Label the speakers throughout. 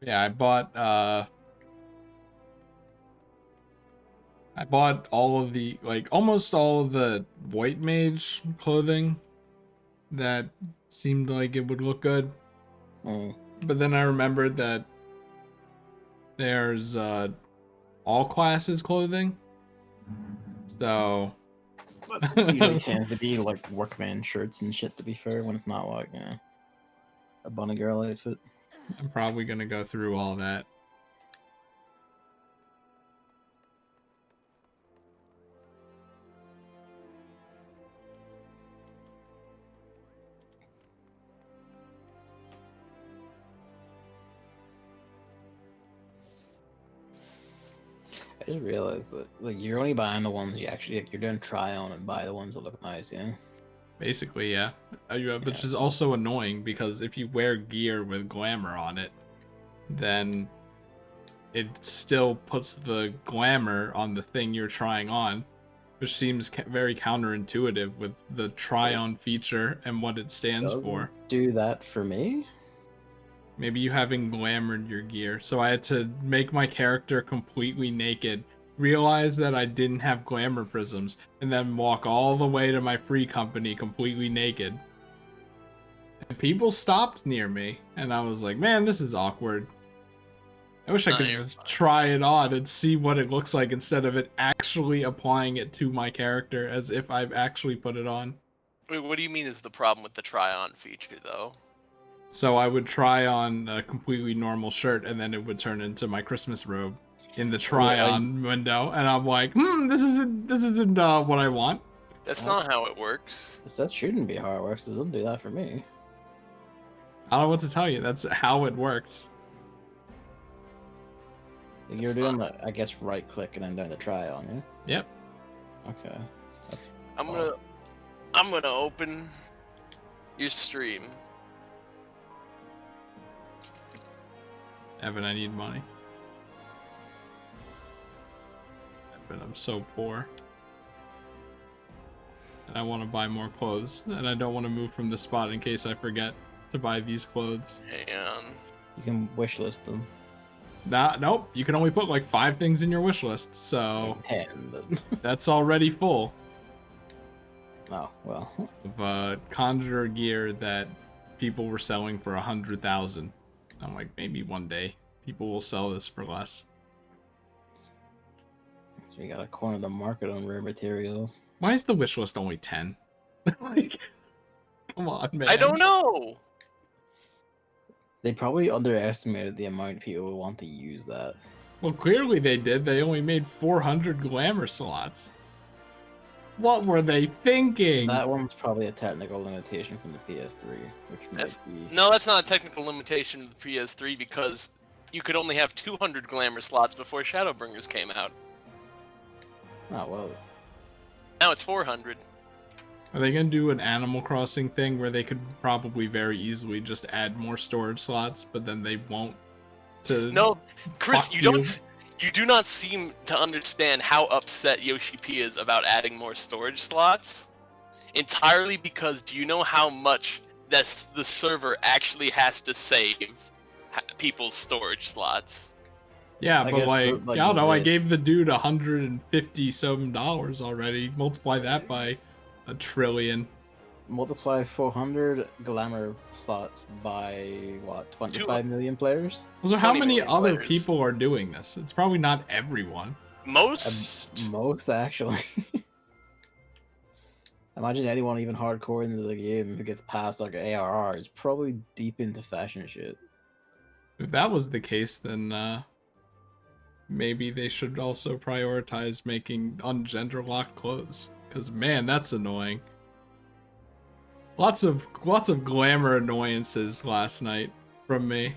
Speaker 1: Yeah, I bought all of the almost all of the white mage clothing that seemed like it would look good.
Speaker 2: Mm.
Speaker 1: But then I remembered that there's all classes clothing. So
Speaker 2: It usually tends to be like workman shirts and shit, to be fair, when it's not like, a bunny girl outfit.
Speaker 1: I'm probably gonna go through all that.
Speaker 2: I just realized that like you're only buying the ones you actually you're doing try on and buy the ones that look nice, yeah.
Speaker 1: Basically, yeah. Which is also annoying because if you wear gear with glamour on it, then it still puts the glamour on the thing you're trying on, which seems very counterintuitive with the try-on feature and what it stands for.
Speaker 2: Do that for me?
Speaker 1: Maybe you haven't glamored your gear. So I had to make my character completely naked, realize that I didn't have glamour prisms, and then walk all the way to my free company completely naked. And people stopped near me, and I was like, man, this is awkward. I wish I could try it on and see what it looks like instead of it actually applying it to my character as if I've actually put it on.
Speaker 3: Wait, what do you mean is the problem with the try-on feature, though?
Speaker 1: So I would try on a completely normal shirt, and then it would turn into my Christmas robe in the try-on window, and I'm like, this isn't what I want.
Speaker 3: That's not how it works.
Speaker 2: That shouldn't be how it works. It doesn't do that for me.
Speaker 1: I don't know what to tell you. That's how it worked.
Speaker 2: You're doing, I guess, right click and then doing the try on, yeah?
Speaker 1: Yep.
Speaker 2: Okay.
Speaker 3: I'm gonna open your stream.
Speaker 1: Evan, I need money. Evan, I'm so poor. And I want to buy more clothes. And I don't want to move from the spot in case I forget to buy these clothes.
Speaker 3: Hang on.
Speaker 2: You can wishlist them.
Speaker 1: Nope. You can only put like 5 things in your wish list. So
Speaker 2: 10, but...
Speaker 1: that's already full.
Speaker 2: Oh, well.
Speaker 1: Of conjurer gear that people were selling for 100,000. I'm like, maybe one day people will sell this for less.
Speaker 2: So we gotta corner the market on rare materials.
Speaker 1: Why is the wish list only 10? Like, come on, man.
Speaker 3: I don't know.
Speaker 2: They probably underestimated the amount of people who want to use that.
Speaker 1: Well, clearly they did. They only made 400 glamour slots. What were they thinking?
Speaker 2: That one's probably a technical limitation from the PS3, which might be...
Speaker 3: No, that's not a technical limitation of the PS3 because you could only have 200 glamour slots before Shadowbringers came out.
Speaker 2: Oh, well.
Speaker 3: Now it's 400.
Speaker 1: Are they going to do an Animal Crossing thing where they could probably very easily just add more storage slots, but then they won't?
Speaker 3: No, Chris, you do not seem to understand how upset Yoshi P is about adding more storage slots. Entirely because do you know how much the server actually has to save people's storage slots?
Speaker 1: Yeah, but like I don't know, I gave the dude $150 already. Multiply that by 1 trillion.
Speaker 2: Multiply 400 glamour slots by what, 25 million players?
Speaker 1: So how many other people are doing this? It's probably not everyone.
Speaker 3: Most
Speaker 2: actually. Imagine anyone even hardcore into the game who gets past like ARR is probably deep into fashion shit.
Speaker 1: If that was the case, then maybe they should also prioritize making ungender locked clothes. Because man, that's annoying. Lots of glamour annoyances last night from me.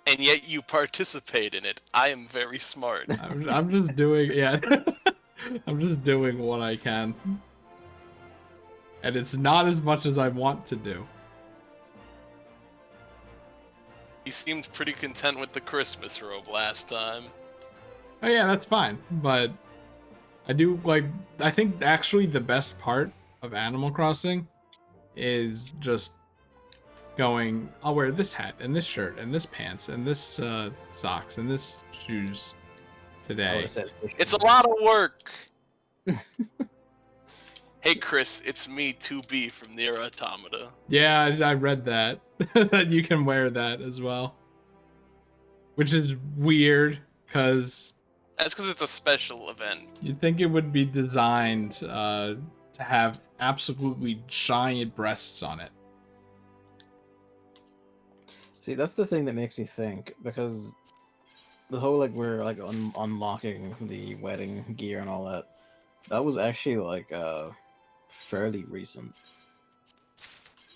Speaker 3: And yet you participate in it. I am very smart.
Speaker 1: I'm just doing I'm just doing what I can. And it's not as much as I want to do.
Speaker 3: You seemed pretty content with the Christmas robe last time.
Speaker 1: Oh yeah, that's fine. But I think actually the best part of Animal Crossing is just going, I'll wear this hat and this shirt and this pants and this socks and this shoes today.
Speaker 3: It's a lot of work. Hey Chris, it's me 2B from Nier Automata.
Speaker 1: Yeah, I read that. That you can wear that as well. Which is weird, because...
Speaker 3: That's because it's a special event.
Speaker 1: You'd think it would be designed to have absolutely giant breasts on it.
Speaker 2: See, that's the thing that makes me think, because the whole, like, we're, like, unlocking the wedding gear and all that, that was actually, like, fairly recent.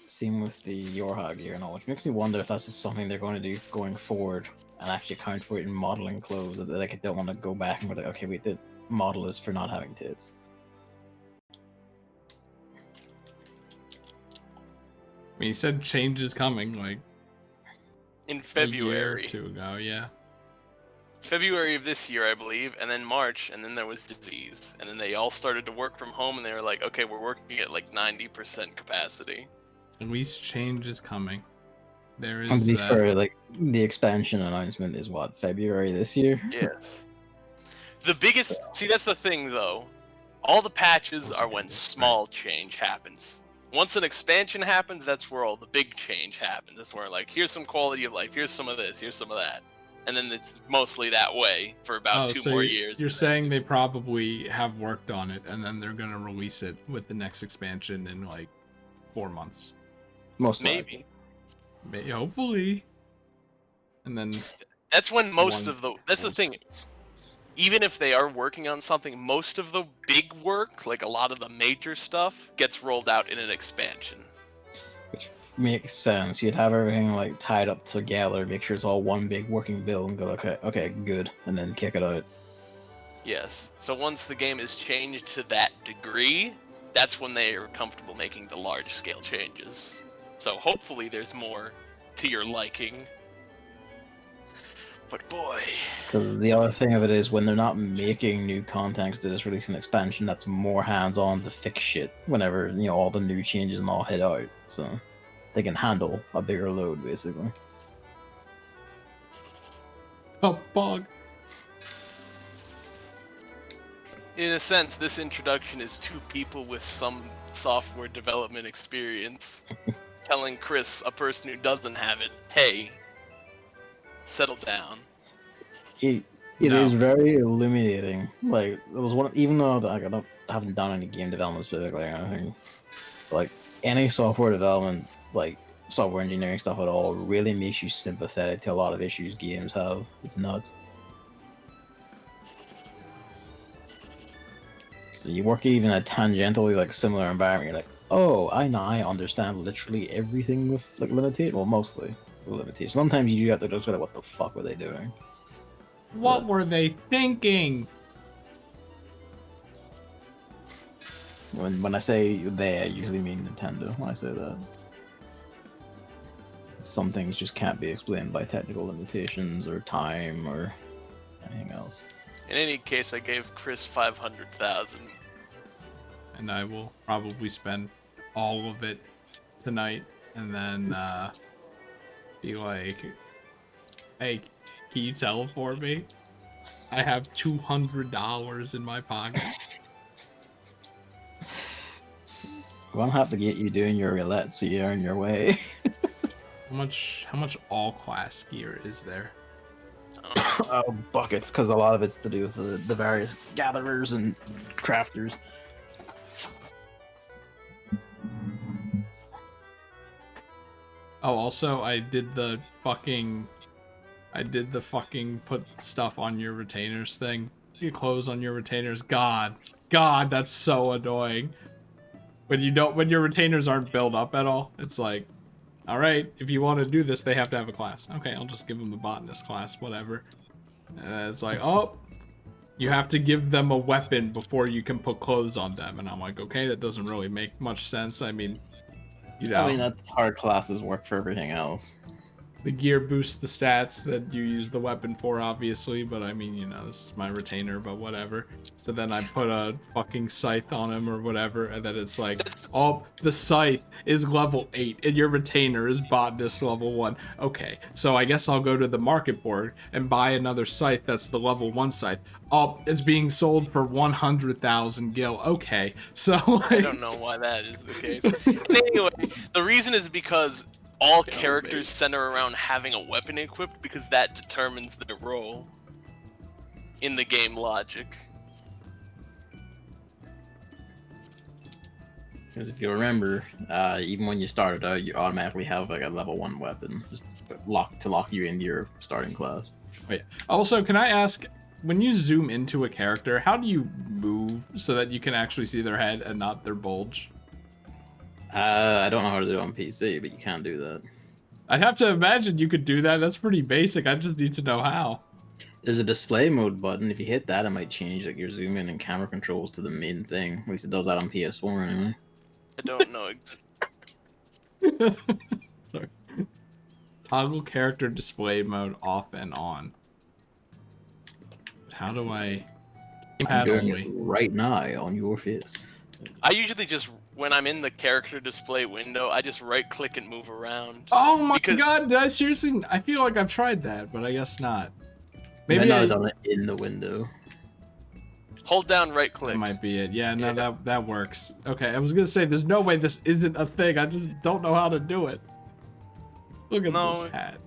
Speaker 2: Same with the Yorha gear and all, which makes me wonder if that's just something they're going to do going forward and actually account for it in modeling clothes, that they like, don't want to go back and be like, okay, wait, the model is for not having tits.
Speaker 1: I mean, he said change is coming, like,
Speaker 3: In
Speaker 1: a year or
Speaker 3: February.
Speaker 1: two ago, yeah.
Speaker 3: February of this year, I believe, and then March, and then there was disease. And then they all started to work from home, and they were like, okay, we're working at like 90% capacity.
Speaker 1: At least change is coming. There is
Speaker 2: And to be
Speaker 1: that.
Speaker 2: fair, like, the expansion announcement is what, February this year?
Speaker 3: Yes. The biggest... See, that's the thing, though. All the patches are when small change happens. Once an expansion happens, that's where all the big change happens. That's where, like, here's some quality of life, here's some of this, here's some of that. And then it's mostly that way for about 2 more years.
Speaker 1: You're saying they probably have worked on it, and then they're gonna release it with the next expansion in, like, 4 months.
Speaker 2: Most
Speaker 3: Maybe.
Speaker 1: Hopefully. And then...
Speaker 3: That's when most
Speaker 1: one-
Speaker 3: of the... That's the thing. Even if they are working on something, most of the big work, like a lot of the major stuff, gets rolled out in an expansion.
Speaker 2: Which makes sense. You'd have everything like tied up together, make sure it's all one big working build, and go, okay, good, and then kick it out.
Speaker 3: Yes. So once the game is changed to that degree, that's when they are comfortable making the large-scale changes. So hopefully there's more to your liking. But boy...
Speaker 2: Because the other thing of it is, when they're not making new content, 'cause they just release an expansion, that's more hands-on to fix shit whenever, you know, all the new changes and all hit out. So they can handle a bigger load, basically.
Speaker 1: Oh, bug.
Speaker 3: In a sense, this introduction is 2 people with some software development experience telling Chris, a person who doesn't have it, hey, settle down.
Speaker 2: It
Speaker 1: No.
Speaker 2: is very illuminating. Like, it was one, even though like, haven't done any game development specifically or anything, like any software development, like software engineering stuff at all, really makes you sympathetic to a lot of issues games have. It's nuts. So you work even a tangentially like similar environment, you're like, oh, I understand literally everything with like limitation. Well, mostly with limitation. Sometimes you do have to look at what the fuck were they doing.
Speaker 1: What were they thinking?
Speaker 2: When I say they, I usually mean Nintendo when I say that. Some things just can't be explained by technical limitations or time or anything else.
Speaker 3: In any case, I gave Chris 500,000.
Speaker 1: And I will probably spend all of it tonight, and then be like, hey, can you teleport me? I have $200 in my pocket.
Speaker 2: I'm gonna have to get you doing your roulette so you earn your way.
Speaker 1: How much all class gear is there?
Speaker 2: Buckets, because a lot of it's to do with the various gatherers and crafters.
Speaker 1: Oh, also, I did the fucking put stuff on your retainers thing. You clothes on your retainers. God, that's so annoying. When your retainers aren't built up at all, it's like, all right, if you want to do this, they have to have a class. Okay, I'll just give them the botanist class, whatever. And it's like, oh, you have to give them a weapon before you can put clothes on them. And I'm like, okay, that doesn't really make much sense. I mean, you know.
Speaker 2: I mean, that's hard classes work for everything else.
Speaker 1: The gear boosts the stats that you use the weapon for, obviously, but I mean, you know, this is my retainer, but whatever. So then I put a fucking scythe on him or whatever, and then it's like, oh, the scythe is level 8, and your retainer is botanist level 1. Okay, so I guess I'll go to the market board and buy another scythe that's the level 1 scythe. Oh, it's being sold for 100,000 gil. Okay, so like...
Speaker 3: I don't know why that is the case. And anyway, the reason is because all characters center around having a weapon equipped because that determines their role in the game logic.
Speaker 2: Because if you remember, even when you started out, you automatically have like a level 1 weapon, just to lock you into your starting class.
Speaker 1: Wait. Also, can I ask, when you zoom into a character, how do you move so that you can actually see their head and not their bulge?
Speaker 2: I don't know how to do it on PC, but you can do that.
Speaker 1: I'd have to imagine you could do that. That's pretty basic. I just need to know how.
Speaker 2: There's a display mode button. If you hit that, it might change like your zoom in and camera controls to the main thing. At least it does that on PS4 anyway.
Speaker 3: I don't know.
Speaker 1: Sorry. Toggle character display mode off and on. How do I...
Speaker 2: I'm doing it right now on your face.
Speaker 3: I usually just, when I'm in the character display window, I just right click and move around.
Speaker 1: Oh my god, did I seriously? I feel like I've tried that, but I guess not.
Speaker 2: Maybe I done it in the window.
Speaker 3: Hold down right click.
Speaker 1: That might be it. Yeah, no, that works. Okay, I was gonna say, there's no way this isn't a thing. I just don't know how to do it. Look at this hat.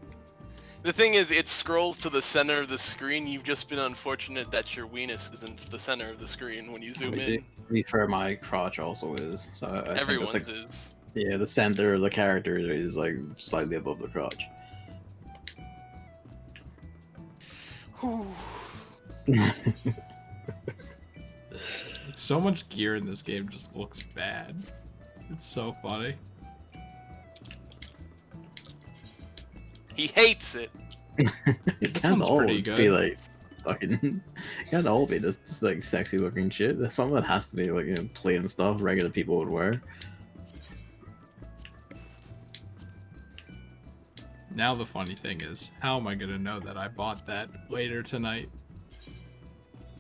Speaker 3: The thing is, it scrolls to the center of the screen. You've just been unfortunate that your weenus isn't the center of the screen when you zoom in.
Speaker 2: To be fair, my crotch also is. So
Speaker 3: everyone's like, is.
Speaker 2: Yeah, the center of the character is like slightly above the crotch.
Speaker 1: So much gear in this game just looks bad. It's so funny.
Speaker 3: He hates it.
Speaker 2: It can't all be like fucking. Can't all be just like sexy looking shit. Some of it has to be like, you know, plain stuff regular people would wear.
Speaker 1: Now the funny thing is, how am I gonna know that I bought that later tonight?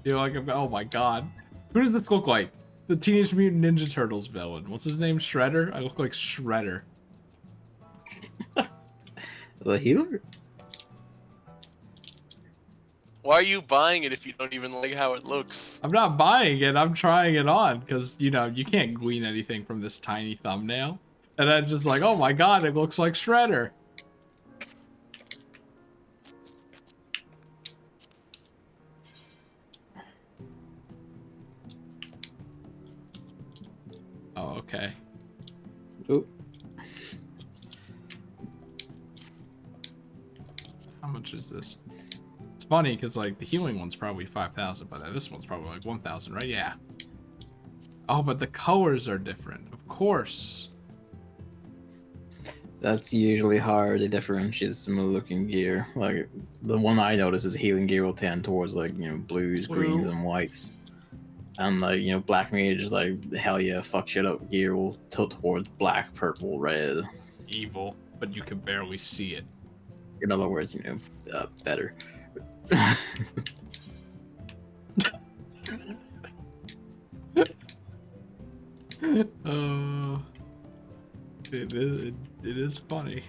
Speaker 1: Feel like oh my god, who does this look like? The Teenage Mutant Ninja Turtles villain. What's his name? Shredder? I look like Shredder.
Speaker 2: The healer?
Speaker 3: Why are you buying it if you don't even like how it looks?
Speaker 1: I'm not buying it, I'm trying it on, because, you know, you can't glean anything from this tiny thumbnail. And I'm just like, oh my god, it looks like Shredder. Oh, okay.
Speaker 2: Oop.
Speaker 1: How much is this? It's funny because like the healing one's probably 5,000, but this one's probably like 1,000, right? Yeah. Oh, but the colors are different, of course.
Speaker 2: That's usually hard to differentiate some of the looking gear. Like the one I notice is healing gear will tend towards like, you know, blues, greens, and whites. And like, you know, black mage is like hell yeah, fuck shit up gear will tilt towards black, purple, red.
Speaker 1: Evil, but you can barely see it.
Speaker 2: In other words, you know, better.
Speaker 1: It is funny.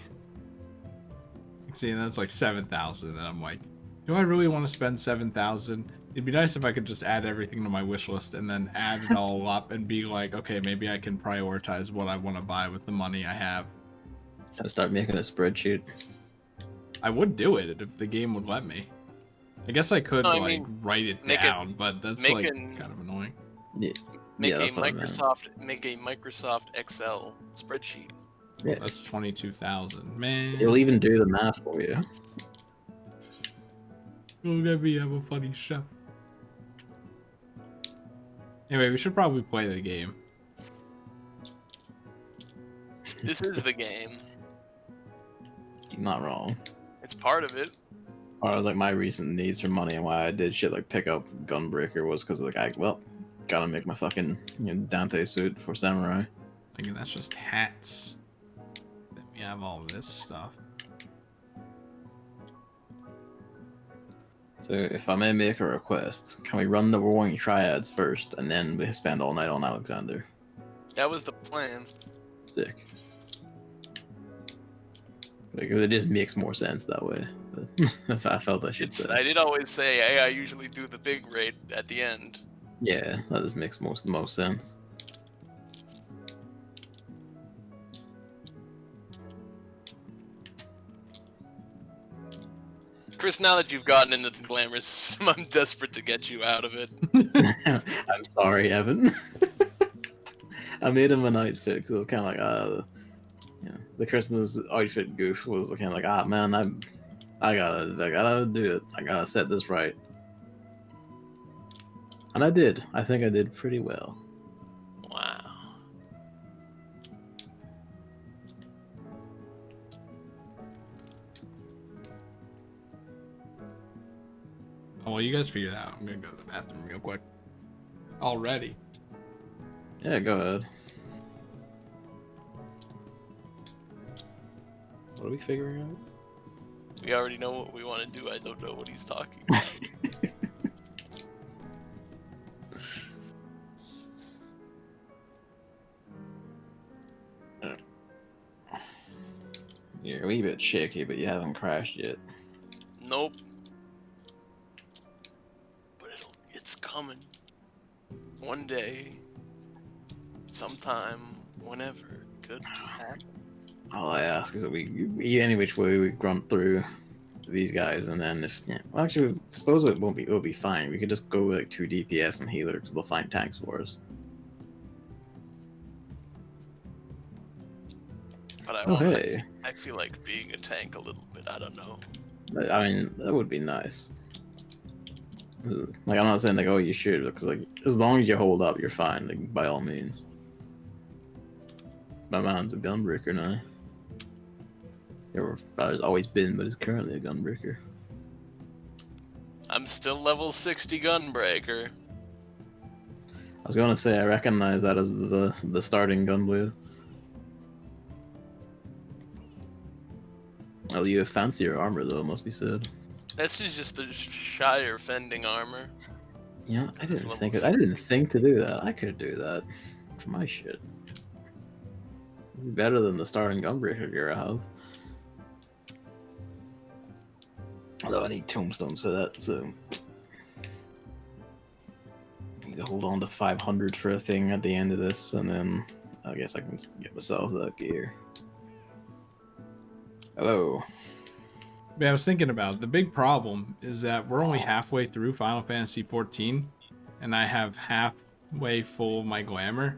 Speaker 1: See, that's like 7,000, and I'm like, do I really want to spend 7,000? It'd be nice if I could just add everything to my wish list and then add it all up and be like, okay, maybe I can prioritize what I want to buy with the money I have.
Speaker 2: I'll start making a spreadsheet.
Speaker 1: I would do it if the game would let me. I guess I could write it down, but that's like kind of annoying.
Speaker 2: Yeah.
Speaker 3: Make a Microsoft Excel spreadsheet.
Speaker 1: Yeah. That's 22,000, man.
Speaker 2: It'll even do the math for you.
Speaker 1: Look at me, I'm a funny chef. Anyway, we should probably play the game.
Speaker 3: This is the game.
Speaker 2: You're not wrong.
Speaker 3: It's part of it.
Speaker 2: Part of like my recent needs for money and why I did shit like pick up Gunbreaker was because like gotta make my fucking, you know, Dante suit for Samurai.
Speaker 1: Thinking that's just hats. Then we have all this stuff.
Speaker 2: So if I may make a request, can we run the Warring Triads first, and then we spend all night on Alexander?
Speaker 3: That was the plan.
Speaker 2: Sick. Because it just makes more sense that way. But I felt I should say.
Speaker 3: I did always say, hey, I usually do the big raid at the end.
Speaker 2: Yeah, that just makes most sense.
Speaker 3: Chris, now that you've gotten into the glamorous system, I'm desperate to get you out of it.
Speaker 2: I'm sorry, Evan. I made him an outfit because it was kind of like, the Christmas outfit goof was kind of like, man, I gotta do it. I gotta set this right. And I did. I think I did pretty well.
Speaker 3: Wow.
Speaker 1: Oh, well, you guys figure that out. I'm gonna go to the bathroom real quick. Already.
Speaker 2: Yeah, go ahead. What are we figuring out?
Speaker 3: We already know what we want to do. I don't know what he's talking about.
Speaker 2: You're a wee bit shaky, but you haven't crashed yet.
Speaker 3: Nope. But it's coming. One day. Sometime. Whenever. Could just happen.
Speaker 2: All I ask is that we any which way we grunt through these guys, and then if well, actually, I suppose it'll be fine. We could just go with like 2 DPS and healer because they'll find tanks for us.
Speaker 3: But I
Speaker 2: Oh
Speaker 3: want.
Speaker 2: hey,
Speaker 3: I feel like being a tank a little bit. I don't know.
Speaker 2: I mean that would be nice. Like I'm not saying like oh you should, because like as long as you hold up, you're fine. Like by all means. My man's a gunbreaker now. There's always been, but is currently a gunbreaker.
Speaker 3: I'm still level 60 gunbreaker.
Speaker 2: I was gonna say I recognize that as the starting gunblade. Well, you have fancier armor though, must be said.
Speaker 3: This is just the Shire fending armor.
Speaker 2: You know, I
Speaker 3: It's
Speaker 2: didn't
Speaker 3: level
Speaker 2: think
Speaker 3: 60.
Speaker 2: to do that. I could do that for my shit. Better than the starting gunbreaker gear I have. Although I need tombstones for that, so I need to hold on to 500 for a thing at the end of this, and then I guess I can get myself that gear. Hello.
Speaker 1: Yeah, I was thinking about it. The big problem is that we're only halfway through Final Fantasy XIV, and I have halfway full of my glamour,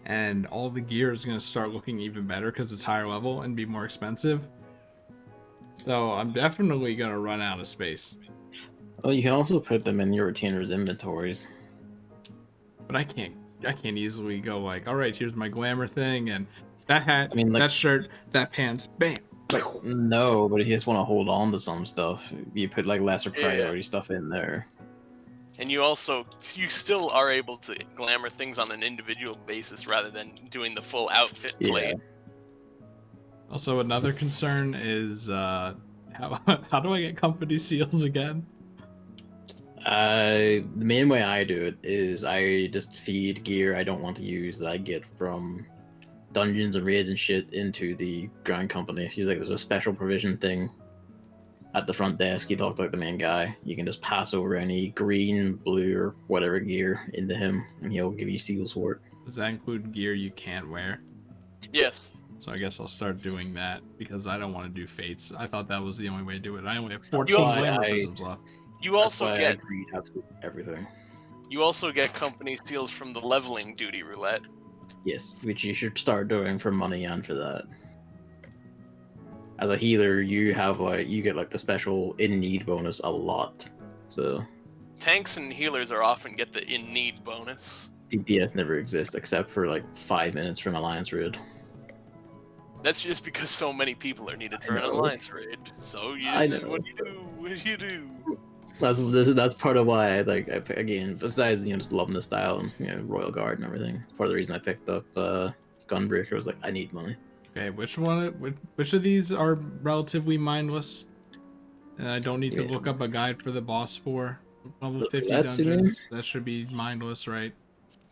Speaker 1: and all the gear is going to start looking even better because it's higher level and be more expensive. So I'm definitely going to run out of space.
Speaker 2: Well, you can also put them in your retainers' inventories.
Speaker 1: But I can't easily go like, all right, here's my glamour thing, and that hat,
Speaker 2: I mean, like-
Speaker 1: that shirt, that pants, bam.
Speaker 2: No, but if you just want to hold on to some stuff, you put like lesser
Speaker 3: Yeah.
Speaker 2: priority stuff in there.
Speaker 3: And you still are able to glamour things on an individual basis rather than doing the full outfit
Speaker 2: Yeah.
Speaker 3: plate.
Speaker 1: Also, another concern is how do I get company seals again?
Speaker 2: The main way I do it is I just feed gear I don't want to use that I get from dungeons and raids and shit into the ground company. She's like, there's a special provision thing at the front desk. You talk to like the main guy. You can just pass over any green, blue, or whatever gear into him, and he'll give you seals for it.
Speaker 1: Does that include gear you can't wear?
Speaker 3: Yes.
Speaker 1: So I guess I'll start doing that because I don't want to do fates. I thought that was the only way to do it. I only have 14
Speaker 3: also-
Speaker 1: glamour prisms left.
Speaker 3: You
Speaker 2: That's
Speaker 3: also
Speaker 2: why I
Speaker 3: get
Speaker 2: agreed absolutely everything.
Speaker 3: company seals from the leveling duty roulette.
Speaker 2: Yes, which you should start doing for money and for that. As a healer, you get like the special in need bonus a lot. So
Speaker 3: Tanks and healers are often get the in need bonus.
Speaker 2: DPS never exists except for like 5 minutes from Alliance Raid.
Speaker 3: That's just because so many people are needed for an
Speaker 2: know.
Speaker 3: alliance raid. So
Speaker 2: I know.
Speaker 3: what do you do? What do you do?
Speaker 2: That's part of why again, besides just loving the style and Royal Guard and everything. It's part of the reason I picked up Gunbreaker. Was like I need money.
Speaker 1: Okay, which of these are relatively mindless? And I don't need to
Speaker 2: Yeah.
Speaker 1: look up a guide for the boss for level 50
Speaker 2: That's in
Speaker 1: dungeons. That should be mindless, right?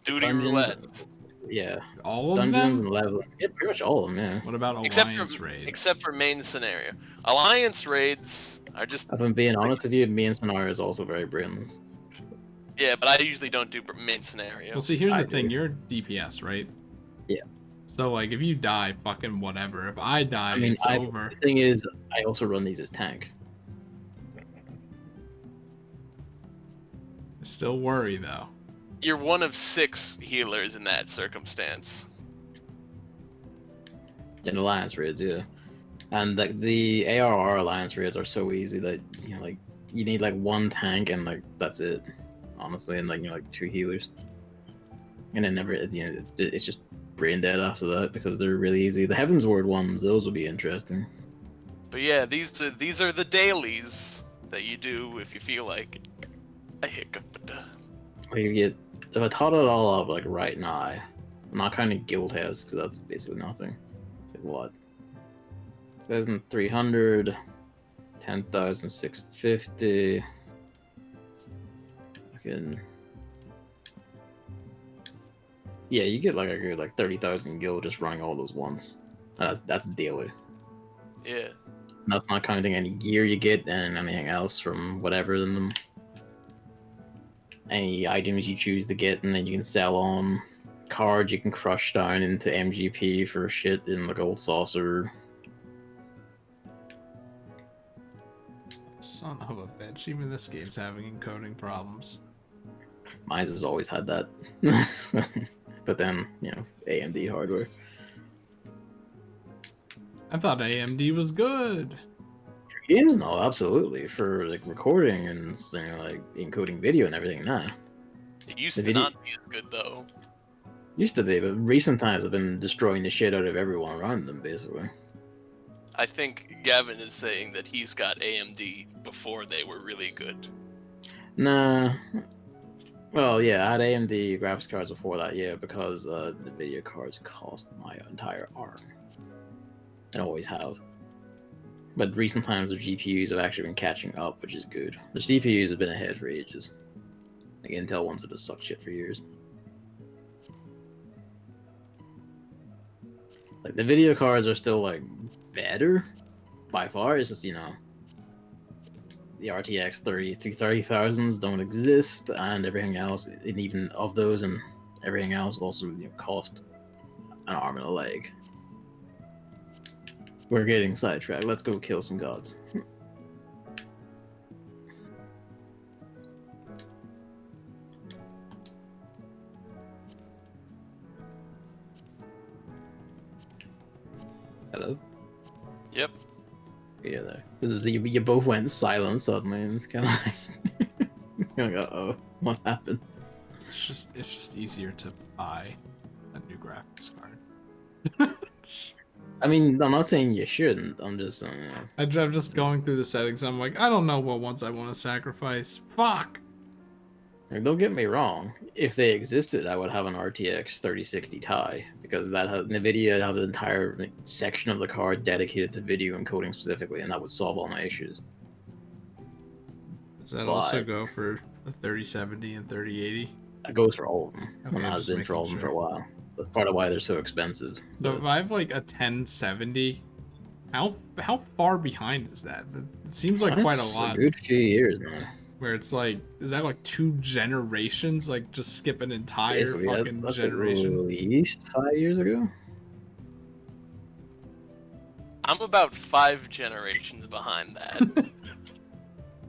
Speaker 3: Duty
Speaker 2: Dungeons.
Speaker 3: roulette.
Speaker 2: Yeah.
Speaker 1: All of
Speaker 2: Dungeons
Speaker 1: them?
Speaker 2: and leveling. Yeah, pretty much all of them, yeah.
Speaker 1: What about
Speaker 3: Except
Speaker 1: alliance
Speaker 3: for
Speaker 1: raids?
Speaker 3: except for main scenario. Alliance raids are just
Speaker 2: If I'm being honest with you, me and Sonar is also very brainless.
Speaker 3: yeah, but I usually don't do main scenario.
Speaker 1: Well, see, here's
Speaker 2: I
Speaker 1: the thing.
Speaker 2: do.
Speaker 1: You're DPS, right?
Speaker 2: Yeah.
Speaker 1: So, like, if you die, fucking whatever. If I die,
Speaker 2: I mean,
Speaker 1: it's over.
Speaker 2: the thing is, I also run these as tank.
Speaker 1: Still worry, though.
Speaker 3: You're one of 6 healers in that circumstance.
Speaker 2: In alliance raids, yeah. And like the ARR alliance raids are so easy that like you need like one tank and like that's it, honestly, and like like 2 healers. And it never it's it's just brain dead after that because they're really easy. The Heaven's Word ones, those will be interesting.
Speaker 3: But yeah, these are the dailies that you do if you feel like it. I hiccup.
Speaker 2: Like you get if I tot it all up like right now, I'm not counting guild heads because that's basically nothing. It's like what? 1,300, 10,650. Fucking. Yeah, you get like a good like 30,000 gil just running all those once. That's daily.
Speaker 3: Yeah.
Speaker 2: And that's not counting any gear you get and anything else from whatever in them. Any items you choose to get, and then you can sell on cards you can crush down into MGP for shit in the gold saucer.
Speaker 1: Son of a bitch. Even this game's having encoding problems.
Speaker 2: Mine's has always had that. But then, AMD hardware.
Speaker 1: I thought AMD was good.
Speaker 2: For games, no, absolutely. For like recording and like encoding video and everything, nah.
Speaker 3: It used
Speaker 2: The
Speaker 3: to
Speaker 2: video-
Speaker 3: not be as good though.
Speaker 2: Used to be, but recent times have been destroying the shit out of everyone around them, basically.
Speaker 3: I think Gavin is saying that he's got AMD before they were really good.
Speaker 2: Nah. Well, yeah, I had AMD graphics cards before that, yeah, because the video cards cost my entire arm. And always have. But recent times, the GPUs have actually been catching up, which is good. The CPUs have been ahead for ages. Like Intel ones have just sucked shit for years. Like the video cards are still like better by far. It's just the RTX 30,000s don't exist, and everything else, and even of those and everything else, also cost an arm and a leg. We're getting sidetracked. Let's go kill some gods. Hello?
Speaker 3: Yep.
Speaker 2: Yeah, there. This is you both went silent suddenly, and it's kind of like, you're like, uh-oh, what happened?
Speaker 1: It's just easier to buy a new graphics card.
Speaker 2: I mean, I'm not saying you shouldn't. I'm just saying.
Speaker 1: I'm just going through the settings. I'm like, I don't know what ones I want to sacrifice. Fuck.
Speaker 2: Like, don't get me wrong. If they existed, I would have an RTX 3060 Ti because that has NVIDIA have an entire section of the card dedicated to video encoding specifically, and that would solve all my issues.
Speaker 1: Does that
Speaker 2: But-
Speaker 1: also go for the 3070 and 3080?
Speaker 2: That goes for all of them,
Speaker 1: Okay,
Speaker 2: and has
Speaker 1: just
Speaker 2: been for all of
Speaker 1: making
Speaker 2: them for a
Speaker 1: sure.
Speaker 2: while. That's part of why they're so expensive.
Speaker 1: So
Speaker 2: But
Speaker 1: if I have like a 1070, how far behind is that? It seems like quite
Speaker 2: that's
Speaker 1: a lot.
Speaker 2: good few years, man.
Speaker 1: Where it's like, is that like 2 generations? Like just skip an entire
Speaker 2: Basically,
Speaker 1: fucking
Speaker 2: that's
Speaker 1: generation?
Speaker 2: at least 5 years ago.
Speaker 3: I'm about 5 generations behind that.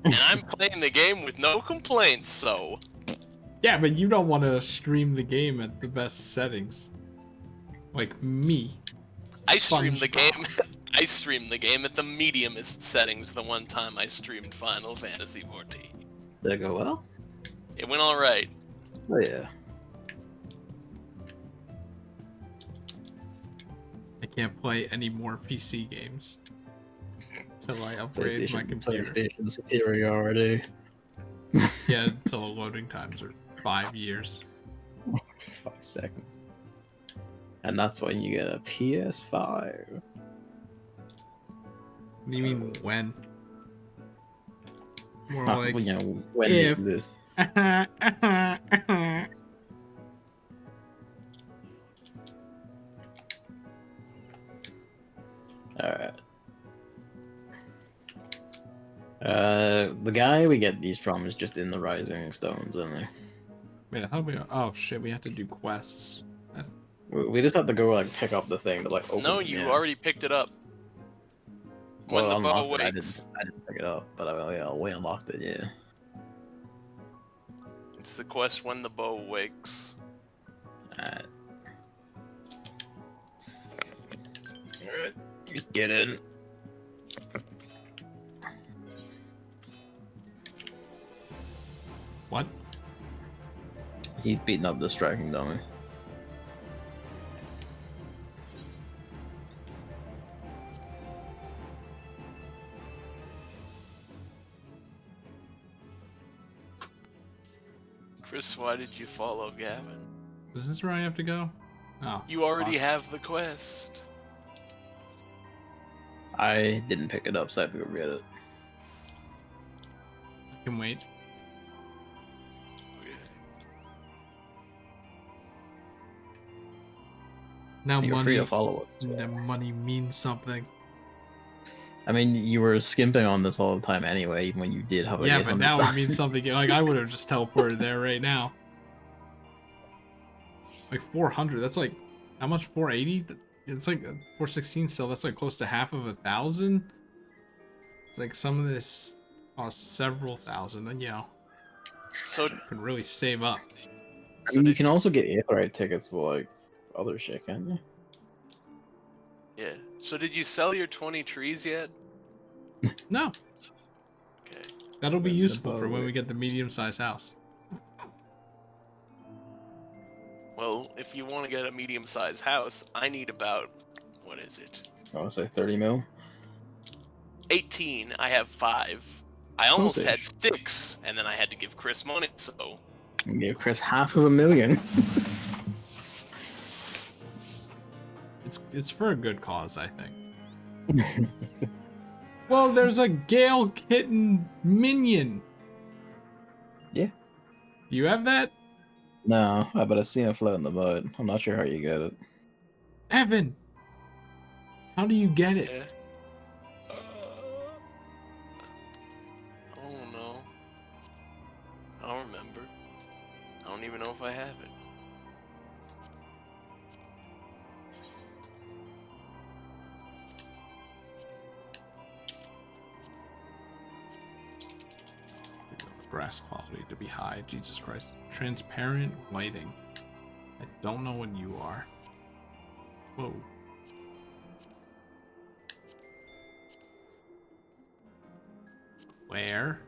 Speaker 3: And I'm playing the game with no complaints, so
Speaker 1: Yeah, but you don't want to stream the game at the best settings. Like me.
Speaker 3: I streamed the
Speaker 1: SpongeBob.
Speaker 3: game. I streamed the game at the mediumest settings the one time I streamed Final Fantasy XIV.
Speaker 2: Did it go well?
Speaker 3: It went alright.
Speaker 2: Oh yeah.
Speaker 1: I can't play any more PC games until I upgrade my computer.
Speaker 2: PlayStation superiority.
Speaker 1: Yeah, until the loading times are 5 years.
Speaker 2: 5 seconds. And that's when you get a PS5.
Speaker 1: What do you mean when? More like
Speaker 2: you know, when they
Speaker 1: if.
Speaker 2: exist. Alright. The guy we get these from is just in the Rising Stones, isn't he?
Speaker 1: Wait, I thought we. Oh shit, we have to do quests.
Speaker 2: We just have to go like pick up the thing to like open.
Speaker 3: No,
Speaker 2: them,
Speaker 3: you
Speaker 2: yeah.
Speaker 3: already picked it up. When
Speaker 2: Well,
Speaker 3: the bow
Speaker 2: unlocked it.
Speaker 3: wakes.
Speaker 2: I didn't pick it up, but we unlocked it. Yeah.
Speaker 3: It's the quest when the bow wakes.
Speaker 2: Alright. Alright. Just get in.
Speaker 1: What?
Speaker 2: He's beating up the striking dummy.
Speaker 3: Chris, why did you follow Gavin?
Speaker 1: Is this where I have to go? Oh.
Speaker 3: You already
Speaker 1: fuck.
Speaker 3: have the quest.
Speaker 2: I didn't pick it up, so I have to go get it.
Speaker 1: I can wait.
Speaker 3: Okay.
Speaker 1: Now
Speaker 2: You're
Speaker 1: money.
Speaker 2: free to follow us.
Speaker 1: Now money means something.
Speaker 2: I mean, you were skimping on this all the time anyway, even when you did have a
Speaker 1: Yeah, but now it
Speaker 2: 800,000.
Speaker 1: means something. Like I would have just teleported there right now. Like 400. That's like how much? 480. It's like 416 still. That's like close to half of 1,000. It's like some of this costs several thousand. And yeah,
Speaker 3: So
Speaker 1: could really save up.
Speaker 2: I mean, you can also get Aetherite tickets to like other shit, can't you?
Speaker 3: yeah. So did you sell your 20 trees yet?
Speaker 1: No,
Speaker 3: Okay.
Speaker 1: that'll be
Speaker 2: The
Speaker 1: useful for
Speaker 2: bow
Speaker 1: when we
Speaker 2: wig.
Speaker 1: get the medium-sized house.
Speaker 3: Well, if you want to get a medium-sized house, I need about, what is it?
Speaker 2: I want to say 30 mil.
Speaker 3: 18. I have 5. I almost had
Speaker 2: Close-ish.
Speaker 3: 6, and then I had to give Chris money, so
Speaker 2: And give Chris $500,000.
Speaker 1: It's for a good cause, I think. Well, there's a Gale Kitten minion.
Speaker 2: Yeah.
Speaker 1: Do you have that?
Speaker 2: No, but I've seen it float in the mud. I'm not sure how you get it.
Speaker 1: Evan, how do you get it?
Speaker 3: yeah. I don't know. I don't remember. I don't even know if I have it.
Speaker 1: Grass quality to be high. Jesus Christ. Transparent lighting. I don't know what you are. Whoa. Where?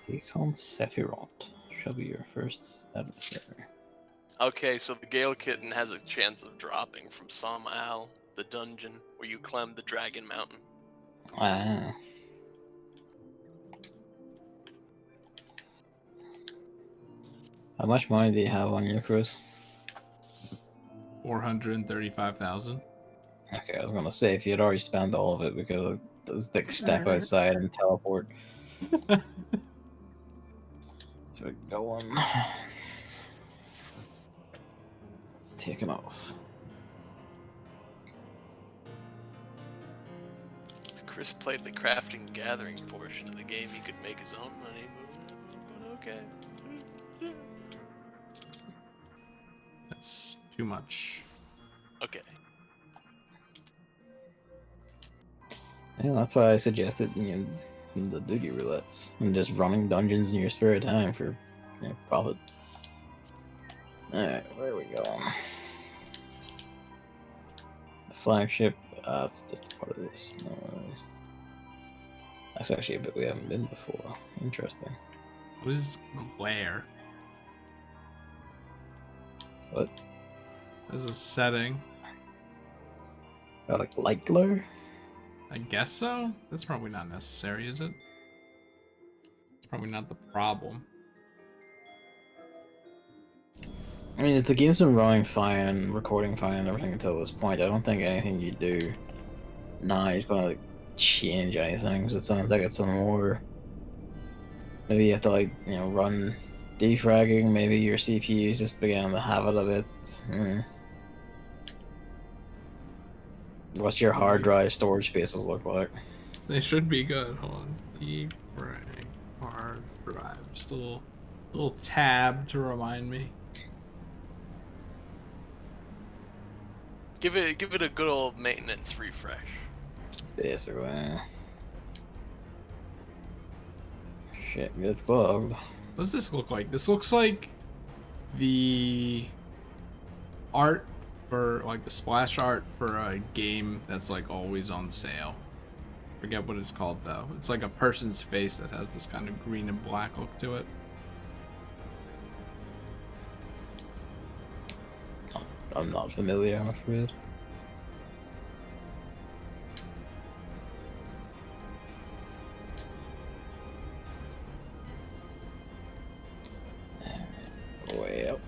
Speaker 2: Econ Sephiroth shall be your first adversary.
Speaker 3: Okay, so the Gale Kitten has a chance of dropping from somehow the dungeon where you climb the Dragon Mountain.
Speaker 2: Ah. How much money do you have on you, Chris?
Speaker 1: 435,000.
Speaker 2: Okay, I was gonna say if you had already spent all of it because of those like step outside and teleport. So go on. Take him off.
Speaker 3: If Chris played the crafting and gathering portion of the game, he could make his own money, but okay.
Speaker 1: That's too much.
Speaker 3: Okay.
Speaker 2: Yeah, that's why I suggested the duty roulettes and just running dungeons in your spare time for profit. Alright, where are we going? The flagship, it's just a part of this. No worries. That's actually a bit we haven't been before. Interesting.
Speaker 1: What is glare?
Speaker 2: What?
Speaker 1: There's a setting.
Speaker 2: Oh, like light glare?
Speaker 1: I guess so. That's probably not necessary, is it? It's probably not the problem.
Speaker 2: I mean, if the game's been running fine and recording fine and everything until this point, I don't think anything you do now is gonna like, change anything. Because it sounds like it's some more Maybe you have to like run defragging. Maybe your CPU's just began to have it a bit. What's your hard drive storage spaces look like?
Speaker 1: They should be good. Hold on. Deep running hard drive. Just a little tab to remind me.
Speaker 3: Give it a good old maintenance refresh.
Speaker 2: Basically. Shit, it's clogged.
Speaker 1: What does this look like? This looks like the art for like the splash art for a game that's like always on sale. Forget what it's called though. It's like a person's face that has this kind of green and black look to it.
Speaker 2: I'm not familiar, I'm afraid. Way up.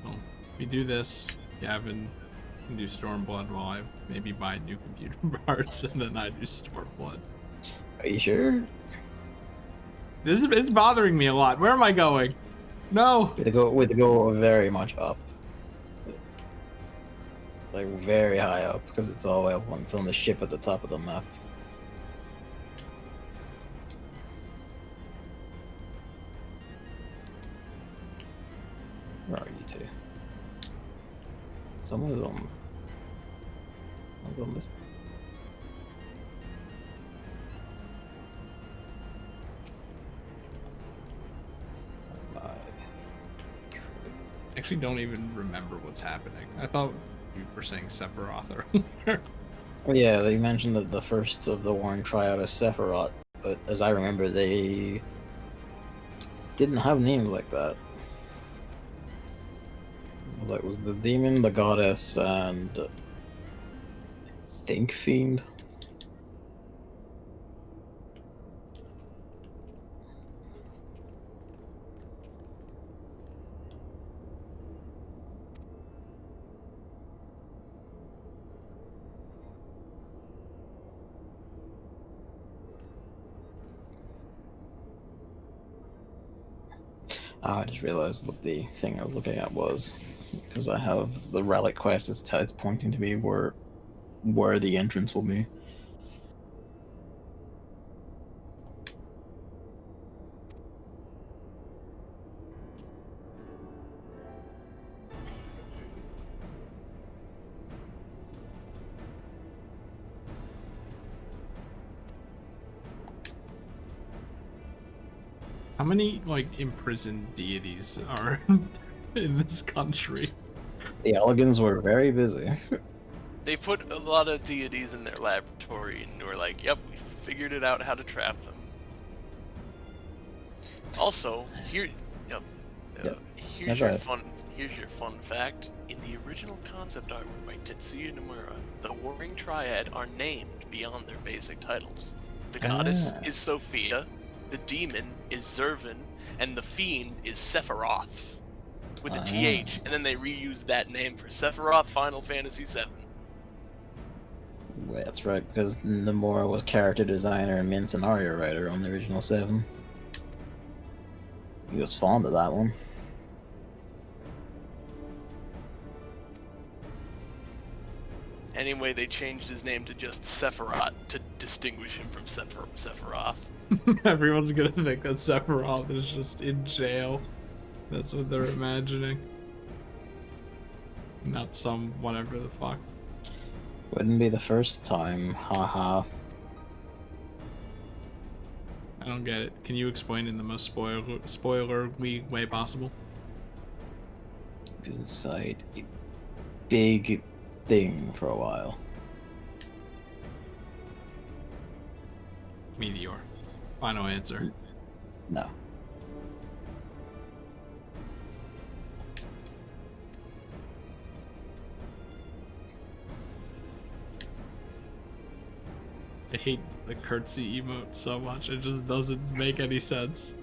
Speaker 1: Well, if we do this, Gavin can do Stormblood while I maybe buy new computer parts, and then I do Stormblood.
Speaker 2: Are you sure?
Speaker 1: It's bothering me a lot. Where am I going? No.
Speaker 2: We have to go very much up. Like very high up, because it's all the way up it's on the ship at the top of the map. Where are you two? Someone's on this.
Speaker 1: Actually don't even remember what's happening. I thought you were saying Sephiroth earlier.
Speaker 2: Well, yeah, they mentioned that the first of the Warring Triad is Sephiroth, but as I remember, they didn't have names like that. That was the demon, the goddess, and I think fiend. Oh, I just realized what the thing I was looking at was, because I have the relic quest. It's pointing to me where the entrance will be.
Speaker 1: How many like imprisoned deities are in this country?
Speaker 2: The Elegans were very busy.
Speaker 3: They put a lot of deities in their laboratory and were like, "Yep, we figured it out how to trap them." Also, here's
Speaker 2: That's
Speaker 3: your
Speaker 2: right.
Speaker 3: here's your fun fact. In the original concept artwork by Tetsuya Nomura, the Warring Triad are named beyond their basic titles. The goddess is Sophia, the demon is Zervin, and the fiend is Sephiroth with a TH, and then they reused that name for Sephiroth Final Fantasy VII.
Speaker 2: Well, that's right, because Nomura was character designer and main scenario writer on the original 7. He was fond of that one.
Speaker 3: Anyway, they changed his name to just Sephiroth to distinguish him from Sephiroth.
Speaker 1: Everyone's gonna think that Sephiroth is just in jail. That's what they're imagining. Not some whatever the fuck.
Speaker 2: Wouldn't be the first time, haha.
Speaker 1: I don't get it. Can you explain in the most spoiler-y way possible?
Speaker 2: He was inside a big thing for a while.
Speaker 1: Meteor. Final answer.
Speaker 2: No.
Speaker 1: I hate the curtsy emote so much. It just doesn't make any sense.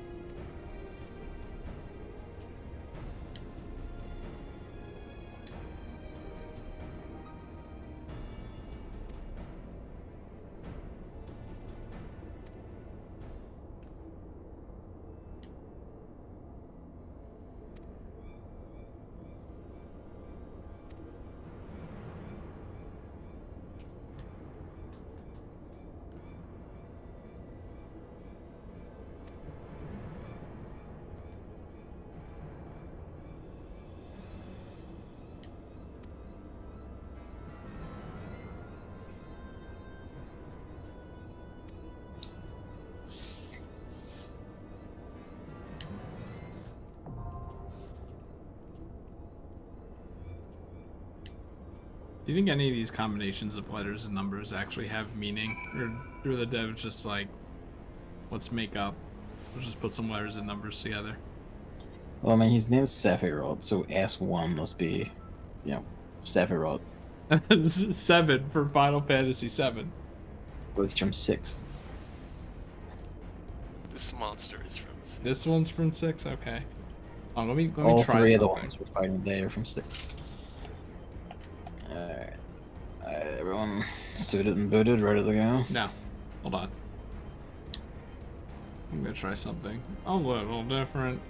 Speaker 1: Do you think any of these combinations of letters and numbers actually have meaning? Or do the devs just like, let's make up, we'll just put some letters and numbers together?
Speaker 2: Well, I mean, his name's Sephiroth, so S1 must be, you know, Sephiroth.
Speaker 1: 7 for Final Fantasy 7.
Speaker 2: But it's from 6.
Speaker 3: This monster is from.
Speaker 1: This one's from 6? Okay. Oh, let me
Speaker 2: All
Speaker 1: try
Speaker 2: three
Speaker 1: something.
Speaker 2: of the ones we're fighting today are from 6. Alright. Everyone suited and booted, ready to go?
Speaker 1: No. Hold on. I'm gonna try something a little different.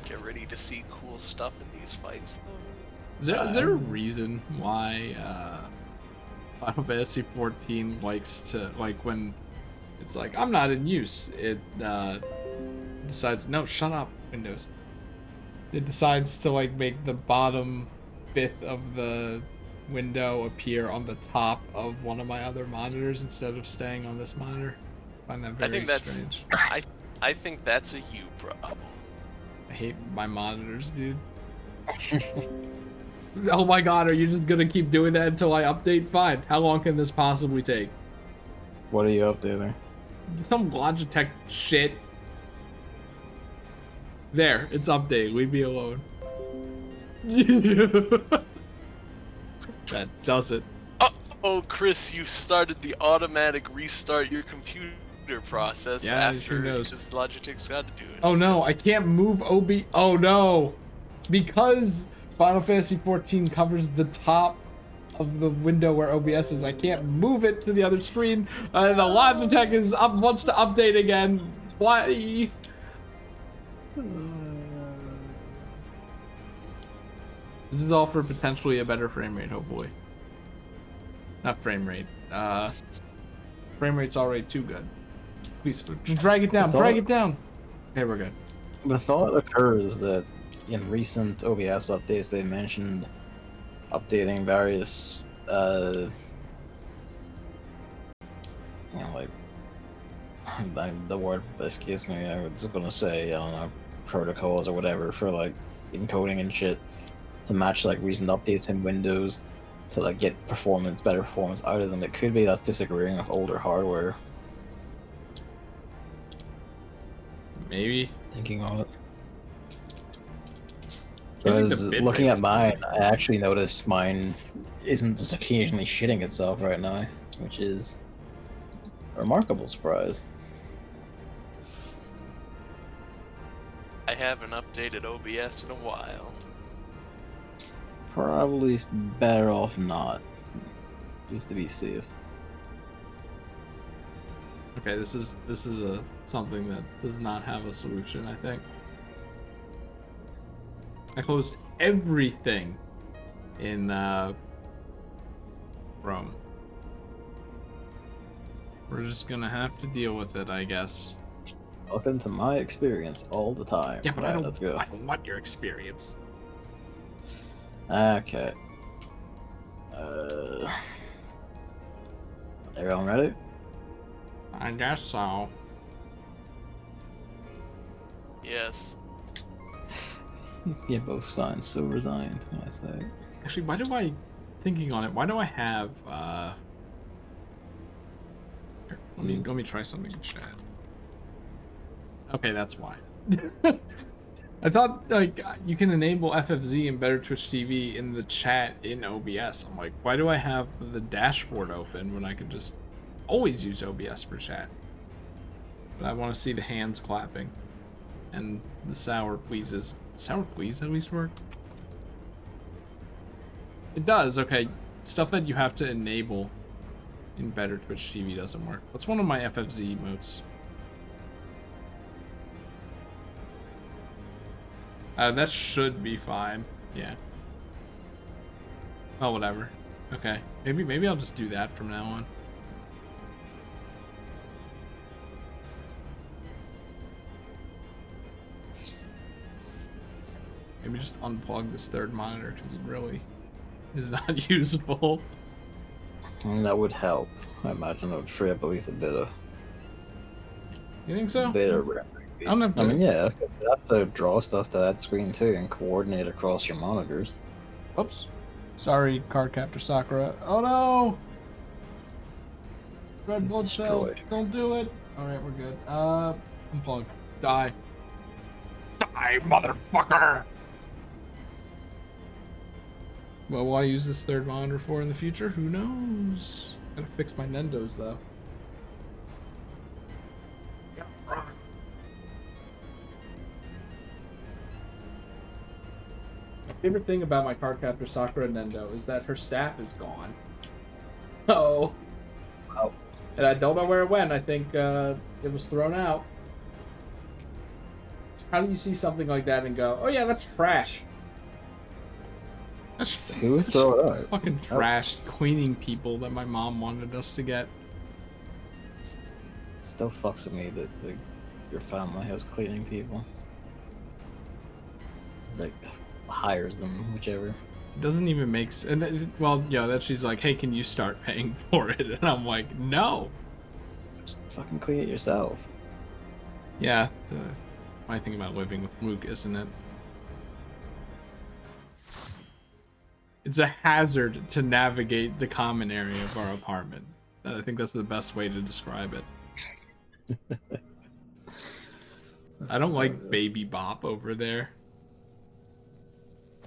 Speaker 3: Get ready to see cool stuff in these fights, though.
Speaker 1: Is there a reason why Final Fantasy 14 likes to, like, when it's like, I'm not in use, it decides, no, shut up, Windows. It decides to, like, make the bottom fifth of the window appear on the top of one of my other monitors instead of staying on this monitor? I find that very
Speaker 3: I think that's
Speaker 1: strange.
Speaker 3: I think that's a you problem.
Speaker 1: I hate my monitors, dude. Oh my god, are you just gonna keep doing that until I update? Fine. How long can this possibly take?
Speaker 2: What are you updating?
Speaker 1: Some Logitech shit. There, it's updated. Leave me alone. That does it.
Speaker 3: Oh, Chris, you've started the automatic restart your computer process
Speaker 1: Yeah,
Speaker 3: after
Speaker 1: who knows?
Speaker 3: because Logitech's got to do it.
Speaker 1: Oh no, I can't move OB. Oh no, because Final Fantasy 14 covers the top of the window where OBS is. I can't move it to the other screen. The Logitech is wants to update again. Why? This is all for potentially a better frame rate, hopefully. Not frame rate. Frame rate's already too good. Please, just drag it down. Drag it down. Okay, we're good.
Speaker 2: The thought occurs that in recent OBS updates they mentioned updating various you know, like the word escapes me. I was gonna say, I don't know, protocols or whatever for like encoding and shit to match like recent updates in Windows to like get better performance out of them. It could be that's disagreeing with older hardware.
Speaker 1: Maybe.
Speaker 2: Thinking on it.
Speaker 1: I think the
Speaker 2: Because
Speaker 1: bit
Speaker 2: looking
Speaker 1: rate
Speaker 2: at mine, I actually noticed mine isn't just occasionally shitting itself right now, which is a remarkable surprise.
Speaker 3: I haven't updated OBS in a while.
Speaker 2: Probably better off not, just to be safe.
Speaker 1: Okay, this is a something that does not have a solution, I think. I closed everything in Chrome. We're just gonna have to deal with it, I guess.
Speaker 2: Welcome to my experience all the time.
Speaker 1: Yeah, but
Speaker 2: Right,
Speaker 1: I
Speaker 2: let's go.
Speaker 1: don't want your experience.
Speaker 2: Okay. Everyone ready?
Speaker 1: I guess so.
Speaker 3: Yes.
Speaker 2: Yeah, both sides so resigned, I say.
Speaker 1: Actually, why do I, thinking on it, why do I have, here, let me try something in chat. Okay, that's why. I thought, like, you can enable FFZ in Better Twitch TV in the chat in OBS. I'm like, why do I have the dashboard open when I could just always use OBS for chat? But I want to see the hands clapping. And the sour pleases. Sour please at least work? It does, okay. Stuff that you have to enable in Better Twitch TV doesn't work. What's one of my FFZ emotes? That should be fine. Yeah. Oh, whatever. Okay. Maybe I'll just do that from now on. Maybe just unplug this third monitor because it really is not usable.
Speaker 2: That would help. I imagine that would free up at least a bit of
Speaker 1: You think so?
Speaker 2: rendering.
Speaker 1: I don't have to.
Speaker 2: I mean, yeah, 'cause it has to draw stuff to that screen too and coordinate across your monitors.
Speaker 1: Oops. Sorry, Cardcaptor Sakura. Oh no! Red
Speaker 2: He's
Speaker 1: blood cell.
Speaker 2: destroyed.
Speaker 1: Don't do it. Alright, we're good. Unplug. Die. Die, motherfucker! What will I use this third monitor for in the future? Who knows? Gotta fix my Nendos though. My favorite thing about my Cardcaptor Sakura Nendo is that her staff is gone. So,
Speaker 2: Wow.
Speaker 1: and I don't know where it went. I think it was thrown out. How do you see something like that and go, "Oh yeah, that's trash"? That's
Speaker 2: Who would throw it out?
Speaker 1: fucking trash cleaning people that my mom wanted us to get.
Speaker 2: Still fucks with me that like, your family has cleaning people. Like, hires them, whichever.
Speaker 1: It doesn't even make sense. And well, yeah, that she's like, "Hey, can you start paying for it?" And I'm like, "No."
Speaker 2: Just fucking clean it yourself.
Speaker 1: Yeah, my thing about living with Luke, isn't it? It's a hazard to navigate the common area of our apartment. I think that's the best way to describe it. I don't like Baby Bop over there.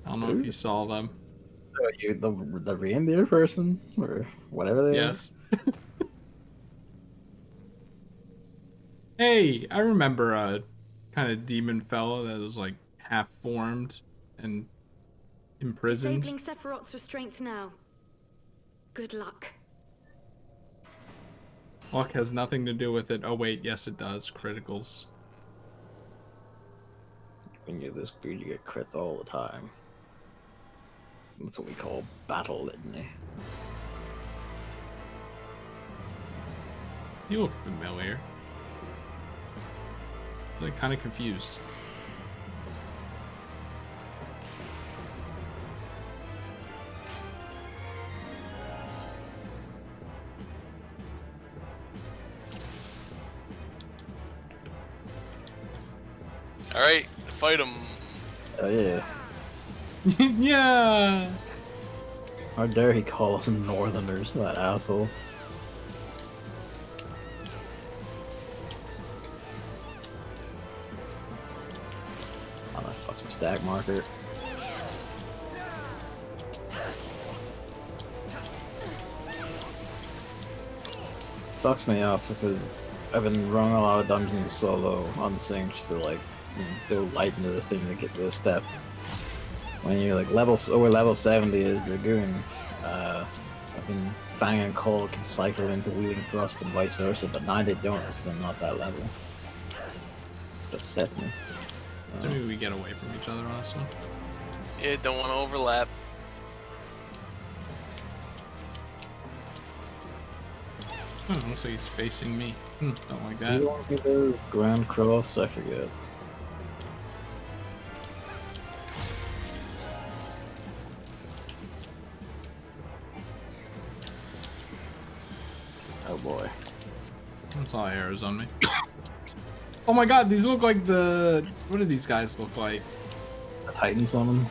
Speaker 1: I don't know if you saw them.
Speaker 2: Oh, you the reindeer person or whatever they
Speaker 1: Yes. Hey, I remember a kind of demon fella that was like half formed and imprisoned.
Speaker 4: Disabling Sephiroth's restraints now. Good luck.
Speaker 1: Luck has nothing to do with it. Oh wait, yes it does. Criticals.
Speaker 2: When you're this good, you get crits all the time. That's what we call battle litany.
Speaker 1: You look familiar. I was like kind of confused.
Speaker 3: Alright, fight him.
Speaker 2: Oh yeah.
Speaker 1: Yeah.
Speaker 2: How dare he call us Northerners, that asshole. Oh, that fucks my stack marker. Fucks me up because I've been running a lot of dungeons solo on sync just to like go light into this thing to get to a step. When you're like over level 70 as Dragoon, I've been Fang and Cole can cycle into Wheeling Thrust and vice versa, but now they don't because I'm not that level. It upsets me.
Speaker 1: So maybe we get away from each other on this one.
Speaker 3: Yeah, don't want to overlap.
Speaker 1: Looks like he's facing me. Don't like
Speaker 2: Do
Speaker 1: that.
Speaker 2: you want me to Grand Cross? I forget. Oh boy.
Speaker 1: I saw arrows on me. Oh my god, these look like the... What do these guys look like?
Speaker 2: The Titans on them.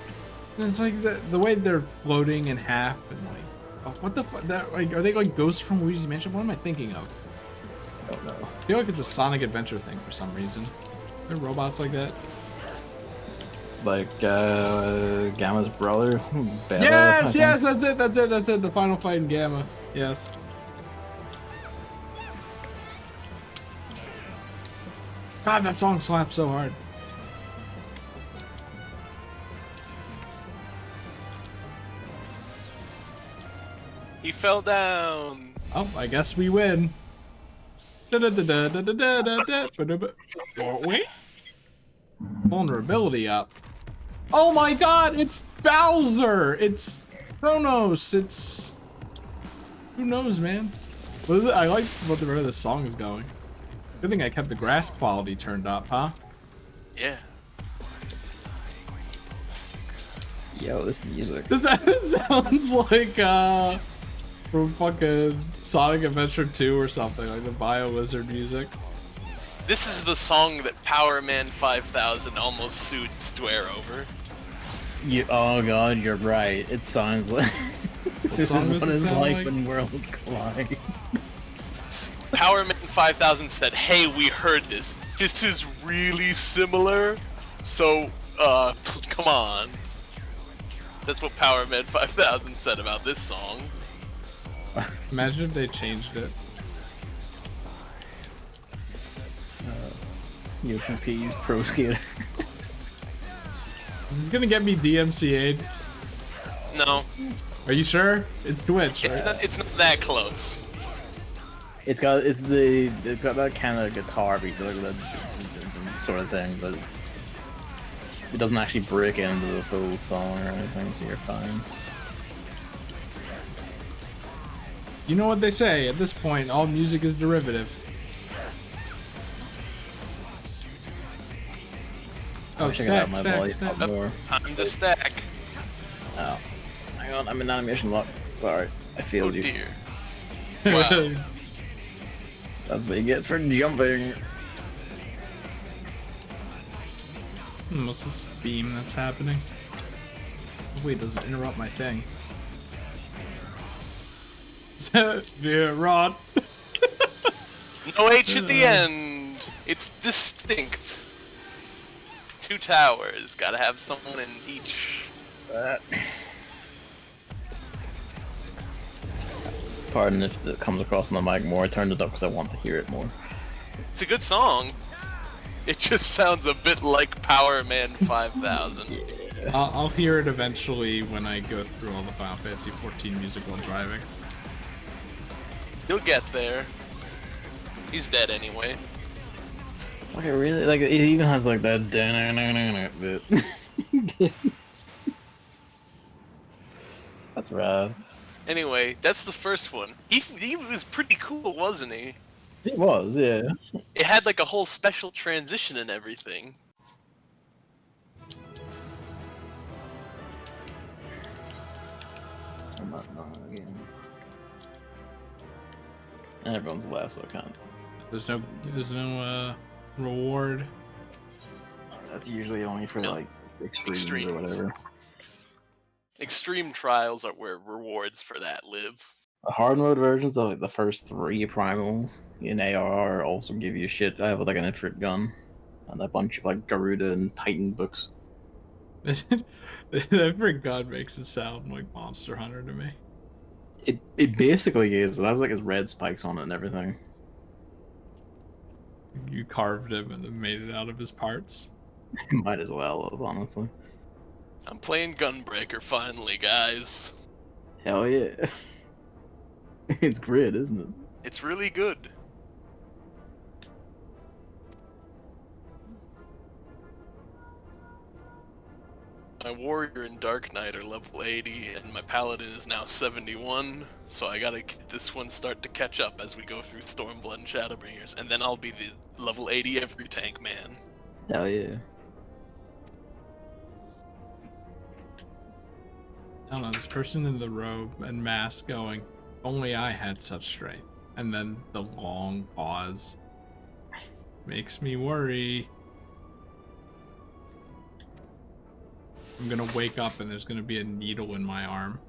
Speaker 1: It's like the way they're floating in half and like... Oh, what the fuck? Like, are they like ghosts from Luigi's Mansion? What am I thinking of?
Speaker 2: I don't know.
Speaker 1: I feel like it's a Sonic Adventure thing for some reason. Are there robots like that?
Speaker 2: Like, Gamma's brother? Bella,
Speaker 1: Yes,
Speaker 2: I
Speaker 1: yes,
Speaker 2: think.
Speaker 1: that's it. The final fight in Gamma. Yes. God, that song slaps so hard.
Speaker 3: He fell down.
Speaker 1: Oh, I guess we win. Vulnerability up. Oh my god, it's Bowser! It's Kronos, it's... Who knows, man? I like what the way this song is going. Good thing I kept the grass quality turned up, huh?
Speaker 3: Yeah.
Speaker 2: Yo, this music.
Speaker 1: This sounds like, from fucking Sonic Adventure 2 or something, like the Bio Lizard music.
Speaker 3: This is the song that Power Man 5000 almost sued Swear over.
Speaker 2: Oh god, you're right. It sounds like this
Speaker 1: song
Speaker 2: is
Speaker 1: does
Speaker 2: what
Speaker 1: it
Speaker 2: it's
Speaker 1: sound
Speaker 2: like
Speaker 1: like?
Speaker 2: when worlds collide.
Speaker 3: Power Man 5000 said, "Hey, we heard this. This is really similar. So, come on." That's what Power Man 5000 said about this song.
Speaker 1: Imagine if they changed it.
Speaker 2: Yoshi P's Pro Skater.
Speaker 1: This is gonna get me DMCA'd.
Speaker 3: No,
Speaker 1: Are you sure? It's Twitch.
Speaker 3: it's
Speaker 1: right?
Speaker 3: not. It's not that close.
Speaker 2: It's got that kind of guitar beat, like that sort of thing, but it doesn't actually break into the full song or anything, so you're fine.
Speaker 1: You know what they say, at this point, all music is derivative. Oh,
Speaker 2: I should get out
Speaker 1: stack,
Speaker 2: my
Speaker 1: stack,
Speaker 2: volume
Speaker 1: stack.
Speaker 2: up more.
Speaker 3: Time to stack.
Speaker 2: Oh, hang on, I'm in animation lock. Sorry, I
Speaker 3: Oh
Speaker 2: failed you.
Speaker 3: dear. Wow.
Speaker 2: That's what you get for jumping.
Speaker 1: What's this beam that's happening? Wait, does it interrupt my thing? Rod.
Speaker 3: No H at the end. It's distinct. 2 towers. Gotta have someone in each.
Speaker 2: Pardon if it comes across on the mic more. I turned it up because I want to hear it more.
Speaker 3: It's a good song. It just sounds a bit like Power Man 5000.
Speaker 1: I'll hear it eventually when I go through all the Final Fantasy 14 music while driving.
Speaker 3: You'll get there. He's dead anyway.
Speaker 2: Like it really, like it even has like that bit. That's rad.
Speaker 3: Anyway, that's the first one. He was pretty cool, wasn't he?
Speaker 2: It was, yeah.
Speaker 3: It had like a whole special transition and everything.
Speaker 2: I'm not wrong again. And everyone's left, so I can't.
Speaker 1: There's no reward.
Speaker 2: That's usually only for
Speaker 3: No.
Speaker 2: like extremes
Speaker 3: Extremes.
Speaker 2: or whatever.
Speaker 3: Extreme trials are where rewards for that live.
Speaker 2: The hard mode versions of like the first 3 primals in ARR also give you shit. I have like an infrared gun and a bunch of like Garuda and Titan books.
Speaker 1: Every god makes it sound like Monster Hunter to me.
Speaker 2: It basically is. It has like his red spikes on it and everything.
Speaker 1: You carved him and then made it out of his parts.
Speaker 2: Might as well have, honestly.
Speaker 3: I'm playing Gunbreaker finally, guys.
Speaker 2: Hell yeah. It's great, isn't it?
Speaker 3: It's really good. My warrior and Dark Knight are level 80, and my paladin is now 71, so I gotta get this one start to catch up as we go through Stormblood and Shadowbringers, and then I'll be the level 80 every tank man.
Speaker 2: Hell yeah.
Speaker 1: I don't know, this person in the robe and mask going, only I had such strength. And then the long pause makes me worry. I'm gonna wake up and there's gonna be a needle in my arm.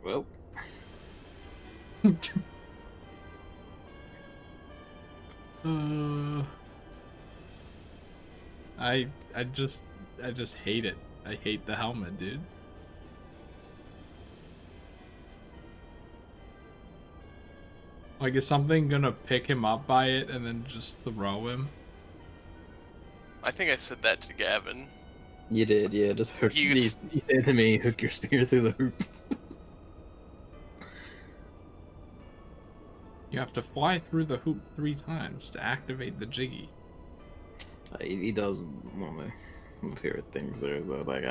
Speaker 2: Well,
Speaker 1: I just hate it. I hate the helmet, dude. Like, is something gonna pick him up by it and then just throw him?
Speaker 3: I think I said that to Gavin.
Speaker 2: you did, yeah. Just hook.
Speaker 3: You
Speaker 2: He
Speaker 3: could
Speaker 2: said to me, "Hook your spear through the hoop."
Speaker 1: You have to fly through the hoop 3 times to activate the jiggy.
Speaker 2: He does one of my favorite things there. That like,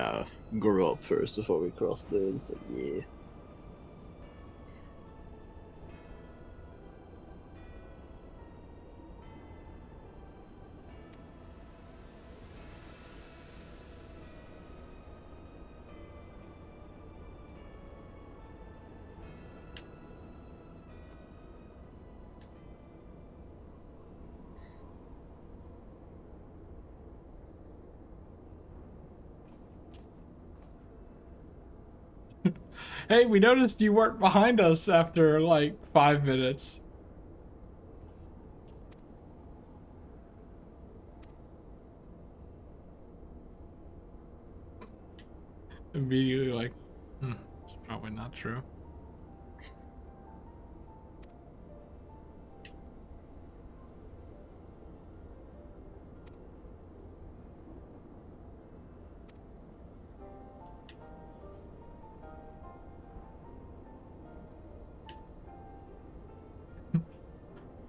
Speaker 2: grow up first before we cross this. Like, yeah.
Speaker 1: Hey, we noticed you weren't behind us after like 5 minutes. Immediately like, it's probably not true.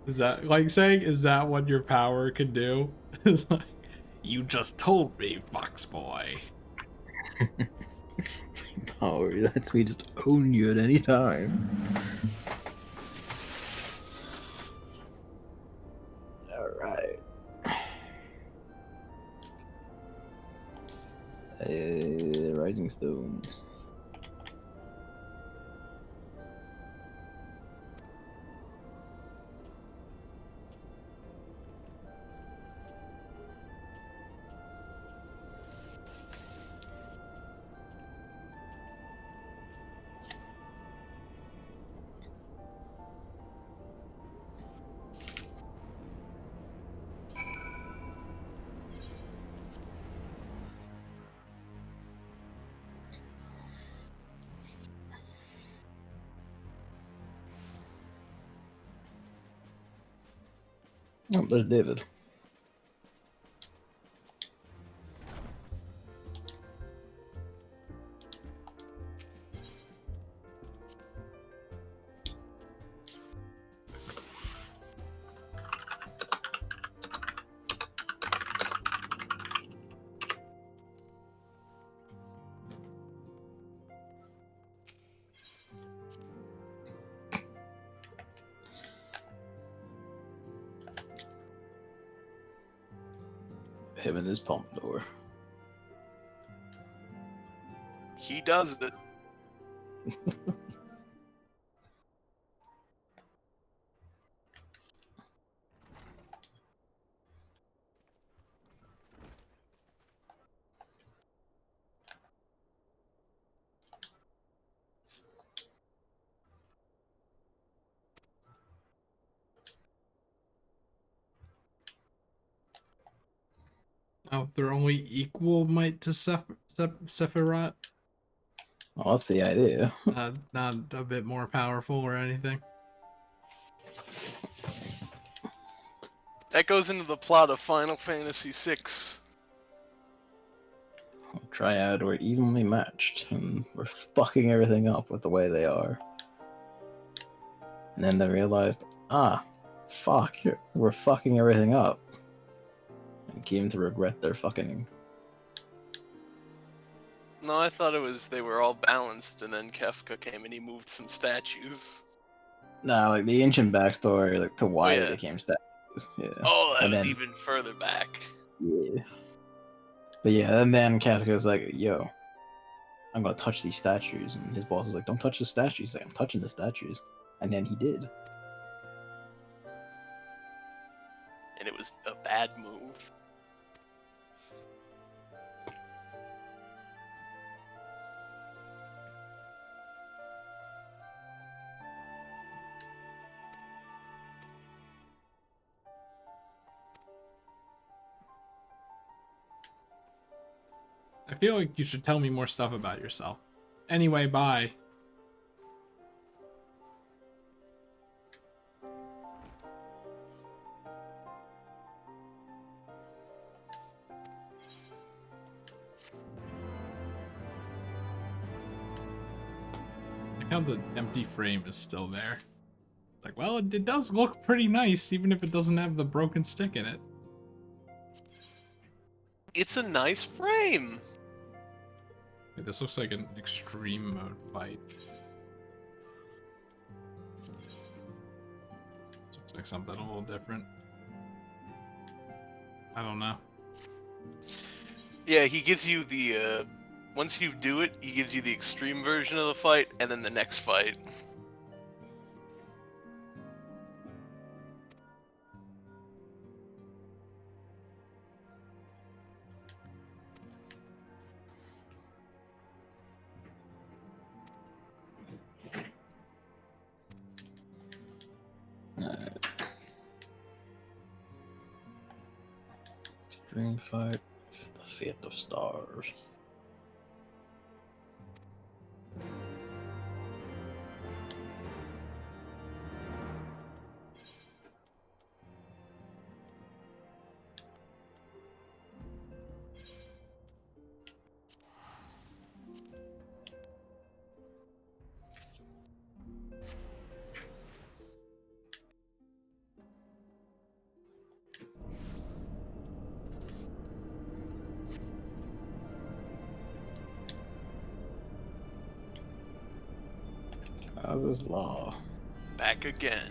Speaker 1: Is that like saying, is that what your power can do? It's like, you just told me, Fox Boy.
Speaker 2: Power lets me just own you at any time. Alright. Rising Stones. Oh, there's David. Him and his pompadour.
Speaker 3: He does it.
Speaker 1: Oh, they're only equal might to Sephiroth?
Speaker 2: Oh, that's the idea.
Speaker 1: Not a bit more powerful or anything.
Speaker 3: That goes into the plot of Final Fantasy VI.
Speaker 2: Triad were evenly matched, and we're fucking everything up with the way they are. And then they realized, fuck, we're fucking everything up. And came to regret their fucking.
Speaker 3: No, I thought it was they were all balanced, and then Kefka came and he moved some statues.
Speaker 2: Nah, like the ancient backstory, like to why
Speaker 3: yeah.
Speaker 2: they became statues. Yeah.
Speaker 3: Oh, that
Speaker 2: And
Speaker 3: was
Speaker 2: then-
Speaker 3: even further back.
Speaker 2: Yeah. But yeah, and then Kafka's like, yo, I'm gonna touch these statues. And his boss was like, don't touch the statues. He's like, I'm touching the statues. And then he did.
Speaker 3: And it was a bad move.
Speaker 1: I feel like you should tell me more stuff about yourself. Anyway, bye. I like how the empty frame is still there. Like, well, it does look pretty nice, even if it doesn't have the broken stick in it.
Speaker 3: It's a nice frame.
Speaker 1: Wait, this looks like an extreme mode fight. Looks like something a little different. I don't know.
Speaker 3: Yeah, he gives you the, once you do it, he gives you the extreme version of the fight, and then the next fight.
Speaker 2: Alright. Extreme fight, the Fate of Stars. How's this law?
Speaker 3: Back again.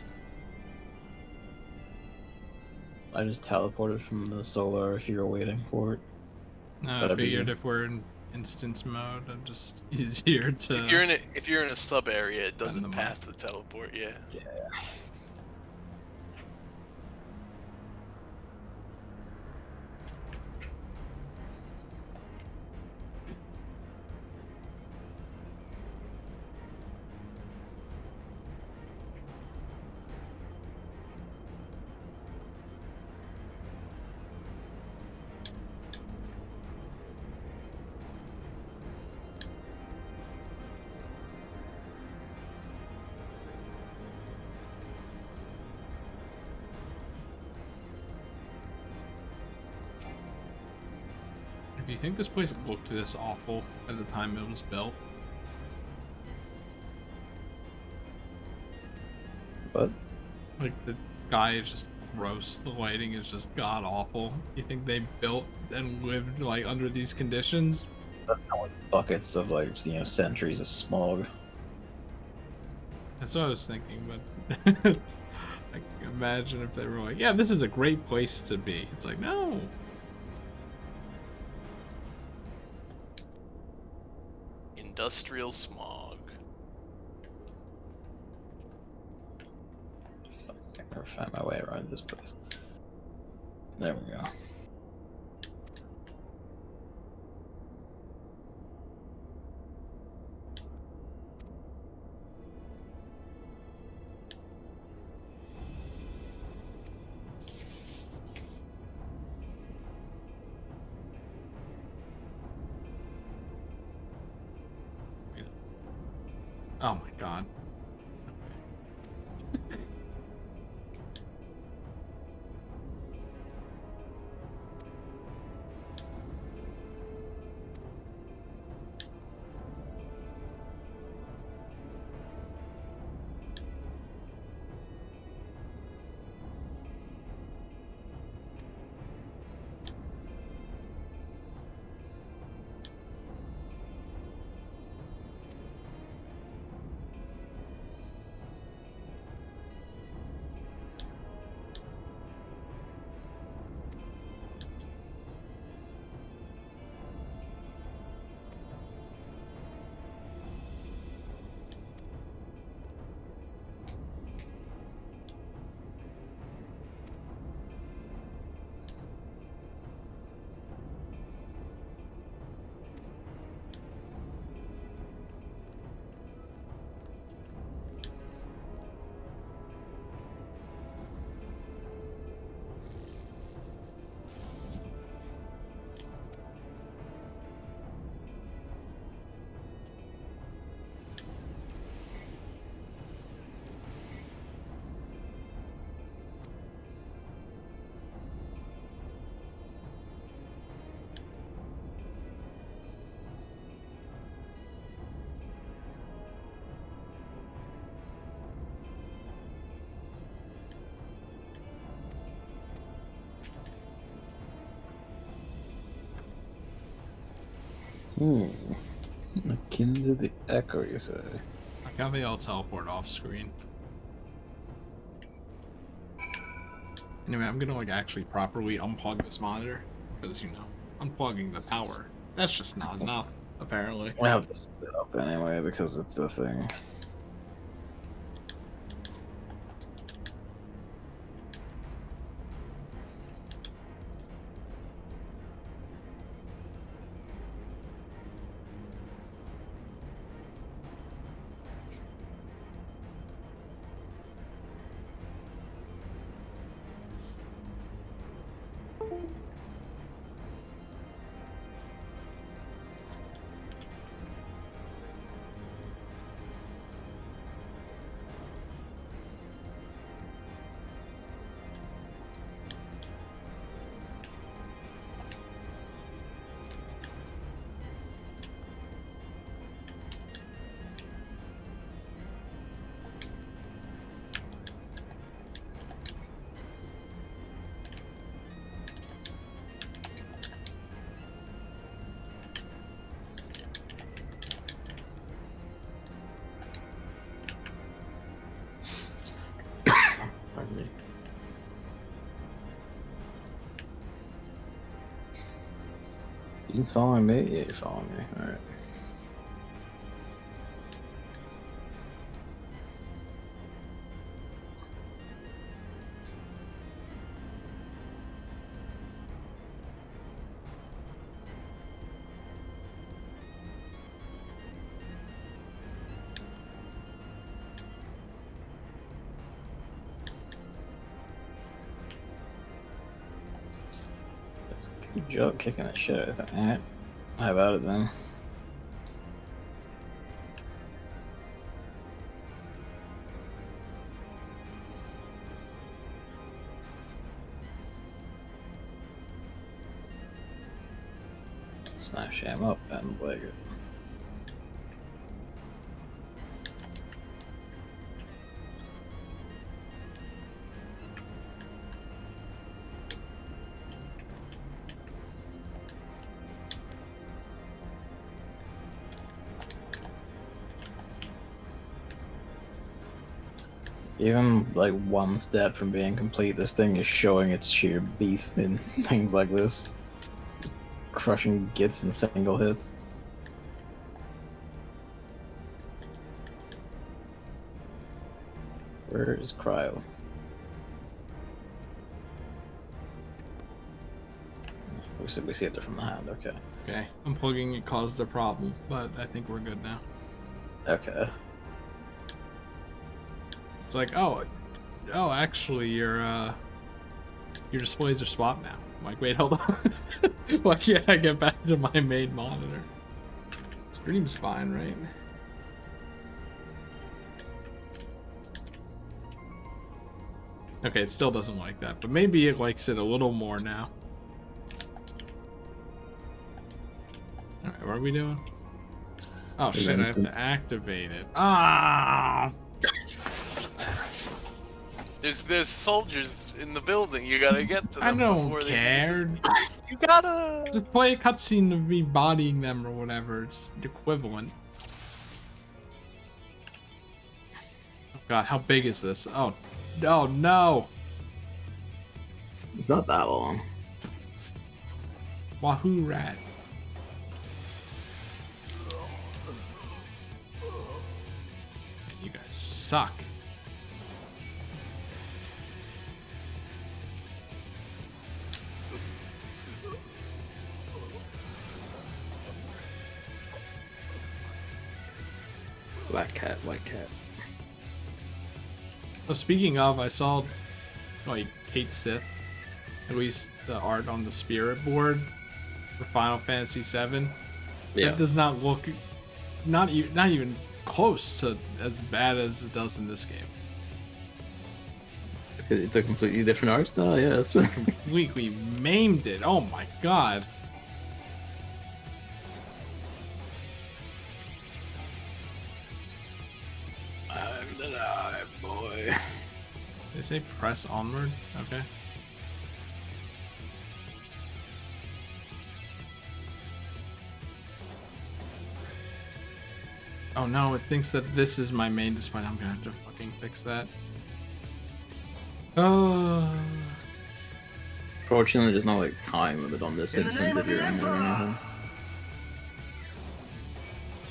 Speaker 2: I just teleported from the solar if you're waiting for it.
Speaker 1: No,
Speaker 2: But
Speaker 1: I
Speaker 2: I'm busy.
Speaker 1: figured if we're in instance mode, I'm just easier to.
Speaker 3: If you're in a sub area, it
Speaker 1: Spend
Speaker 3: doesn't
Speaker 1: the
Speaker 3: pass the teleport. Yeah.
Speaker 1: Do you think this place looked this awful at the time it was built?
Speaker 2: What?
Speaker 1: Like the sky is just gross. The lighting is just god awful. You think they built and lived like under these conditions?
Speaker 2: That's not like buckets of like centuries of smog.
Speaker 1: That's what I was thinking, but like imagine if they were like, yeah, this is a great place to be. It's like, no.
Speaker 3: Industrial smog.
Speaker 2: I can never find my way around this place. There we go.
Speaker 1: Oh my god.
Speaker 2: Hmm. Akin to the echo, you say?
Speaker 1: Like how they all teleport off screen. Anyway, I'm gonna like actually properly unplug this monitor because unplugging the power, that's just not enough apparently.
Speaker 2: I have to split up anyway because it's a thing. Pardon me. He's following me? Yeah, you're following me. Alright. Good job kicking that shit out of that. Alright. How about it then? Smash him up and leg it. Even like one step from being complete, this thing is showing its sheer beef in things like this. Crushing gits in single hits. Where is Cryo? We see it from the hand, okay.
Speaker 1: Okay, unplugging it caused a problem, but I think we're good now.
Speaker 2: Okay.
Speaker 1: It's like, oh, actually your displays are swapped now. I'm like, wait, hold on. Why can't I get back to my main monitor? Stream's fine, right? Okay, it still doesn't like that, but maybe it likes it a little more now. Alright, what are we doing? Oh shit, I have to activate it. Ah!
Speaker 3: There's soldiers in the building. You gotta get to them.
Speaker 1: I don't
Speaker 3: before
Speaker 1: care.
Speaker 3: You gotta.
Speaker 1: Just play a cutscene of me bodying them or whatever. It's equivalent. Oh god, how big is this? Oh no!
Speaker 2: It's not that long.
Speaker 1: Wahoo rat. You guys suck.
Speaker 2: Black cat, white cat.
Speaker 1: Oh, speaking of, I saw like Kate Sith, at least the art on the spirit board for Final Fantasy VII.
Speaker 2: Yeah.
Speaker 1: It does not look not even close to as bad as it does in this game.
Speaker 2: It's a completely different art style, yes.
Speaker 1: Completely maimed it. Oh my god.
Speaker 2: I'm alive, boy.
Speaker 1: They say press onward? Okay. Oh no, it thinks that this is my main display. I'm gonna have to fucking fix that. Oh.
Speaker 2: Fortunately, there's no like time limit on this instance if you're in there or anything.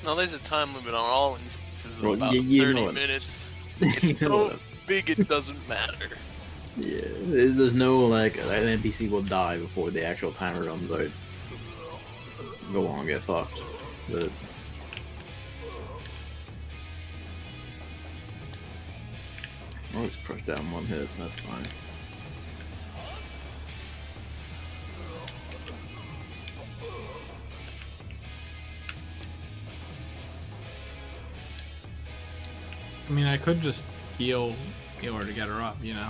Speaker 3: No, there's a time limit on all instances of
Speaker 2: Well,
Speaker 3: about
Speaker 2: you
Speaker 3: 30
Speaker 2: know it.
Speaker 3: minutes.
Speaker 2: You
Speaker 3: It's
Speaker 2: know
Speaker 3: so
Speaker 2: what?
Speaker 3: big it doesn't matter.
Speaker 2: Yeah, there's no like an NPC will die before the actual timer runs out. Go on, get fucked. But I'll just push down one hit. That's fine.
Speaker 1: I mean, I could just heal her to get her up, you know?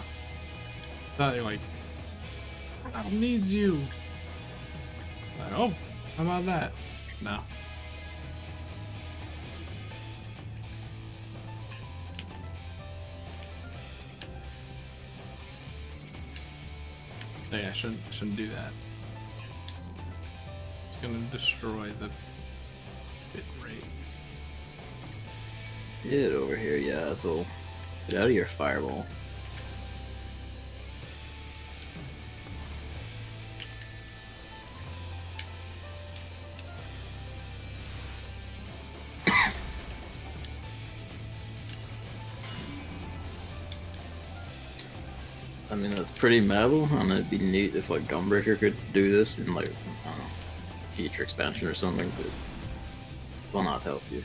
Speaker 1: Thought you're like, I needs you. Like, oh, how about that? No. Hey, I shouldn't do that. It's gonna destroy the bit rate.
Speaker 2: Get over here, you asshole. Get out of your fireball. I mean, that's pretty metal, and it'd be neat if like Gunbreaker could do this in like, I don't know, future expansion or something, but will not help you.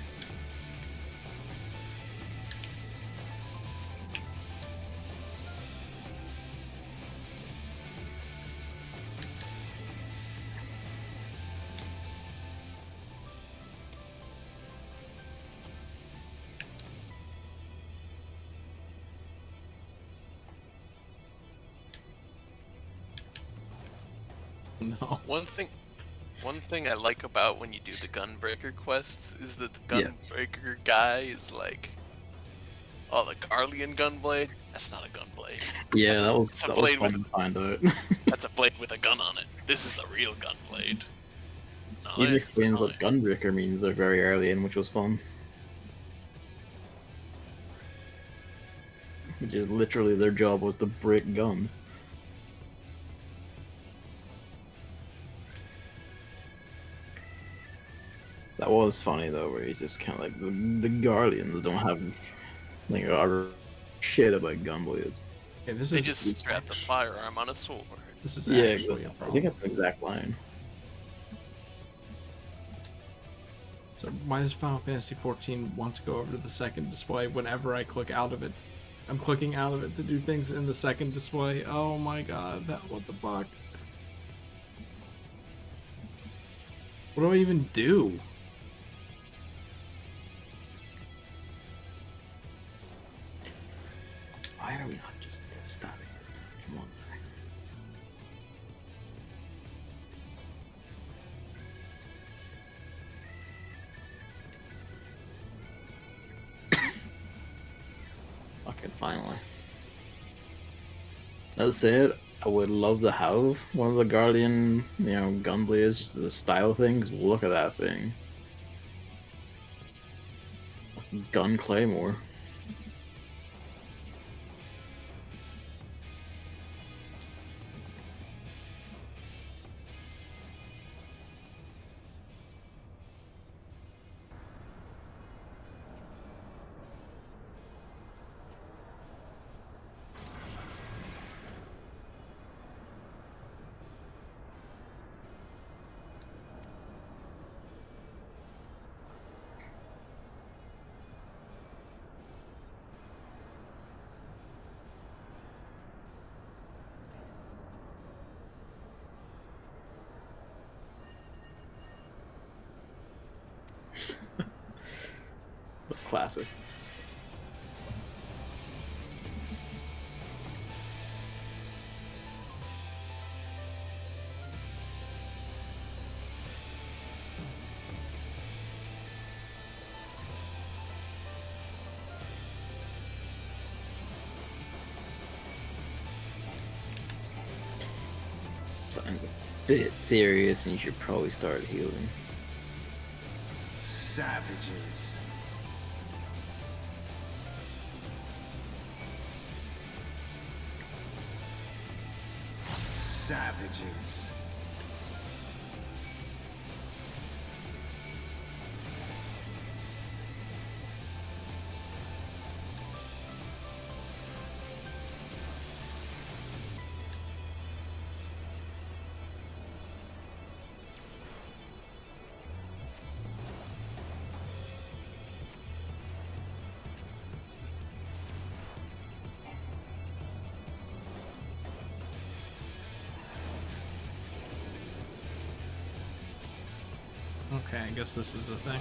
Speaker 1: No.
Speaker 3: One thing I like about when you do the Gunbreaker quests is that the
Speaker 2: Yeah.
Speaker 3: Gunbreaker guy is like, oh, the Garlean Gunblade? That's not a gunblade.
Speaker 2: Yeah, that was
Speaker 3: It's a
Speaker 2: that was
Speaker 3: blade
Speaker 2: fun
Speaker 3: with-
Speaker 2: to find out.
Speaker 3: That's a blade with a gun on it. This is a real gunblade. No,
Speaker 2: Even
Speaker 3: this is
Speaker 2: explained what
Speaker 3: not.
Speaker 2: Gunbreaker means very early in, which was fun. Which is literally their job was to break guns. That was funny though, where he's just kind of like the Guardians don't have like a shit about gunblades.
Speaker 1: Okay, this
Speaker 3: They
Speaker 1: is
Speaker 3: just strap the firearm on a sword.
Speaker 1: This is
Speaker 2: Yeah,
Speaker 1: actually a
Speaker 2: I
Speaker 1: problem.
Speaker 2: think that's the exact line.
Speaker 1: So why does Final Fantasy 14 want to go over to the second display whenever I click out of it? I'm clicking out of it to do things in the second display. Oh my god, what the fuck? What do I even do?
Speaker 2: Why are we not just stabbing this guy? Come on. Fucking finally. That said, I would love to have one of the Guardian, Gunblades, just as a style thing, because look at that thing. Gun Claymore. Classic. Sounds a bit serious, and you should probably start healing.
Speaker 5: Savages. savages.
Speaker 1: Okay, I guess this is a thing.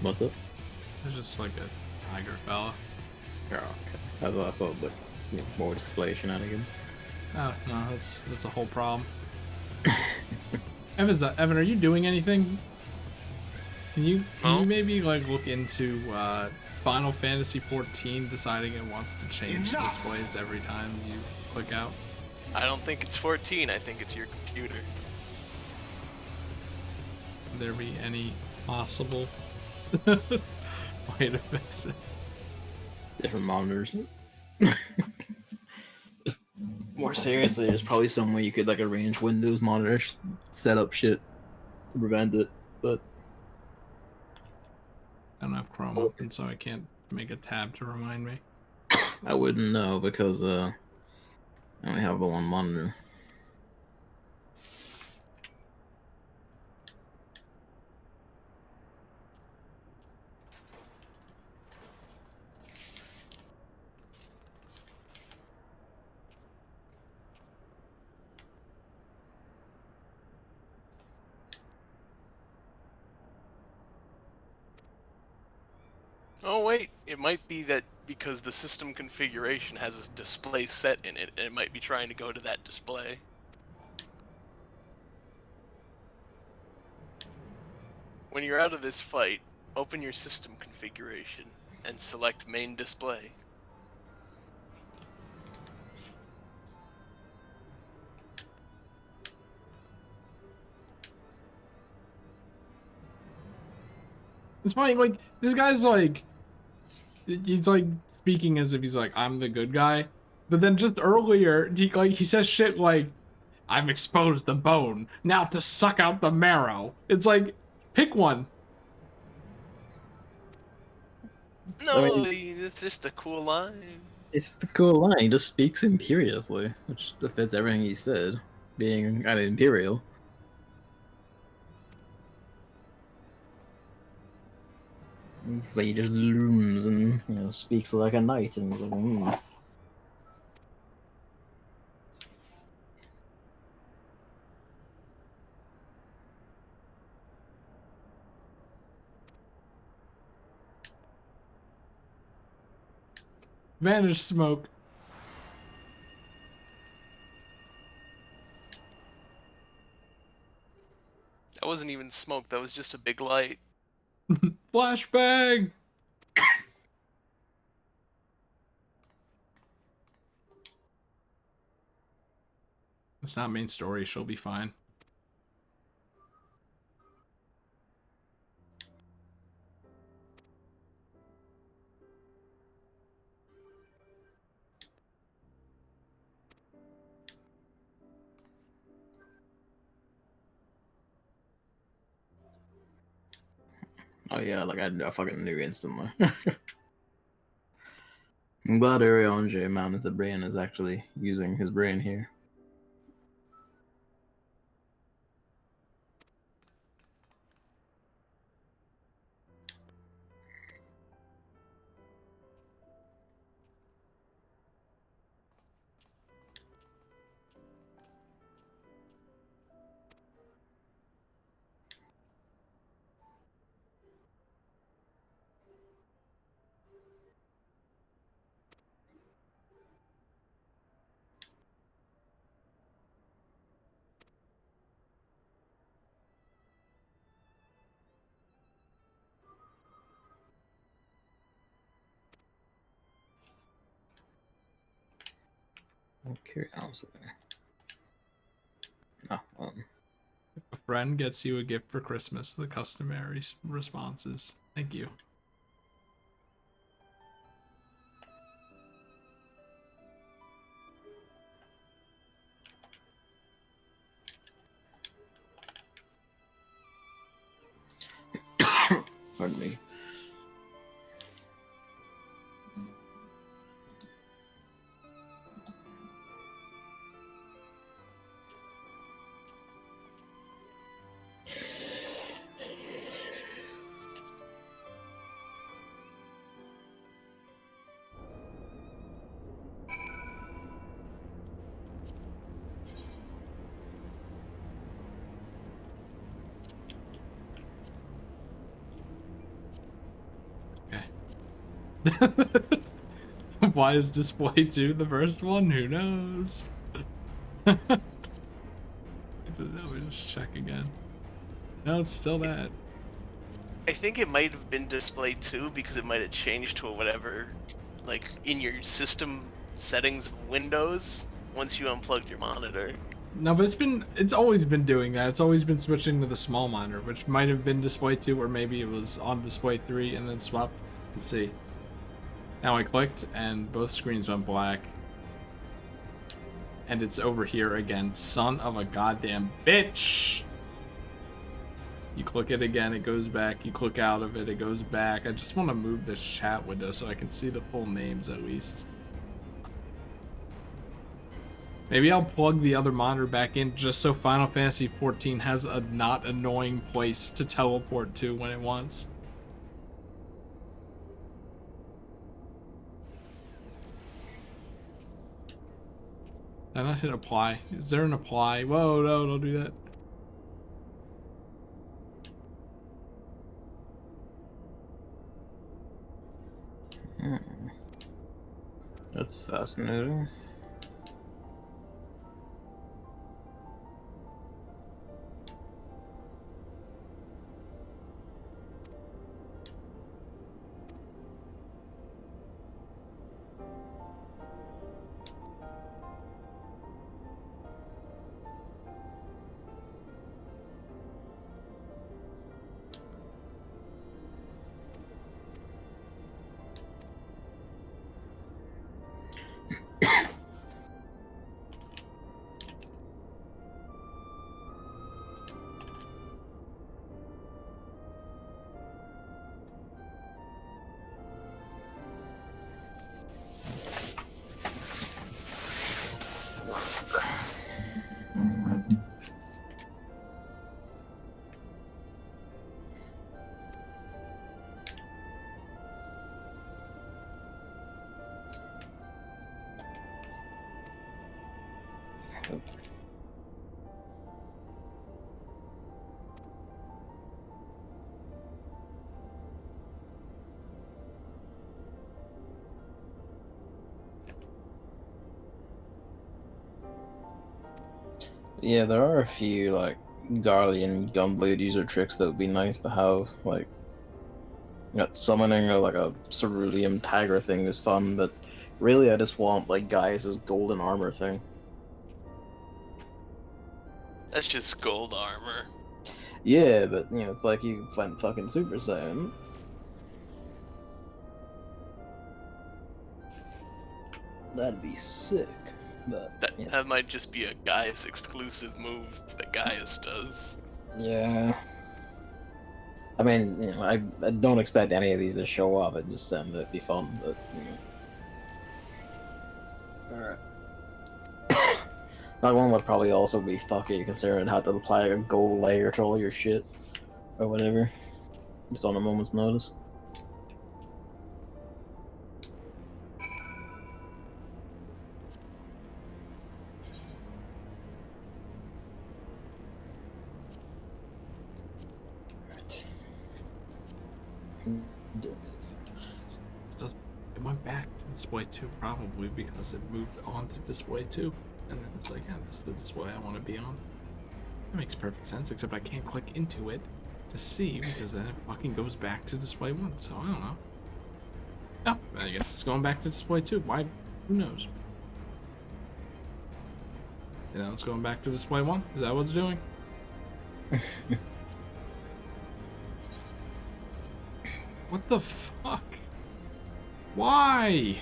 Speaker 2: What's up?
Speaker 1: It's just like a tiger fella.
Speaker 2: Oh, okay. I thought like more display shenanigans.
Speaker 1: Oh no, that's a whole problem. Evan, are you doing anything? Can you maybe like look into Final Fantasy 14 deciding it wants to change displays every time you click out?
Speaker 3: I don't think it's 14. I think it's your computer.
Speaker 1: Would there be any possible way to fix it?
Speaker 2: Different monitors. More seriously, there's probably some way you could like arrange Windows monitors, set up shit to prevent it, but
Speaker 1: I don't have Chrome open, so I can't make a tab to remind me.
Speaker 2: I wouldn't know because I only have the one monitor.
Speaker 3: Oh wait, it might be that because the system configuration has a display set in it, and it might be trying to go to that display. When you're out of this fight, open your system configuration and select main display.
Speaker 1: It's funny, like this guy's like, he's like speaking as if he's like, I'm the good guy, but then just earlier he says shit like, I've exposed the bone, now to suck out the marrow. It's like, pick one.
Speaker 3: No,
Speaker 2: I mean,
Speaker 3: it's just a cool line.
Speaker 2: it's the cool line. He just speaks imperiously, which fits everything he said, being an imperial. It's like he just looms and speaks like a knight, and like,
Speaker 1: Vanish smoke.
Speaker 3: That wasn't even smoke, that was just a big light.
Speaker 1: Flashbang. It's not main story, she'll be fine.
Speaker 2: oh yeah, like I fucking knew instantly. I'm glad Ariane mounted the brain is actually using his brain here. Curiosity. No,
Speaker 1: A friend gets you a gift for Christmas. The customary responses. Thank you.
Speaker 2: Pardon me.
Speaker 1: Why is display 2 the first one? Who knows? Let me just check again. No, it's still that.
Speaker 3: I think it might have been display 2 because it might have changed to whatever, like in your system settings of Windows once you unplugged your monitor.
Speaker 1: No, but it's always been doing that. It's always been switching to the small monitor, which might have been display 2, or maybe it was on display 3 and then swapped. Let's see. Now I clicked and both screens went black. And it's over here again. Son of a goddamn bitch! You click it again, it goes back. You click out of it, it goes back. I just want to move this chat window so I can see the full names at least. Maybe I'll plug the other monitor back in just so Final Fantasy XIV has a not annoying place to teleport to when it wants. Did I not hit apply? Is there an apply? Whoa, no, don't do that.
Speaker 2: That's fascinating. Yeah, there are a few like Guardian Gunblade user tricks that would be nice to have. Like that summoning or like a cerulean tiger thing is fun, but really I just want like Gaius' golden armor thing.
Speaker 3: That's just gold armor.
Speaker 2: Yeah, but you know, it's like you went fucking Super Saiyan. That'd be sick. But yeah.
Speaker 3: That might just be a Gaius exclusive move that Gaius does.
Speaker 2: Yeah. I mean, you know, I don't expect any of these to show up and just send it'd be fun, but you know. Alright. That one would probably also be fucky considering how to apply a gold layer to all your shit. Or whatever. Just on a moment's notice.
Speaker 1: It went back to display 2 probably because it moved on to display 2. And then it's like, yeah, this is the display I want to be on. That makes perfect sense, except I can't click into it to see because then it fucking goes back to display 1. So I don't know. Oh, I guess it's going back to display 2. Why? Who knows? You know, it's going back to display 1. Is that what it's doing? What the fuck? Why?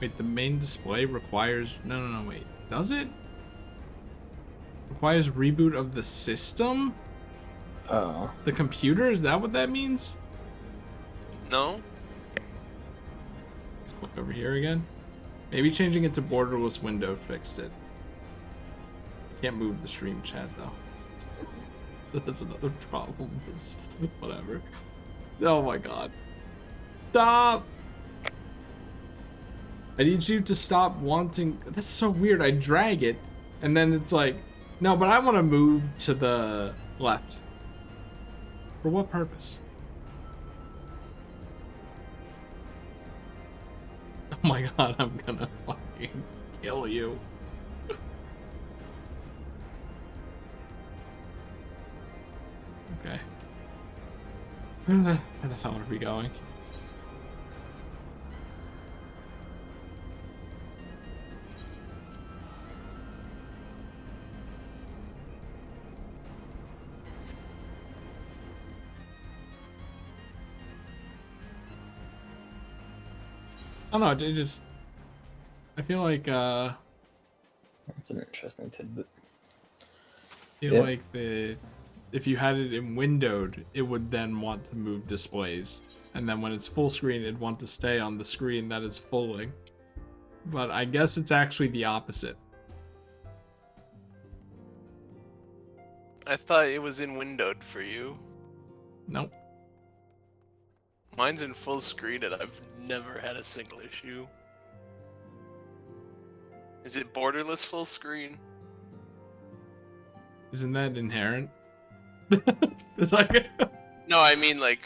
Speaker 1: Wait, the main display requires... No, wait. Does it? Requires reboot of the system?
Speaker 2: Oh.
Speaker 1: The computer? Is that what that means?
Speaker 3: No?
Speaker 1: Let's click over here again. Maybe changing it to borderless window fixed it. Can't move the stream chat though. So that's another problem. It's whatever. Oh my god. Stop! I need you to stop wanting... That's so weird. I drag it, and then it's like, no, but I want to move to the left. For what purpose? Oh my god, I'm gonna fucking kill you. Okay. Where the hell are we going? I don't know, it just... I feel like,
Speaker 2: That's an interesting tidbit.
Speaker 1: like if you had it in windowed, it would then want to move displays. And then when it's full screen, it'd want to stay on the screen that is fulling. But I guess it's actually the opposite.
Speaker 3: I thought it was in windowed for you.
Speaker 1: Nope.
Speaker 3: Mine's in full screen and I've never had a single issue. Is it borderless full screen?
Speaker 1: Isn't that inherent? It's like...
Speaker 3: No, I mean like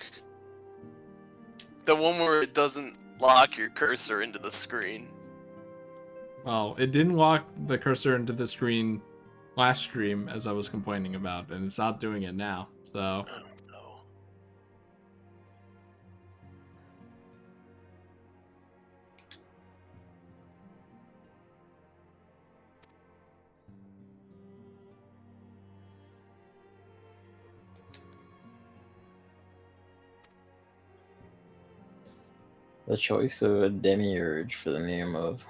Speaker 3: the one where it doesn't lock your cursor into the screen.
Speaker 1: Well, it didn't lock the cursor into the screen last stream, as I was complaining about, and it's not doing it now, so...
Speaker 3: I don't know.
Speaker 2: The choice of a demiurge for the name of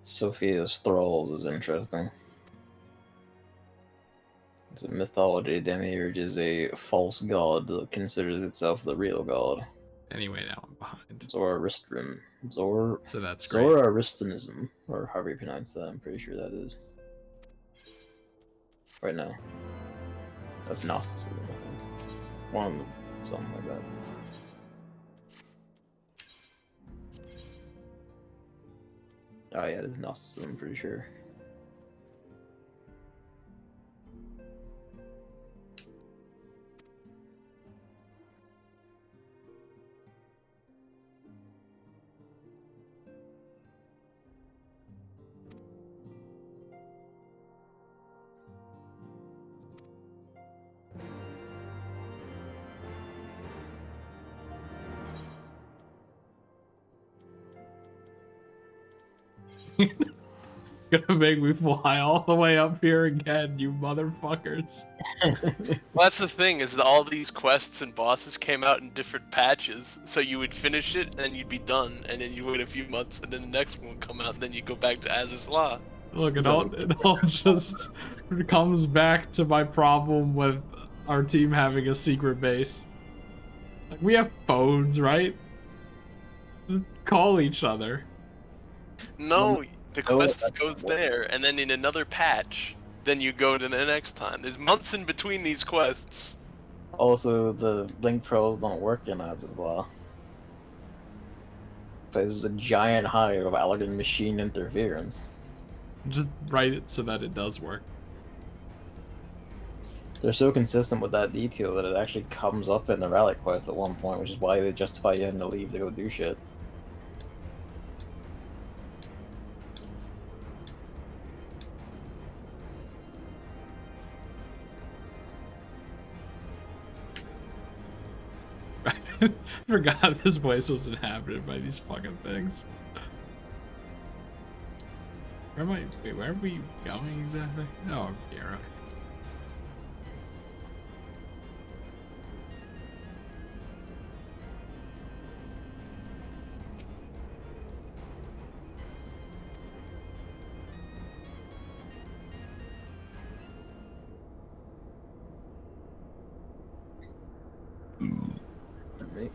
Speaker 2: Sophia's thralls is interesting. It's a mythology. Demiurge is a false god that considers itself the real god.
Speaker 1: Anyway, now I'm behind.
Speaker 2: Zoroastrianism.
Speaker 1: So that's great.
Speaker 2: Zoroastrianism, or however you pronounce that, I'm pretty sure that is. Right now. That's Gnosticism, I think. One of them, something like that. Oh yeah, it is Gnosticism, I'm pretty sure.
Speaker 1: Gonna make me fly all the way up here again, you motherfuckers.
Speaker 3: Well, that's the thing, is that all these quests and bosses came out in different patches, so you would finish it, and then you'd be done, and then you wait a few months, and then the next one would come out, and then you go back to Az's Law.
Speaker 1: Look, it all just comes back to my problem with our team having a secret base. Like, we have phones, right? Just call each other.
Speaker 3: No, the quest goes there, and then in another patch, then you go to the next time. There's months in between these quests.
Speaker 2: Also, the link pros don't work in Az's Law. There's a giant hive of Allergan machine interference.
Speaker 1: Just write it so that it does work.
Speaker 2: They're so consistent with that detail that it actually comes up in the rally quest at one point, which is why they justify you having to leave to go do shit.
Speaker 1: I forgot this place was inhabited by these fucking things. Where am I? Wait, where are we going exactly? Oh, yeah, right.
Speaker 2: me.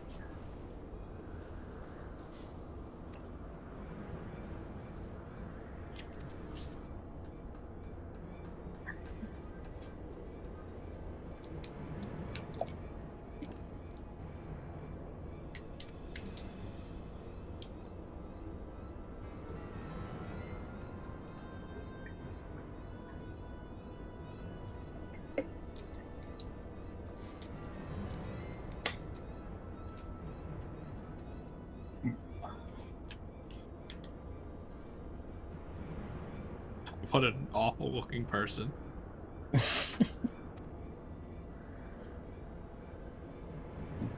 Speaker 1: What an awful looking person.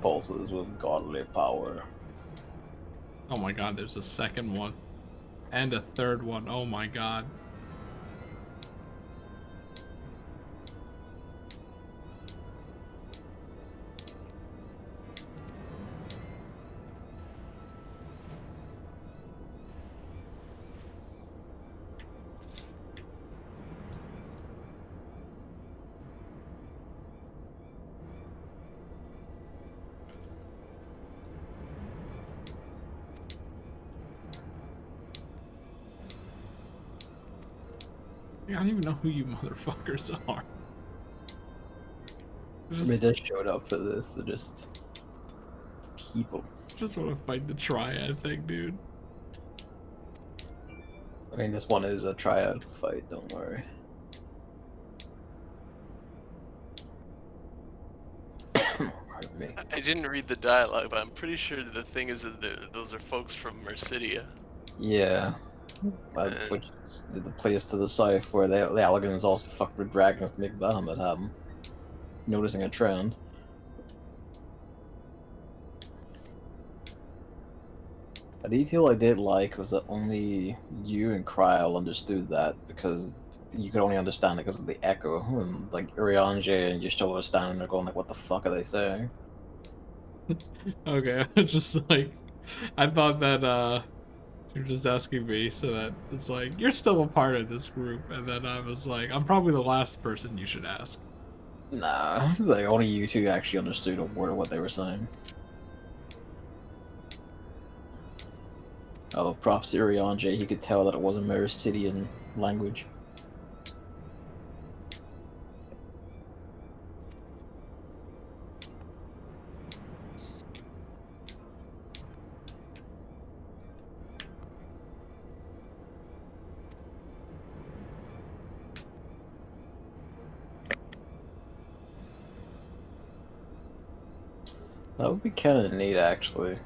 Speaker 2: Pulses with godly power.
Speaker 1: Oh my god, there's a second one. And a third one. Oh my god. I don't even know who you motherfuckers are.
Speaker 2: They just showed up for this. They're just people.
Speaker 1: Just want to fight the triad thing, dude.
Speaker 2: I mean, this one is a triad fight. Don't worry. Pardon me.
Speaker 3: I didn't read the dialogue, but I'm pretty sure that the thing is that those are folks from Mercidia.
Speaker 2: Yeah. Which is the place to the south where the Alligans also fucked with dragons to make Bahamut happen. Noticing a trend. A detail I did like was that only you and Cryle understood that because you could only understand it because of the echo. And like Urianger and Y'shtola were standing there going like, what the fuck are they saying?
Speaker 1: Okay, just like I thought that you're just asking me so that it's like you're still a part of this group, and then I was like, I'm probably the last person you should ask.
Speaker 2: Nah, like only you two actually understood a word of what they were saying. Although props to Urianger, he could tell that it wasn't Mercidian language. That would be kind of neat, actually.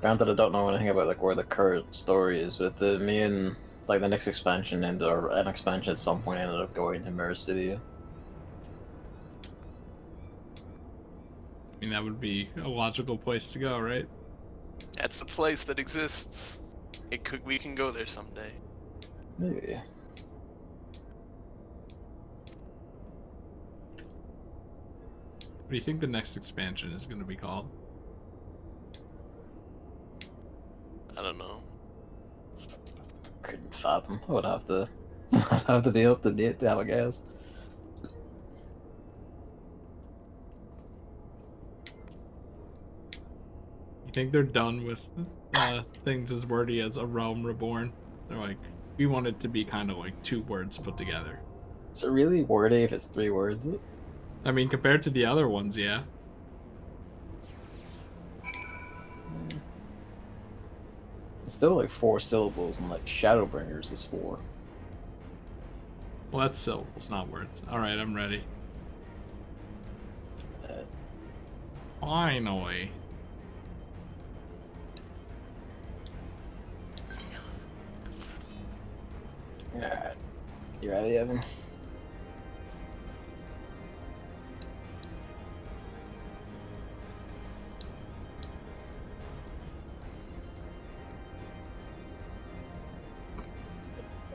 Speaker 2: Granted, I don't know anything about like where the current story is, but me and like the next expansion or an expansion at some point ended up going to Mercidia.
Speaker 1: I mean, that would be a logical place to go, right?
Speaker 3: That's the place that exists. We can go there someday.
Speaker 2: Maybe.
Speaker 1: What do you think the next expansion is going to be called?
Speaker 3: I don't know.
Speaker 2: Couldn't fathom. I would have to, I'd have to be up to date to have a guess.
Speaker 1: You think they're done with things as wordy as A Realm Reborn? They're like, we want it to be kind of like 2 words put together.
Speaker 2: Is it really wordy if it's 3 words?
Speaker 1: I mean, compared to the other ones, yeah.
Speaker 2: It's still like 4 syllables, and like Shadowbringers is 4.
Speaker 1: Well, that's syllables, not words. Alright, I'm ready. Finally.
Speaker 2: Alright. You ready, Evan?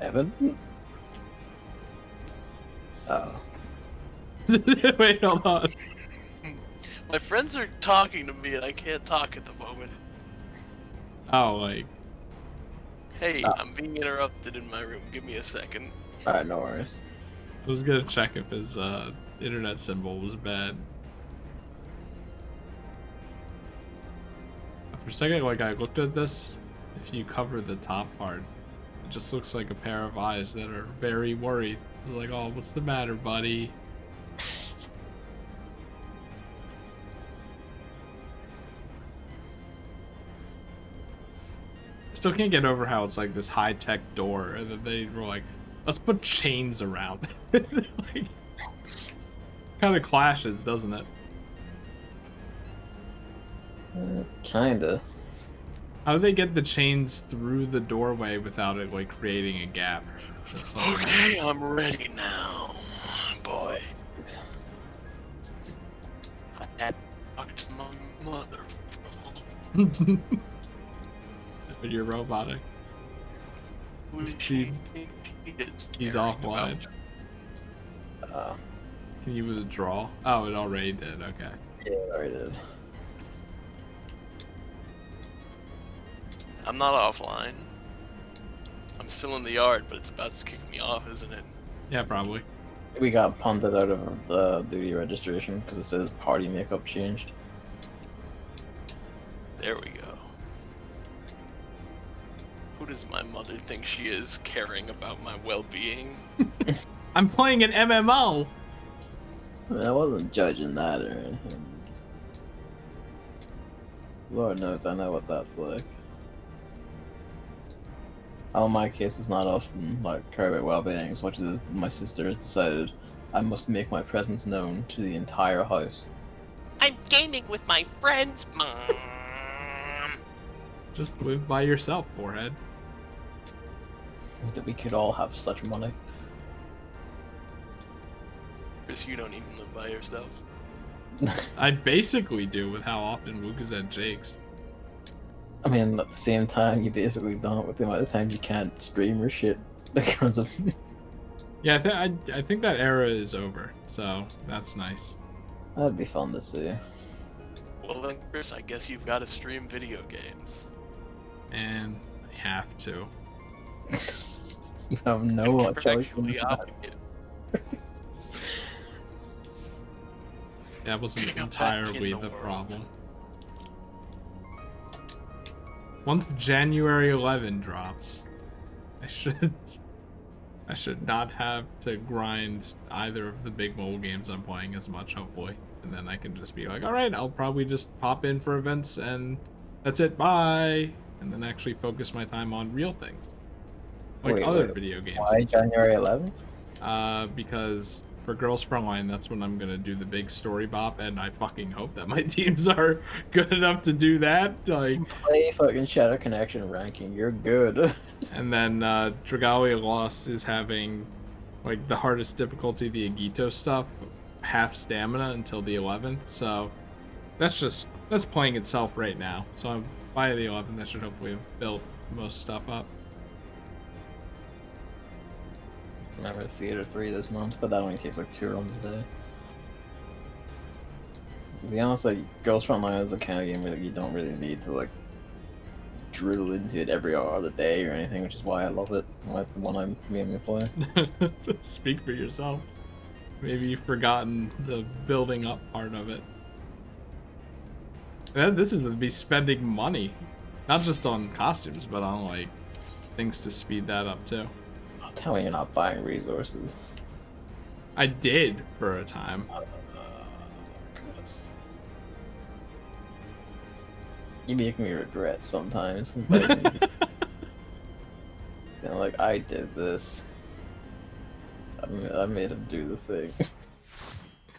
Speaker 2: Evan? Oh.
Speaker 1: Wait, hold on.
Speaker 3: My friends are talking to me and I can't talk at the moment.
Speaker 1: Oh, like,
Speaker 3: Hey, I'm being interrupted in my room. Give me a second.
Speaker 2: Alright, no worries.
Speaker 1: I was gonna check if his internet symbol was bad. For a second, like, I looked at this. If you cover the top part, it just looks like a pair of eyes that are very worried. It's like, oh, what's the matter, buddy? I still can't get over how it's like this high-tech door, and then they were like, let's put chains around it. Like, kind of clashes, doesn't it?
Speaker 2: Kinda.
Speaker 1: How do they get the chains through the doorway without it like creating a gap? That's like,
Speaker 3: Okay, I'm ready now, boy. I had to talk to my mother.
Speaker 1: But you're robotic.
Speaker 3: Who is
Speaker 1: Speed.
Speaker 3: she think she is
Speaker 1: He's
Speaker 3: caring
Speaker 1: offline.
Speaker 3: about?
Speaker 1: Can you withdraw? Oh, it already did. Okay.
Speaker 2: Yeah, I already did.
Speaker 3: I'm not offline. I'm still in the yard, but it's about to kick me off, isn't it?
Speaker 1: Yeah, probably.
Speaker 2: We got punted out of the duty registration because it says party makeup changed.
Speaker 3: There we go. Who does my mother think she is, caring about my well-being?
Speaker 1: I'm playing an MMO.
Speaker 2: I mean, I wasn't judging that or anything. Lord knows I know what that's like. In my case, it's not often like care about well-being as much as my sister has decided I must make my presence known to the entire house.
Speaker 3: I'm gaming with my friends, Mom.
Speaker 1: Just live by yourself, forehead.
Speaker 2: That we could all have such money.
Speaker 3: Chris, you don't even live by yourself.
Speaker 1: I basically do with how often Luke is at Jake's.
Speaker 2: I mean, at the same time, you basically don't with the amount of times you can't stream or shit because of.
Speaker 1: Yeah, I think that era is over, so that's nice.
Speaker 2: That'd be fun to see.
Speaker 3: Well then, Chris, I guess you've got to stream video games.
Speaker 1: And I have to.
Speaker 2: You have no choice.
Speaker 3: Contractually obligated.
Speaker 1: That wasn't
Speaker 3: King of
Speaker 1: entirely
Speaker 3: the
Speaker 1: the
Speaker 3: world.
Speaker 1: problem. Once January 11 drops, I should not have to grind either of the big mobile games I'm playing as much, hopefully. And then I can just be like, alright, I'll probably just pop in for events and that's it, bye! And then actually focus my time on real things. Like other video games.
Speaker 2: Why January 11th?
Speaker 1: Because for Girls Frontline, that's when I'm gonna do the big story bop, and I fucking hope that my teams are good enough to do that. Like,
Speaker 2: Play fucking Shadow Connection ranking. You're good.
Speaker 1: and then Dragalia Lost is having like the hardest difficulty, the Agito stuff, half stamina until the 11th. So that's playing itself right now. So by the 11th, I should hopefully have built most stuff up.
Speaker 2: Remember Theater 3 this month, but that only takes like 2 runs a day. To be honest, like Girls Frontline is the kind of game where you don't really need to like drill into it every other day or anything, which is why I love it. Why it's the one I'm mainly playing.
Speaker 1: Speak for yourself. Maybe you've forgotten the building up part of it. And this is going to be spending money, not just on costumes, but on like things to speed that up too.
Speaker 2: Tell me you're not buying resources.
Speaker 1: I did for a time.
Speaker 2: Chris. You make me regret sometimes. It's kind of like, I did this. I made him do the thing.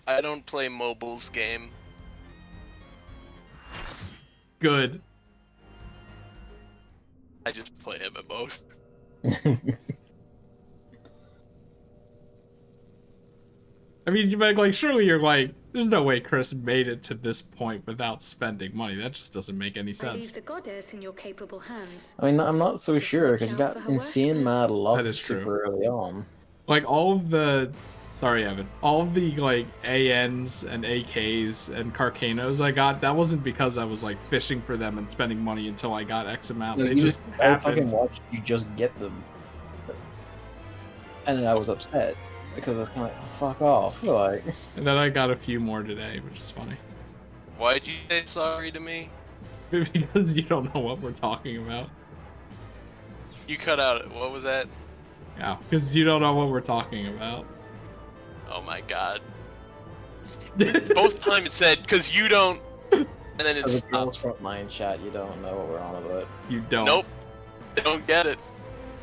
Speaker 3: I don't play mobiles game.
Speaker 1: Good.
Speaker 3: I just play MMOs.
Speaker 1: I mean, like, surely you're like, there's no way Chris made it to this point without spending money. That just doesn't make any
Speaker 4: I
Speaker 1: sense.
Speaker 4: leave the goddess in your capable hands.
Speaker 2: I mean, I'm not so sure because you got insane mad luck
Speaker 1: That is true.
Speaker 2: super early on.
Speaker 1: Like, all of the... Sorry, Evan. All of the, like, ANs and AKs and Carcanos I got, that wasn't because I was, like, fishing for them and spending money until I got X amount. They just
Speaker 2: I fucking
Speaker 1: happened.
Speaker 2: watched you just get them. And then I was upset. Because I was kind of like, fuck off. Like,
Speaker 1: And then I got a few more today, which is funny.
Speaker 3: Why'd you say sorry to me?
Speaker 1: Because you don't know what we're talking about.
Speaker 3: You cut out. What was that?
Speaker 1: Yeah, because you don't know what we're talking about.
Speaker 3: Oh my god. Both times it said, because you don't, and then it
Speaker 2: As a girl
Speaker 3: stopped.
Speaker 2: front line chat, you don't know what we're on about.
Speaker 1: You don't.
Speaker 3: Nope. I don't get it.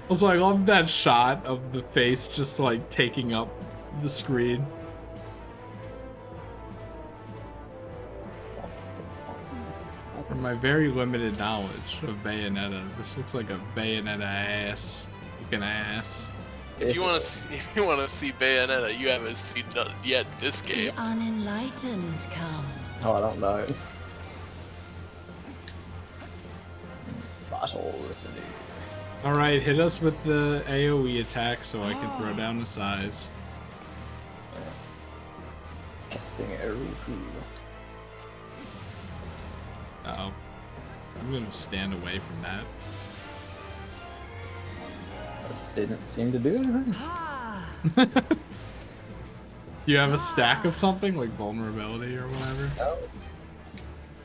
Speaker 1: Also, I love that shot of the face just like taking up the screen. From my very limited knowledge of Bayonetta, this looks like a Bayonetta ass. Looking ass.
Speaker 3: If you want to see Bayonetta, you haven't seen it yet this
Speaker 5: The
Speaker 3: game.
Speaker 5: unenlightened come.
Speaker 2: Oh, I don't know. Battle residue.
Speaker 1: Alright, hit us with the AoE attack so I can throw down the size.
Speaker 2: Casting Eruku.
Speaker 1: Uh-oh. I'm gonna stand away from that.
Speaker 2: Didn't seem to do anything.
Speaker 5: Ah,
Speaker 1: You have a stack of something, like vulnerability or whatever?
Speaker 2: Oh.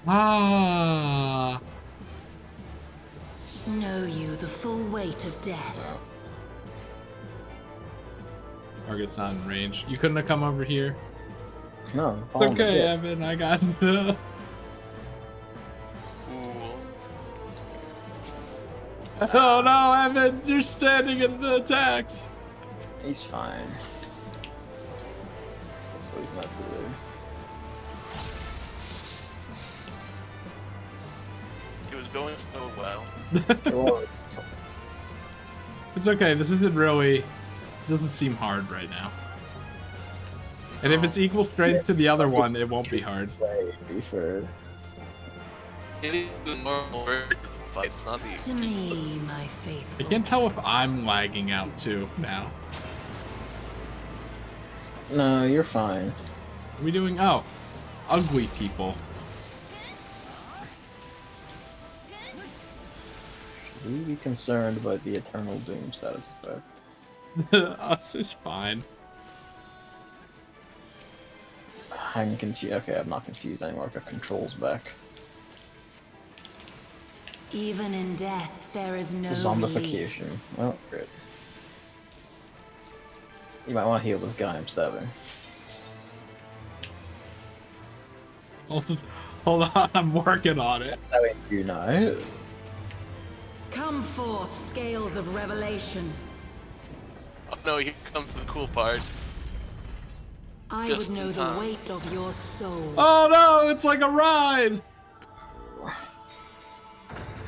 Speaker 1: Ah.
Speaker 5: know you the full weight of death.
Speaker 1: Target's not in range. You couldn't have come over here.
Speaker 2: No,
Speaker 1: It's okay, Evan. I got
Speaker 3: Ooh.
Speaker 1: Oh no, Evan! You're standing in the attacks!
Speaker 2: He's fine. That's what he's meant to do.
Speaker 3: It was going so well.
Speaker 2: It was.
Speaker 1: It's okay, this isn't really... It doesn't seem hard right now. And if it's equal strength to the other one, it won't be hard.
Speaker 2: Way preferred.
Speaker 3: It is the normal fight, it's not the
Speaker 5: To me, my
Speaker 1: I
Speaker 5: faithful.
Speaker 1: can't tell if I'm lagging out too now.
Speaker 2: No, you're fine.
Speaker 1: What are we doing? Oh, ugly people.
Speaker 2: Should we be concerned about the Eternal Doom status effect?
Speaker 1: Us is fine.
Speaker 2: I'm confused. Okay, I'm not confused anymore. I've got controls back.
Speaker 5: Even in death, there is no
Speaker 2: Zombification.
Speaker 5: release.
Speaker 2: Oh, great. You might want to heal this guy I'm stabbing.
Speaker 1: Hold on, I'm working on it.
Speaker 2: Stabbing you now.
Speaker 5: Come forth, scales of revelation.
Speaker 3: Oh no, here comes the cool part.
Speaker 5: I
Speaker 3: Just
Speaker 5: would know
Speaker 3: in
Speaker 5: the
Speaker 3: time.
Speaker 5: weight of your soul.
Speaker 1: Oh no, it's like a ride!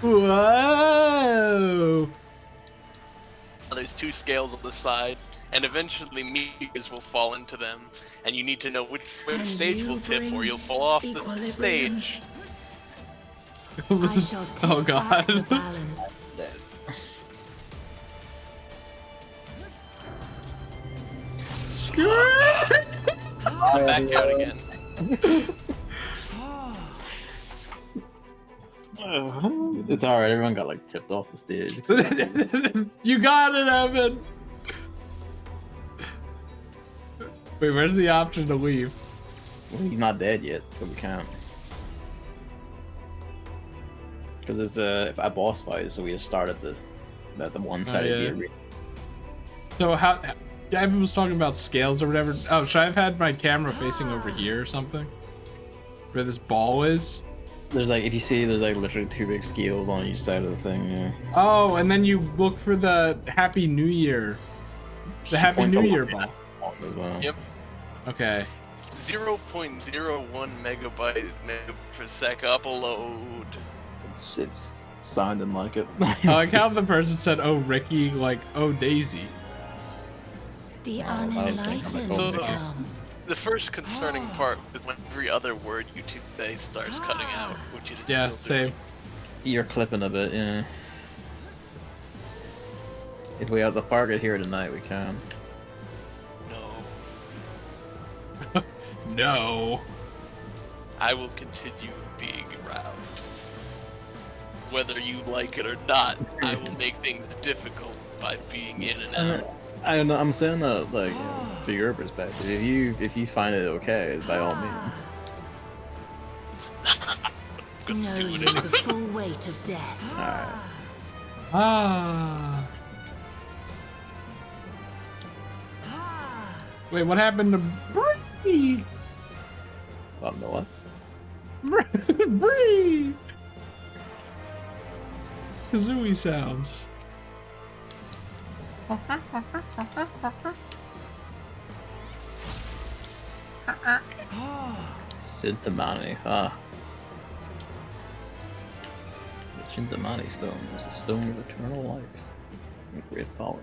Speaker 1: Whoa!
Speaker 3: There's two scales on the side, and eventually meteors will fall into them, and you need to know which
Speaker 5: And
Speaker 3: stage
Speaker 5: you
Speaker 3: will tip or
Speaker 5: bring
Speaker 3: you'll fall off the
Speaker 5: equilibrium.
Speaker 3: stage.
Speaker 5: I shall take
Speaker 1: Oh
Speaker 5: back the
Speaker 1: god.
Speaker 5: balance.
Speaker 2: Dead.
Speaker 3: Back out again.
Speaker 2: It's alright, everyone got like tipped off the stage.
Speaker 1: You got it, Evan! Wait, where's the option to leave?
Speaker 2: Well, he's not dead yet, so we can't. Because it's a boss fight, so we just start at the one side of
Speaker 1: yeah.
Speaker 2: the arena.
Speaker 1: So how... Evan was talking about scales or whatever. Oh, should I have had my camera facing over here or something? Where this ball is?
Speaker 2: There's like, if you see, there's like literally two big scales on each side of the thing. Yeah.
Speaker 1: Oh, and then you look for the Happy New Year. The Happy
Speaker 2: Points
Speaker 1: New
Speaker 2: a
Speaker 1: Year
Speaker 2: lot
Speaker 1: ball.
Speaker 2: as well.
Speaker 3: Yep.
Speaker 1: Okay.
Speaker 3: 0.01 megabytes per sec upload.
Speaker 2: It's sounding like it.
Speaker 1: I like how the person said, "Oh, Ricky," like, "Oh, Daisy."
Speaker 5: The
Speaker 2: I was thinking
Speaker 5: unenlightened
Speaker 2: like,
Speaker 3: oh,
Speaker 5: come.
Speaker 3: The first concerning part is when every other word YouTube say starts cutting out, which it is
Speaker 1: Yeah,
Speaker 3: still doing.
Speaker 1: same.
Speaker 2: You're clipping a bit, yeah. If we have the park it here tonight, we can.
Speaker 3: No.
Speaker 1: No.
Speaker 3: I will continue being around. Whether you like it or not, I will make things difficult by being in and out.
Speaker 2: I don't know. I'm saying that like for your perspective. If you find it okay, by all means.
Speaker 3: It's not gonna
Speaker 5: Know
Speaker 3: do
Speaker 5: you
Speaker 3: it.
Speaker 5: the full weight of death.
Speaker 2: Alright.
Speaker 1: Ah. Wait, what happened to Bree?
Speaker 2: What the what?
Speaker 1: Bree. Kazooie sounds.
Speaker 2: Sintamani, ah. The Chintamani stone is a stone of eternal life and great power.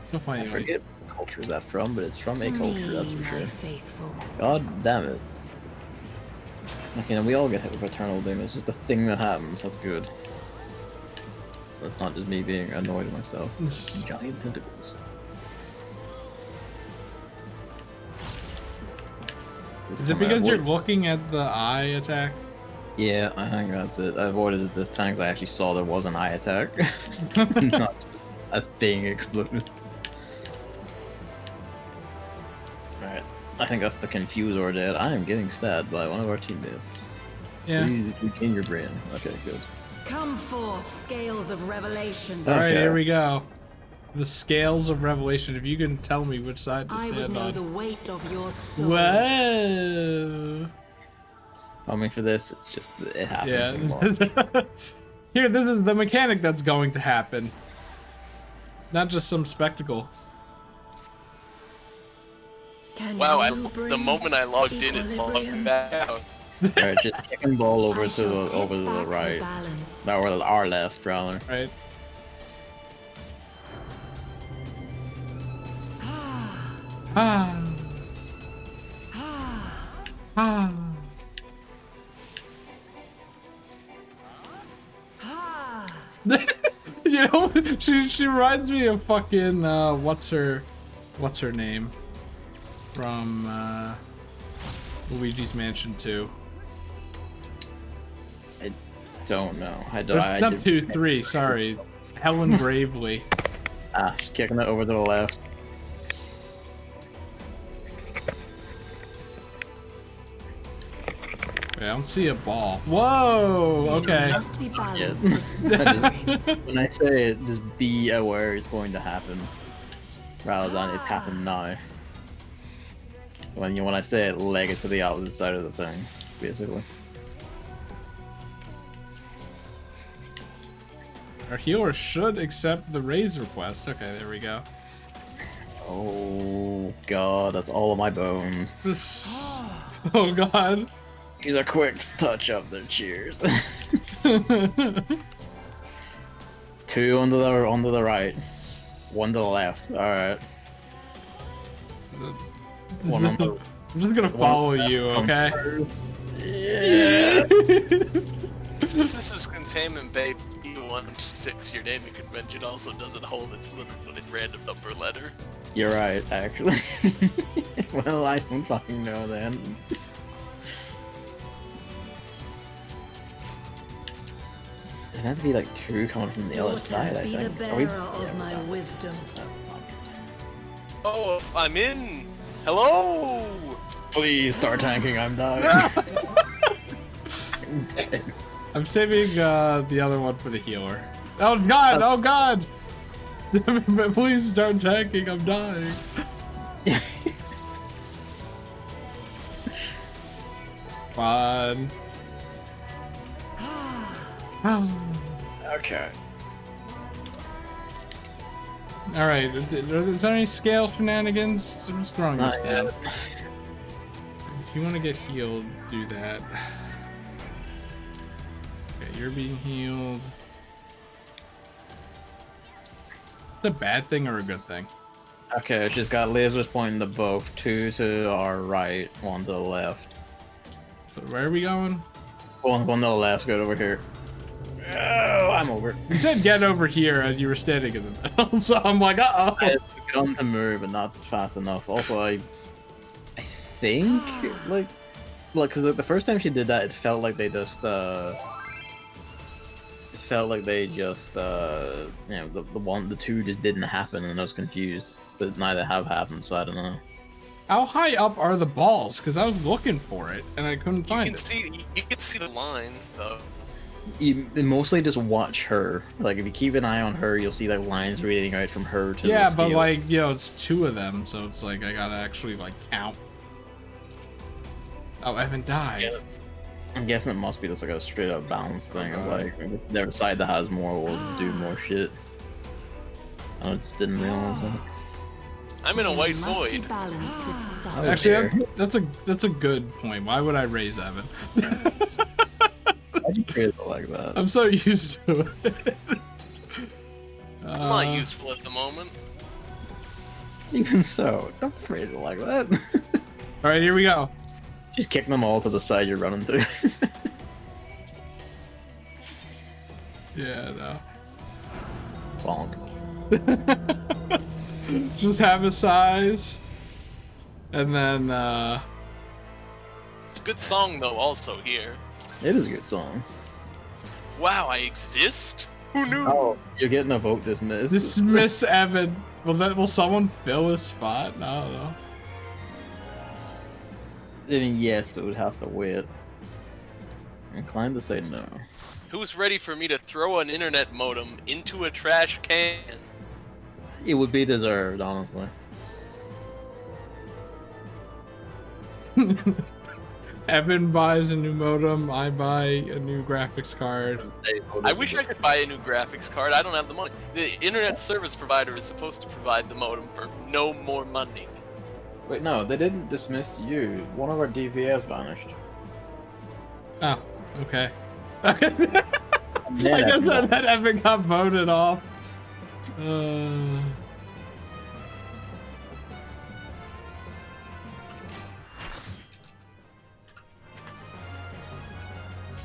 Speaker 1: So funny.
Speaker 2: I forget what culture is that from, but it's from
Speaker 5: To
Speaker 2: a culture,
Speaker 5: me,
Speaker 2: that's for
Speaker 5: my
Speaker 2: sure.
Speaker 5: faithful.
Speaker 2: God damn it. Okay, now we all get hit with eternal doom, it's just a thing that happens, that's good. So that's not just me being annoyed at myself. Giant tentacles.
Speaker 1: Is it because you're looking at the eye attack?
Speaker 2: Yeah, I think that's it. I avoided it this time because I actually saw there was an eye attack. Not just a thing exploded. Alright, I think that's the Confuser dead. I am getting stabbed by one of our teammates.
Speaker 1: Yeah.
Speaker 2: Please regain your brain. Okay, good.
Speaker 5: Come forth, scales of revelation.
Speaker 1: Alright,
Speaker 2: Okay.
Speaker 1: here we go. The scales of revelation. If you can tell me which side to
Speaker 5: I would
Speaker 1: stand
Speaker 5: know
Speaker 1: on.
Speaker 5: the weight of your soul.
Speaker 1: Whoa.
Speaker 2: I mean, for this, it's just, it happens when you
Speaker 1: Yeah.
Speaker 2: watch.
Speaker 1: Here, this is the mechanic that's going to happen. Not just some spectacle.
Speaker 5: Can
Speaker 3: Wow,
Speaker 5: you
Speaker 3: the
Speaker 5: bring
Speaker 3: moment I logged in, it logged me
Speaker 5: equilibrium?
Speaker 3: back out.
Speaker 2: Alright, just kick and ball over
Speaker 5: I
Speaker 2: to
Speaker 5: shall
Speaker 2: the
Speaker 5: take
Speaker 2: over to the
Speaker 5: back
Speaker 2: right.
Speaker 5: balance.
Speaker 2: Or our left, rather.
Speaker 1: Right? Ah. Ah. You know, she reminds me of fucking what's her name from Luigi's Mansion 2.
Speaker 2: I don't know. I don't. I
Speaker 1: Not
Speaker 2: did-
Speaker 1: 2, 3. Sorry, Helen Bravely.
Speaker 2: Ah, she's kicking it over to the left.
Speaker 1: Wait, I don't see a ball. Whoa. Okay.
Speaker 5: Must be balanced.
Speaker 2: Yes.
Speaker 5: with
Speaker 2: I just, when I say it, just be aware it's going to happen, rather than it's happened now. When I say it, leg it to the opposite side of the thing, basically.
Speaker 1: Our healer should accept the raise request. Okay, there we go.
Speaker 2: Oh god, that's all of my bones.
Speaker 1: This. Oh god.
Speaker 2: These are quick touch up their cheers. Two onto the right, one to the left. All right. One on the.
Speaker 1: I'm just gonna follow you, okay?
Speaker 2: Yeah.
Speaker 3: Since this is Containment Bay 126, your naming convention also doesn't hold its limited random number letter.
Speaker 2: You're right, actually. Well, I don't fucking know then. It'd have to be like two coming from the other
Speaker 5: Waters
Speaker 2: side, I
Speaker 5: be the
Speaker 2: think. Are we-
Speaker 5: bearer of
Speaker 2: yeah,
Speaker 5: my
Speaker 2: we're not.
Speaker 5: wisdom.
Speaker 2: That's not
Speaker 3: Oh, I'm in! Hello!
Speaker 2: good. Please start tanking, I'm dying. I'm dead.
Speaker 1: I'm saving the other one for the healer. Oh god! Oh god! Please start attacking. I'm dying. Fun.
Speaker 2: Okay.
Speaker 1: All right. Is there any scale shenanigans? I'm just throwing this
Speaker 2: Not
Speaker 1: down.
Speaker 2: yet.
Speaker 1: If you want to get healed, do that. Okay, you're being healed. Is it a bad thing or a good thing?
Speaker 2: Okay, she's got lasers pointing to both. Two to our right, one to the left.
Speaker 1: So where are we going?
Speaker 2: One to the left, go over here. Oh, I'm over.
Speaker 1: You said get over here and you were standing in the middle, so I'm like, uh-oh.
Speaker 2: I had to get on to move, but not fast enough. Also, I think, like, because the first time she did that, it felt like they just, you know, the two just didn't happen, and I was confused. But neither have happened, so I don't know.
Speaker 1: How high up are the balls? Because I was looking for it and I couldn't find it.
Speaker 3: You can see the line though.
Speaker 2: You mostly just watch her. Like, if you keep an eye on her, you'll see like lines reading out from her to the
Speaker 1: Yeah, but
Speaker 2: scale.
Speaker 1: like, you know, it's 2 of them, so it's like I gotta actually like count. Oh, Evan died.
Speaker 3: Yeah.
Speaker 2: I'm guessing it must be just like a straight up balance thing of like their side that has more will do more shit. I just didn't realize that.
Speaker 3: I'm in a white
Speaker 5: Must be
Speaker 3: void.
Speaker 5: balanced with
Speaker 2: Oh,
Speaker 5: some.
Speaker 1: Actually, that's a good point. Why would I raise Evan?
Speaker 2: I just phrase it like that.
Speaker 1: I'm so used to it.
Speaker 3: I'm not useful at the moment.
Speaker 2: Even so, don't phrase it like that.
Speaker 1: All right, here we go.
Speaker 2: Just kick them all to the side you're running to.
Speaker 1: Yeah, no.
Speaker 2: Bonk.
Speaker 1: Just have a size, and then
Speaker 3: It's a good song though. Also here.
Speaker 2: It is a good song.
Speaker 3: Wow, I exist. Who knew?
Speaker 2: Oh, you're getting a vote dismissed.
Speaker 1: dismiss Evan. Will someone fill his spot? I don't know.
Speaker 2: I mean, yes, but we'd have to wait. I'm inclined to say no.
Speaker 3: Who's ready for me to throw an internet modem into a trash can?
Speaker 2: It would be deserved, honestly.
Speaker 1: Evan buys a new modem. I buy a new graphics card.
Speaker 3: I wish I could buy a new graphics card. I don't have the money. The internet service provider is supposed to provide the modem for no more money.
Speaker 2: Wait, no, they didn't dismiss you. One of our DVS vanished.
Speaker 1: Oh, okay. I
Speaker 2: Yeah,
Speaker 1: guess that Evan got voted off.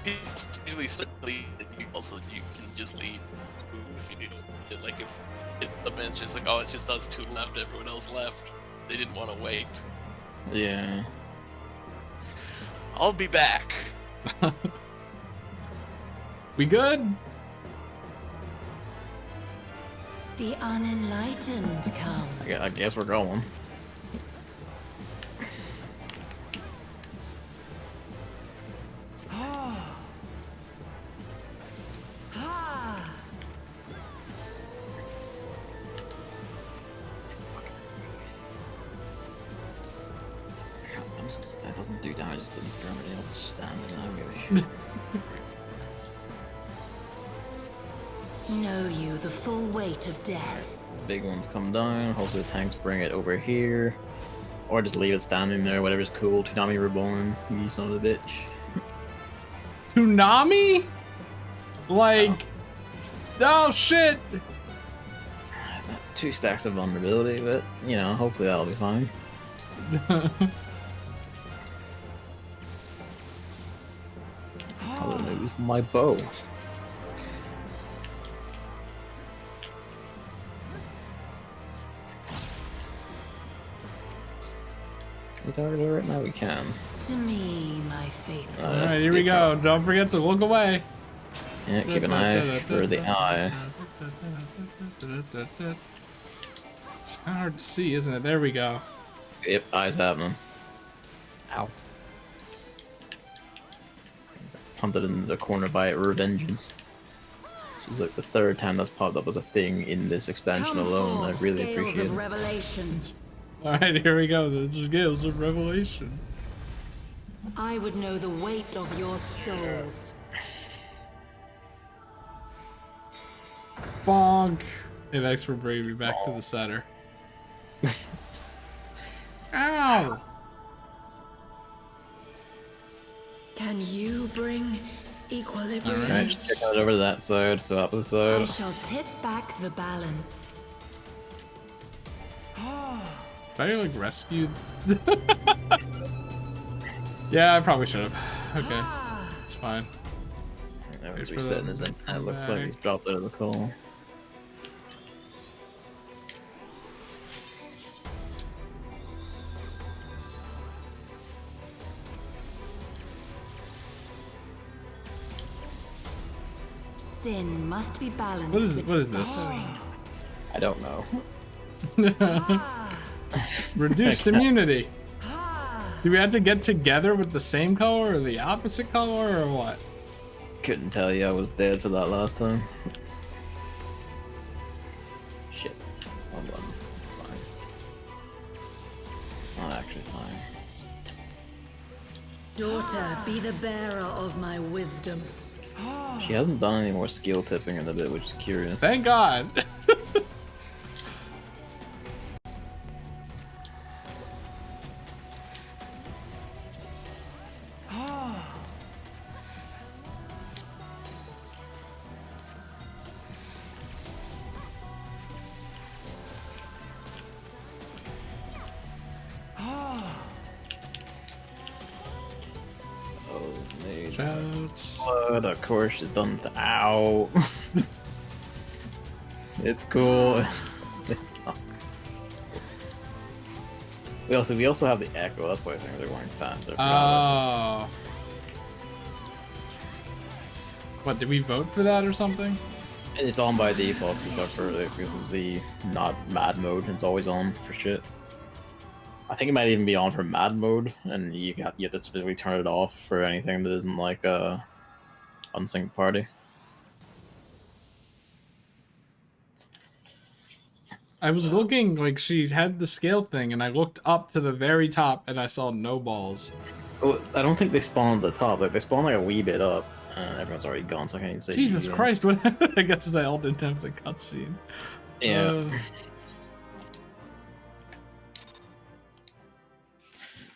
Speaker 3: It's usually certainly also you can just leave if you do. Like if the bench is like, oh, it's just us 2 left, everyone else left. They didn't want to wait.
Speaker 2: Yeah.
Speaker 3: I'll be back.
Speaker 1: We good?
Speaker 5: The unenlightened come.
Speaker 2: I guess we're going. That doesn't do damage, just didn't throw anything else standing. I don't give a shit.
Speaker 5: Know you the full weight of death.
Speaker 2: Big ones come down. Hopefully the tanks bring it over here. Or just leave it standing there, whatever's cool. Toonami Reborn, you son of a bitch.
Speaker 1: Toonami? Like, oh shit!
Speaker 2: 2 stacks of vulnerability, but, you know, hopefully that'll be fine. I'll lose my bow. We can do it right now, we can.
Speaker 5: To me, my faithful.
Speaker 1: All right, here we go. Don't forget to look away.
Speaker 2: Yeah, keep an eye for the eye.
Speaker 1: It's kind of hard to see, isn't it? There we go.
Speaker 2: Yep, eyes happening. Ow. Punted in the corner by Revengeance. She's like the 3rd time that's popped up as a thing in this expansion alone. I really appreciate it.
Speaker 5: Revelation.
Speaker 1: All right, here we go. The Scales of Revelation.
Speaker 5: I would know the weight of your souls.
Speaker 1: Bonk. Hey, thanks for bringing me back to the center. Ow!
Speaker 5: Can you bring equilibrium?
Speaker 2: Alright, just check out over to that side, so opposite
Speaker 5: I
Speaker 2: side.
Speaker 5: shall tip back the balance.
Speaker 1: Did I like rescue? Yeah, I probably should have. Okay, it's fine.
Speaker 2: Everyone's
Speaker 1: Wait for
Speaker 2: resetting
Speaker 1: them
Speaker 2: his
Speaker 1: to
Speaker 2: internet.
Speaker 1: come
Speaker 2: Looks like
Speaker 1: back.
Speaker 2: he's dropped out of the call.
Speaker 5: Sin must be balanced
Speaker 1: What is-
Speaker 5: with
Speaker 1: what is this?
Speaker 5: suffering.
Speaker 2: I don't know.
Speaker 1: Reduced immunity. Do we have to get together with the same color or the opposite color or what?
Speaker 2: Couldn't tell you, I was dead for that last time. Shit. Hold on. It's fine. It's not actually fine.
Speaker 5: Daughter, be the bearer of my wisdom.
Speaker 2: She hasn't done any more skill tipping in a bit, which is curious.
Speaker 1: Thank God. Shouts.
Speaker 2: But of course, she's done. Ow. It's cool. It's not. We also have the echo. That's why things are going faster.
Speaker 1: Oh. What, did we vote for that or something?
Speaker 2: It's on by default. 'Cause it's our first. This is the not mad mode. It's always on for shit. I think it might even be on for mad mode, and you have to specifically turn it off for anything that isn't like unsynced party.
Speaker 1: I was looking, like, she had the scale thing, and I looked up to the very top, and I saw no balls.
Speaker 2: Well, I don't think they spawn at the top. Like they spawn like a wee bit up, and everyone's already gone, so I can't even say.
Speaker 1: Jesus Christ! What? I guess they all didn't have the cutscene.
Speaker 2: Yeah.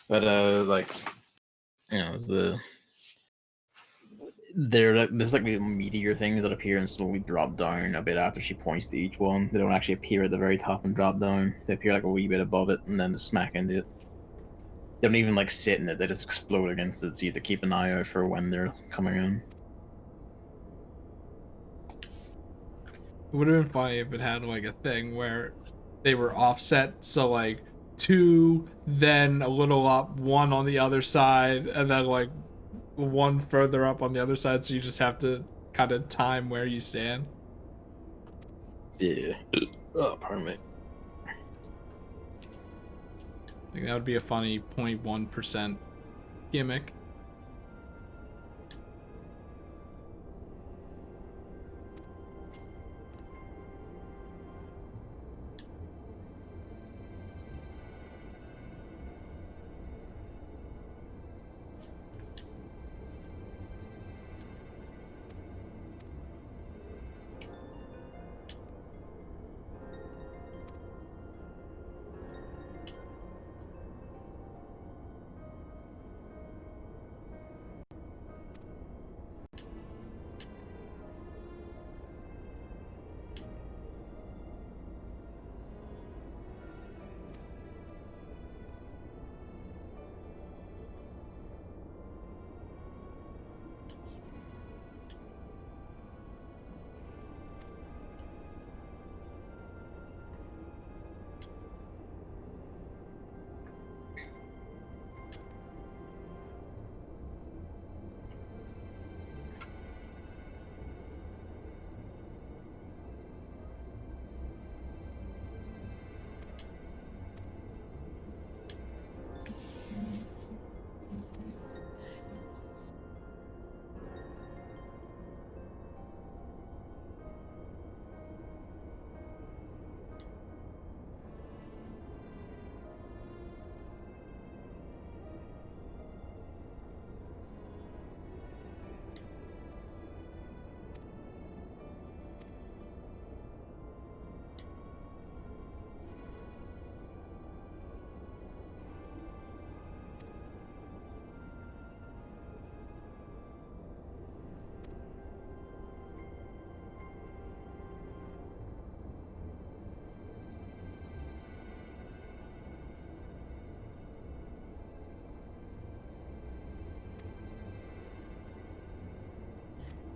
Speaker 2: But like, you know, there's like the meteor things that appear and slowly drop down a bit after she points to each one. They don't actually appear at the very top and drop down. They appear like a wee bit above it and then smack into it. They don't even like sit in it. They just explode against it. So you have to keep an eye out for when they're coming in.
Speaker 1: It would have been funny if it had like a thing where they were offset, so like 2, then a little up, 1 on the other side, and then like 1 further up on the other side, so you just have to kind of time where you stand.
Speaker 2: Yeah. Oh, pardon me.
Speaker 1: I think that would be a funny 0.1% gimmick.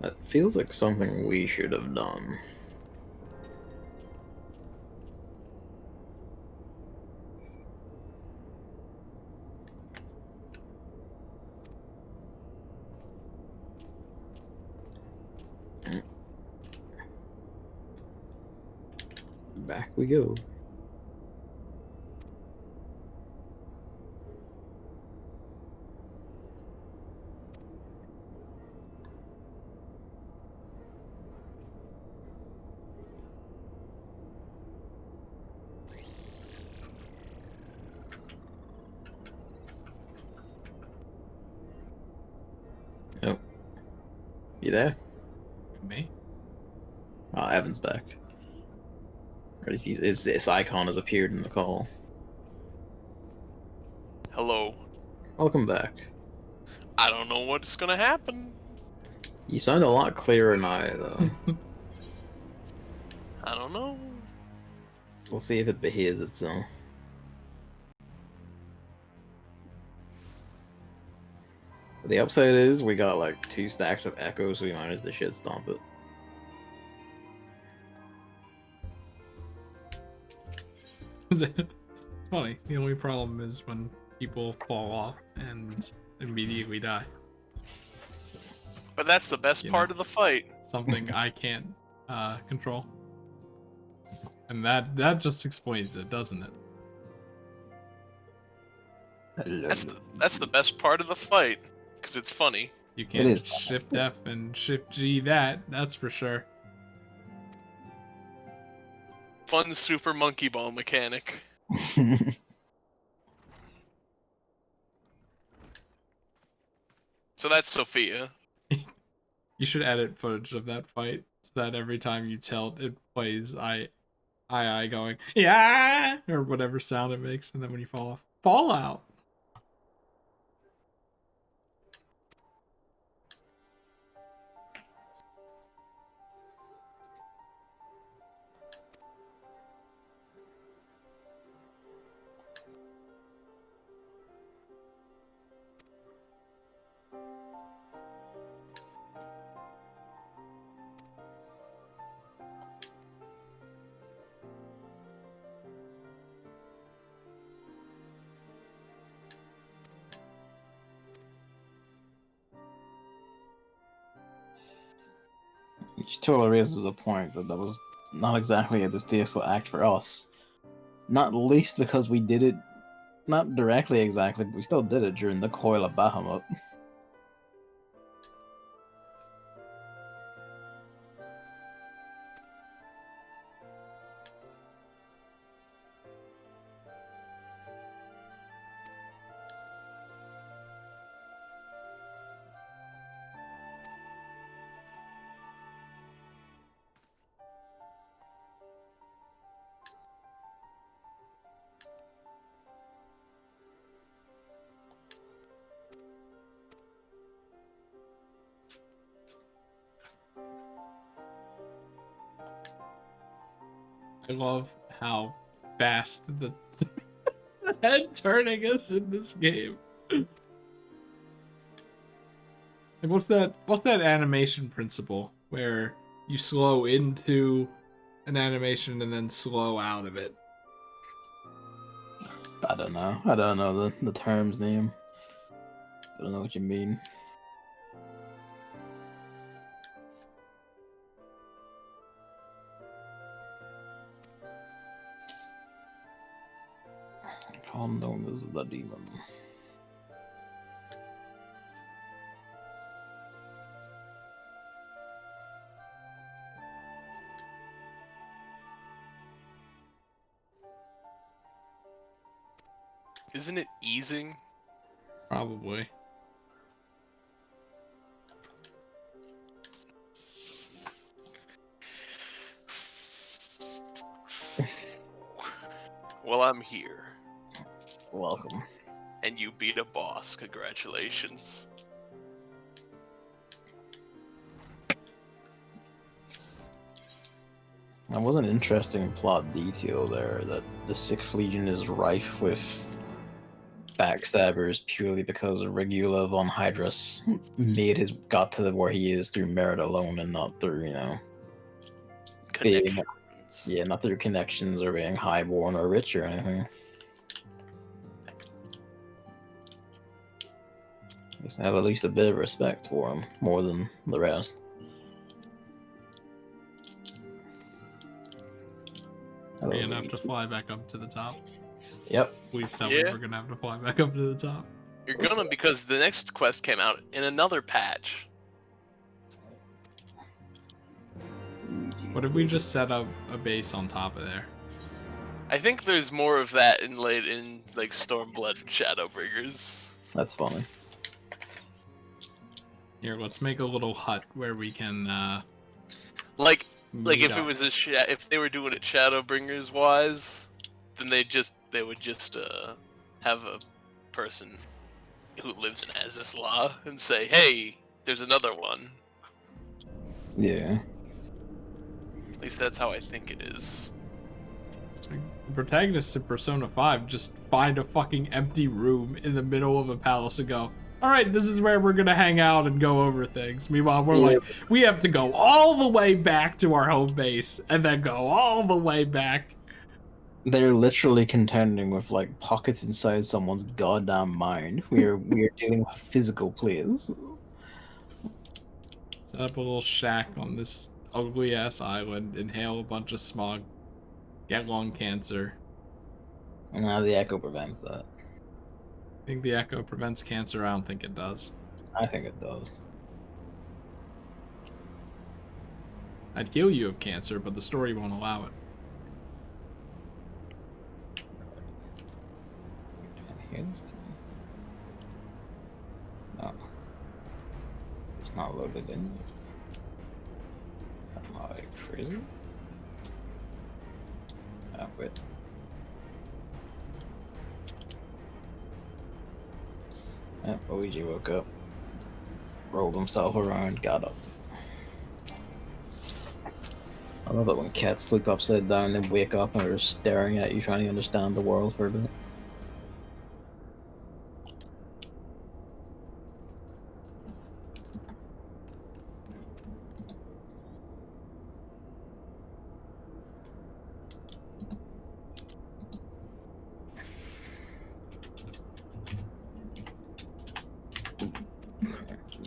Speaker 2: That feels like something we should have done. Back we go. You there?
Speaker 1: Me?
Speaker 2: Oh, Evan's back. Or his icon has appeared in the call.
Speaker 3: Hello.
Speaker 2: Welcome back.
Speaker 3: I don't know what's gonna happen.
Speaker 2: You sound a lot clearer than I, though.
Speaker 3: I don't know.
Speaker 2: We'll see if it behaves itself. The upside is we got like 2 stacks of echo, so we managed to shit stomp it.
Speaker 1: It's funny. The only problem is when people fall off and immediately die.
Speaker 3: But that's the best
Speaker 1: You
Speaker 3: part
Speaker 1: know.
Speaker 3: of the fight.
Speaker 1: Something I can't control. And that just explains it, doesn't it?
Speaker 3: That's the best part of the fight, because it's funny.
Speaker 1: You can't
Speaker 2: is.
Speaker 1: shift F and shift G that's for sure.
Speaker 3: Fun super monkey ball mechanic. So that's Sophia.
Speaker 1: You should edit footage of that fight so that every time you tilt, it plays I going, yeah, or whatever sound it makes, and then when you fall off, Fallout.
Speaker 2: She totally raises the point that that was not exactly a distasteful act for us. Not least because we did it, not directly exactly, but we still did it during the Coil of Bahamut.
Speaker 1: I love how fast the head turning is in this game. Like, what's that animation principle where you slow into an animation and then slow out of it?
Speaker 2: I don't know. I don't know the term's name. I don't know what you mean. Condom is the demon.
Speaker 3: Isn't it easing?
Speaker 1: Probably.
Speaker 3: Well, I'm here.
Speaker 2: Welcome.
Speaker 3: And you beat a boss. Congratulations.
Speaker 2: That was an interesting plot detail there, that the Sixth Legion is rife with backstabbers purely because Regula von Hydrus got to where he is through merit alone and not through, being,
Speaker 3: Connections.
Speaker 2: not through connections or being highborn or rich or anything. Just have at least a bit of respect for him, more than the rest.
Speaker 1: We're gonna have to fly back up to the top.
Speaker 2: Yep.
Speaker 1: Please tell me we're gonna have to fly back up to the top.
Speaker 3: You're gonna, because the next quest came out in another patch.
Speaker 1: What if we just set up a base on top of there?
Speaker 3: I think there's more of that in like Stormblood and Shadowbringers.
Speaker 2: That's funny.
Speaker 1: Here, let's make a little hut where we can
Speaker 3: Like
Speaker 1: meet
Speaker 3: if it
Speaker 1: up.
Speaker 3: was if they were doing it Shadowbringers wise, then they would just have a person who lives in Azizla and say, "Hey, there's another one."
Speaker 2: Yeah.
Speaker 3: At least that's how I think it is.
Speaker 1: The protagonists in Persona 5 just find a fucking empty room in the middle of a palace and go, alright, this is where we're gonna hang out and go over things. Meanwhile, we're like, we have to go all the way back to our home base and then go all the way back.
Speaker 2: They're literally contending with like pockets inside someone's goddamn mind. We're dealing with physical players.
Speaker 1: Set up a little shack on this ugly ass island, inhale a bunch of smog, get lung cancer.
Speaker 2: Now the echo prevents that.
Speaker 1: I think the echo prevents cancer. I don't think it does.
Speaker 2: I think it does.
Speaker 1: I'd heal you of cancer, but the story won't allow it.
Speaker 2: No. It's not loaded in. Am I crazy? Oh, wait. Luigi woke up, rolled himself around, got up. I love it when cats sleep upside down and wake up and are just staring at you, trying to understand the world for a bit.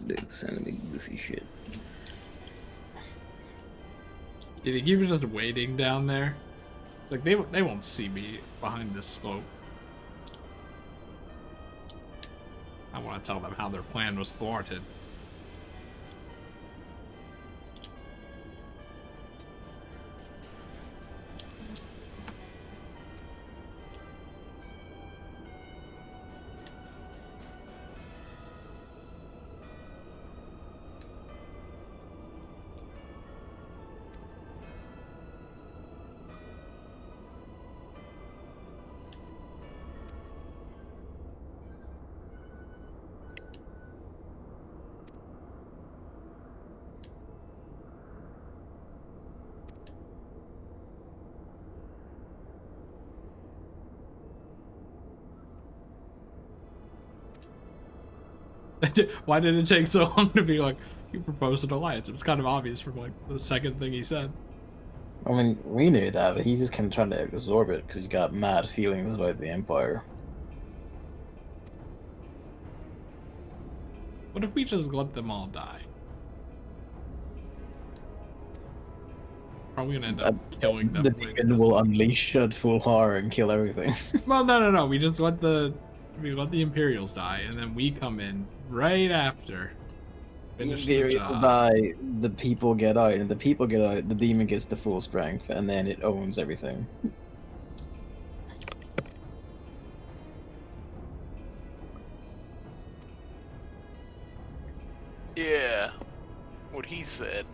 Speaker 2: Big sending goofy shit.
Speaker 1: You think he was just waiting down there? It's like they won't see me behind this slope. I want to tell them how their plan was thwarted. Why did it take so long to be like, you proposed an alliance? It was kind of obvious from like the second thing he said.
Speaker 2: I mean, we knew that, but he's just kind of trying to absorb it because he got mad feelings about the Empire.
Speaker 1: What if we just let them all die? Probably gonna end up killing them.
Speaker 2: The demon will unleash at full power and kill everything.
Speaker 1: Well, no. We just let the Imperials die, and then we come in right after.
Speaker 2: The
Speaker 1: Finish the
Speaker 2: Imperials
Speaker 1: job.
Speaker 2: die, the people get out, and the people get out, the demon gets the full strength, and then it owns everything.
Speaker 3: Yeah, what he said.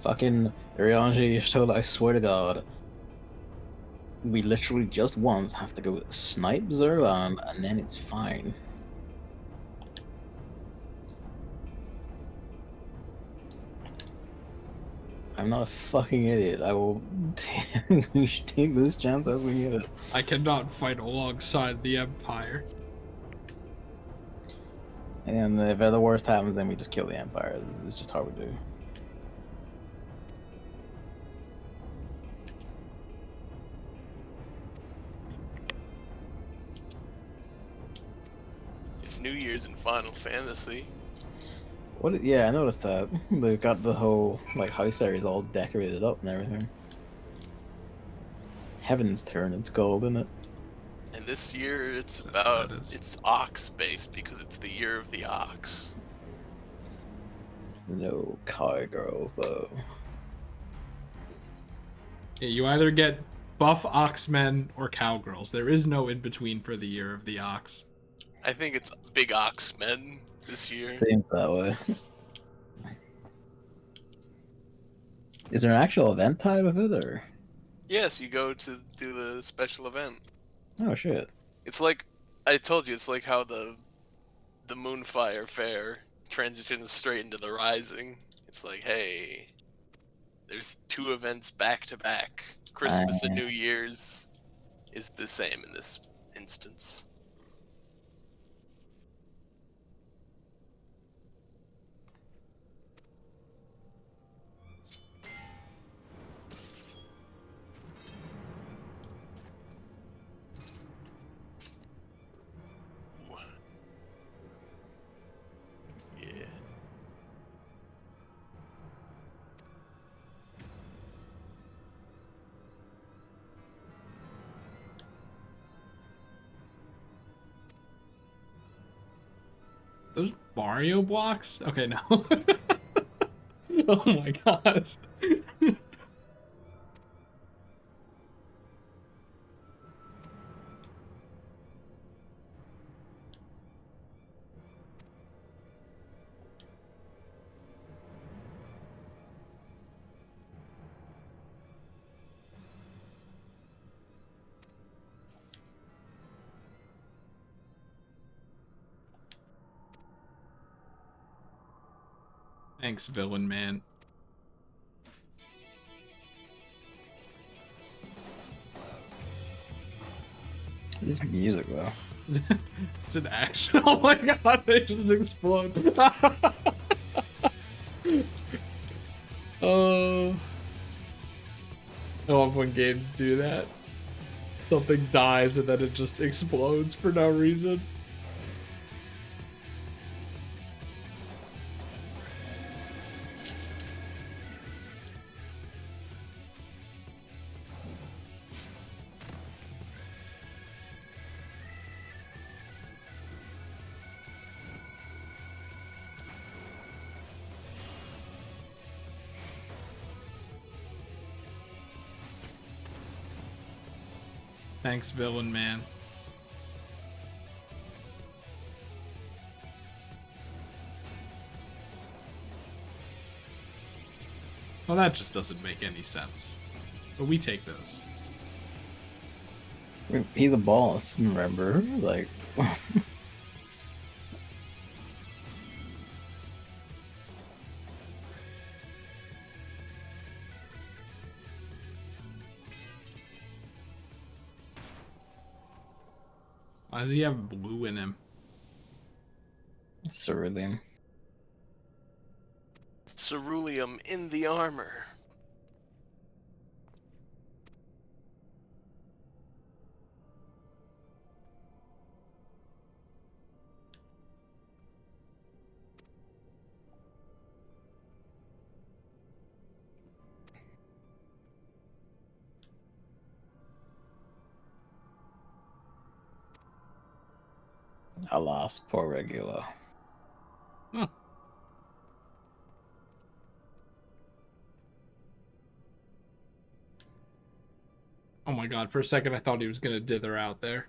Speaker 2: Fucking Ryanji told, I swear to God, we literally just once have to go snipe Zerlan, and then it's fine. I'm not a fucking idiot. I will. We should take this chance as we get it.
Speaker 1: I cannot fight alongside the Empire.
Speaker 2: And if the worst happens, then we just kill the Empire. It's just how we do.
Speaker 3: It's New Year's in Final Fantasy.
Speaker 2: What? Yeah, I noticed that. They've got the whole like house areas all decorated up and everything. Heaven's Turn, it's called, isn't it?
Speaker 3: And this year it's
Speaker 1: So
Speaker 3: about,
Speaker 1: that is-
Speaker 3: it's ox based because it's the year of the ox.
Speaker 2: No cowgirls though.
Speaker 1: Yeah, you either get buff oxmen or cowgirls. There is no in between for the year of the ox.
Speaker 3: I think it's Big Ox Men this year.
Speaker 2: Seems that way. Is there an actual event tied with it, or?
Speaker 3: Yes, you go to do the special event.
Speaker 2: Oh shit!
Speaker 3: It's like I told you. It's like how the Moonfire Fair transitions straight into the Rising. It's like, hey, there's 2 events back to back. Christmas and New Year's is the same in this instance. Yeah.
Speaker 1: Those Mario blocks? Okay, no. Oh my god. Thanks, villain man.
Speaker 2: This music though.
Speaker 1: It's an action. Oh my god, they just explode. Oh. I love when games do that. Something dies and then it just explodes for no reason. Thanks, villain man. Well, that just doesn't make any sense. But we take those.
Speaker 2: I mean, he's a boss, remember? Like,
Speaker 1: Why does he have blue in him?
Speaker 2: cerulean.
Speaker 3: Ceruleum in the armor.
Speaker 2: Alas, poor regular.
Speaker 1: Huh. Oh my god, for a second I thought he was gonna dither out there.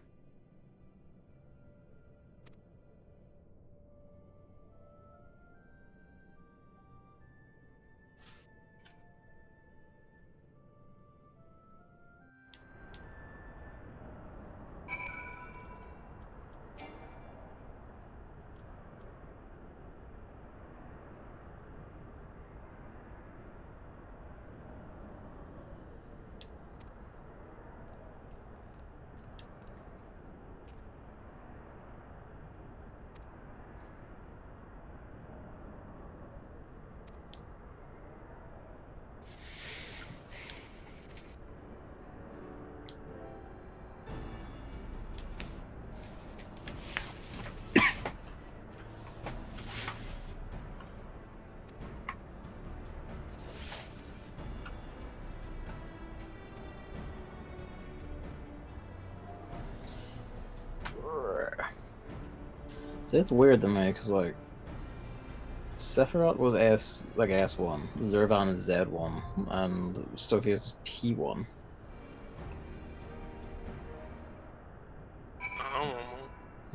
Speaker 2: It's weird to me because like Sephiroth was S1, Zervan is Z1, and Sophia's is P1.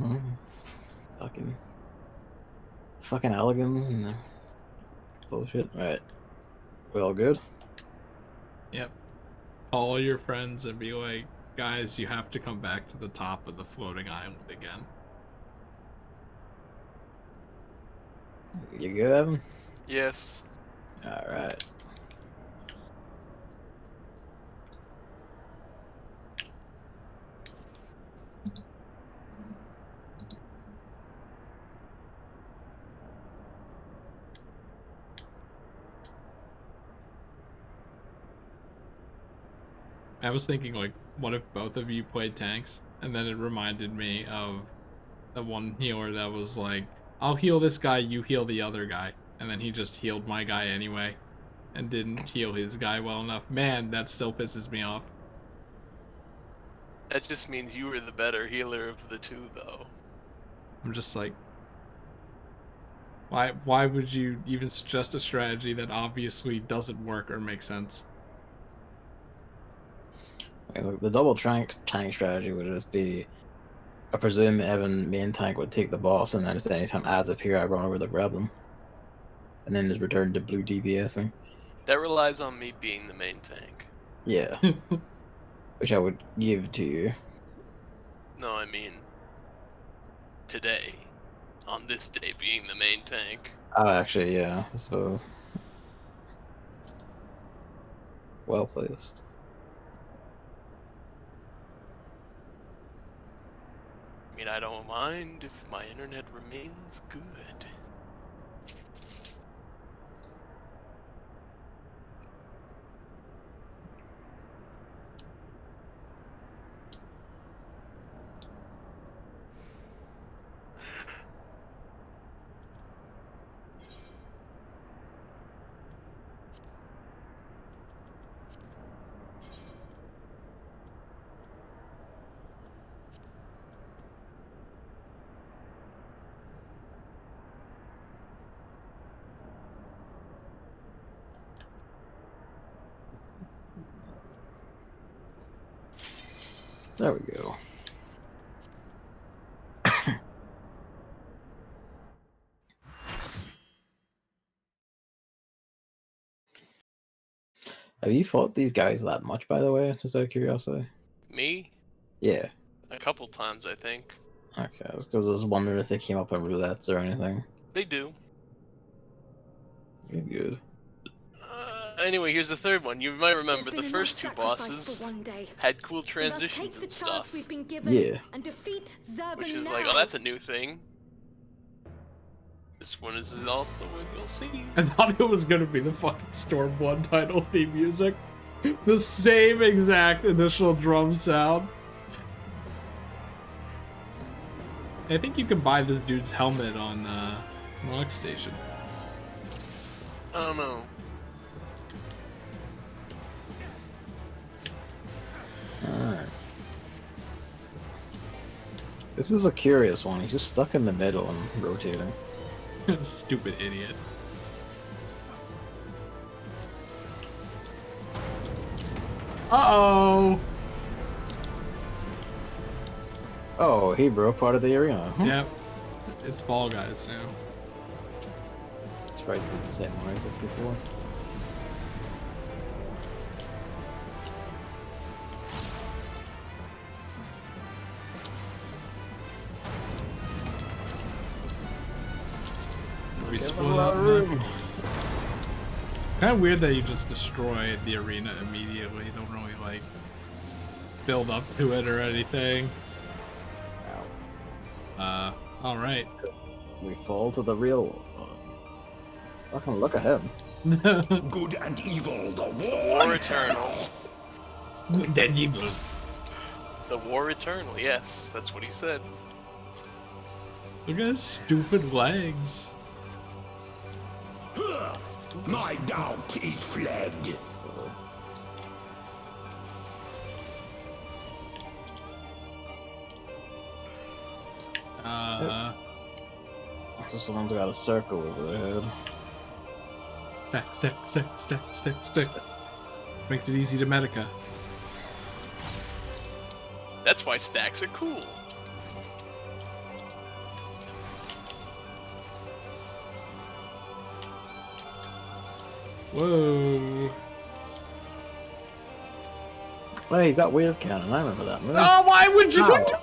Speaker 2: Mhm. Fucking elegance and bullshit. Alright. We all good?
Speaker 1: Yep. Call all your friends and be like, guys, you have to come back to the top of the floating island again.
Speaker 2: You good, Evan?
Speaker 3: Yes.
Speaker 2: Alright.
Speaker 1: I was thinking, like, what if both of you played tanks? And then it reminded me of the one healer that was like, I'll heal this guy, you heal the other guy. And then he just healed my guy anyway and didn't heal his guy well enough. Man, that still pisses me off.
Speaker 3: That just means you were the better healer of the two, though.
Speaker 1: I'm just like, why would you even suggest a strategy that obviously doesn't work or make sense?
Speaker 2: Okay, look, the double tank strategy would just be, I presume Evan main tank would take the boss, and then just anytime ads appear, I run over to grab them, and then just return to blue DPSing.
Speaker 3: That relies on me being the main tank.
Speaker 2: Yeah, which I would give to you.
Speaker 3: No, I mean today, on this day, being the main tank.
Speaker 2: Oh, actually, yeah, I suppose. Well placed.
Speaker 3: I mean, I don't mind if my internet remains good.
Speaker 2: There we go. Have you fought these guys that much, by the way? Just out of curiosity.
Speaker 3: Me?
Speaker 2: Yeah.
Speaker 3: A couple times, I think.
Speaker 2: Okay, because I was wondering if they came up in roulettes or anything.
Speaker 3: They do.
Speaker 2: Good, good.
Speaker 3: Anyway, here's the third one. You might remember
Speaker 4: There's
Speaker 3: the
Speaker 4: been
Speaker 3: first two
Speaker 4: enough sacrifice
Speaker 3: bosses
Speaker 4: for one day.
Speaker 3: had cool
Speaker 4: We must
Speaker 3: transitions
Speaker 4: take the
Speaker 3: and
Speaker 4: chance
Speaker 3: stuff,
Speaker 4: we've been given
Speaker 2: Yeah.
Speaker 4: and defeat Zurban
Speaker 3: which is
Speaker 4: now.
Speaker 3: like, oh, that's a new thing. This one is also, we'll see.
Speaker 1: I thought it was gonna be the fucking Storm 1 title theme music. The same exact initial drum sound. I think you can buy this dude's helmet on Lock Station.
Speaker 3: I don't know.
Speaker 2: Alright. This is a curious one. He's just stuck in the middle and rotating.
Speaker 1: Stupid idiot. Uh-oh!
Speaker 2: Oh, he broke part of the arena. Huh?
Speaker 1: Yep. It's Ball Guys now.
Speaker 2: It's right the same noise as before.
Speaker 1: We
Speaker 2: Give us
Speaker 1: split
Speaker 2: a lot
Speaker 1: up
Speaker 2: of
Speaker 1: now.
Speaker 2: room.
Speaker 1: Kind of weird that you just destroy the arena immediately. You don't really, like, build up to it or anything. Alright.
Speaker 2: We fall to the real one. Fucking look at him.
Speaker 6: Good and evil, the
Speaker 3: War Eternal.
Speaker 1: Dead evil.
Speaker 3: The War Eternal, yes, that's what he said.
Speaker 1: Look at his stupid legs.
Speaker 6: My doubt is fled.
Speaker 2: So someone's got a circle over their head.
Speaker 1: Stack. Makes it easy to medica.
Speaker 3: That's why stacks are cool.
Speaker 1: Whoa.
Speaker 2: Wait, he's got wave cannon. I remember that move.
Speaker 1: Oh, why would you
Speaker 2: Ow.
Speaker 1: do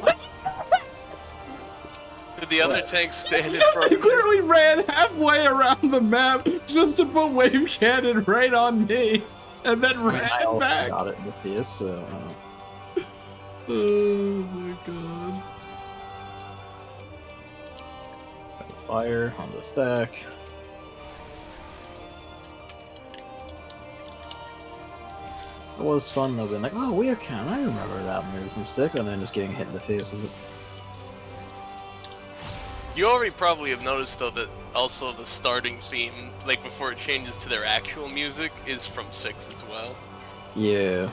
Speaker 1: what?
Speaker 3: Did the other tank stand in
Speaker 1: I
Speaker 3: front of you?
Speaker 1: literally ran halfway around the map just to put wave cannon right on me, and then
Speaker 2: I mean,
Speaker 1: ran
Speaker 2: I also
Speaker 1: back.
Speaker 2: got it with this, so.
Speaker 1: Oh my god.
Speaker 2: Fire on the stack. It was fun though, being like, oh, wave cannon. I remember that move from 6, and then just getting hit in the face with it.
Speaker 3: You already probably have noticed though that also the starting theme, like before it changes to their actual music, is from 6 as well.
Speaker 2: Yeah.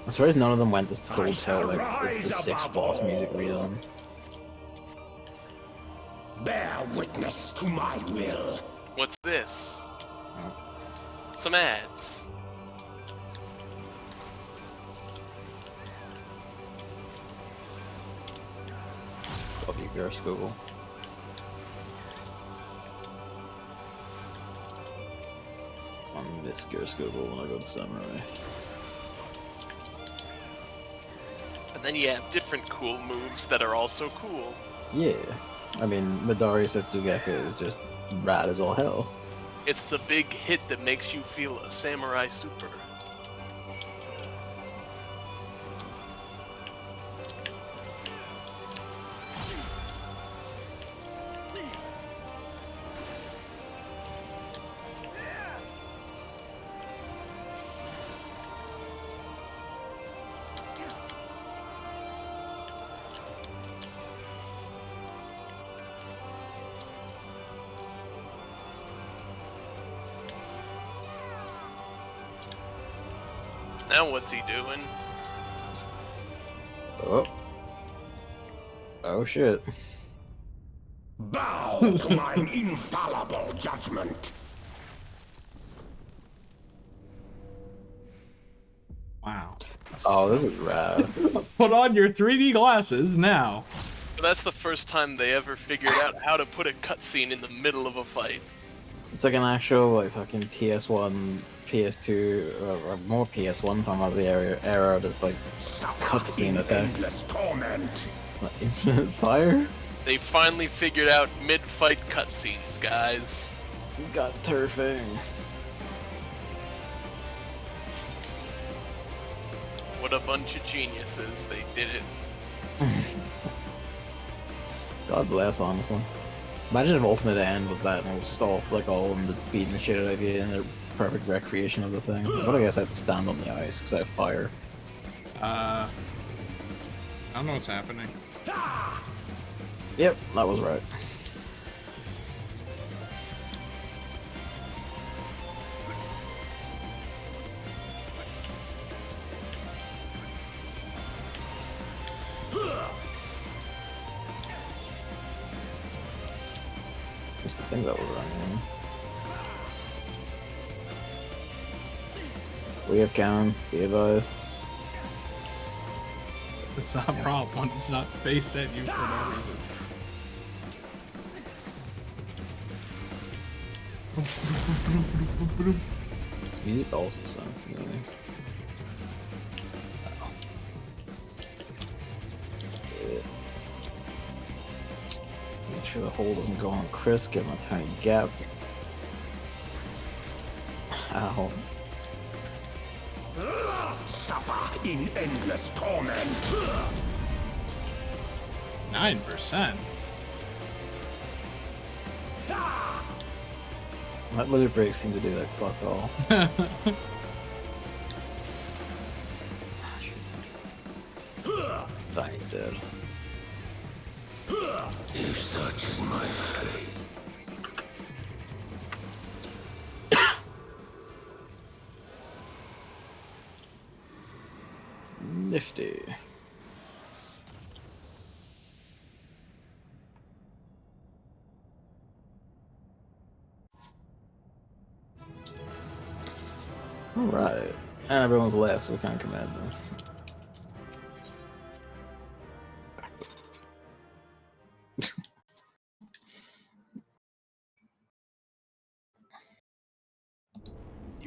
Speaker 2: I'm surprised none of them went this full
Speaker 6: I
Speaker 2: tilt, like
Speaker 6: shall
Speaker 2: it's the
Speaker 6: rise
Speaker 2: 6
Speaker 6: above
Speaker 2: boss music
Speaker 6: all.
Speaker 2: redone.
Speaker 6: Bear witness to my will.
Speaker 3: What's this?
Speaker 2: Oh.
Speaker 3: Some ads.
Speaker 2: Love you, Gareth Google. On this Gareth Google when I go to Samurai.
Speaker 3: And then you have different cool moves that are also cool.
Speaker 2: Yeah. I mean, Midori Setsugeka is just rad as all hell.
Speaker 3: It's the big hit that makes you feel a samurai super. Now what's he doing?
Speaker 2: Oh. Oh shit.
Speaker 6: Bow to mine infallible judgment.
Speaker 1: Wow.
Speaker 2: Oh, this is rad.
Speaker 1: Put on your 3D glasses now.
Speaker 3: So that's the first time they ever figured out how to put a cutscene in the middle of a fight.
Speaker 2: It's like an actual, like, fucking PS1, PS2, or more PS1 time out of the era, just like
Speaker 6: Suffer
Speaker 2: cutscene
Speaker 6: in
Speaker 2: attack.
Speaker 6: endless torment.
Speaker 2: It's not infinite fire.
Speaker 3: They finally figured out mid-fight cutscenes, guys.
Speaker 2: He's got turfing.
Speaker 3: What a bunch of geniuses. They did it.
Speaker 2: God bless, honestly. Imagine if Ultimate End was that, and it was just all like all of them just beating the shit out of you, and the perfect recreation of the thing. But I guess I have to stand on the ice because I have fire.
Speaker 1: I don't know what's happening.
Speaker 2: Yep, that was right. What's the thing that we're running? We have Gavin, be advised.
Speaker 1: It's not a problem. It's not faced at you for no reason.
Speaker 2: This music also sounds familiar. Yeah. Just make sure the hole doesn't go on Chris, give him a tiny gap. Ow.
Speaker 6: Suffer in endless torment.
Speaker 1: 9%.
Speaker 2: That lizard break seemed to do like fuck all. It's fine, he's dead.
Speaker 6: If such is my fate.
Speaker 2: Nifty. Alright. And everyone's left, so we can't command them.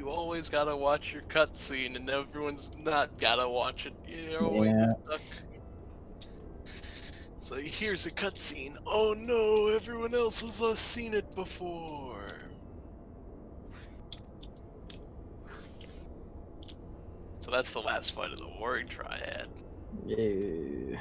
Speaker 3: always gotta watch your cutscene, and everyone's not gotta watch it. You're always
Speaker 2: Yeah.
Speaker 3: stuck. So here's a cutscene. Oh no, everyone else has seen it before. So that's the last fight of the Warring Triad.
Speaker 2: Yeah.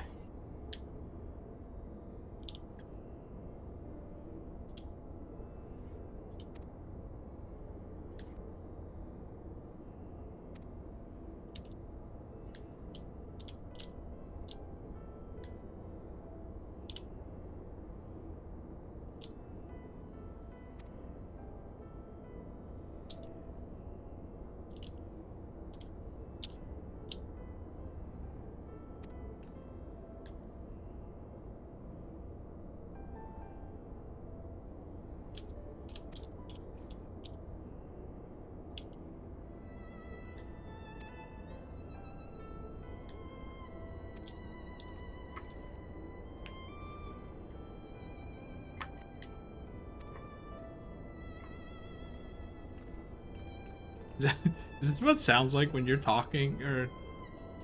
Speaker 1: Is this what it sounds like when you're talking, or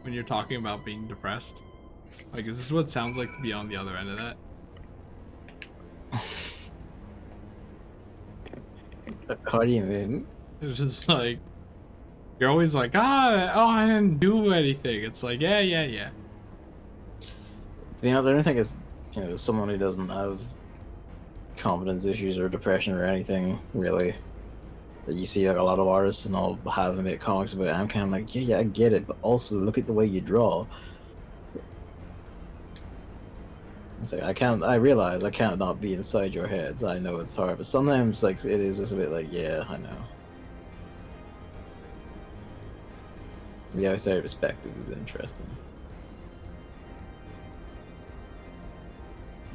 Speaker 1: when you're talking about being depressed? Like, is this what it sounds like to be on the other end of that?
Speaker 2: How do you mean?
Speaker 1: It's just like, you're always like, I didn't do anything. It's like, yeah, yeah, yeah.
Speaker 2: To be honest, I don't think it's someone who doesn't have confidence issues or depression or anything really. That you see like a lot of artists and all have and make comics about it. I'm kind of like, yeah, I get it, but also look at the way you draw. It's like I realize I can't not be inside your heads. I know it's hard, but sometimes like it is just a bit like, yeah, I know. The outside perspective is interesting.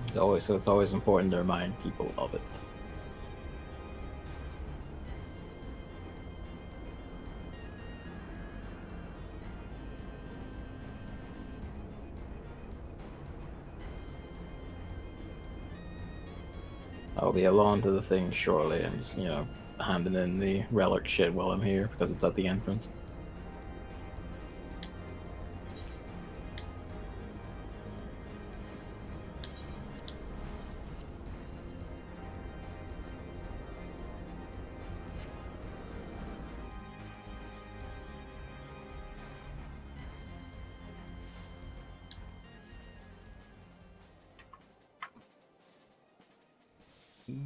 Speaker 2: It's always important to remind people of it. I'll be along to the thing shortly. I'm just, handing in the relic shit while I'm here because it's at the entrance.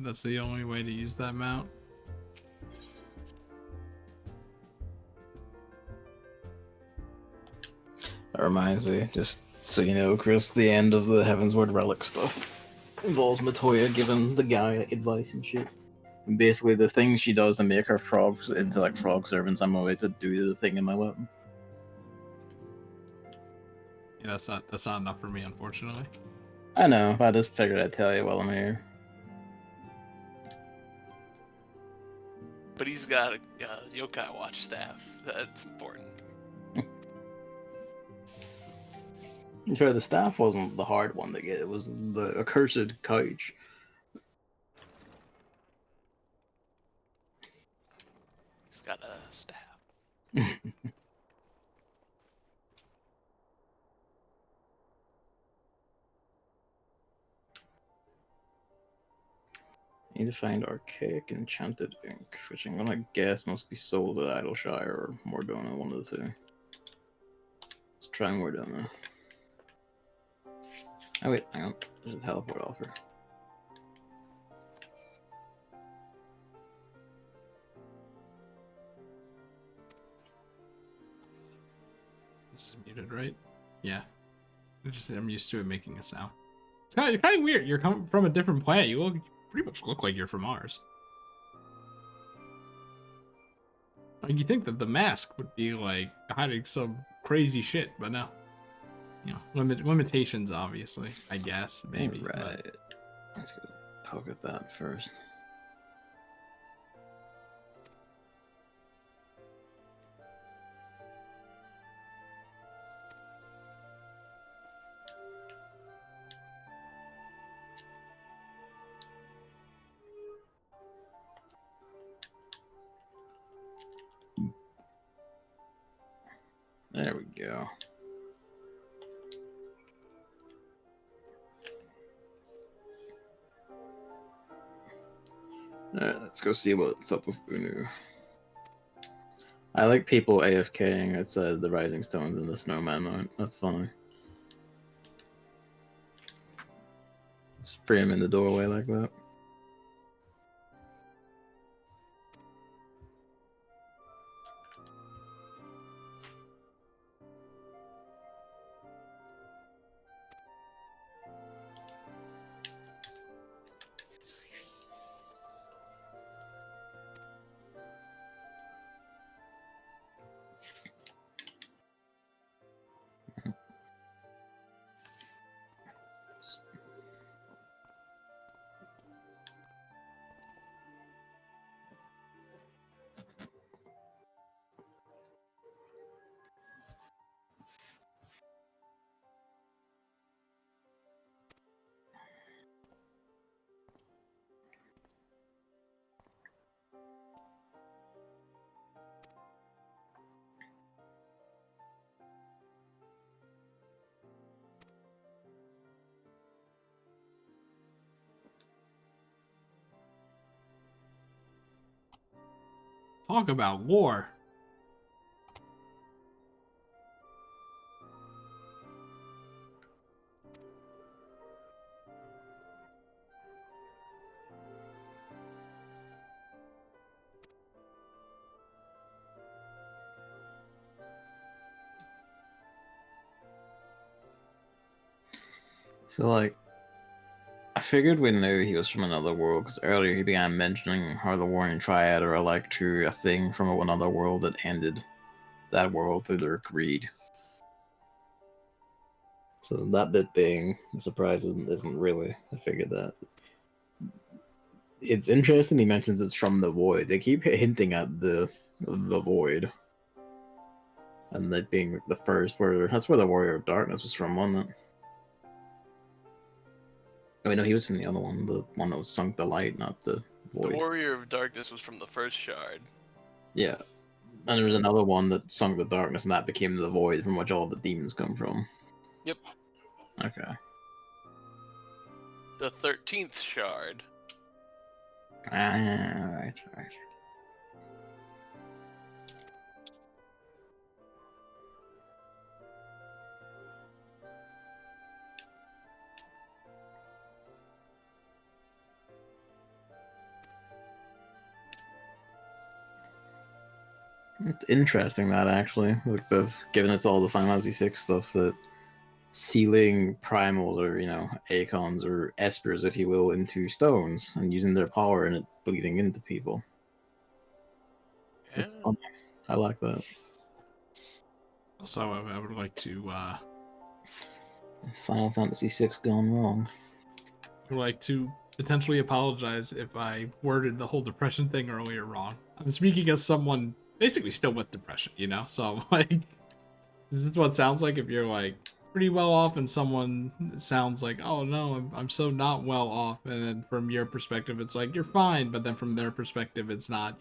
Speaker 1: That's the only way to use that mount.
Speaker 2: That reminds me, just so you know, Chris, the end of the Heavensward relic stuff involves Matoya giving the guy advice and shit. And basically, the thing she does to make her frogs into like frog servants, I'm going to do the thing in my weapon.
Speaker 1: Yeah, that's not enough for me, unfortunately.
Speaker 2: I know, I just figured I'd tell you while I'm here.
Speaker 3: But he's got a yokai watch staff. That's important.
Speaker 2: Sure, the staff wasn't the hard one to get, it was the accursed couch.
Speaker 3: He's got a staff.
Speaker 2: Need to find archaic enchanted ink, which I'm gonna guess must be sold at Idleshire or Mordona, one of the two. Let's try Mordona. Oh wait, hang on. There's a teleport offer.
Speaker 1: This is muted, right? Yeah. I'm used to it making a sound. It's kind of weird. You're coming from a different planet. You pretty much look like you're from Mars. Like, you think that the mask would be like hiding some crazy shit, but no. Limitations, obviously. I guess maybe.
Speaker 2: Right.
Speaker 1: But...
Speaker 2: Let's go poke at that first. There we go. Alright, let's go see what's up with Unu. I like people AFKing outside the Rising Stones and the Snowman moment. That's funny. Let's free him in the doorway like that.
Speaker 1: Talk about war.
Speaker 2: So, like, I figured we knew he was from another world, because earlier he began mentioning how the Warring Triad are like to a thing from another world that ended that world through their greed. So that bit being a surprise isn't really. I figured that. It's interesting he mentions it's from the void. They keep hinting at the void. And that being the first where that's where the Warrior of Darkness was from, wasn't it? Oh wait, no, he was from the other one, the one that was sunk the light, not the void.
Speaker 3: The Warrior of Darkness was from the first shard.
Speaker 2: Yeah. And there was another one that sunk the darkness, and that became the void from which all the demons come from.
Speaker 3: Yep.
Speaker 2: Okay.
Speaker 3: The 13th shard.
Speaker 2: Right. It's interesting that actually, like given it's all the Final Fantasy VI stuff, that sealing primals or Acons or espers, if you will, into stones and using their power and it bleeding into people.
Speaker 3: Yeah.
Speaker 2: It's fun. I like that.
Speaker 1: Also, I would like to
Speaker 2: Final Fantasy VI gone wrong.
Speaker 1: potentially apologize if I worded the whole depression thing earlier wrong. I'm speaking as someone basically still with depression, So like, this is what it sounds like if you're like pretty well off, and someone sounds like, oh no, I'm so not well off, and then from your perspective it's like you're fine, but then from their perspective it's not,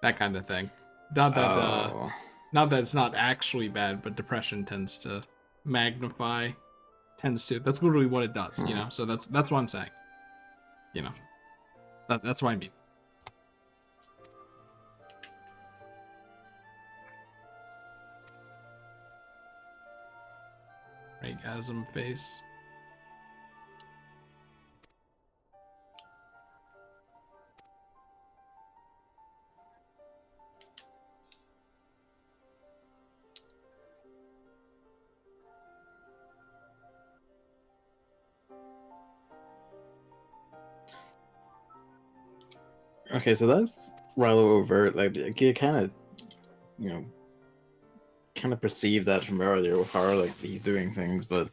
Speaker 1: that kind of thing. Not that not that it's not actually bad, but depression tends to magnify, that's literally what it does, So that's what I'm saying. That's what I mean. Orgasm face.
Speaker 2: Okay, so that's rather overt. Like, you kind of, kind of perceive that from earlier with how like he's doing things, but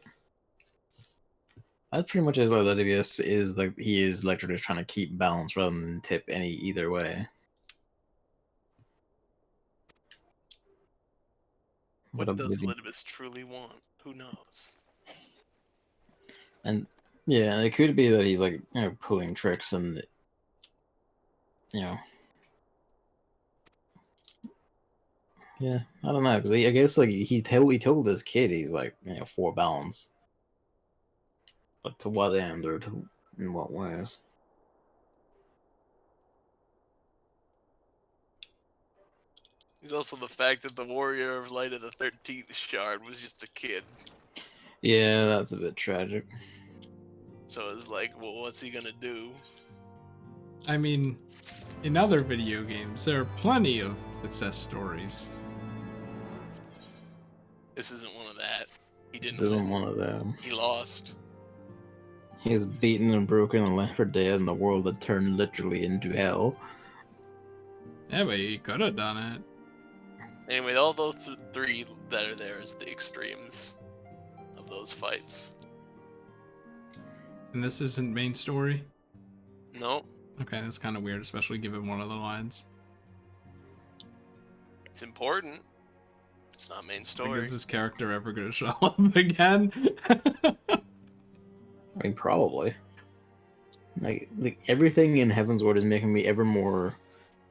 Speaker 2: that pretty much is like that. Is like he is literally just trying to keep balance rather than tip any either way.
Speaker 3: What does Elidibus truly want? Who knows?
Speaker 2: And yeah, it could be that he's like pulling tricks and Yeah, I don't know because I guess like he told this kid he's like 4 balance, but to what end or to in what ways?
Speaker 3: There's also the fact that the Warrior of Light of the 13th Shard was just a kid.
Speaker 2: Yeah, that's a bit tragic.
Speaker 3: So it's like, well, what's he gonna do?
Speaker 1: I mean, in other video games, there are plenty of success stories.
Speaker 3: This isn't one of that. He
Speaker 2: This
Speaker 3: didn't
Speaker 2: isn't
Speaker 3: win.
Speaker 2: one of them.
Speaker 3: He lost.
Speaker 2: He was beaten and broken and left for dead in the world that turned literally into hell.
Speaker 1: Yeah, but he could have done it.
Speaker 3: Anyway, all those three that are there is the extremes of those fights.
Speaker 1: And this isn't main story?
Speaker 3: No,
Speaker 1: Okay, that's kind of weird, especially given one of the lines.
Speaker 3: it's important. It's not main
Speaker 1: Like,
Speaker 3: story.
Speaker 1: is this character ever going to show up again?
Speaker 2: I mean, probably. Like everything in Heaven's Word is making me ever more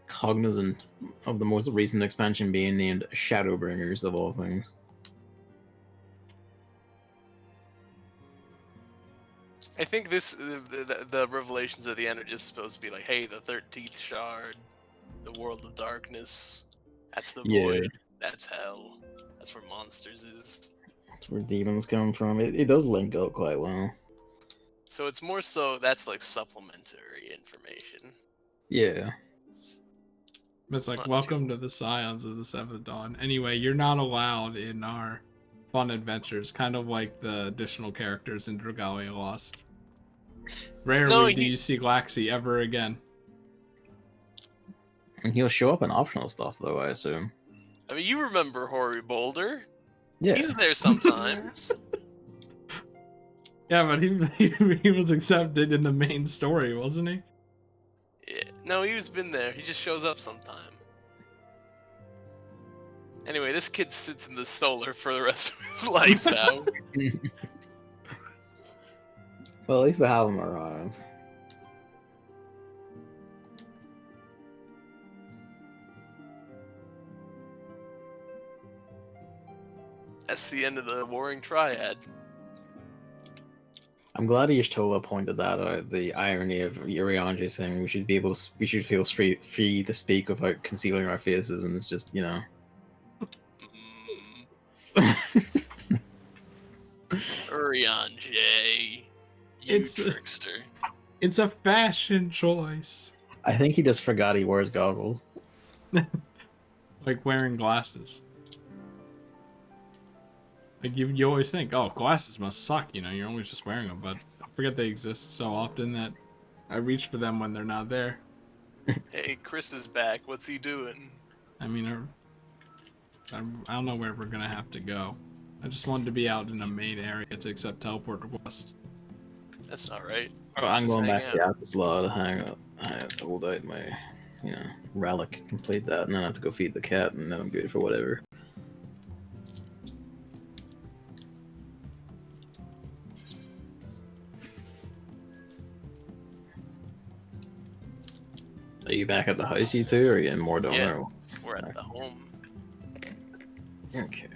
Speaker 2: cognizant of the most recent expansion being named Shadowbringers of all things.
Speaker 3: I think the revelations at the end are just supposed to be like, hey, the 13th Shard, the World of Darkness, that's the
Speaker 2: Yeah.
Speaker 3: Void, that's Hell, that's where Monsters is.
Speaker 2: That's where demons come from. It does link up quite well.
Speaker 3: So it's more so that's like supplementary information.
Speaker 2: Yeah.
Speaker 1: It's like,
Speaker 3: Not
Speaker 1: welcome
Speaker 3: too-
Speaker 1: to the Scions of the Seventh Dawn. Anyway, you're not allowed in our fun adventures, kind of like the additional characters in Dragalia Lost. Rarely do you see Glaxi ever again.
Speaker 2: And he'll show up in optional stuff, though, I assume.
Speaker 3: I mean, you remember Hoary Boulder?
Speaker 2: Yeah.
Speaker 3: He's there sometimes.
Speaker 1: Yeah, but he was accepted in the main story, wasn't he?
Speaker 3: Yeah. No, he's been there. He just shows up sometime. Anyway, this kid sits in the solar for the rest of his life now.
Speaker 2: Well, at least we have him around.
Speaker 3: That's the end of the Warring Triad.
Speaker 2: I'm glad Ishtola pointed that out. The irony of Urianji saying we should feel free to speak without concealing our faces, and it's just
Speaker 3: Urian J. You
Speaker 1: It's-
Speaker 3: trickster.
Speaker 1: It's a fashion choice.
Speaker 2: I think he just forgot he wears goggles.
Speaker 1: Like wearing glasses. Like you always think, oh, glasses must suck, you're always just wearing them, but I forget they exist so often that I reach for them when they're not there.
Speaker 3: Hey, Chris is back. What's he doing?
Speaker 1: I mean, I don't know where we're gonna have to go. I just wanted to be out in a main area to accept teleport requests.
Speaker 3: That's not right.
Speaker 2: I'm going back to
Speaker 3: Yeah.
Speaker 2: Asus Law to hang up. I have to hold out my, relic, complete that, and then I have to go feed the cat, and then I'm good for whatever. Are you back at the house, you two, or are you in Mordor?
Speaker 3: Yeah, we're at the home.
Speaker 2: Okay.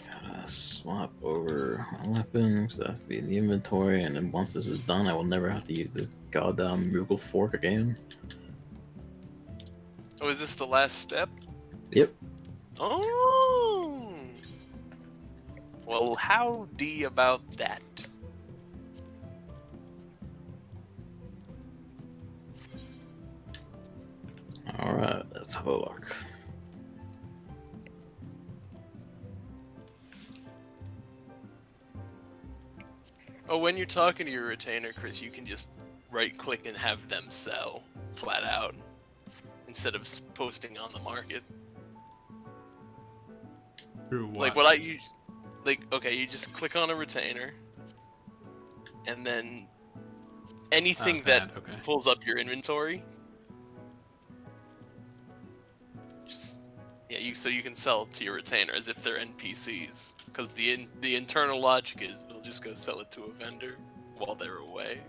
Speaker 2: Gotta swap over my weapon, because that has to be in the inventory, and then once this is done, I will never have to use this goddamn Moogle fork again.
Speaker 3: Oh, is this the last step?
Speaker 2: Yep.
Speaker 3: Oh! Well, howdy about that?
Speaker 2: Alright, let's have a look.
Speaker 3: Oh, when you're talking to your retainer, Chris, you can just right-click and have them sell flat out instead of posting on the market.
Speaker 1: Through what?
Speaker 3: Like what I use, okay, you just click on a retainer, and then anything that
Speaker 1: okay.
Speaker 3: pulls up your inventory, so you can sell to your retainer as if they're NPCs, because the internal logic is they'll just go sell it to a vendor while they're away.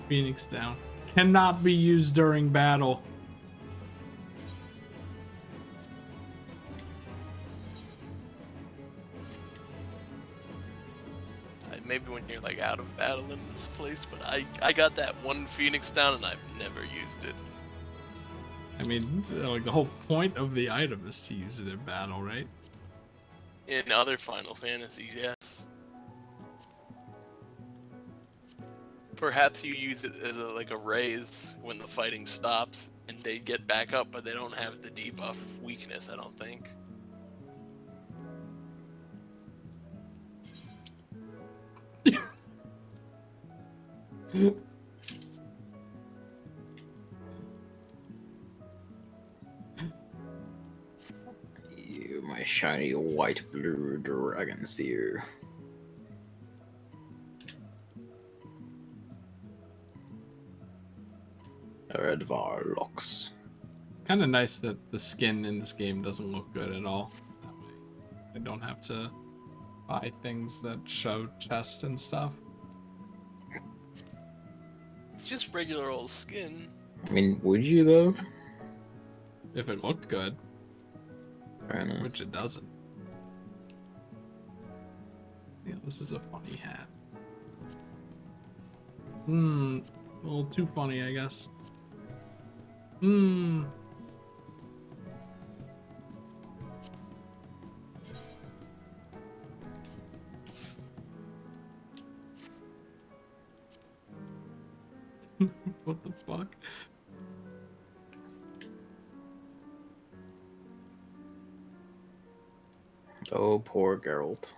Speaker 1: Phoenix down. Cannot be used during battle.
Speaker 3: Maybe when you're like out of battle in this place, but I got that one Phoenix down and I've never used it.
Speaker 1: I mean, like the whole point of the item is to use it in battle, right?
Speaker 3: In other Final Fantasies, yes. Perhaps you use it as like a raise when the fighting stops and they get back up, but they don't have the debuff weakness, I don't think.
Speaker 2: You, my shiny white blue dragon spear. Red Varlocks.
Speaker 1: It's kind of nice that the skin in this game doesn't look good at all. That way, I don't have to buy things that show chest and stuff.
Speaker 3: It's just regular old skin.
Speaker 2: I mean, would you though?
Speaker 1: If it looked good,
Speaker 2: Fair enough.
Speaker 1: which it doesn't. Yeah, this is a funny hat. A little too funny, I guess. What the fuck?
Speaker 2: Oh, poor Geralt.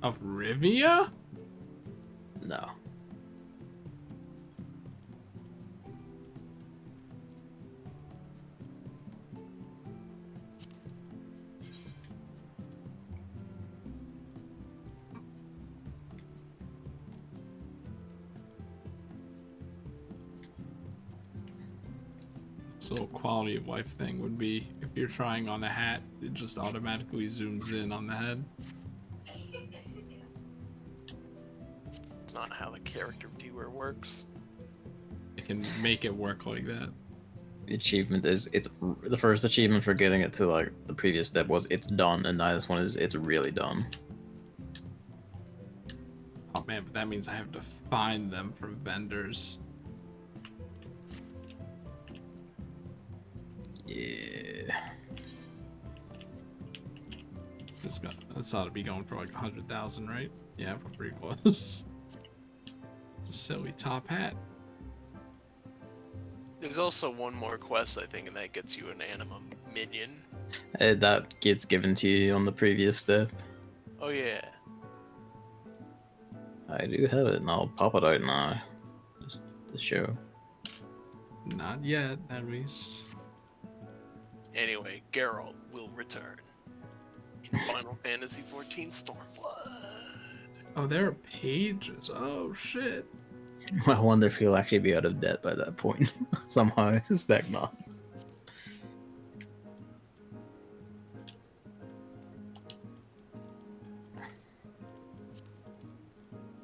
Speaker 1: Of Rivia?
Speaker 2: No.
Speaker 1: So quality of life thing would be if you're trying on a hat, it just automatically zooms in on the head.
Speaker 3: It's not how the character viewer works.
Speaker 1: It can make it work like that.
Speaker 2: The achievement is it's the first achievement for getting it to like the previous step was it's done, and now this one is it's really done.
Speaker 1: Oh man, but that means I have to find them from vendors.
Speaker 2: Yeah.
Speaker 1: This ought to be going for like 100,000, right? Yeah, we're pretty close. It's a silly top hat.
Speaker 3: There's also one more quest, I think, and that gets you an anima minion.
Speaker 2: That gets given to you on the previous step.
Speaker 3: Oh yeah.
Speaker 2: I do have it, and I'll pop it out now. Just to show.
Speaker 1: Not yet, at least.
Speaker 3: Anyway, Geralt will return in Final Fantasy XIV Stormblood.
Speaker 1: Oh, there are pages. Oh shit.
Speaker 2: I wonder if he'll actually be out of debt by that point. Somehow, I suspect not.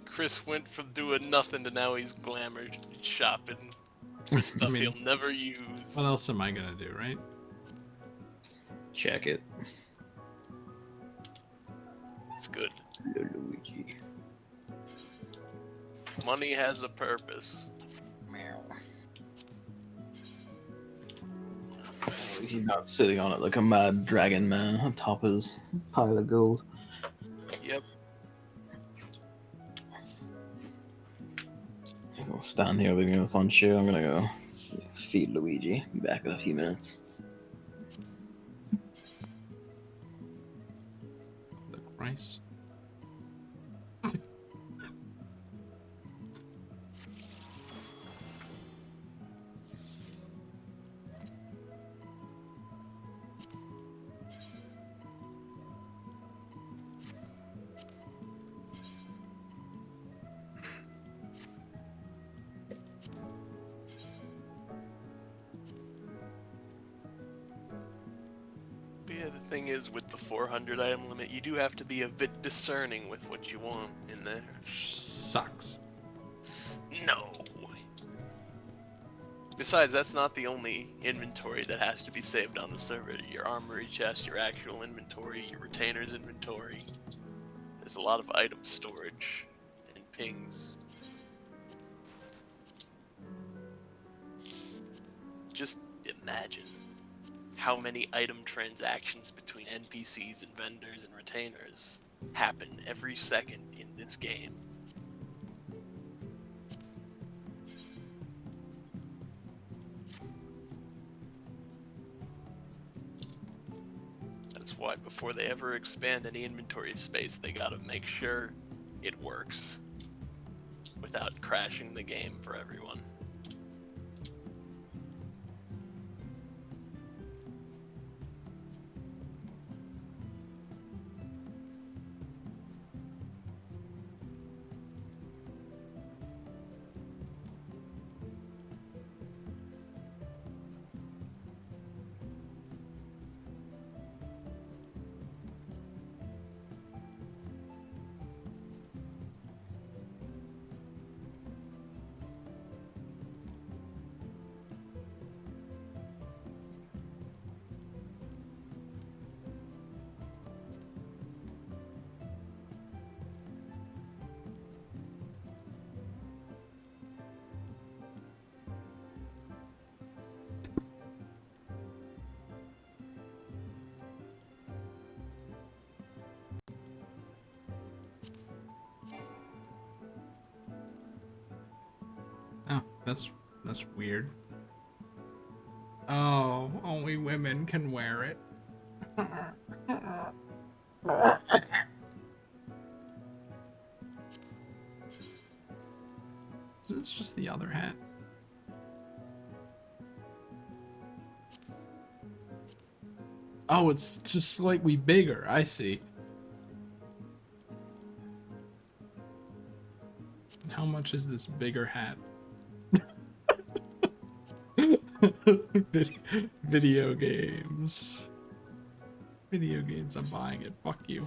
Speaker 3: Chris went from doing nothing to now he's glamour shopping for stuff
Speaker 1: mean,
Speaker 3: he'll never use.
Speaker 1: What else am I gonna do, right?
Speaker 2: Check it.
Speaker 3: It's good.
Speaker 2: Luigi.
Speaker 3: Money has a purpose.
Speaker 2: At least he's not sitting on it like a mad dragon man on top of his pile of gold.
Speaker 3: Yep.
Speaker 2: He's gonna stand here leaving us on show. I'm gonna go feed Luigi. Be back in a few minutes.
Speaker 1: The Christ.
Speaker 3: But Yeah, the thing is, with the 400 item limit, you do have to be a bit discerning with what you want in there.
Speaker 1: Sucks.
Speaker 3: No. Besides, that's not the only inventory that has to be saved on the server. Your armory chest, your actual inventory, your retainer's inventory. There's a lot of item storage and pings. Just imagine how many item transactions between NPCs and vendors and retainers happen every second in this game. That's why before they ever expand any inventory space, they gotta make sure it works without crashing the game for everyone.
Speaker 1: Oh, that's weird. Oh, only women can wear it. It's just the other hat. Oh, it's just slightly bigger. I see. How much is this bigger hat? Video games. Video games, I'm buying it. Fuck you.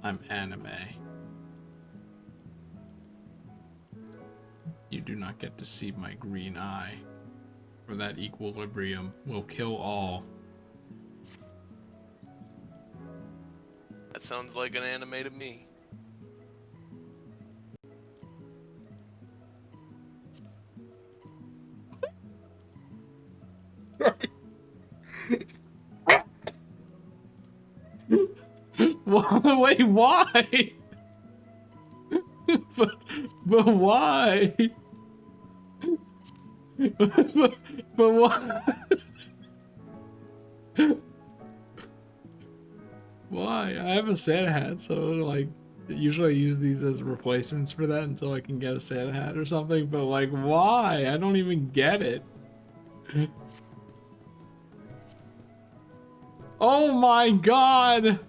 Speaker 1: I'm anime. You do not get to see my green eye, for that equilibrium will kill all.
Speaker 3: That sounds like an anime to me.
Speaker 1: Wait, why? but why? but why? Why? I have a Santa hat, so like usually I use these as replacements for that until I can get a Santa hat or something, but like why? I don't even get it. Oh my god!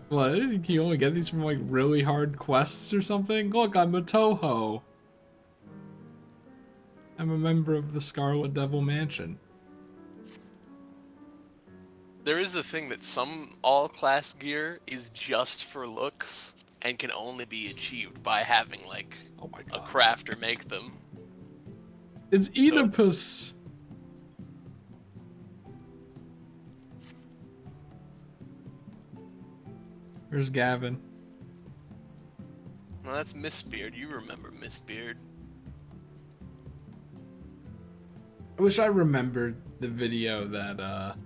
Speaker 1: What? Can you only get these from like really hard quests or something? Look, I'm a Toho. I'm a member of the Scarlet Devil Mansion.
Speaker 3: There is the thing that some all-class gear is just for looks and can only be achieved by having like
Speaker 1: Oh my
Speaker 3: a
Speaker 1: god.
Speaker 3: crafter make them.
Speaker 1: It's Oedipus! Where's Gavin?
Speaker 3: Well, that's Mistbeard. You remember Mistbeard.
Speaker 1: I wish I remembered the video that,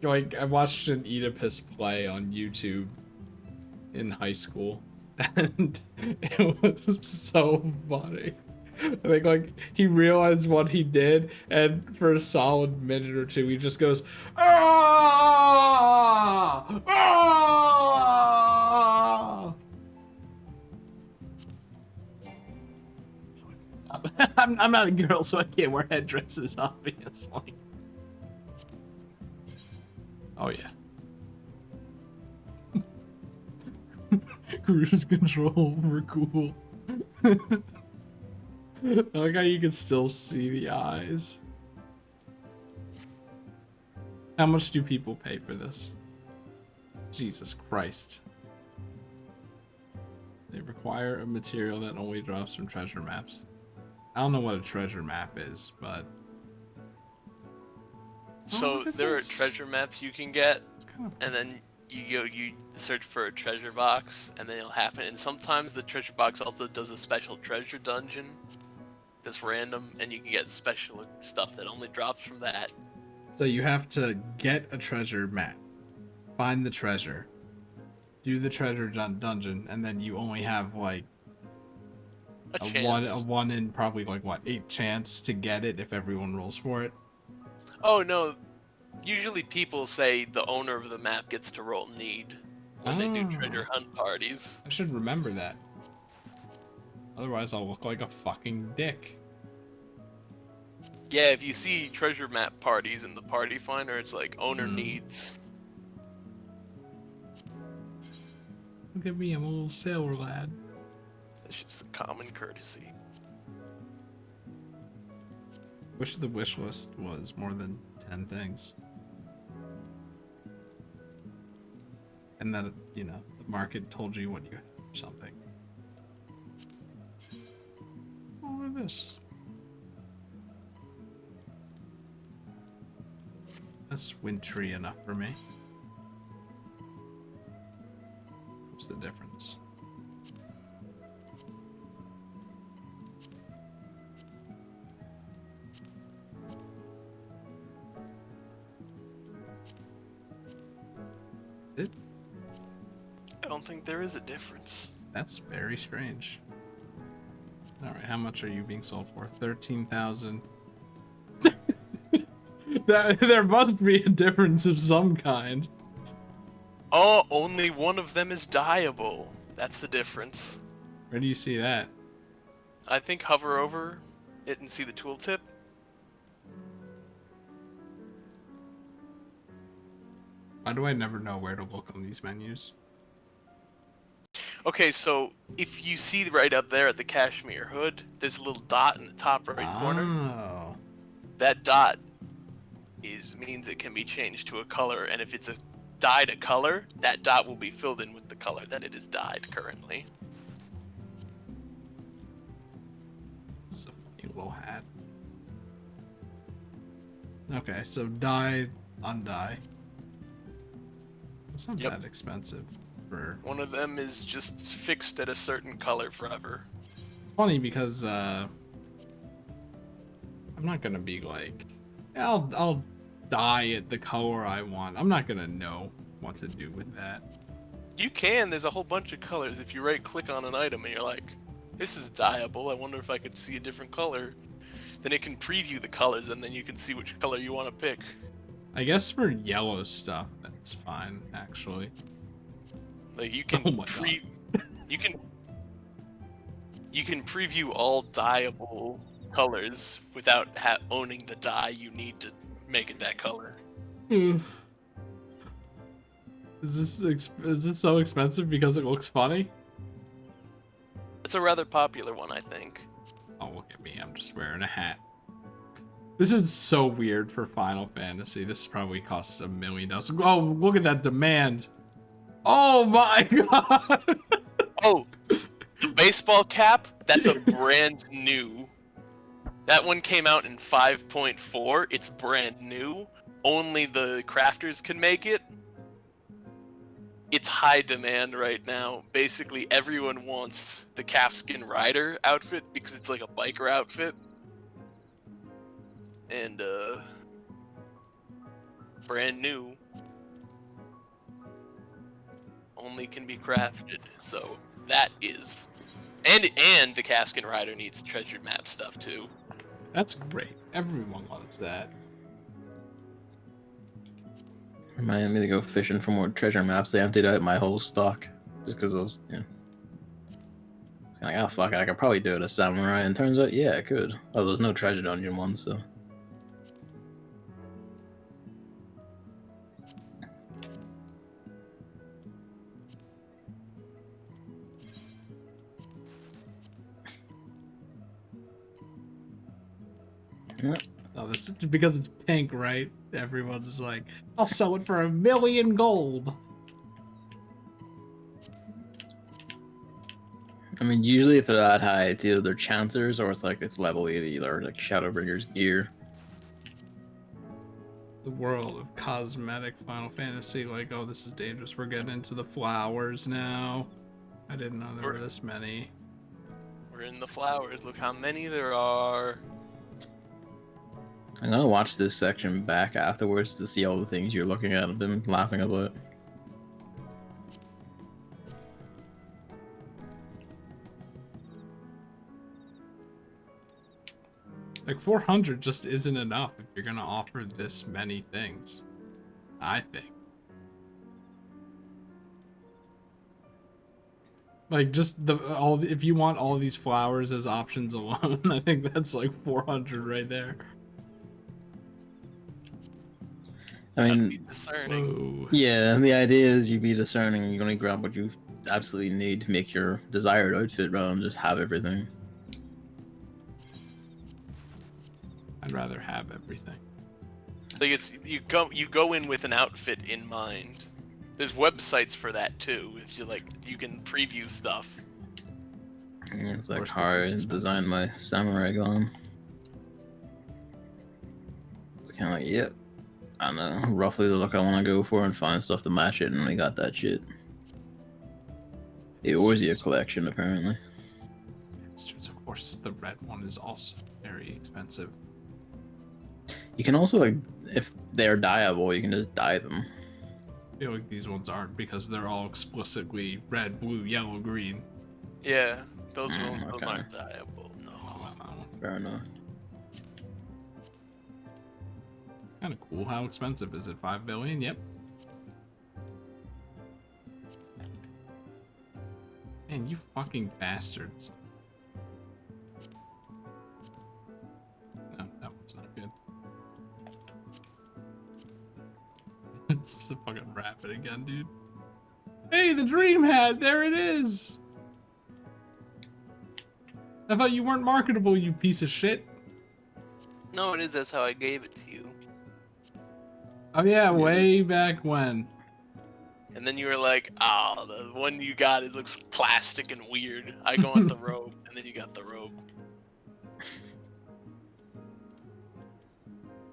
Speaker 1: like, I watched an Oedipus play on YouTube in high school, and it was so funny. I think, like, he realized what he did, and for a solid minute or two, he just goes, "Ah! Ah!" I'm not a girl, so I can't wear headdresses, obviously. Oh yeah. Cruise control, we're cool. I like how you can still see the eyes. How much do people pay for this? Jesus Christ. They require a material that only drops from treasure maps. I don't know what a treasure map is, but...
Speaker 3: So
Speaker 1: look at
Speaker 3: there
Speaker 1: this.
Speaker 3: are treasure maps you can get,
Speaker 1: It's kind of...
Speaker 3: and then you search for a treasure box, and then it'll happen. And sometimes the treasure box also does a special treasure dungeon that's random, and you can get special stuff that only drops from that.
Speaker 1: So you have to get a treasure map, find the treasure, do the treasure dungeon, and then you only have like
Speaker 3: A
Speaker 1: a
Speaker 3: chance.
Speaker 1: one in probably like what 8 chance to get it if everyone rolls for it.
Speaker 3: Oh no, usually people say the owner of the map gets to roll need when they do treasure hunt parties.
Speaker 1: I should remember that. Otherwise, I'll look like a fucking dick.
Speaker 3: Yeah, if you see treasure map parties in the party finder, it's like owner needs.
Speaker 1: Look at me, I'm a little sailor lad.
Speaker 3: It's just a common courtesy.
Speaker 1: Wish the wish list was more than 10 things. And that, you know, the market told you what you had or something. Oh, look at this. That's wintry enough for me. What's the difference?
Speaker 3: I don't think there is a difference.
Speaker 1: That's very strange. Alright, how much are you being sold for? 13,000. There must be a difference of some kind.
Speaker 3: Oh, only one of them is dyeable. That's the difference.
Speaker 1: Where do you see that?
Speaker 3: I think hover over it and see the tooltip.
Speaker 1: Why do I never know where to look on these menus?
Speaker 3: Okay, so if you see right up there at the cashmere hood, there's a little dot in the top right corner.
Speaker 1: Oh.
Speaker 3: That dot means it can be changed to a color, and if it's a dyed a color, that dot will be filled in with the color that it is dyed currently.
Speaker 1: It's a funny little hat. Okay, so dye, undye. It's not that expensive for...
Speaker 3: One of them is just fixed at a certain color forever.
Speaker 1: It's funny because I'm not gonna be like, I'll dye it the color I want. I'm not gonna know what to do with that.
Speaker 3: You can, there's a whole bunch of colors. If you right click on an item and you're like, this is dyeable, I wonder if I could see a different color, then it can preview the colors and then you can see which color you want to pick.
Speaker 1: I guess for yellow stuff, that's fine, actually.
Speaker 3: Like you can
Speaker 1: Oh my God.
Speaker 3: you can preview all dyeable colors without owning the dye you need to make it that color.
Speaker 1: Is this so expensive because it looks funny?
Speaker 3: It's a rather popular one, I think.
Speaker 1: Oh, look at me, I'm just wearing a hat. This is so weird for Final Fantasy. This probably costs $1 million. Oh, look at that demand. Oh my God.
Speaker 3: Oh, the baseball cap, that's a brand new. That one came out in 5.4. It's brand new. Only the crafters can make it. It's high demand right now. Basically, everyone wants the calfskin rider outfit because it's like a biker outfit. And, brand new. Only can be crafted. So, that is... And the calfskin rider needs treasure map stuff, too.
Speaker 1: That's great. Everyone loves that.
Speaker 2: Reminded me to go fishing for more treasure maps. They emptied out my whole stock just because I was, like, oh fuck, I could probably do it as samurai. And turns out, yeah, I could. Oh, there's no treasure dungeon one, so Yeah.
Speaker 1: Oh, this is because it's pink, right? Everyone's just like, I'll sell it for 1,000,000 gold.
Speaker 2: I mean, usually if they're that high, it's either they're chancers or it's level 80 or like Shadowbringer's gear.
Speaker 1: The world of cosmetic Final Fantasy, like, oh, this is dangerous. We're getting into the flowers now. I didn't know there were this many.
Speaker 3: We're in the flowers. Look how many there are.
Speaker 2: I'm gonna watch this section back afterwards to see all the things you're looking at and been laughing about.
Speaker 1: Like 400 just isn't enough if you're gonna offer this many things, I think. Like just if you want all these flowers as options alone, I think that's like 400 right there.
Speaker 2: I
Speaker 3: Be
Speaker 2: mean,
Speaker 3: discerning.
Speaker 1: Whoa.
Speaker 2: yeah, the idea is you be discerning and you only grab what you absolutely need to make your desired outfit rather than just have everything.
Speaker 1: I'd rather have everything.
Speaker 3: Like it's you go in with an outfit in mind. There's websites for that too. It's you can preview stuff.
Speaker 2: Yeah, it's
Speaker 1: Of
Speaker 2: like
Speaker 1: course,
Speaker 2: how
Speaker 1: this
Speaker 2: I
Speaker 1: is expensive.
Speaker 2: designed my samurai gun. It's kind of like, yep, I know roughly the look I want to go for and find stuff to match it, and we got that shit. The Orzia collection, apparently.
Speaker 1: Of course, the red one is also very expensive.
Speaker 2: You can also, like, if they're dyeable, you can just dye them.
Speaker 1: I feel like these ones aren't because they're all explicitly red, blue, yellow, green.
Speaker 3: Yeah, those
Speaker 2: okay.
Speaker 3: aren't dyeable. No.
Speaker 2: Fair enough.
Speaker 1: It's kind of cool. How expensive is it? 5 billion? Yep. Man, you fucking bastards. No, that one's not good. It's a fucking rabbit again, dude. Hey, the dream hat! There it is! I thought you weren't marketable, you piece of shit.
Speaker 3: No, it is. That's how I gave it to you.
Speaker 1: Oh yeah, way back when.
Speaker 3: And then you were like, "Ah, the one you got, it looks plastic and weird. I go want the robe." And then you got the robe.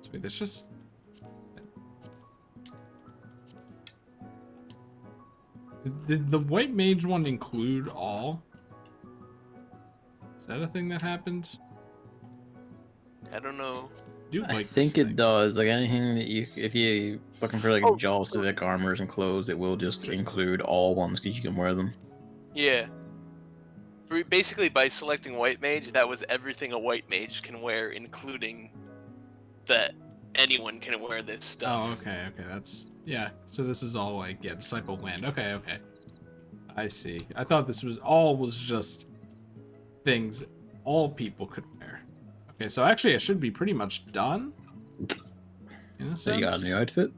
Speaker 1: So wait, that's just... Did the white mage one include all? Is that a thing that happened?
Speaker 3: I don't know.
Speaker 1: Dude,
Speaker 2: I
Speaker 1: like
Speaker 2: think
Speaker 1: this
Speaker 2: it
Speaker 1: thing.
Speaker 2: does. Like anything that if you looking for like
Speaker 3: Oh,
Speaker 2: job civic armors and clothes, it will just include all ones because you can wear them.
Speaker 3: Yeah. Basically, by selecting white mage, that was everything a white mage can wear, including that anyone can wear this stuff.
Speaker 1: Oh, okay, that's... Yeah, so this is all like, yeah, Disciple Land. Okay. I see. I thought this was just things all people could wear. Okay, so actually I should be pretty much done. In a sense.
Speaker 2: So you got a new outfit?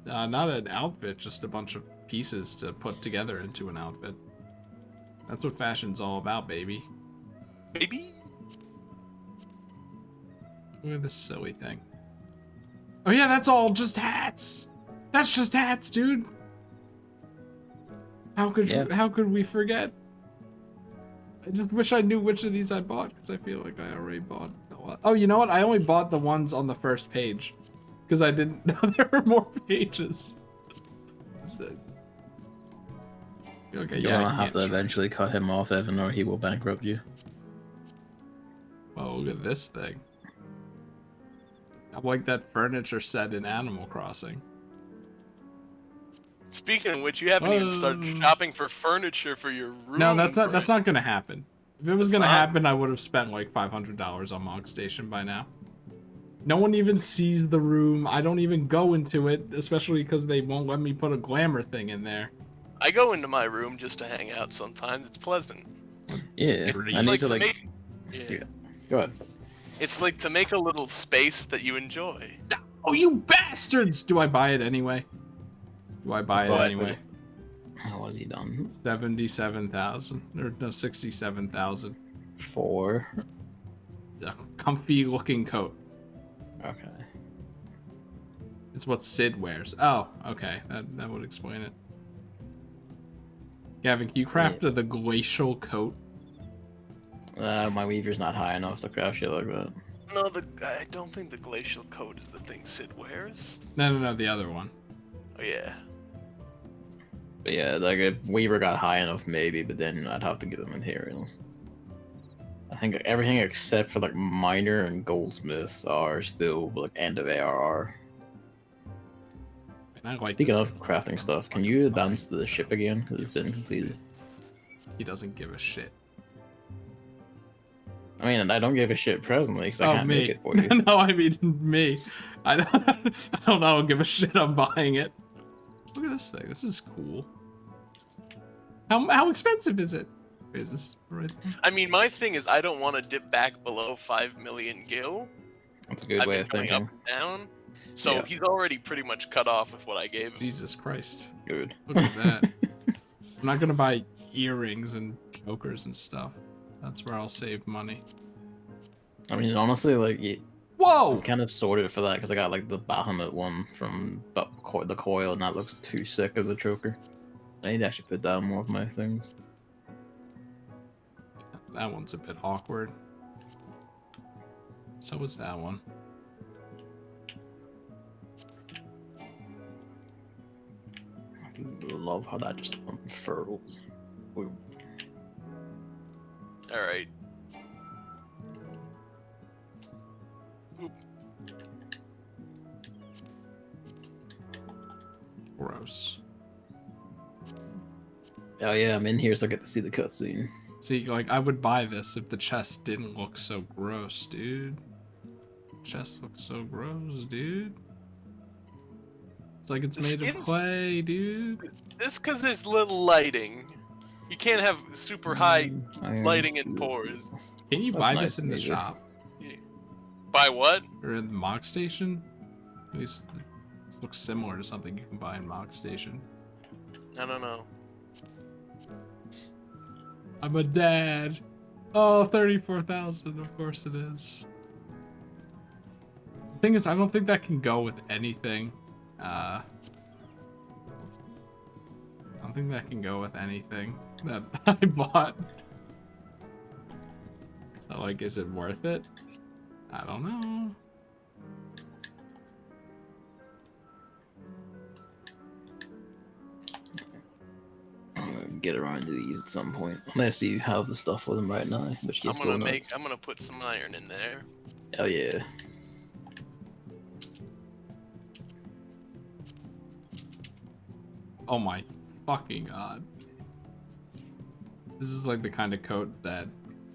Speaker 1: Not an outfit, just a bunch of pieces to put together into an outfit. That's what fashion's all about, baby.
Speaker 3: Maybe?
Speaker 1: Look at this silly thing. Oh yeah, that's all just hats. That's just hats, dude. How could we forget? I just wish I knew which of these I bought because I feel like I already bought a lot. Oh, you know what? I only bought the ones on the first page because I didn't know there were more pages. That's it. Okay,
Speaker 2: You're
Speaker 1: yeah.
Speaker 2: gonna have to eventually cut him off, Evan, or he will bankrupt you.
Speaker 1: Oh, look at this thing. I like that furniture set in Animal Crossing.
Speaker 3: Speaking of which, you haven't even started shopping for furniture for your room.
Speaker 1: No, that's not gonna happen. If it was gonna
Speaker 3: not?
Speaker 1: happen, I would have spent like $500 on Mog Station by now. No one even sees the room. I don't even go into it, especially because they won't let me put a glamour thing in there.
Speaker 3: I go into my room just to hang out sometimes. It's pleasant.
Speaker 2: Yeah,
Speaker 1: It's
Speaker 2: I need
Speaker 3: like
Speaker 2: to
Speaker 3: to
Speaker 2: like.
Speaker 3: make... Yeah.
Speaker 2: Go ahead.
Speaker 3: It's like to make a little space that you enjoy.
Speaker 1: Oh, you bastards! Do I buy it anyway? Do I buy it
Speaker 2: That's
Speaker 1: anyway?
Speaker 2: What has he done?
Speaker 1: 77,000 or no, 67,000.
Speaker 2: 4.
Speaker 1: Oh, comfy looking coat.
Speaker 2: Okay.
Speaker 1: It's what Sid wears. Oh, okay. That would explain it. Gavin, can you craft the glacial coat?
Speaker 2: My weaver's not high enough to craft shit like that.
Speaker 3: No, I don't think the glacial coat is the thing Sid wears.
Speaker 1: No, the other one.
Speaker 3: Oh yeah.
Speaker 2: But yeah, like if weaver got high enough, maybe, but then I'd have to get them materials. I think everything except for like miner and goldsmiths are still like end of ARR.
Speaker 1: And I like
Speaker 2: Speaking
Speaker 1: this.
Speaker 2: of crafting stuff, can you advance the ship again? Because it's been completed.
Speaker 1: He doesn't give a shit.
Speaker 2: I mean, I don't give a shit presently because I can't
Speaker 1: me.
Speaker 2: make it for you.
Speaker 1: No, I mean me. I don't give a shit. I'm buying it. Look at this thing. This is cool. How expensive is it? Is this right?
Speaker 3: I mean, my thing is I don't want to dip back below 5 million gil.
Speaker 2: That's a good way of
Speaker 3: going
Speaker 2: thinking.
Speaker 3: up and down. So
Speaker 2: Yeah.
Speaker 3: he's already pretty much cut off with what I gave him.
Speaker 1: Jesus Christ.
Speaker 2: Good.
Speaker 1: Look at that. I'm not gonna buy earrings and chokers and stuff. That's where I'll save money.
Speaker 2: I mean, honestly, like,
Speaker 1: Whoa!
Speaker 2: I'm kind of sorted for that because I got like the Bahamut one from the coil, and that looks too sick as a choker. I need to actually put down more of my things.
Speaker 1: That one's a bit awkward. So is that one.
Speaker 2: I love how that just unfurls. Ooh.
Speaker 3: Alright.
Speaker 1: Gross.
Speaker 2: Oh yeah, I'm in here so I get to see the cutscene.
Speaker 1: See, like, I would buy this if the chest didn't look so gross, dude. Chest looks so gross, dude. It's like it's
Speaker 3: The
Speaker 1: made of
Speaker 3: skin's-
Speaker 1: clay, dude.
Speaker 3: It's because there's little lighting. You can't have super high
Speaker 2: I
Speaker 3: lighting
Speaker 2: see
Speaker 3: in
Speaker 2: this.
Speaker 3: pores.
Speaker 1: Can you
Speaker 2: That's
Speaker 1: buy
Speaker 2: nice
Speaker 1: this in the
Speaker 2: of you.
Speaker 1: shop?
Speaker 3: By what?
Speaker 1: Or in the Mog Station? At least this looks similar to something you can buy in Mog Station.
Speaker 3: I don't know.
Speaker 1: I'm a dad. Oh, 34,000, of course it is. The thing is, I don't think that can go with anything. I don't think that can go with anything that I bought. So, like, is it worth it? I don't know.
Speaker 2: I'm gonna get around to these at some point. Unless you have the stuff for them right now, which
Speaker 3: I'm
Speaker 2: gets
Speaker 3: gonna
Speaker 2: nuts.
Speaker 3: put some iron in there.
Speaker 2: Hell yeah.
Speaker 1: Oh my fucking god. This is like the kind of coat that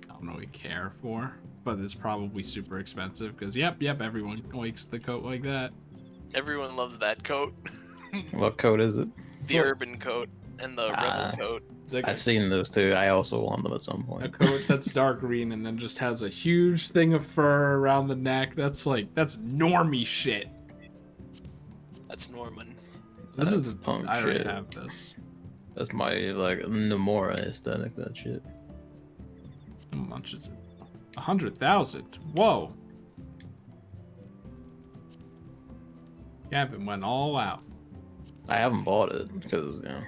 Speaker 1: I don't really care for, but it's probably super expensive because yep, everyone likes the coat like that.
Speaker 3: Everyone loves that coat.
Speaker 2: What coat is it?
Speaker 3: The urban coat and the rebel coat.
Speaker 1: It's like
Speaker 2: I've seen those too. I also want them at some
Speaker 1: a
Speaker 2: point.
Speaker 1: coat that's dark green and then just has a huge thing of fur around the neck. That's normie shit.
Speaker 3: That's Norman.
Speaker 1: This
Speaker 2: That's
Speaker 1: is
Speaker 2: punk
Speaker 1: I already
Speaker 2: shit.
Speaker 1: have this.
Speaker 2: That's my like Nomura aesthetic. That shit.
Speaker 1: How much is it? 100,000. Whoa. Gavin went all out.
Speaker 2: I haven't bought it because you know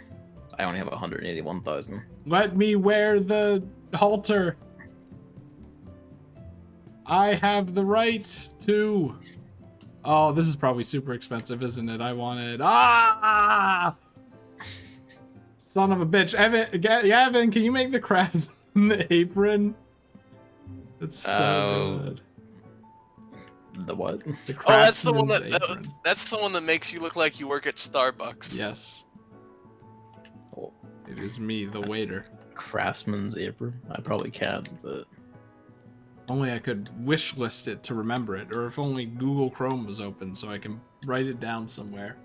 Speaker 2: I only have 181,000.
Speaker 1: Let me wear the halter. I have the right to. Oh, this is probably super expensive, isn't it? I wanted. Son of a bitch. Gavin, can you make the crabs apron? It's so good.
Speaker 2: The what?
Speaker 1: The
Speaker 3: Oh, that's the one
Speaker 1: craftsman's
Speaker 3: that
Speaker 1: apron.
Speaker 3: that's the one that makes you look like you work at Starbucks.
Speaker 1: Yes,
Speaker 2: Oh,
Speaker 1: it is me, the waiter.
Speaker 2: craftsman's apron. I probably can, but
Speaker 1: Only I could wish list it to remember it, or if only Google Chrome was open so I can write it down somewhere.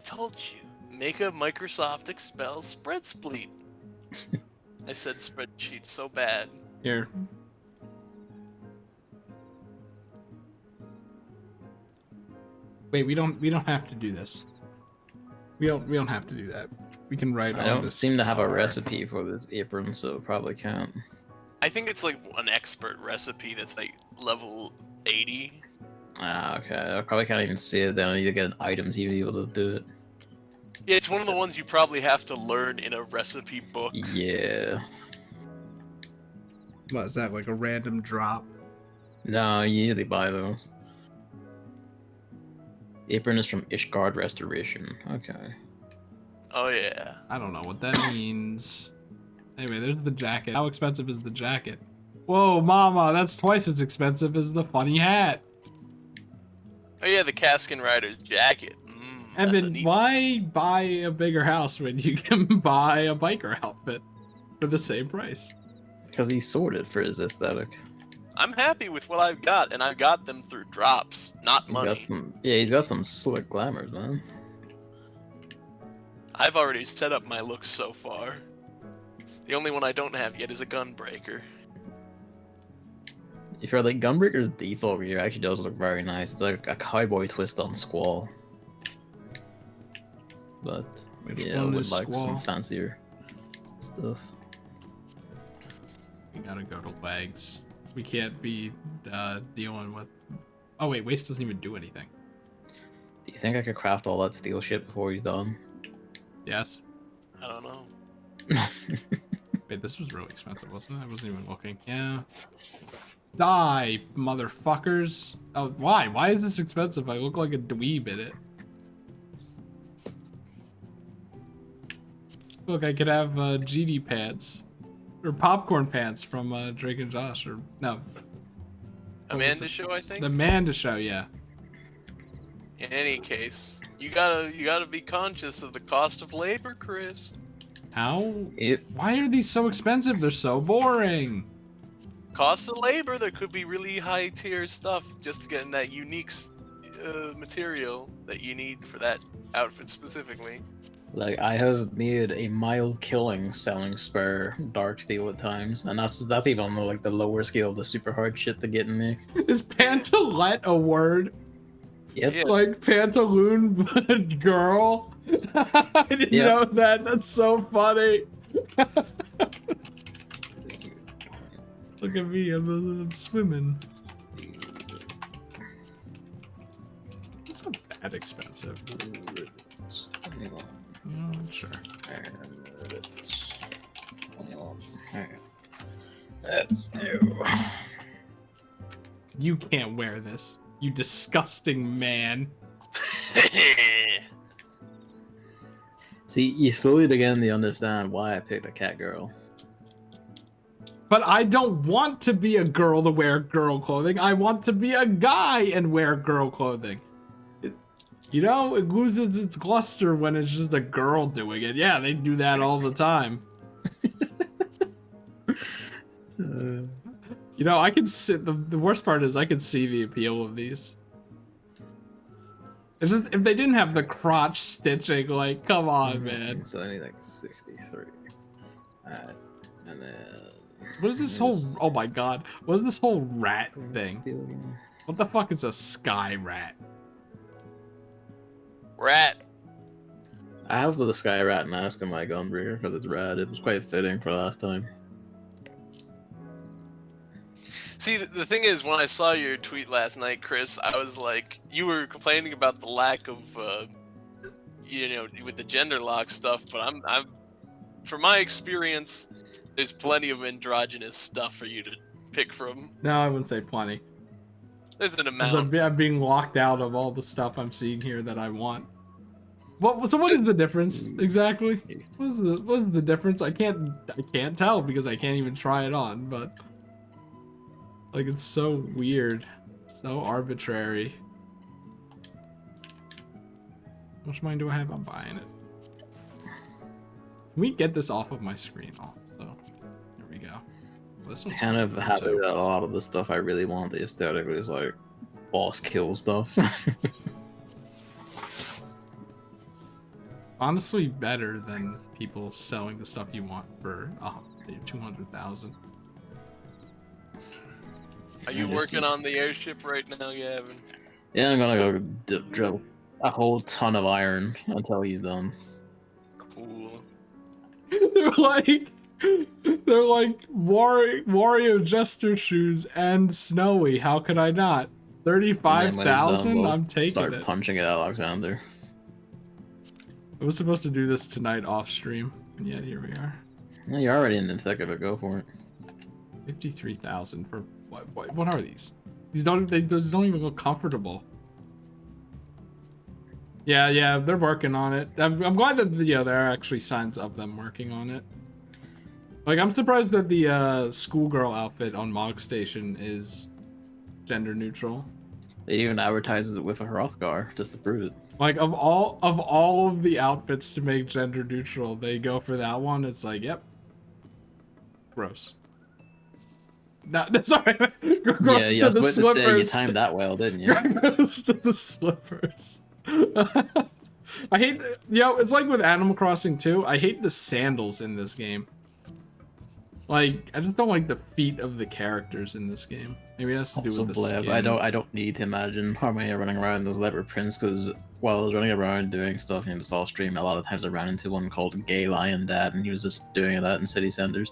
Speaker 3: Told you, make a Microsoft Excel spreadsheet. I said spreadsheet so bad.
Speaker 1: Here. Wait, we don't have to do this. We don't have to do that. We can write
Speaker 2: I
Speaker 1: all
Speaker 2: don't
Speaker 1: this.
Speaker 2: seem to have a
Speaker 1: far.
Speaker 2: recipe for this apron, so probably can't.
Speaker 3: I think it's like an expert recipe that's like level 80.
Speaker 2: Ah, okay. I probably can't even see it. Then I need to get an item to be able to do it.
Speaker 3: Yeah, it's one of the ones you probably have to learn in a recipe book.
Speaker 2: Yeah.
Speaker 1: What is that, like a random drop?
Speaker 2: No, you usually buy those. Apron is from Ishgard Restoration. Okay.
Speaker 3: Oh yeah.
Speaker 1: I don't know what that means. Anyway, there's the jacket. How expensive is the jacket? Whoa, mama, that's twice as expensive as the funny hat.
Speaker 3: Oh yeah, the Caskin Rider's jacket. That's a
Speaker 1: Evan,
Speaker 3: neat-
Speaker 1: why buy a bigger house when you can buy a biker outfit for the same price?
Speaker 2: Because he sorted for his aesthetic.
Speaker 3: I'm happy with what I've got, and I've got them through drops, not
Speaker 2: He's
Speaker 3: money.
Speaker 2: got some. Yeah, he's got some slick glamours, man.
Speaker 3: I've already set up my looks so far. The only one I don't have yet is a gunbreaker.
Speaker 2: If you're like Gunbreaker's default gear actually does look very nice. It's like a cowboy twist on Squall. But
Speaker 1: Which
Speaker 2: yeah, I
Speaker 1: one
Speaker 2: would
Speaker 1: is
Speaker 2: like some
Speaker 1: Squall?
Speaker 2: fancier stuff.
Speaker 1: We gotta go to legs. We can't be dealing with... Oh wait, Waste doesn't even do anything.
Speaker 2: Do you think I could craft all that steel shit before he's done?
Speaker 1: Yes?
Speaker 3: I don't know.
Speaker 1: Wait, this was really expensive, wasn't it? I wasn't even looking. Yeah. Die, motherfuckers. Oh, why? Why is this expensive? I look like a dweeb in it. Look, I could have GD pants. Or popcorn pants from Drake and Josh. Or, no.
Speaker 3: Amanda show, I think.
Speaker 1: The Manda show, yeah.
Speaker 3: In any case, you gotta be conscious of the cost of labor, Chris.
Speaker 1: How?
Speaker 2: It,
Speaker 1: Why are these so expensive? They're so boring.
Speaker 3: Cost of labor, there could be really high tier stuff just to get in that unique material that you need for that outfit specifically.
Speaker 2: like I have made a mild killing selling spur dark steel at times, and that's even on like the lower scale of the super hard shit to get in me.
Speaker 1: Is pantalette a word?
Speaker 2: Yep.
Speaker 3: Yeah.
Speaker 1: Like pantaloon but girl? I didn't
Speaker 2: Yep.
Speaker 1: know that. That's so funny. Look at me, I'm swimming. It's not that expensive. Sure.
Speaker 2: That's new.
Speaker 1: You can't wear this, you disgusting man.
Speaker 2: See, you slowly begin to understand why I picked a cat girl.
Speaker 1: But I don't want to be a girl to wear girl clothing. I want to be a guy and wear girl clothing. You know, it loses its luster when it's just a girl doing it. Yeah, they do that all the time. You know, I can see the worst part is I can see the appeal of these. It's just, if they didn't have the crotch stitching, like, come on, man.
Speaker 2: So I need like 63. Alright, and then.
Speaker 1: What is this whole? Oh my god, what is this whole rat thing?
Speaker 2: Steel.
Speaker 1: What the fuck is a sky rat?
Speaker 3: Rat.
Speaker 2: I have the Sky Rat mask on my Gunbreaker because it's rad. It was quite fitting for last time.
Speaker 3: See, the thing is, when I saw your tweet last night, Chris, I was like, you were complaining about the lack of, you know, with the gender lock stuff, but I'm, from my experience, there's plenty of androgynous stuff for you to pick from.
Speaker 1: No, I wouldn't say plenty.
Speaker 3: There's an
Speaker 1: 'Cause
Speaker 3: amount.
Speaker 1: I'm being locked out of all the stuff I'm seeing here that I want. So what is the difference exactly? What is the difference? I can't tell because I can't even try it on. But like, it's so weird, so arbitrary. How much money do I have? I'm buying it. Can we get this off of my screen? Also, there we go. This one's
Speaker 2: Kind of
Speaker 1: fun,
Speaker 2: happy
Speaker 1: too.
Speaker 2: that a lot of the stuff I really want the aesthetic is like boss kill stuff.
Speaker 1: Honestly, better than people selling the stuff you want for 200,000.
Speaker 3: Are you working on the airship right now, Gavin?
Speaker 2: Yeah, I'm gonna go drill a whole ton of iron until he's done.
Speaker 3: Cool.
Speaker 1: They're like, They're like Wario Jester shoes and Snowy. How could I not?
Speaker 2: And then when it's done,
Speaker 1: 35,000?
Speaker 2: we'll
Speaker 1: I'm taking
Speaker 2: start
Speaker 1: it.
Speaker 2: punching at Alexander.
Speaker 1: I was supposed to do this tonight off stream, and yet here we are.
Speaker 2: Yeah, you're already in the thick of it. Go for it.
Speaker 1: 53,000 for what are these? These don't even look comfortable. Yeah, they're working on it. I'm glad that there are actually signs of them working on it. Like, I'm surprised that the schoolgirl outfit on Mog Station is gender neutral.
Speaker 2: It even advertises it with a Hrothgar just to prove it.
Speaker 1: Like, of all of the outfits to make gender neutral, they go for that one. It's like, yep, gross. No, sorry. Gross
Speaker 2: Yeah, I was
Speaker 1: to the
Speaker 2: about to say you
Speaker 1: slippers.
Speaker 2: timed that well, didn't you?
Speaker 1: Gross to the slippers. I hate, it's like with Animal Crossing 2. I hate the sandals in this game. Like, I just don't like the feet of the characters in this game. Maybe it has to do
Speaker 2: Also,
Speaker 1: with the
Speaker 2: Bleb,
Speaker 1: skin.
Speaker 2: I don't need to imagine Harmonia running around in those leopard prints, because while I was running around doing stuff in the Saw stream, a lot of times I ran into one called Gay Lion Dad, and he was just doing that in city centers,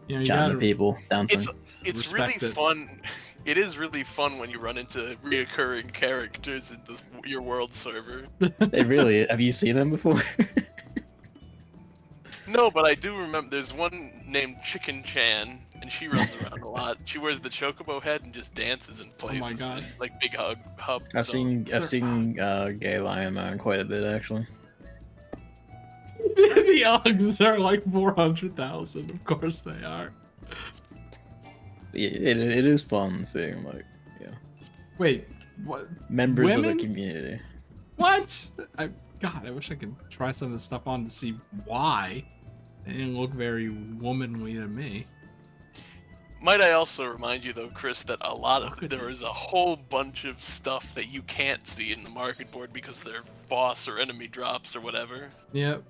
Speaker 1: You
Speaker 2: chatting
Speaker 1: gotta
Speaker 2: to people, dancing.
Speaker 3: It's really
Speaker 1: Respect it.
Speaker 3: fun. It is really fun when you run into reoccurring characters in your world server.
Speaker 2: They really, have you seen him before?
Speaker 3: No, but I do remember there's one named Chicken Chan, and she runs around a lot. She wears the chocobo head and just dances in places.
Speaker 1: God.
Speaker 3: in, like big hub.
Speaker 2: I've
Speaker 3: zones.
Speaker 2: seen Gay Lion Man quite a bit, actually.
Speaker 1: The Uggs are like 400,000. Of course they are.
Speaker 2: It is fun seeing, like, yeah,
Speaker 1: Wait, what?
Speaker 2: members of
Speaker 1: Women?
Speaker 2: the community.
Speaker 1: What? God, I wish I could try some of this stuff on to see why. They didn't look very womanly to me.
Speaker 3: Might I also remind you, though, Chris, that there
Speaker 1: Goodness.
Speaker 3: is a whole bunch of stuff that you can't see in the market board because they're boss or enemy drops or whatever,
Speaker 1: Yep.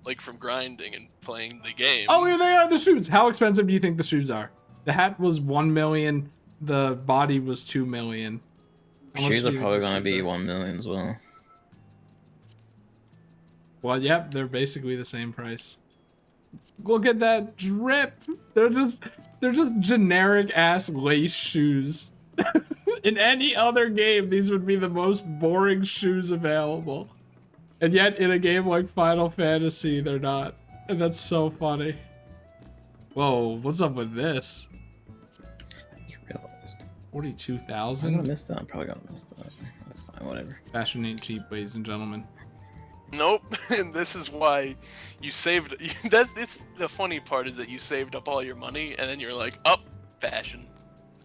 Speaker 3: like from grinding and playing the game.
Speaker 1: Oh, here they are, the shoes. How expensive do you think the shoes are? The hat was 1 million. The body was 2 million. How much
Speaker 2: Shoes
Speaker 1: do
Speaker 2: are
Speaker 1: you think
Speaker 2: probably
Speaker 1: the
Speaker 2: going to
Speaker 1: shoes
Speaker 2: be
Speaker 1: are?
Speaker 2: 1 million as well.
Speaker 1: Well, yep, they're basically the same price. Look at that drip. They're just generic ass lace shoes. In any other game, these would be the most boring shoes available. And yet, in a game like Final Fantasy, they're not. And that's so funny. Whoa, what's up with this?
Speaker 2: I just realized. I'm
Speaker 1: 42,000?
Speaker 2: gonna miss that. I'm probably gonna miss that. That's fine, whatever.
Speaker 1: Fashion ain't cheap, ladies and gentlemen.
Speaker 3: Nope, and this is why you saved. It's the funny part is that you saved up all your money, and then you're like, up, fashion.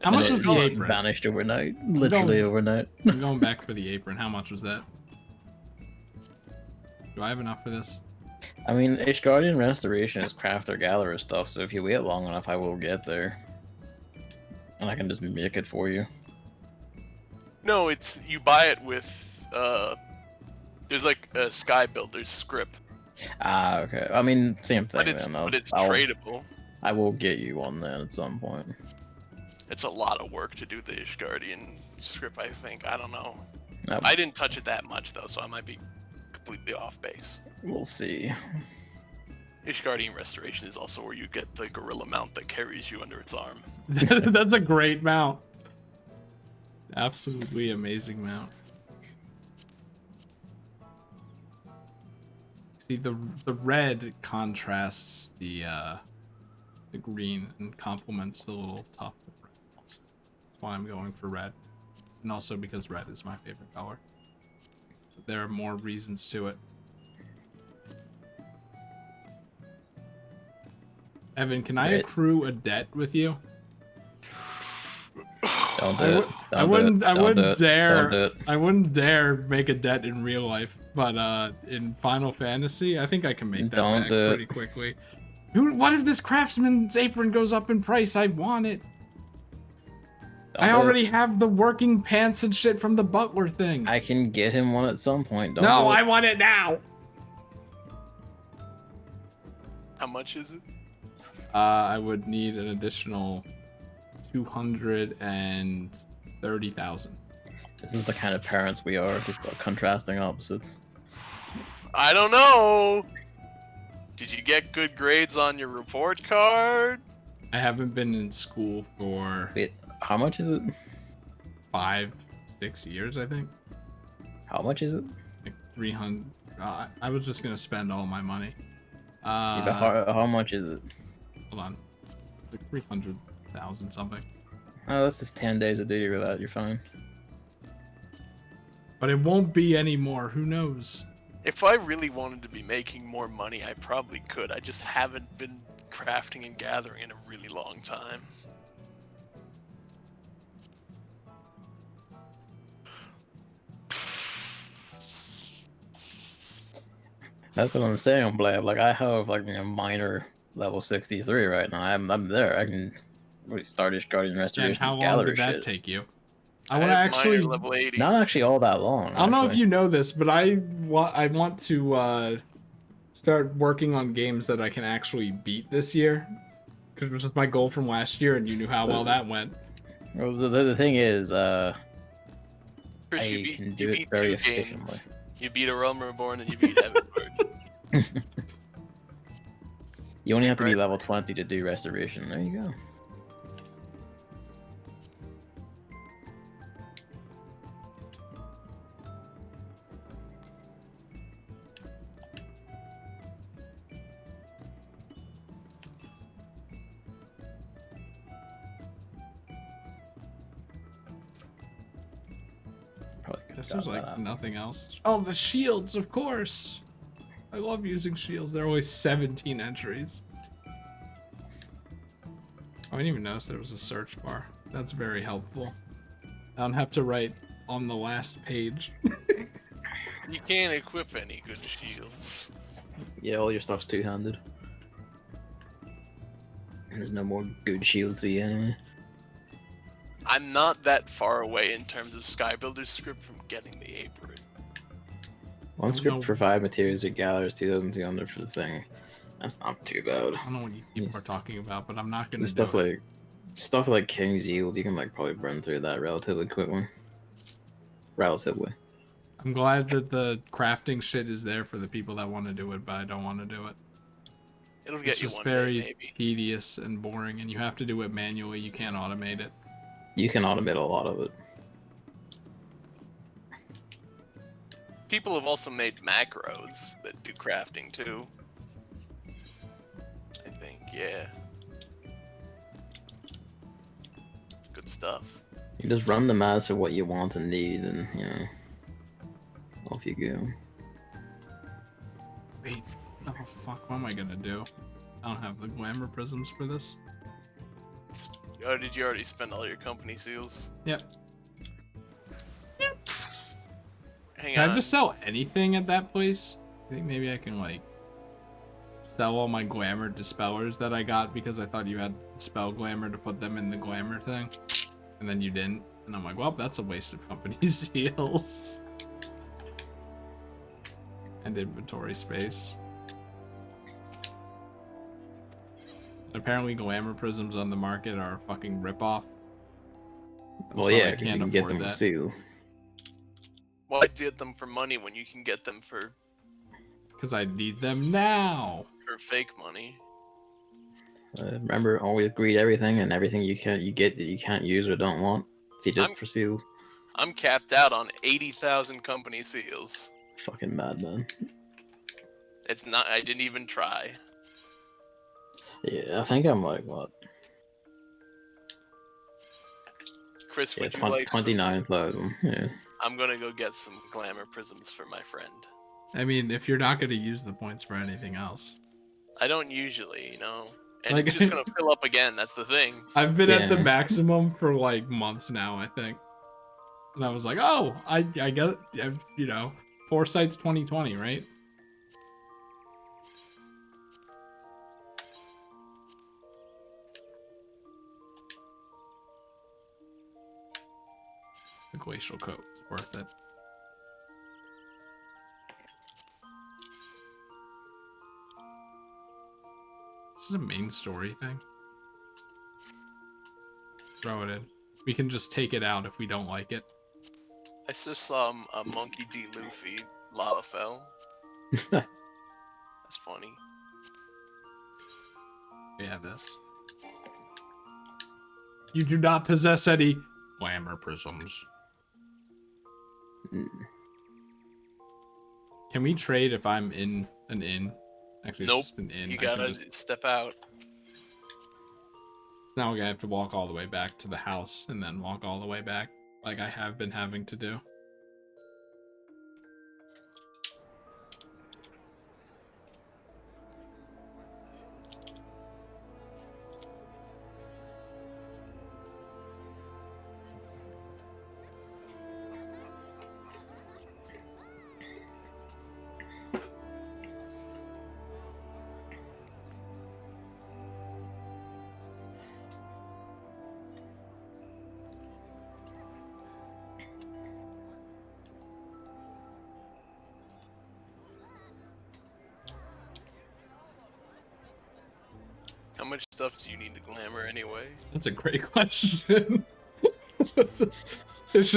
Speaker 1: How
Speaker 3: And
Speaker 1: much
Speaker 3: then
Speaker 1: was
Speaker 3: it's
Speaker 1: the
Speaker 3: gone.
Speaker 1: apron?
Speaker 2: Vanished overnight. Literally overnight.
Speaker 1: I'm going back for the apron. How much was that? Do I have enough for this?
Speaker 2: I mean, Guardian Restoration is crafter gatherer stuff, so if you wait long enough, I will get there. And I can just make it for you.
Speaker 3: No, it's you buy it with there's like a Sky Builder's script,
Speaker 2: Ah, okay. I mean, same thing
Speaker 3: but it's
Speaker 2: then.
Speaker 3: tradable.
Speaker 2: I will get you one then at some point.
Speaker 3: It's a lot of work to do the Ishgardian script, I think. I don't know.
Speaker 2: Yep.
Speaker 3: I didn't touch it that much though, so I might be completely off base.
Speaker 2: We'll see.
Speaker 3: Ishgardian Restoration is also where you get the gorilla mount that carries you under its arm.
Speaker 1: That's a great mount. Absolutely amazing mount. See, the red contrasts the green and complements the little top of red. That's why I'm going for red. And also because red is my favorite color. But there are more reasons to it. Evan, can I
Speaker 2: Red.
Speaker 1: accrue a debt with you?
Speaker 2: Don't do it.
Speaker 1: I wouldn't dare.
Speaker 2: Don't do it.
Speaker 1: I wouldn't dare make a debt in real life, but in Final Fantasy, I think I can make that
Speaker 2: Don't
Speaker 1: back
Speaker 2: do it.
Speaker 1: pretty quickly. What if this craftsman's apron goes up in price? I want it.
Speaker 2: Don't
Speaker 1: I
Speaker 2: do it.
Speaker 1: already have the working pants and shit from the butler thing.
Speaker 2: I can get him one at some point. Don't
Speaker 1: No,
Speaker 2: do it.
Speaker 1: I want it now.
Speaker 3: How much is it?
Speaker 1: I would need an additional 230,000.
Speaker 2: This is the kind of parents we are, just contrasting opposites.
Speaker 3: I don't know. Did you get good grades on your report card?
Speaker 1: I haven't been in school for
Speaker 2: Wait, how much is it?
Speaker 1: 5-6 years, I think.
Speaker 2: How much is it?
Speaker 1: Like 300. I was just gonna spend all my money.
Speaker 2: Yeah, but how much is it?
Speaker 1: Hold on. Like 300,000 something.
Speaker 2: Oh, that's just 10 days of duty with that. You're fine.
Speaker 1: But it won't be anymore. Who knows?
Speaker 3: If I really wanted to be making more money, I probably could. I just haven't been crafting and gathering in a really long time.
Speaker 2: That's what I'm saying, Blab. Like, I have, like, minor level 63 right now. I'm there. I can really start this Guardian
Speaker 1: And
Speaker 2: Restorations
Speaker 1: how long
Speaker 2: gallery
Speaker 1: did that
Speaker 2: shit.
Speaker 1: take you?
Speaker 3: I
Speaker 1: I want to
Speaker 3: have minor
Speaker 1: actually.
Speaker 3: level 80.
Speaker 2: Not actually all that long.
Speaker 1: I don't know if
Speaker 2: actually.
Speaker 1: you know this, but I want to start working on games that I can actually beat this year, because it was my goal from last year, and you knew how well that went.
Speaker 2: Well, the thing is,
Speaker 3: Chris,
Speaker 2: I can do it very efficiently.
Speaker 3: You beat A Realm Reborn and you beat Heavenward.
Speaker 2: You only have to be
Speaker 3: Right.
Speaker 2: level 20 to do restoration. There you go. Probably
Speaker 1: Guess
Speaker 2: got
Speaker 1: there's
Speaker 2: that
Speaker 1: like
Speaker 2: out.
Speaker 1: nothing else. Oh, the shields, of course. I love using shields. There are always 17 entries. I didn't even notice there was a search bar. That's very helpful. I don't have to write on the last page.
Speaker 3: You can't equip any good shields.
Speaker 2: Yeah, all your stuff's two-handed. And there's no more good shields for you anyway.
Speaker 3: I'm not that far away in terms of Skybuilder's script from getting the apron.
Speaker 2: One
Speaker 1: don't
Speaker 2: script
Speaker 1: know.
Speaker 2: for 5 materials it gathers 2,200 for the thing. That's not too bad.
Speaker 1: I don't know what you people are talking about, but I'm not gonna
Speaker 2: And
Speaker 1: do
Speaker 2: stuff
Speaker 1: it.
Speaker 2: like King's Yield, you can like probably burn through that relatively quickly. Relatively.
Speaker 1: I'm glad that the crafting shit is there for the people that want to do it, but I don't want to do it.
Speaker 3: It'll get
Speaker 1: It's
Speaker 3: you
Speaker 1: just
Speaker 3: one
Speaker 1: very
Speaker 3: day, maybe.
Speaker 1: tedious and boring, and you have to do it manually. You can't automate it.
Speaker 2: You can automate a lot of it.
Speaker 3: People have also made macros that do crafting too. I think, yeah. Good stuff.
Speaker 2: You just run them as to what you want and need, and you know, off you go.
Speaker 1: Wait, oh fuck, what am I gonna do? I don't have the glamour prisms for this.
Speaker 3: Oh, did you already spend all your company seals?
Speaker 1: Yep.
Speaker 3: Hang
Speaker 1: Can
Speaker 3: on.
Speaker 1: I just sell anything at that place? I think maybe I can like sell all my glamour dispellers that I got because I thought you had spell glamour to put them in the glamour thing, and then you didn't. And I'm like, well, that's a waste of company seals and inventory space. And apparently, glamour prisms on the market are a fucking ripoff.
Speaker 2: Well,
Speaker 1: So I
Speaker 2: yeah, because you
Speaker 1: can't
Speaker 2: can get
Speaker 1: afford
Speaker 2: them with
Speaker 1: that.
Speaker 2: seals.
Speaker 3: Why get them for money when you can get them for
Speaker 1: Because I need them now.
Speaker 3: fake money?
Speaker 2: Remember, always greed everything, and everything you get that you can't use or don't want. Feed it
Speaker 3: I'm-
Speaker 2: for seals.
Speaker 3: I'm capped out on 80,000 company seals.
Speaker 2: Fucking madman.
Speaker 3: It's not. I didn't even try.
Speaker 2: Yeah, I think I'm like what?
Speaker 3: Chris,
Speaker 2: Yeah,
Speaker 3: would you like some?
Speaker 2: 29,000. Yeah.
Speaker 3: I'm gonna go get some glamour prisms for my friend.
Speaker 1: I mean, if you're not going to use the points for anything else.
Speaker 3: I don't usually, you know. And
Speaker 1: Like-
Speaker 3: it's just gonna fill up again. That's the thing.
Speaker 1: I've been at the
Speaker 2: Yeah.
Speaker 1: maximum for like months now, I think. And I was like, oh, I get, you know, Foresight's 2020, right? The glacial coat is worth it. This is a main story thing. Throw it in. We can just take it out if we don't like it.
Speaker 3: I just saw a Monkey D. Luffy lava fell. That's funny.
Speaker 1: Yeah, this. You do not possess any glamour prisms.
Speaker 2: Mm.
Speaker 1: Can we trade if I'm in an inn? Actually, it's
Speaker 3: Nope.
Speaker 1: just an inn.
Speaker 3: You
Speaker 1: I can
Speaker 3: gotta
Speaker 1: just...
Speaker 3: step out.
Speaker 1: Now I have to walk all the way back to the house and then walk all the way back, like I have been having to do.
Speaker 3: How much stuff do you need to glamour anyway?
Speaker 1: That's a great question. It's-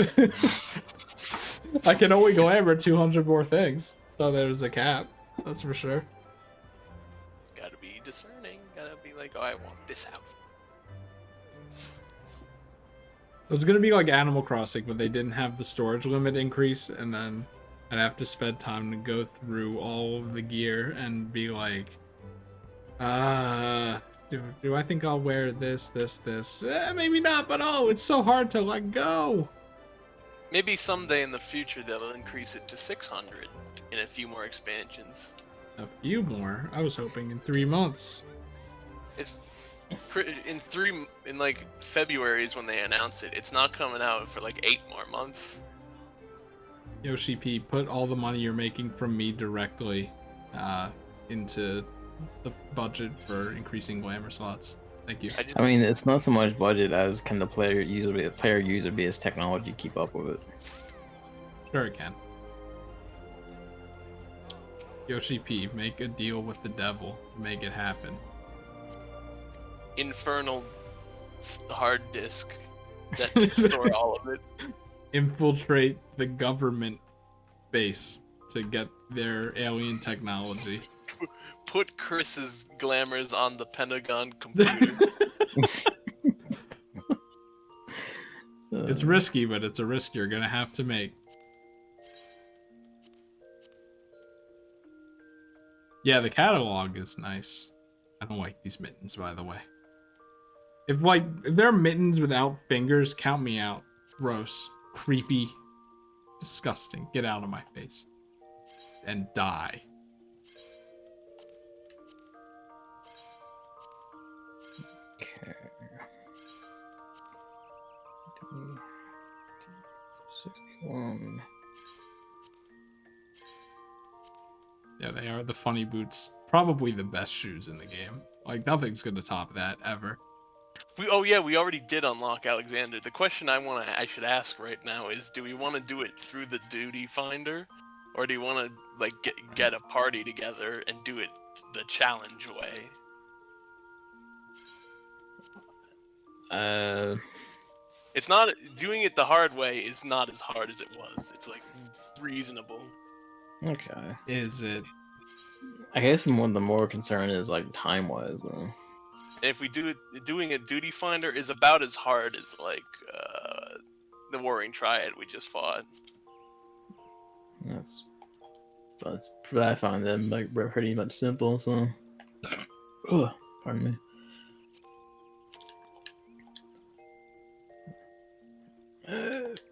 Speaker 1: I can only glamour 200 more things, so there's a cap. That's for sure.
Speaker 3: Gotta be discerning. Gotta be like, oh, I want this out.
Speaker 1: It's gonna be like Animal Crossing, but they didn't have the storage limit increase, and then I'd have to spend time to go through all of the gear and be like, do I think I'll wear this? Maybe not, but oh, it's so hard to let go.
Speaker 3: Maybe someday in the future they'll increase it to 600 in a few more expansions.
Speaker 1: A few more. I was hoping in 3 months.
Speaker 3: It's in like February is when they announce it. It's not coming out for like 8 more months.
Speaker 1: Yoshi P, put all the money you're making from me directly into the budget for increasing glamour slots. Thank you.
Speaker 2: I mean, it's not so much budget as can the player user base technology keep up with it.
Speaker 1: Sure it can. Yoshi P, make a deal with the devil to make it happen.
Speaker 3: Infernal hard disk that can store all of it.
Speaker 1: Infiltrate the government base to get their alien technology.
Speaker 3: Put Chris's glamours on the Pentagon computer.
Speaker 1: It's risky, but it's a risk you're gonna have to make. Yeah, the catalog is nice. I don't like these mittens, by the way. If they're mittens without fingers, count me out. Gross. Creepy. Disgusting. Get out of my face. And die.
Speaker 2: Okay. 61.
Speaker 1: Yeah, they are the funny boots. Probably the best shoes in the game. Like, nothing's gonna top that, ever.
Speaker 3: We already did unlock Alexander. The question I should ask right now is, do we want to do it through the duty finder, or do you want to like get a party together and do it the challenge way? It's not doing it the hard way is not as hard as it was. It's like reasonable.
Speaker 2: Okay.
Speaker 1: Is it?
Speaker 2: I guess the more concern is like time wise though.
Speaker 3: And if we doing a duty finder is about as hard as like the Warring Triad we just fought.
Speaker 2: I find them like pretty much simple. So, pardon me.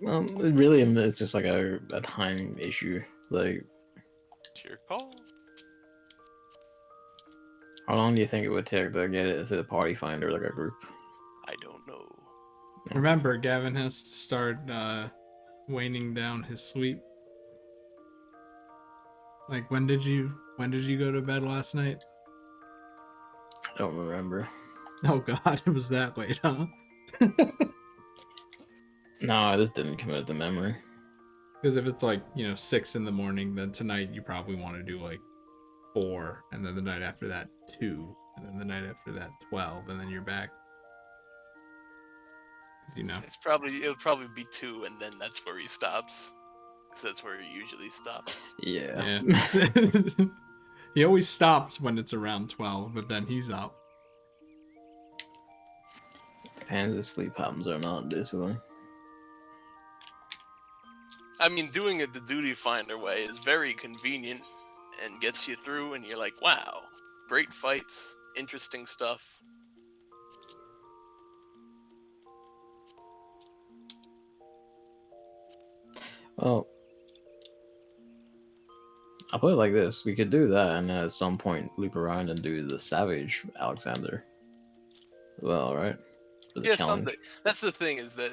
Speaker 2: Well, really, it's just like a time issue. Like,
Speaker 3: It's your call.
Speaker 2: how long do you think it would take to get it to the party finder, like a group?
Speaker 3: I don't know.
Speaker 1: Remember, Gavin has to start waning down his sleep. Like, when did you go to bed last night?
Speaker 2: I don't remember.
Speaker 1: Oh god, it was that late, huh?
Speaker 2: No, I just didn't commit to memory.
Speaker 1: Because if it's like, 6 in the morning, then tonight you probably want to do like 4, and then the night after that 2, and then the night after that 12, and then you're back. 'Cause,
Speaker 3: It'll probably be 2, and then that's where he stops. Because that's where he usually stops.
Speaker 2: Yeah.
Speaker 1: Yeah. He always stops when it's around 12, but then he's up.
Speaker 2: Depends if sleep happens or not, basically.
Speaker 3: I mean, doing it the duty finder way is very convenient and gets you through, and you're like, wow, great fights, interesting stuff.
Speaker 2: Well, I'll put it like this: we could do that, and then at some point loop around and do the Savage Alexander. Well, right? For the
Speaker 3: Yeah,
Speaker 2: challenge.
Speaker 3: someday. That's the thing, is that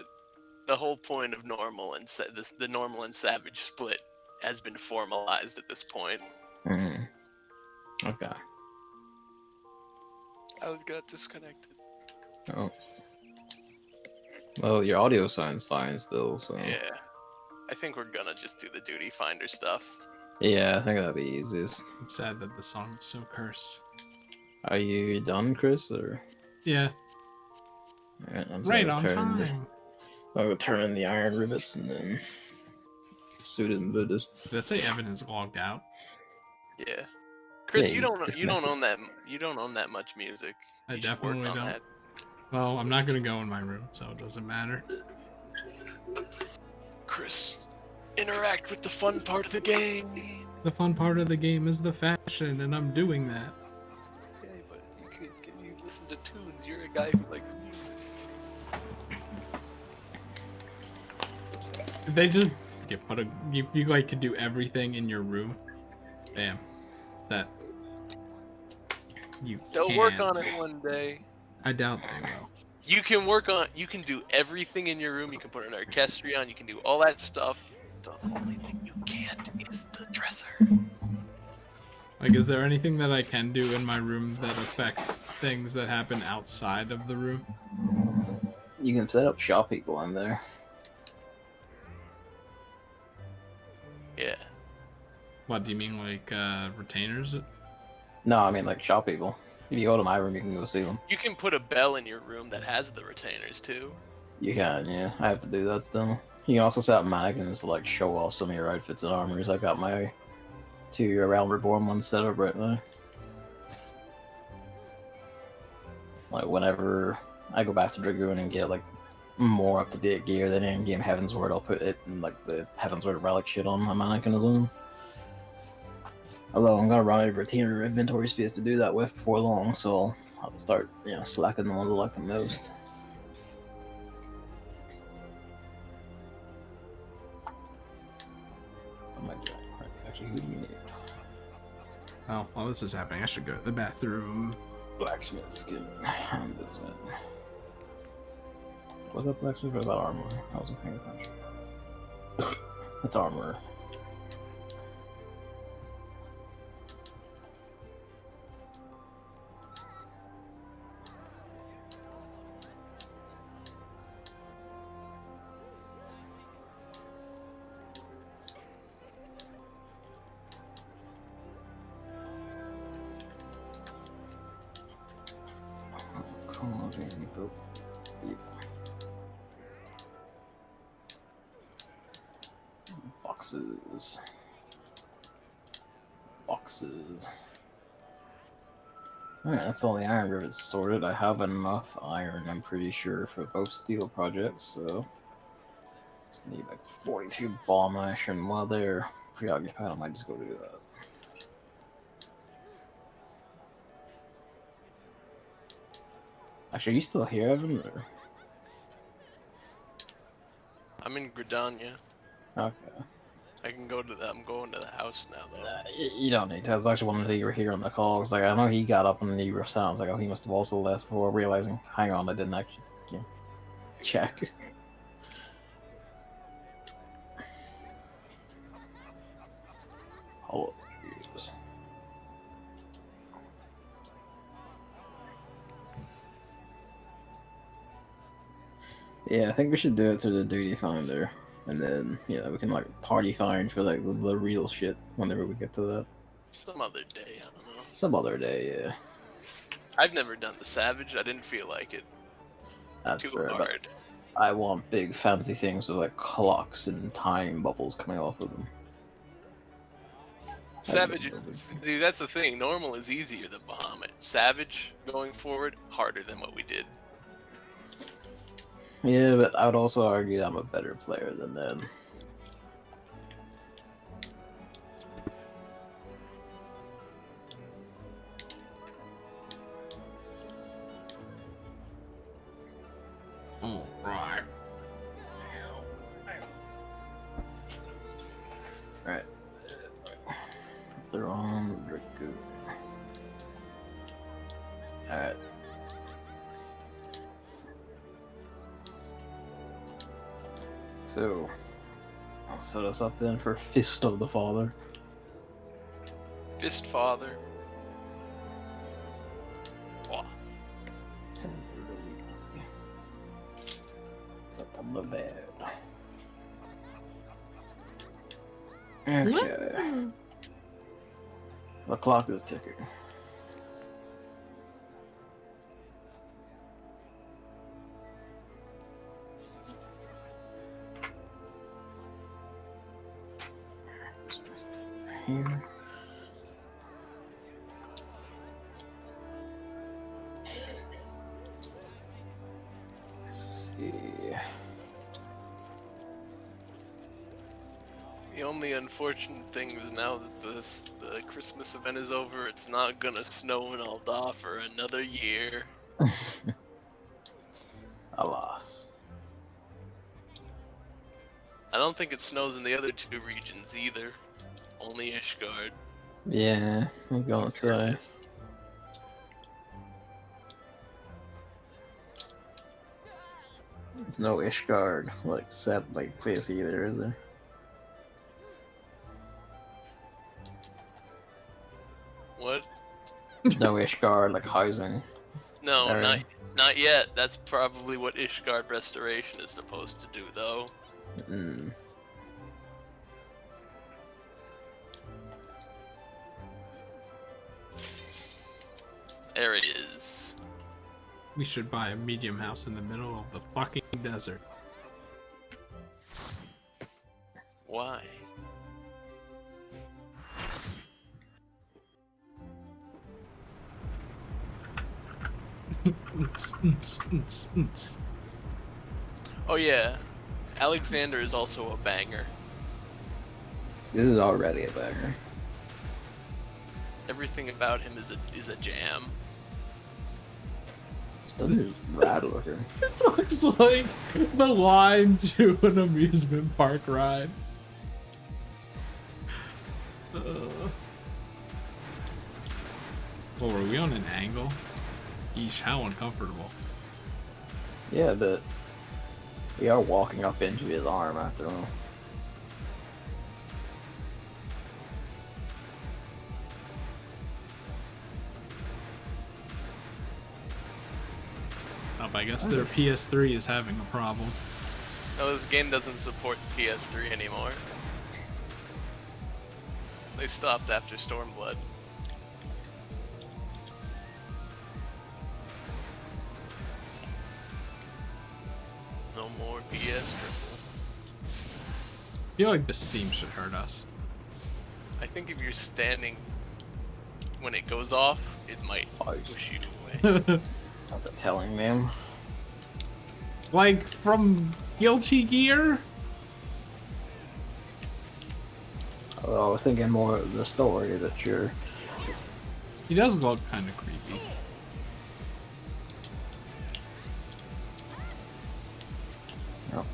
Speaker 3: the whole point of normal and the normal and savage split has been formalized at this point.
Speaker 2: Mhm. Okay.
Speaker 3: I got disconnected.
Speaker 2: Oh. Well, your audio sounds fine still, so.
Speaker 3: Yeah. I think we're gonna just do the duty finder stuff.
Speaker 2: Yeah, I think that'd be easiest.
Speaker 1: I'm sad that the song is so cursed.
Speaker 2: Are you done, Chris, or?
Speaker 1: Yeah,
Speaker 2: Alright, I'm just
Speaker 1: right
Speaker 2: gonna
Speaker 1: on time.
Speaker 2: I'll go turn in the iron rivets and then suit it and boot it.
Speaker 1: Did that say Evan is logged out?
Speaker 3: Yeah. Chris,
Speaker 2: Yeah,
Speaker 3: you
Speaker 2: you
Speaker 3: don't own that much music.
Speaker 1: I
Speaker 3: You should work
Speaker 1: definitely
Speaker 3: on
Speaker 1: don't.
Speaker 3: that.
Speaker 1: Well, I'm not gonna go in my room, so it doesn't matter.
Speaker 3: Chris, interact with the fun part of the game.
Speaker 1: The fun part of the game is the fashion, and I'm doing that.
Speaker 3: Yeah, but you listen to tunes. You're a guy who likes music.
Speaker 1: They just you like could do everything in your room. Bam, set. You
Speaker 3: They'll work
Speaker 1: can't.
Speaker 3: on it one day.
Speaker 1: I doubt they will.
Speaker 3: You can do everything in your room. You can put an orchestra on. You can do all that stuff. The only thing you can't is the dresser.
Speaker 1: Like, is there anything that I can do in my room that affects things that happen outside of the room?
Speaker 2: You can set up shop people in there.
Speaker 3: Yeah.
Speaker 1: What do you mean, like retainers?
Speaker 2: No, I mean like shop people. If you go to my room, you can go see them.
Speaker 3: You can put a bell in your room that has the retainers too.
Speaker 2: You can, yeah. I have to do that still. You can also set up mannequins to like show off some of your outfits and armors. I got my 2 Realm Reborn ones set up right now. Like whenever I go back to Dragoon and get like more up to date gear than in game Heavensward, I'll put it in like the Heavensward relic shit on my mannequin as well. Although I'm gonna run out of retainer inventory space to do that with before long, so I'll start, selecting the ones I like the most. Oh my god! Actually, who do you need?
Speaker 1: Oh, while this is happening, I should go to the bathroom.
Speaker 2: Blacksmith skin. Was that blacksmith or was that armor? I wasn't paying attention. That's armor. Boxes. Alright, that's all the iron rivets sorted. I have enough iron, I'm pretty sure, for both steel projects, so just need like 42 bomb ash, and while they're preoccupied, I might just go do that. Actually, are you still here, Evan? Or?
Speaker 3: I'm in Gridania.
Speaker 2: Okay.
Speaker 3: I'm going to the house now though.
Speaker 2: You don't need to. I was actually wondering if you were here on the call. Cause, like, I know he got up and he sounds like, oh, he must have also left before realizing, hang on, I didn't actually check. Hold up. Yeah, I think we should do it through the duty finder. And then, we can like party find for like the real shit whenever we get to that.
Speaker 3: Some other day, I don't know.
Speaker 2: Some other day, yeah.
Speaker 3: I've never done the Savage. I didn't feel like it.
Speaker 2: That's
Speaker 3: Too
Speaker 2: fair.
Speaker 3: hard.
Speaker 2: But I want big fancy things with like clocks and time bubbles coming off of them.
Speaker 3: Savage, dude, that's the thing. Normal is easier than Bahamut. Savage, going forward, harder than what we did.
Speaker 2: Yeah, but I would also argue I'm a better player than them.
Speaker 1: All right.
Speaker 2: Alright. They're on Dragoon. Alright. So, I'll set us up then for Fist of the Father.
Speaker 3: Fist Father. Wah.
Speaker 2: It's up on the bed. Okay. The clock is ticking. Here. Let's see.
Speaker 3: The only unfortunate thing is now that the Christmas event is over, it's not gonna snow in Alda for another year.
Speaker 2: Alas.
Speaker 3: I don't think it snows in the other two regions either. Only Ishgard.
Speaker 2: Yeah, I was gonna say.
Speaker 3: Curtis.
Speaker 2: There's no Ishgard, like, set like this either, is there?
Speaker 3: What?
Speaker 2: There's no Ishgard, like, housing.
Speaker 3: No,
Speaker 2: Area.
Speaker 3: not yet. That's probably what Ishgard Restoration is supposed to do, though.
Speaker 2: Mm.
Speaker 3: There it is.
Speaker 1: We should buy a medium house in the middle of the fucking desert.
Speaker 3: Why? Oh yeah, Alexander is also a banger.
Speaker 2: This is already a banger.
Speaker 3: Everything about him is a jam.
Speaker 2: Stuff is rad looking.
Speaker 1: This looks like the line to an amusement park ride. Oh, were we on an angle? Eesh, how uncomfortable.
Speaker 2: Yeah, but we are walking up into his arm after all.
Speaker 1: Oh, I guess their PS3 is having a problem.
Speaker 3: No, this game doesn't support PS3 anymore. They stopped after Stormblood. No more PS Triple.
Speaker 1: I feel like the Steam should hurt us.
Speaker 3: I think if you're standing when it goes off, it might push you away.
Speaker 2: That's a telling name.
Speaker 1: Like from Guilty Gear?
Speaker 2: Although I was thinking more of the story that you're.
Speaker 1: He does look kind of creepy.
Speaker 2: No.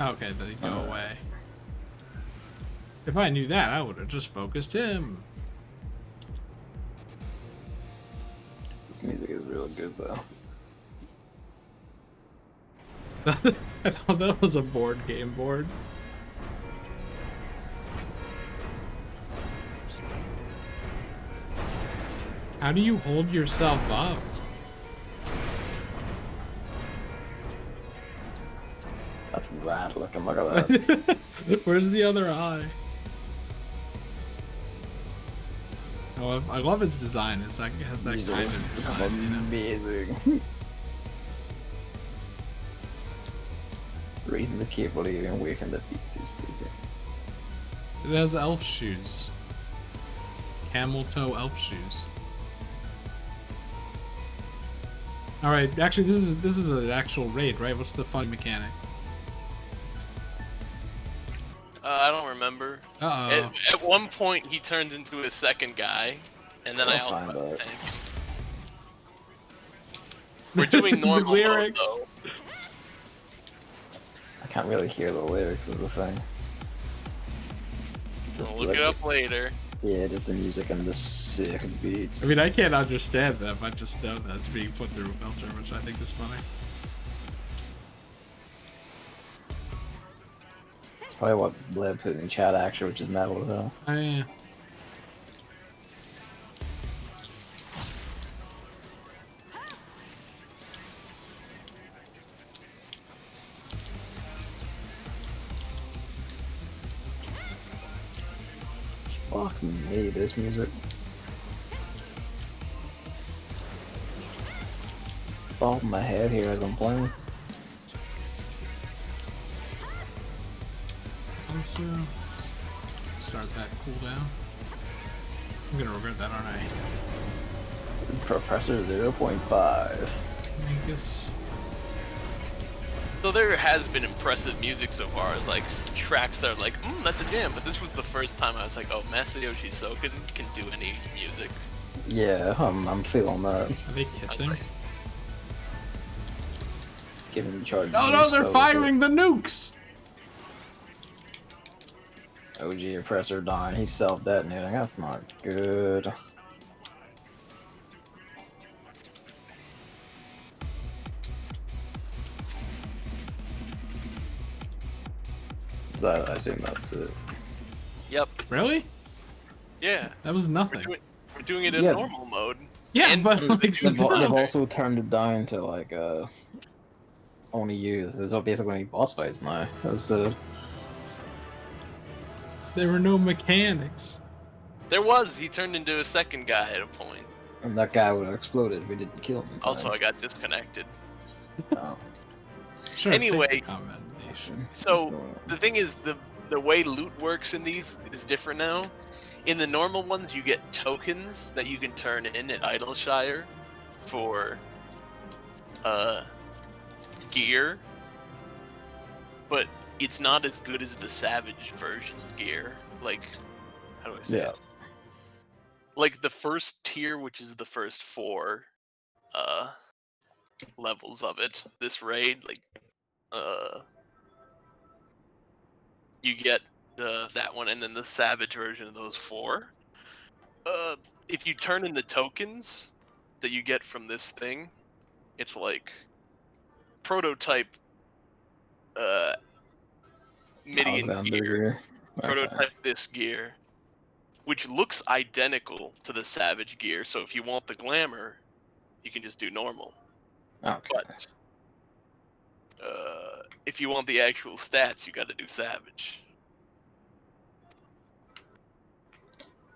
Speaker 1: Okay, then he'd go away. If I knew that, I would have just focused him.
Speaker 2: This music is real good though.
Speaker 1: I thought that was a board game board. How do you hold yourself up?
Speaker 2: That's rad looking. Look at that.
Speaker 1: Where's the other eye? Oh, I love its design. It's like it has that
Speaker 2: Music
Speaker 1: kind
Speaker 2: is
Speaker 1: of design, you know?
Speaker 2: amazing. Reason to keep believing, waking the beast too sleepy.
Speaker 1: It has elf shoes. Camel toe elf shoes. All right, actually, this is an actual raid, right? What's the fun mechanic?
Speaker 3: I don't remember.
Speaker 1: Uh-oh.
Speaker 3: At one point, he turns into a second guy, and then I
Speaker 2: I'll find
Speaker 3: ultimate
Speaker 2: out.
Speaker 3: tank. We're doing normal mode,
Speaker 1: lyrics.
Speaker 3: though.
Speaker 2: I can't really hear the lyrics is the thing.
Speaker 3: We'll look it up later.
Speaker 2: Yeah, just the music and the sick beats.
Speaker 1: I mean, I can't understand them. I just know that it's being put through a filter, which I think is funny.
Speaker 2: It's probably what Bled put in chat actually, which is metal as hell.
Speaker 1: Oh, yeah.
Speaker 2: Fuck me, this music. Off my head here as I'm playing.
Speaker 1: Also, start that cooldown. I'm gonna regret that, aren't I?
Speaker 2: Professor 0.5.
Speaker 1: Magus.
Speaker 3: So there has been impressive music so far, as like tracks that are like, that's a jam. But this was the first time I was like, oh, Masayoshi Soken can do any music.
Speaker 2: Yeah, I'm feeling that.
Speaker 1: Are they kissing?
Speaker 3: Like,
Speaker 2: Giving charge.
Speaker 1: Oh no, they're firing the nukes!
Speaker 2: OG oppressor dying. He's self-detonating. That's not good. I assume that's it.
Speaker 3: Yep.
Speaker 1: Really?
Speaker 3: Yeah.
Speaker 1: That was nothing.
Speaker 3: We're doing it in
Speaker 2: Yeah.
Speaker 3: normal mode.
Speaker 1: Yeah,
Speaker 3: And
Speaker 1: but like,
Speaker 2: They've
Speaker 1: still.
Speaker 2: also turned it down to like only use. There's basically only boss fights now. That's
Speaker 1: There were no mechanics.
Speaker 3: There was. He turned into a second guy at a point.
Speaker 2: and that guy would have exploded if we didn't kill him. in time.
Speaker 3: Also, I got disconnected.
Speaker 2: Oh.
Speaker 1: Sure.
Speaker 3: Anyway.
Speaker 1: take the commendation.
Speaker 3: So the thing is, the way loot works in these is different now. In the normal ones, you get tokens that you can turn in at Idleshire for gear, but it's not as good as the Savage version's gear. Like, how do I say
Speaker 2: Yeah.
Speaker 3: it? Like the first tier, which is the first 4 levels of it. This raid, like, you get that one, and then the Savage version of those 4. If you turn in the tokens that you get from this thing, it's like prototype Midian
Speaker 2: Alexander
Speaker 3: gear,
Speaker 2: gear.
Speaker 3: prototype this gear, which looks identical to the Savage gear. So if you want the glamour, you can just do normal.
Speaker 2: Okay.
Speaker 3: But if you want the actual stats, you got to do Savage.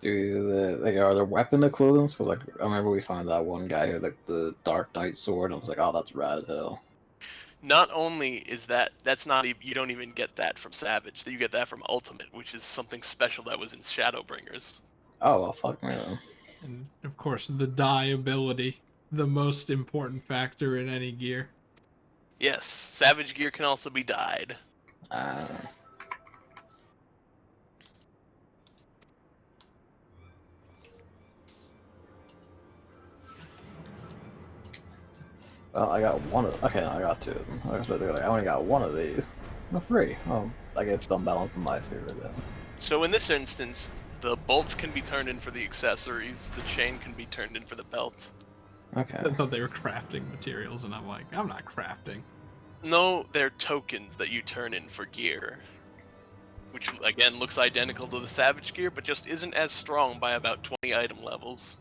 Speaker 2: Are there weapon equivalents? Because like I remember we found that one guy who had like the Dark Knight sword, and I was like, oh, that's rad as hell.
Speaker 3: Not only is that's not even, you don't even get that from Savage. You get that from Ultimate, which is something special that was in Shadowbringers.
Speaker 2: Oh well, fuck me then.
Speaker 1: And of course, the die ability, the most important factor in any gear.
Speaker 3: Yes, Savage gear can also be dyed.
Speaker 2: Well, I got one of. Okay, no, I got 2 of them. I was about to go, like, I only got 1 of these. No, 3. Oh, I guess it's unbalanced in my favor then.
Speaker 3: So in this instance, the bolts can be turned in for the accessories, the chain can be turned in for the belt.
Speaker 2: Okay.
Speaker 1: I thought they were crafting materials, and I'm like, I'm not crafting.
Speaker 3: No, they're tokens that you turn in for gear. Which, again, looks identical to the Savage gear, but just isn't as strong by about 20 item levels.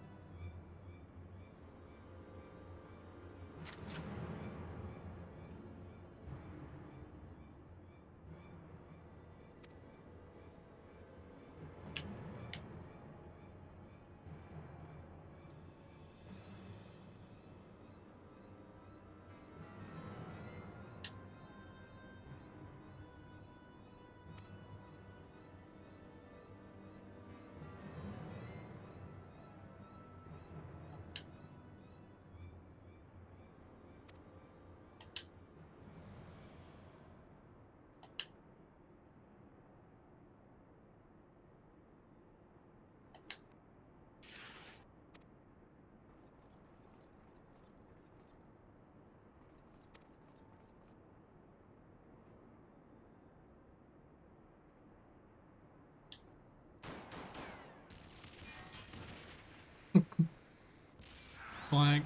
Speaker 1: Blank.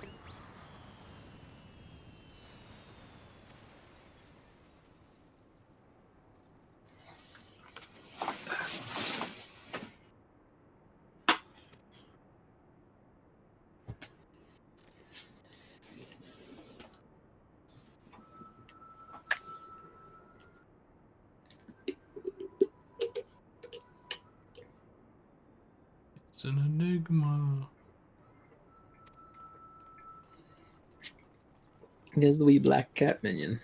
Speaker 1: It's an enigma.
Speaker 2: Here's the wee black cat minion.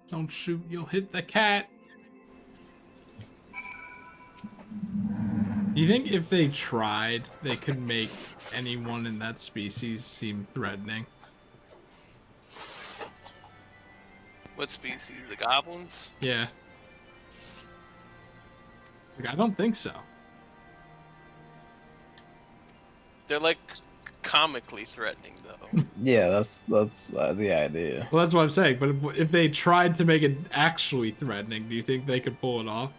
Speaker 1: Don't shoot, you'll hit the cat. You think if they tried, they could make anyone in that species seem threatening?
Speaker 3: What species? The goblins?
Speaker 1: Yeah. Like, I don't think so.
Speaker 3: They're like comically threatening, though.
Speaker 2: Yeah, that's the idea.
Speaker 1: Well, that's what I'm saying. But if they tried to make it actually threatening, do you think they could pull it off?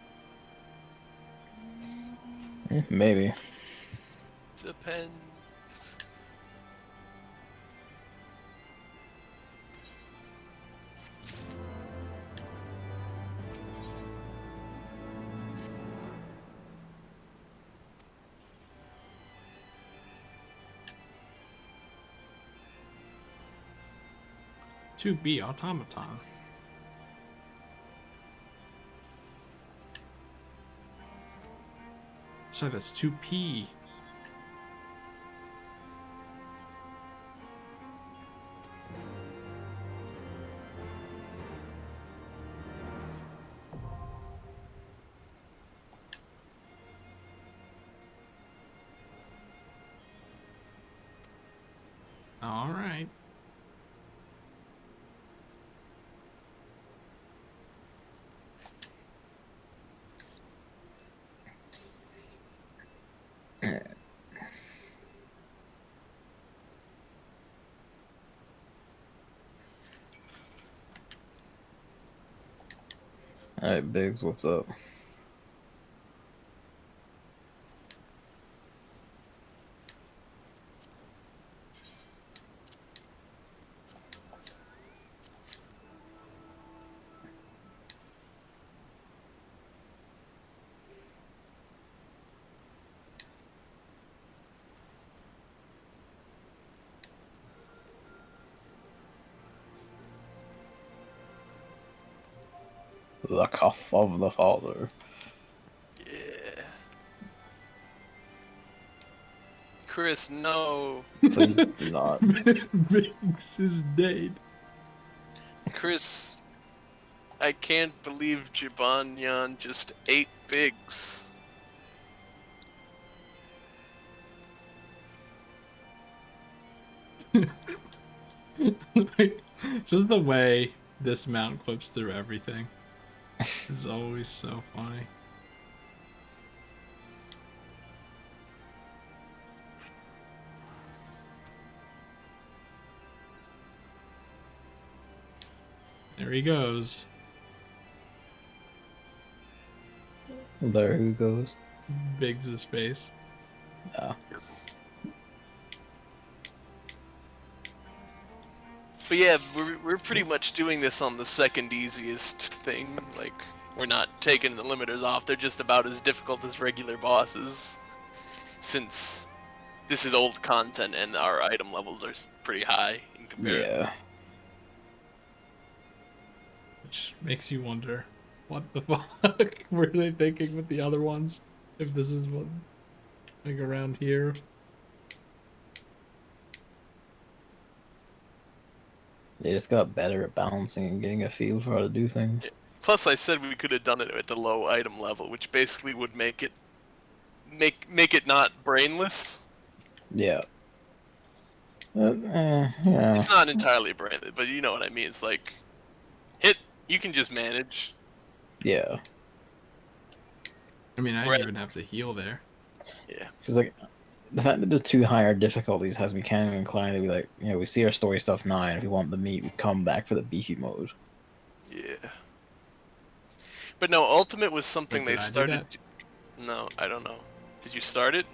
Speaker 2: Maybe.
Speaker 3: Depends.
Speaker 1: To be automaton. So that's 2P. All right.
Speaker 2: Alright, Biggs, what's up? The cough of the father.
Speaker 3: Yeah. Chris, no.
Speaker 2: Please do not.
Speaker 1: Biggs is dead.
Speaker 3: Chris, I can't believe Jibanyan just ate Biggs.
Speaker 1: Like, just the way this mount clips through everything is always so funny. There he goes.
Speaker 2: There who goes.
Speaker 1: Biggs's face.
Speaker 2: Yeah.
Speaker 3: But yeah, we're pretty much doing this on the second easiest thing. Like, we're not taking the limiters off. They're just about as difficult as regular bosses. Since this is old content and our item levels are pretty high in comparison.
Speaker 2: Yeah.
Speaker 1: Which makes you wonder, what the fuck were they thinking with the other ones? If this is what, like, around here.
Speaker 2: They just got better at balancing and getting a feel for how to do things.
Speaker 3: Plus, I said we could have done it at the low item level, which basically would make it not brainless.
Speaker 2: Yeah. Yeah.
Speaker 3: It's not entirely brainless, but you know what I mean. It's like you can just manage.
Speaker 2: Yeah.
Speaker 1: I mean, I
Speaker 3: Right.
Speaker 1: didn't even have to heal there.
Speaker 3: Yeah.
Speaker 2: Because, like, the fact that there's two higher difficulties has me kind of inclined to be like, you know, we see our story stuff now, and if we want the meat, we come back for the beefy mode.
Speaker 3: Yeah. But no, Ultimate was something
Speaker 1: Wait,
Speaker 3: they
Speaker 1: did I do
Speaker 3: started.
Speaker 1: that?
Speaker 3: No, I don't know. Did you start it?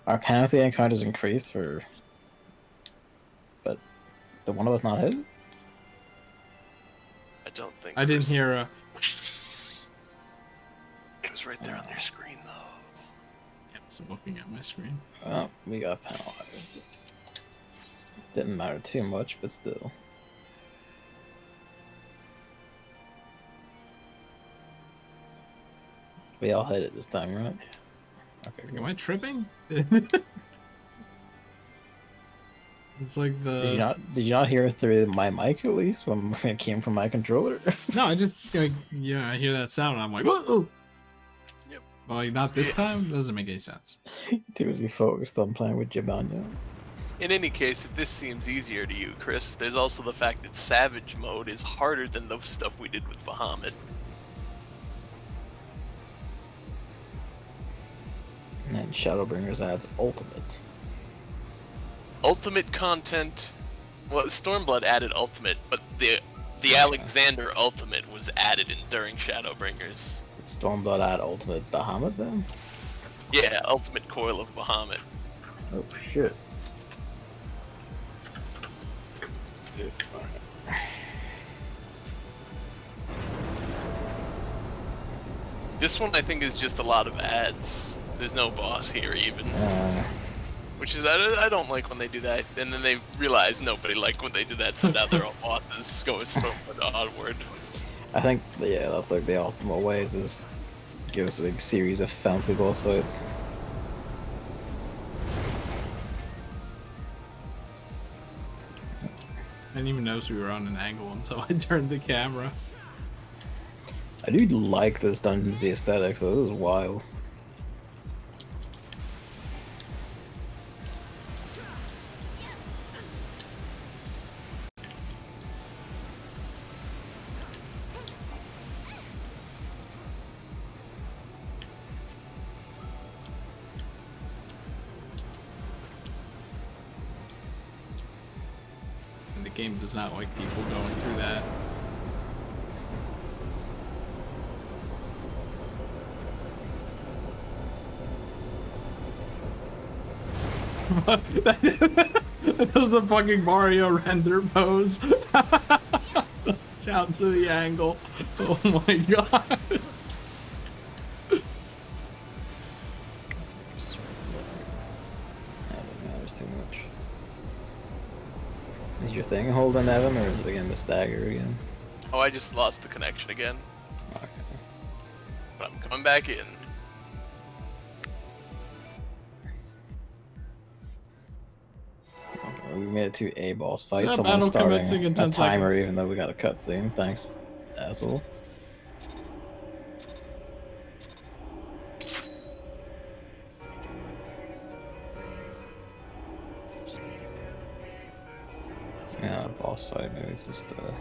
Speaker 2: Our penalty encounters increased for, but the one of us not hit.
Speaker 3: I don't think.
Speaker 1: I didn't
Speaker 3: Chris-
Speaker 1: hear a.
Speaker 3: It was right there on your screen, though.
Speaker 1: I wasn't looking at my screen.
Speaker 2: Oh, we got penalized. Didn't matter too much, but still. We all hit it this time, right? Okay,
Speaker 1: Am
Speaker 2: cool.
Speaker 1: I tripping? It's like
Speaker 2: Did you
Speaker 1: the.
Speaker 2: not hear it through my mic at least when it came from my controller?
Speaker 1: No, I just like I hear that sound and I'm like, whoa.
Speaker 3: Yep.
Speaker 1: Well, like, not this time. Doesn't make any sense.
Speaker 2: Too busy focused on playing with Jabanya.
Speaker 3: In any case, if this seems easier to you, Chris, there's also the fact that Savage mode is harder than the stuff we did with Bahamut.
Speaker 2: And then Shadowbringers adds Ultimate.
Speaker 3: Ultimate content. Well, Stormblood added Ultimate, but the Alexander Ultimate was added in during Shadowbringers.
Speaker 2: Did Stormblood add Ultimate Bahamut then?
Speaker 3: Yeah, Ultimate Coil of Bahamut.
Speaker 2: Oh shit.
Speaker 3: This one I think is just a lot of ads. There's no boss here even. Which is, I don't like when they do that, and then they realize nobody liked when they did that, so now they're all bosses going Stormblood onward.
Speaker 2: I think, yeah, that's like the optimal ways is give us a big series of fancy boss fights.
Speaker 1: I didn't even notice we were on an angle until I turned the camera.
Speaker 2: I do like this Dungeon Z aesthetic, so this is wild.
Speaker 1: And the game does not like people going through that. That was the fucking Mario render pose. Down to the angle. Oh my god.
Speaker 2: That matters too much. Is your thing holding Evan, or is it again the stagger again?
Speaker 3: Oh, I just lost the connection again,
Speaker 2: Okay.
Speaker 3: but I'm coming back in.
Speaker 2: Okay, we made it to a boss fight.
Speaker 1: Yeah,
Speaker 2: Someone's
Speaker 1: battle commencing in
Speaker 2: starting
Speaker 1: 10
Speaker 2: a timer,
Speaker 1: seconds.
Speaker 2: even though we got a cutscene. Thanks, asshole. Yeah, boss fight. Maybe it's just a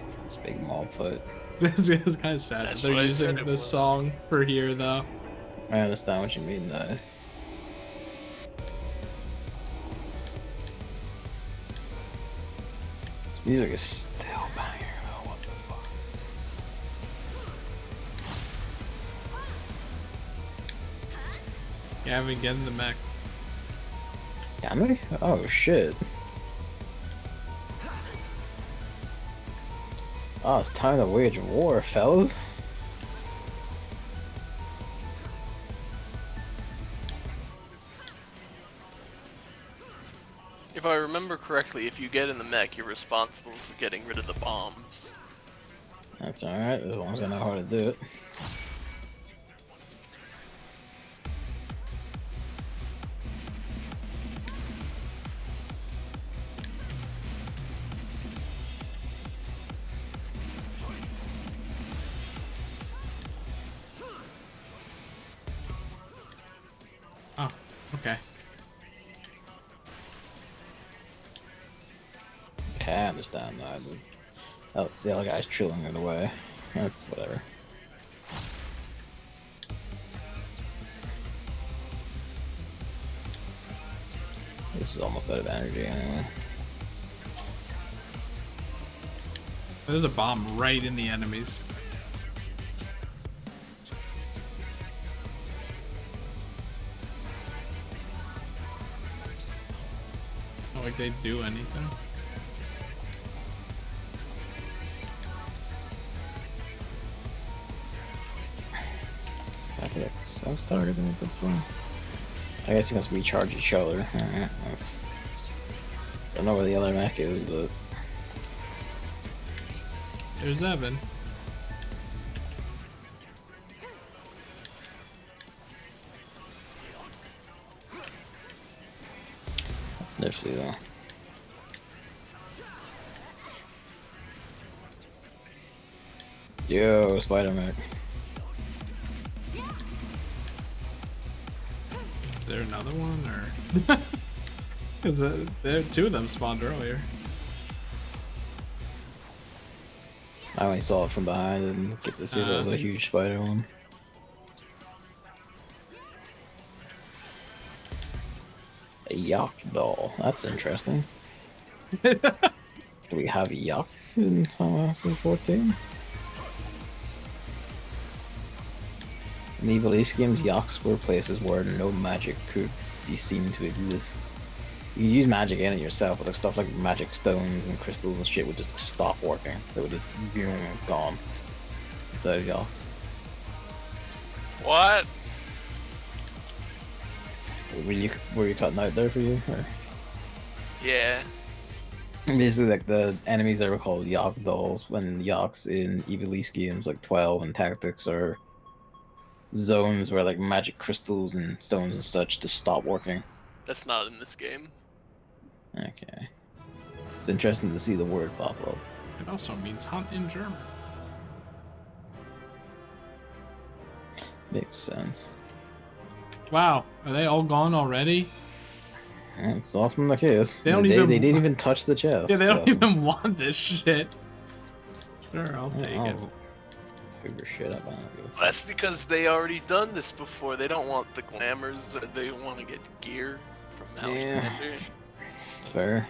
Speaker 2: big mob fight.
Speaker 1: It's kind of sad.
Speaker 3: That's
Speaker 1: They're
Speaker 3: what I
Speaker 1: using
Speaker 3: said it
Speaker 1: this
Speaker 3: was.
Speaker 1: song for here though.
Speaker 2: I understand what you mean, though. This music is still banger, though. What the fuck?
Speaker 1: Gavin, get in the mech.
Speaker 2: Yami? Oh shit. Oh, it's time to wage war, fellas.
Speaker 3: If I remember correctly, if you get in the mech, you're responsible for getting rid of the bombs.
Speaker 2: That's alright, as long as I know how to do it.
Speaker 1: Oh, okay.
Speaker 2: Okay, I understand that. Oh, the other guy's chilling it away. That's whatever. This is almost out of energy anyway.
Speaker 1: There's a bomb right in the enemies. like they do anything.
Speaker 2: I feel like self-targeting at this point. I guess you must recharge each other. Alright, that's... I don't know where the other mech is, but...
Speaker 1: There's Evan.
Speaker 2: That's nifty, though. Yo, Spider-Man.
Speaker 1: Is there another one, or? Because there two of them spawned earlier.
Speaker 2: I only saw it from behind and get to see if it was a huge spider one. A yacht doll. That's interesting. Do we have yachts in Final Fantasy 14? In the Evil East games, yachts were places where no magic could be seen to exist. You can use magic in it yourself, but like stuff like magic stones and crystals and shit would just stop working. They would just be gone inside of yachts.
Speaker 3: What?
Speaker 2: Were you cutting out there for you? Or?
Speaker 3: Yeah.
Speaker 2: Basically, like the enemies that were called yacht dolls when yachts in Evil East games like 12 and Tactics are zones where like magic crystals and stones and such just stop working.
Speaker 3: That's not in this game.
Speaker 2: Okay. It's interesting to see the word pop up.
Speaker 1: It also means hunt in German.
Speaker 2: Makes sense.
Speaker 1: Wow, are they all gone already?
Speaker 2: It's often the case.
Speaker 1: They don't even-
Speaker 2: They didn't even touch the chest.
Speaker 1: Yeah, they don't
Speaker 2: Yes.
Speaker 1: even want this shit. Sure, I'll take it.
Speaker 2: Figure shit up on it.
Speaker 3: That's because they already done this before. They don't want the glamours, or they want to get gear from Alexander.
Speaker 2: Fair.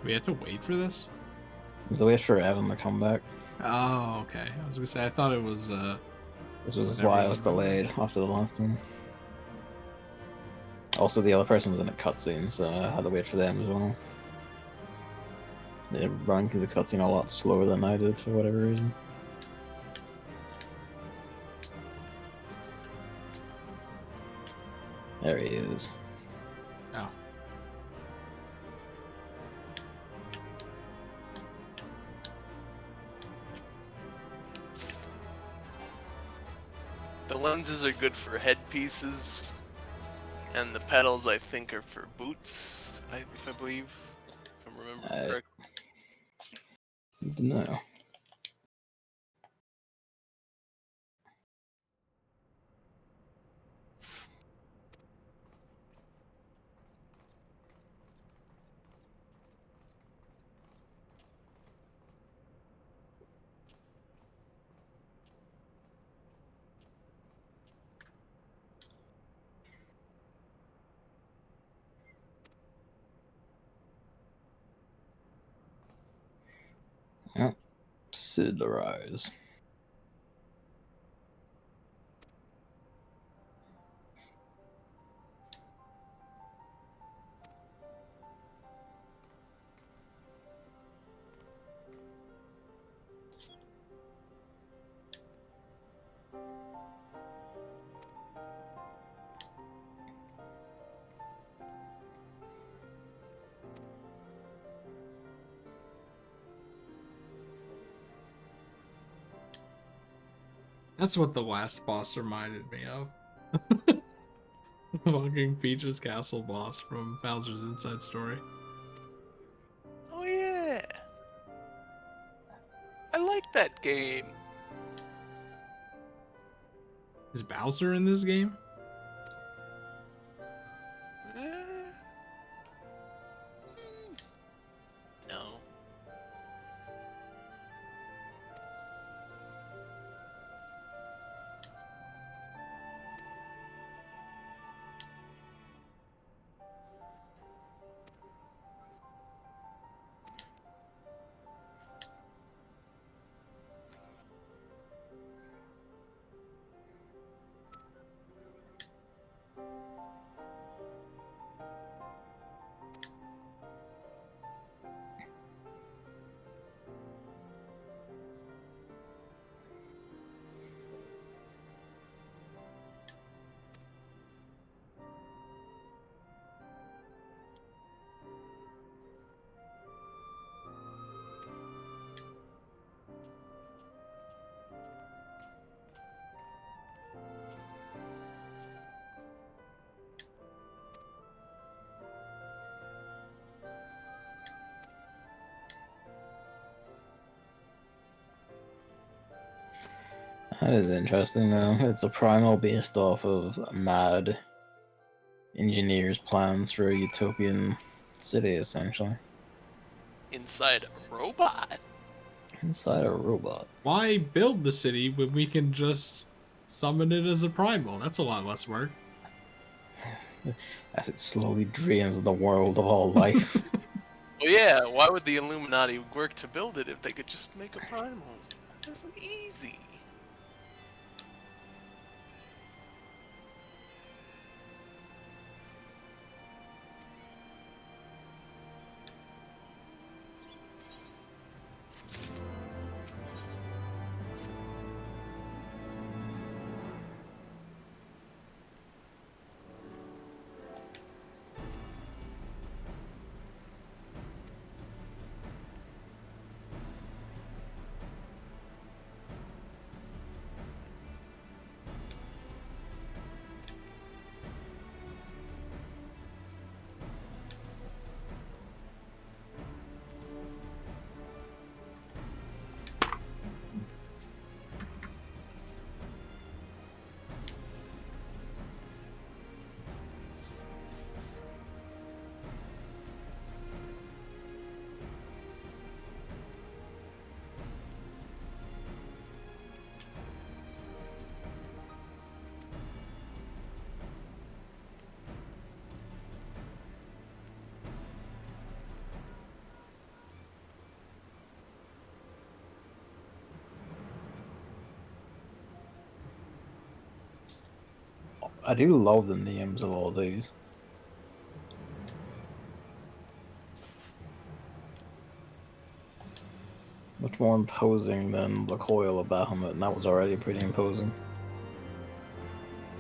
Speaker 1: Do we have to wait for this?
Speaker 2: So wait for Evan to come back.
Speaker 1: Oh, okay. I was gonna say, I thought it was,
Speaker 2: This was
Speaker 1: Was
Speaker 2: why I was
Speaker 1: everyone-
Speaker 2: delayed after the last one. Also, the other person was in a cutscene, so I had to wait for them as well. They run through the cutscene a lot slower than I did for whatever reason. There he is.
Speaker 1: oh.
Speaker 3: The lenses are good for headpieces, and the pedals I think are for boots. If I believe, if I'm remembering correctly.
Speaker 2: No. Yep. Siderize.
Speaker 1: That's what the last boss reminded me of. Fucking Peach's Castle boss from Bowser's Inside Story.
Speaker 3: Oh yeah, I like that game.
Speaker 1: Is Bowser in this game?
Speaker 3: No.
Speaker 2: That is interesting, though. It's a primal based off of mad engineers' plans for a utopian city, essentially.
Speaker 3: Inside a robot.
Speaker 2: Inside a robot.
Speaker 1: Why build the city when we can just summon it as a primal? That's a lot less work.
Speaker 2: As it slowly drains the world of all life.
Speaker 3: Well, yeah, why would the Illuminati work to build it if they could just make a primal? It's easy.
Speaker 2: I do love the names of all these. Much more imposing than the coil of Bahamut, and that was already pretty imposing.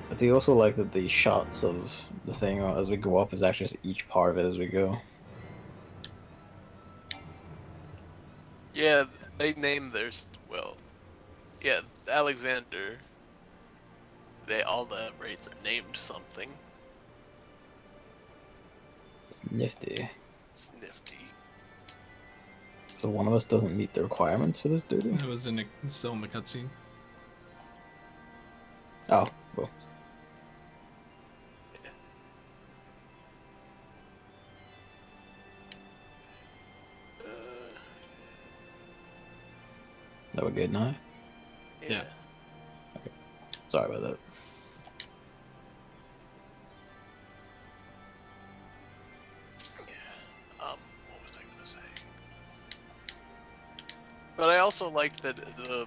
Speaker 2: I do also like that the shots of the thing as we go up is actually just each part of it as we go.
Speaker 3: Yeah, they named theirs, well, yeah, Alexander. All the raids are named something.
Speaker 2: It's nifty.
Speaker 3: It's nifty.
Speaker 2: So one of us doesn't meet the requirements for this duty?
Speaker 1: That was still in the cutscene.
Speaker 2: Oh, well. That we good now?
Speaker 1: Yeah.
Speaker 2: Sorry about that.
Speaker 3: What was I gonna say? But I also liked that the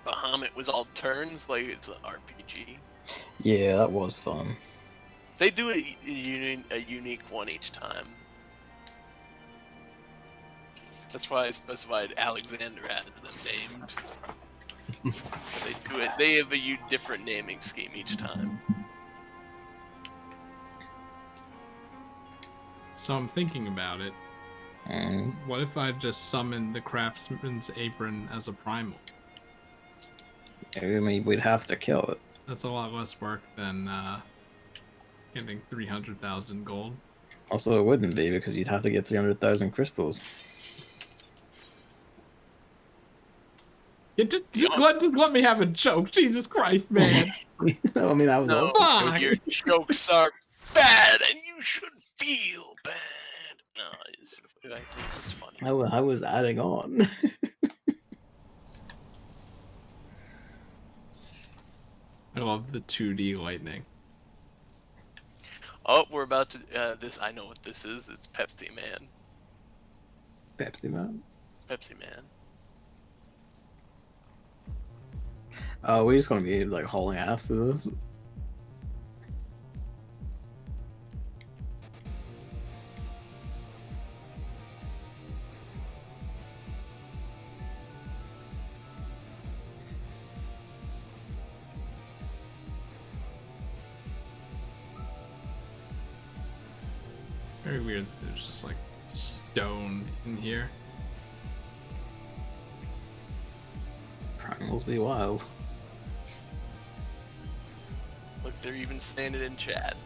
Speaker 3: Bahamut was all turns, like it's an RPG.
Speaker 2: Yeah, that was fun.
Speaker 3: They do a unique one each time. That's why I specified Alexander has them named. They do it. They have a different naming scheme each time.
Speaker 1: So I'm thinking about it. What if I just summoned the craftsman's apron as a primal?
Speaker 2: I mean, we'd have to kill it.
Speaker 1: That's a lot less work than getting 300,000 gold.
Speaker 2: Also, it wouldn't be because you'd have to get 300,000 crystals.
Speaker 1: Yeah, just let me have a joke. Jesus Christ, man.
Speaker 2: I mean, that was
Speaker 3: No,
Speaker 2: also
Speaker 1: Fuck.
Speaker 3: your jokes are bad, and you should feel bad. No, I think it's funny.
Speaker 2: I was adding on.
Speaker 1: I love the 2D lightning.
Speaker 3: Oh, we're about to. This I know what this is. It's Pepsi Man.
Speaker 2: Pepsi Man.
Speaker 3: Pepsi Man.
Speaker 2: We're just gonna be like hauling ass to this.
Speaker 1: Very weird. There's just like stone in here.
Speaker 2: Primals be wild.
Speaker 3: Look, they're even saying it in chat.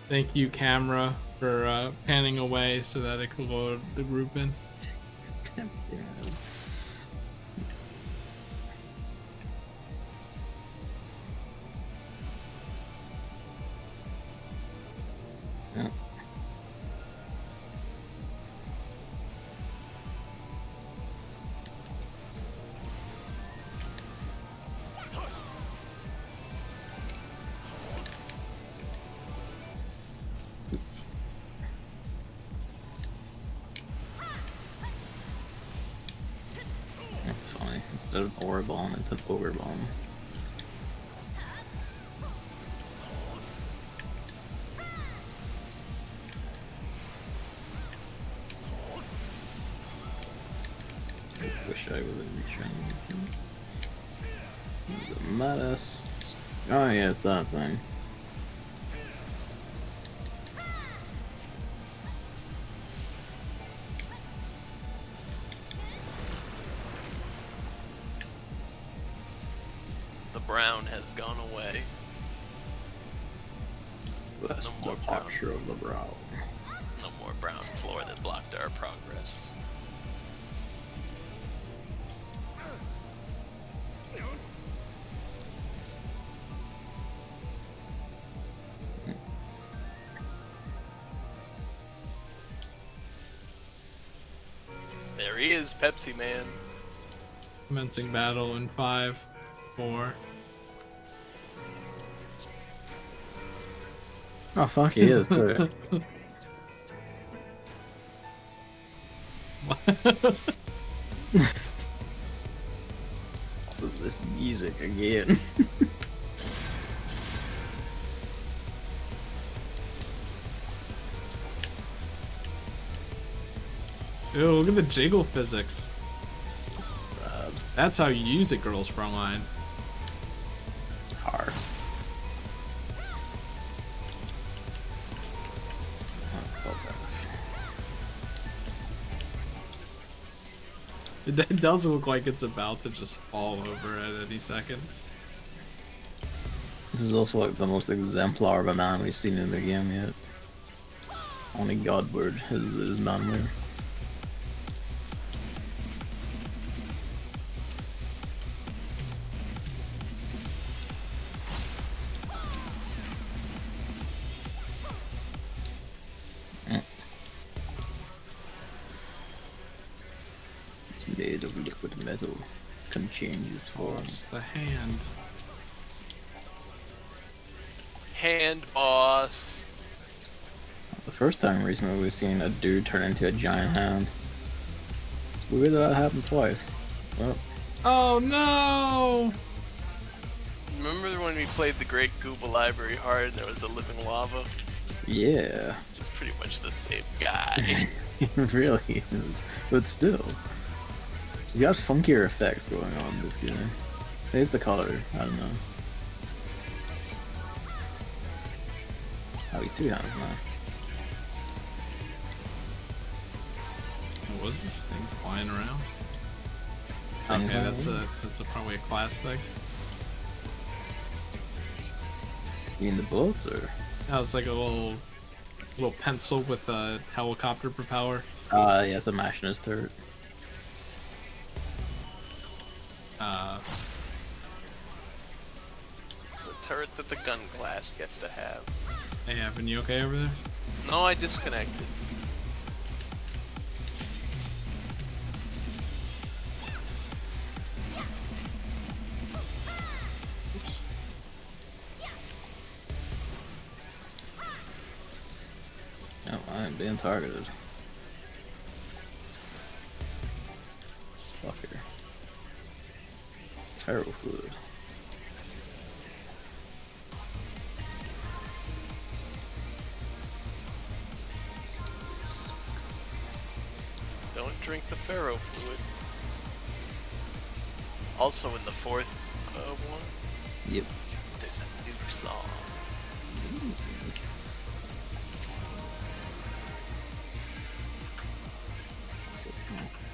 Speaker 1: Thank you, camera, for panning away so that it could load the group in.
Speaker 2: Pepsi Man. Yeah. That's funny. Instead of ore bomb, it's an ogre bomb. I wish I was retraining. The menace. Oh yeah, it's that thing.
Speaker 3: The brown has gone away.
Speaker 2: That's
Speaker 3: No more
Speaker 2: the posture of the brow.
Speaker 3: No more brown floor that blocked our progress. There he is, Pepsi Man.
Speaker 1: Commencing battle in 5, 4.
Speaker 2: Oh fuck, he is too. So this music again.
Speaker 1: Ew, look at the jiggle physics. That's how you use it, girls frontline.
Speaker 2: Hard.
Speaker 1: It does look like it's about to just fall over at any second.
Speaker 2: This is also like the most exemplar of a man we've seen in the game yet. Only Godward is manly. It's made of liquid metal. Can change its form.
Speaker 1: It's the hand.
Speaker 3: Hand boss.
Speaker 2: The first time recently we've seen a dude turn into a giant hand. Weird that happened twice. Well,
Speaker 1: Oh no!
Speaker 3: Remember when we played the Great Gooba Library hard and there was a living lava?
Speaker 2: yeah.
Speaker 3: It's pretty much the same guy.
Speaker 2: It really is. But still. He's got funkier effects going on in this game. There's the color, I don't know. Oh, he's 2 hands now.
Speaker 1: What was this thing flying around?
Speaker 2: Hang
Speaker 1: Okay,
Speaker 2: on.
Speaker 1: that's probably a class thing.
Speaker 2: You mean the bullets or?
Speaker 1: That was like a little pencil with a helicopter propeller.
Speaker 2: Yeah, it's a machinist turret.
Speaker 3: It's a turret that the gun glass gets to have.
Speaker 1: Hey, Evan, you okay over there?
Speaker 3: No, I disconnected.
Speaker 2: Oh, I am being targeted. Fucker. Ferro fluid.
Speaker 3: Don't drink the Pharaoh fluid. Also in the fourth one,
Speaker 2: Yep.
Speaker 3: there's a new song.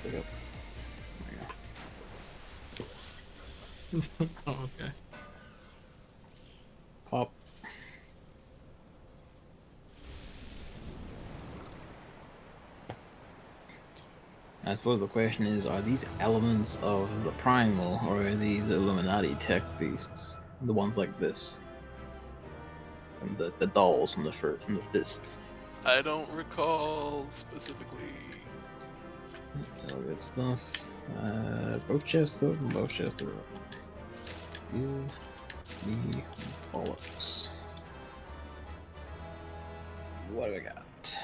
Speaker 2: Pick up. There you
Speaker 1: Oh, okay.
Speaker 2: go. Pop. I suppose the question is, are these elements of the primal, or are these Illuminati tech beasts? The ones like this. And the dolls from the fist.
Speaker 3: I don't recall specifically.
Speaker 2: All good stuff. Both chests up, both chests are up. Give me bollocks. What do we got?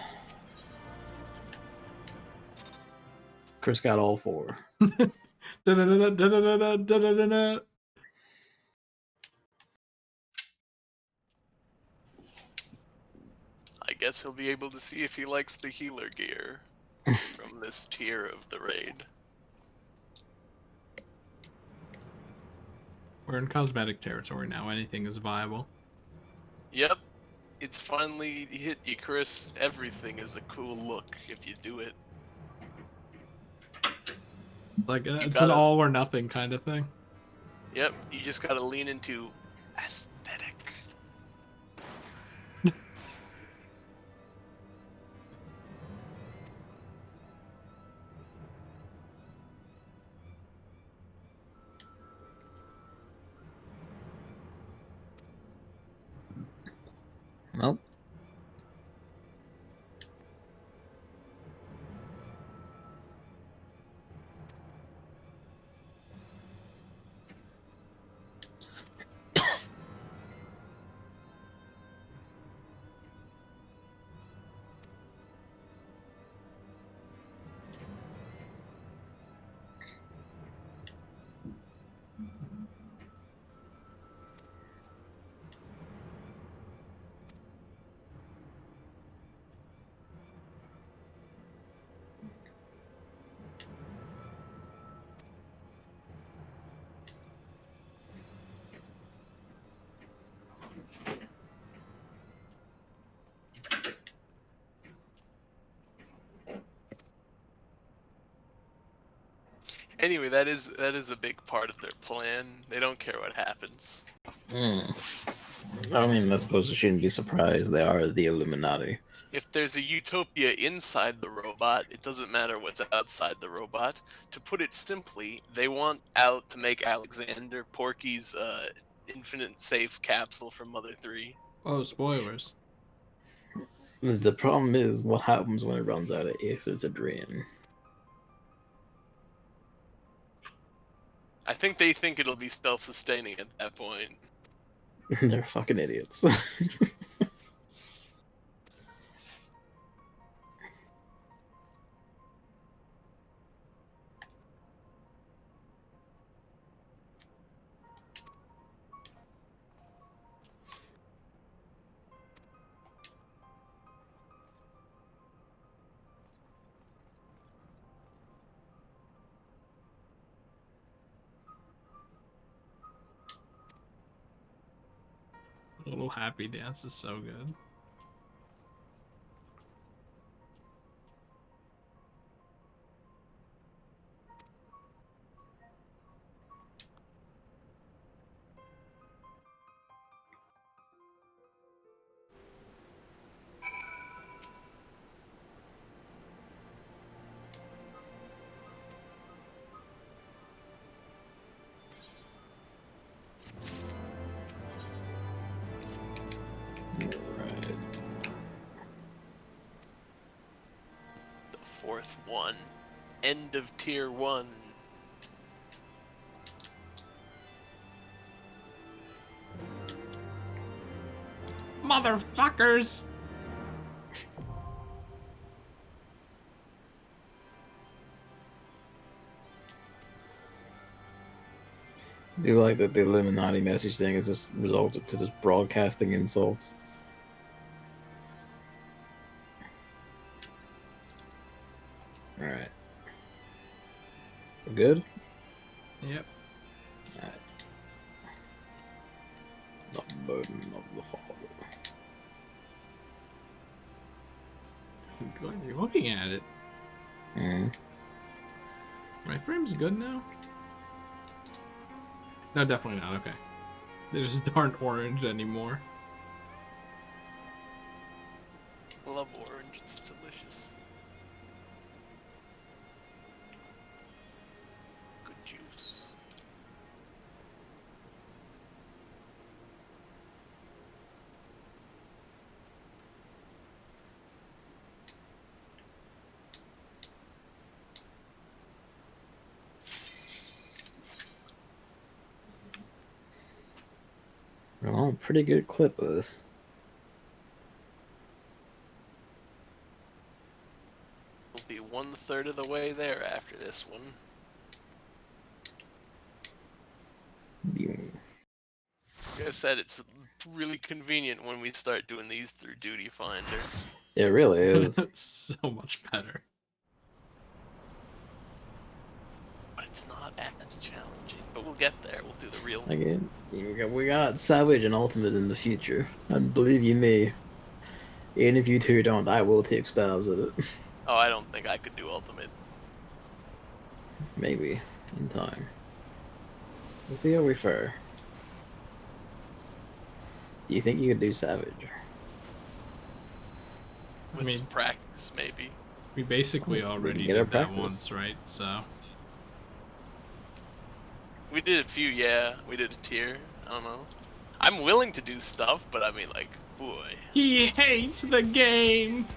Speaker 2: Chris got all 4.
Speaker 1: Da-da-da-da-da-da-da-da-da-da.
Speaker 3: I guess he'll be able to see if he likes the healer gear from this tier of the raid.
Speaker 1: We're in cosmetic territory now. Anything is viable.
Speaker 3: Yep, it's finally hit you, Chris. Everything is a cool look if you do it.
Speaker 1: It's like
Speaker 3: You
Speaker 1: it's an
Speaker 3: gotta-
Speaker 1: all or nothing kind of thing.
Speaker 3: Yep, you just gotta lean into aesthetic.
Speaker 2: Nope.
Speaker 3: Anyway, that is a big part of their plan. They don't care what happens.
Speaker 2: I mean, I suppose you shouldn't be surprised. They are the Illuminati.
Speaker 3: If there's a utopia inside the robot, it doesn't matter what's outside the robot. To put it simply, they want out to make Alexander Porky's infinite safe capsule from Mother 3.
Speaker 1: Oh, spoilers.
Speaker 2: The problem is what happens when it runs out of Aether's Adrian.
Speaker 3: I think they think it'll be self-sustaining at that point.
Speaker 2: They're fucking idiots.
Speaker 1: A little happy dance is so good.
Speaker 2: Right.
Speaker 3: The fourth one. End of tier 1.
Speaker 1: Motherfuckers!
Speaker 2: I do like that the Illuminati message thing has just resulted to just broadcasting insults. Alright. We're good?
Speaker 1: Yep.
Speaker 2: Alright. The burden of the father.
Speaker 1: I'm glad you're looking at it. My frame's good now? No, definitely not. Okay. They just aren't orange anymore.
Speaker 3: I love orange, it's delicious. Good juice.
Speaker 2: Well, pretty good clip of this.
Speaker 3: We'll be 1/3 of the way there after this one. Like I said, it's really convenient when we start doing these through Duty Finder.
Speaker 2: It really is.
Speaker 1: So much better.
Speaker 3: But it's not as challenging. But we'll get there. We'll do the real one.
Speaker 2: Again, we got Savage and Ultimate in the future. And believe you me, even if you two don't, I will take stabs at it.
Speaker 3: Oh, I don't think I could do Ultimate.
Speaker 2: Maybe in time. We'll see how we fare. Do you think you could do Savage?
Speaker 3: With
Speaker 1: mean-
Speaker 3: some practice, maybe.
Speaker 1: We basically
Speaker 2: We can
Speaker 1: already
Speaker 2: get our
Speaker 1: did that
Speaker 2: practice.
Speaker 1: once, right? So
Speaker 3: We did a few, yeah. We did a tier. I don't know. I'm willing to do stuff, but I mean, like, boy.
Speaker 1: he hates the game.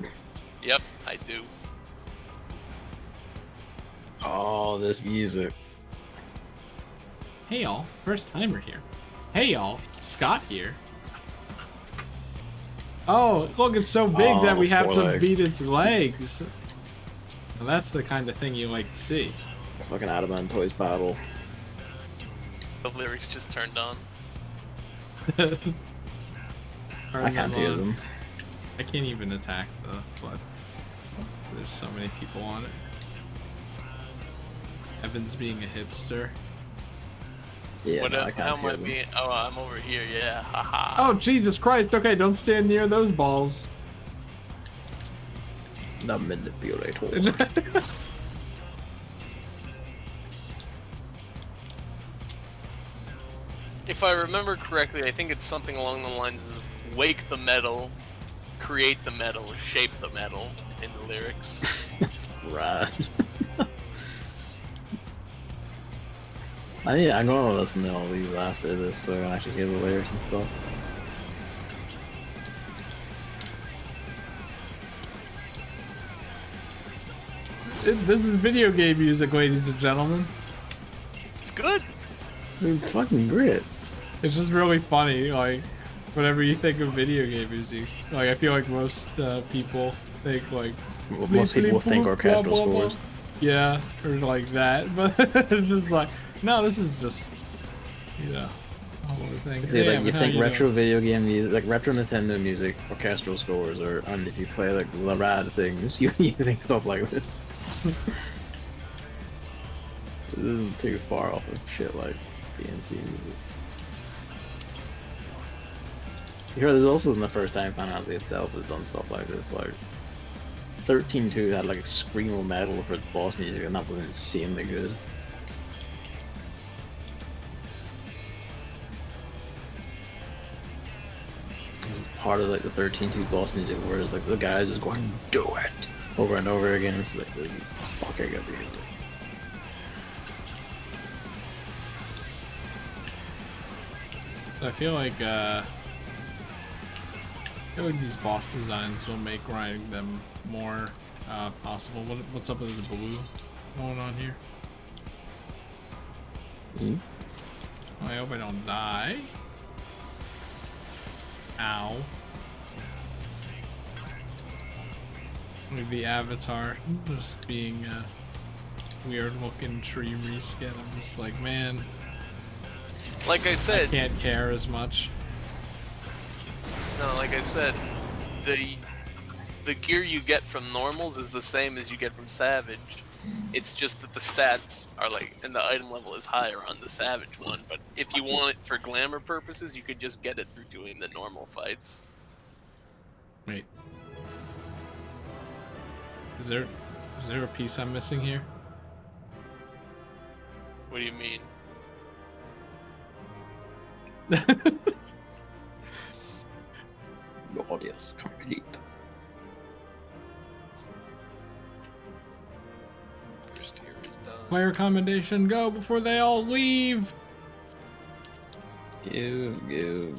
Speaker 3: Yep, I do.
Speaker 2: Oh, this music.
Speaker 1: Hey y'all, first timer here. Hey y'all, Scott here. Oh, look, it's so big that we have to
Speaker 2: forelegs.
Speaker 1: beat its legs. And that's the kind of thing you like to see.
Speaker 2: It's fucking Adamant Toys battle.
Speaker 3: The lyrics just turned on.
Speaker 2: I can't hear them.
Speaker 1: I can't even attack the but there's so many people on it. Evan's being a hipster.
Speaker 2: Yeah,
Speaker 3: What
Speaker 2: no, I
Speaker 3: how
Speaker 2: can't
Speaker 3: am
Speaker 2: hear
Speaker 3: I
Speaker 2: them.
Speaker 3: being? Oh, I'm over here, yeah. Haha.
Speaker 1: Oh Jesus Christ! Okay, don't stand near those balls.
Speaker 2: The manipulator.
Speaker 3: If I remember correctly, I think it's something along the lines of wake the metal, create the metal, shape the metal in the lyrics.
Speaker 2: Right. I'm gonna listen to all these after this so I can actually hear the lyrics and stuff.
Speaker 1: This is video game music, ladies and gentlemen.
Speaker 3: It's good.
Speaker 2: It's fucking great.
Speaker 1: It's just really funny, like, whenever you think of video game music. Like, I feel like most people think, like...
Speaker 2: Well, most people think orchestral scores.
Speaker 1: Yeah, or like that, but it's just like, no, this is just, you know, a whole other thing.
Speaker 2: See, like,
Speaker 1: Damn,
Speaker 2: you
Speaker 1: how
Speaker 2: think retro
Speaker 1: doing?
Speaker 2: video game music, like retro Nintendo music, orchestral scores, or and if you play like the rad things, you think stuff like this. This isn't too far off of shit like BMC music. You heard this also isn't the first time Final Fantasy itself has done stuff like this. Like 13.2 had like a screamo metal for its boss music, and that was insanely good. This is part of like the 13.2 boss music, where it's like the guys just going "do it" over and over again. It's like this is fucking good music.
Speaker 1: So I feel like these boss designs will make riding them more possible. What's up with the blue going on here?
Speaker 2: Hmm?
Speaker 1: I hope I don't die. Ow. Like the avatar just being a weird looking tree reskin. I'm just like, man,
Speaker 3: Like I
Speaker 1: I
Speaker 3: said,
Speaker 1: can't care as much.
Speaker 3: no, like I said, the gear you get from normals is the same as you get from Savage. It's just that the stats are like, and the item level is higher on the Savage one. But if you want it for glamour purposes, you could just get it through doing the normal fights.
Speaker 1: Wait. Is there a piece I'm missing here?
Speaker 3: What do you mean?
Speaker 2: Audience complete.
Speaker 3: First tier is done.
Speaker 1: Player commendation, go before they all leave.
Speaker 2: Go.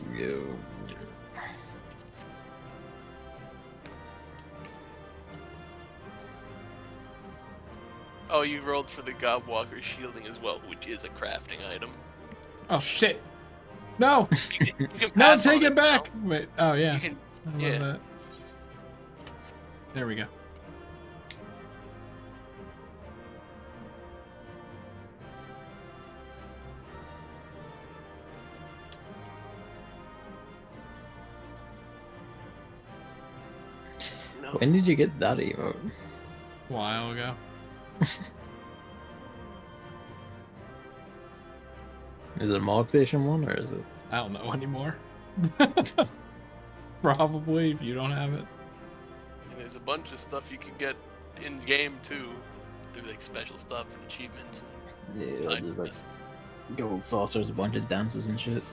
Speaker 3: Oh, you rolled for the Gobwalker shielding as well, which is a crafting item.
Speaker 1: Oh shit. No!
Speaker 3: You can
Speaker 1: No,
Speaker 3: pass
Speaker 1: take
Speaker 3: on
Speaker 1: it back!
Speaker 3: now.
Speaker 1: Wait, oh yeah.
Speaker 3: You can,
Speaker 1: I love
Speaker 3: yeah.
Speaker 1: that. There we go.
Speaker 3: No.
Speaker 2: When did you get that emote?
Speaker 1: A while ago.
Speaker 2: Is it a Mog Station one, or is it?
Speaker 1: I don't know anymore. Probably, if you don't have it.
Speaker 3: And there's a bunch of stuff you can get in game too, through like special stuff and achievements. And
Speaker 2: Yeah,
Speaker 3: side
Speaker 2: there's like
Speaker 3: quests.
Speaker 2: gold saucers, a bunch of dances and shit.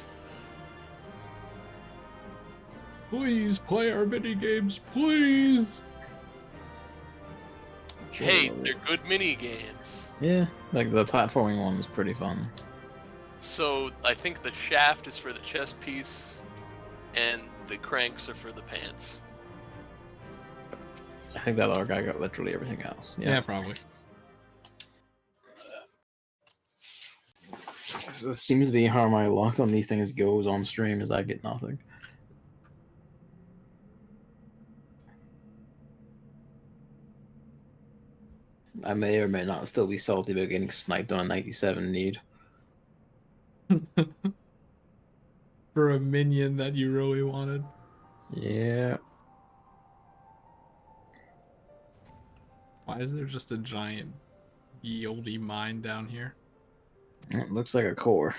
Speaker 1: Please play our mini games, please.
Speaker 3: Hey, they're good mini games.
Speaker 2: Yeah, like the platforming one was pretty fun.
Speaker 3: So I think the shaft is for the chest piece, and the cranks are for the pants.
Speaker 2: I think that other guy got literally everything else.
Speaker 1: Yeah, probably.
Speaker 2: It seems to be how my luck on these things goes on stream, is I get nothing. I may or may not still be salty about getting sniped on a 97 need.
Speaker 1: For a minion that you really wanted.
Speaker 2: Yeah.
Speaker 1: Why is there just a giant ye olde mine down here?
Speaker 2: It looks like a core.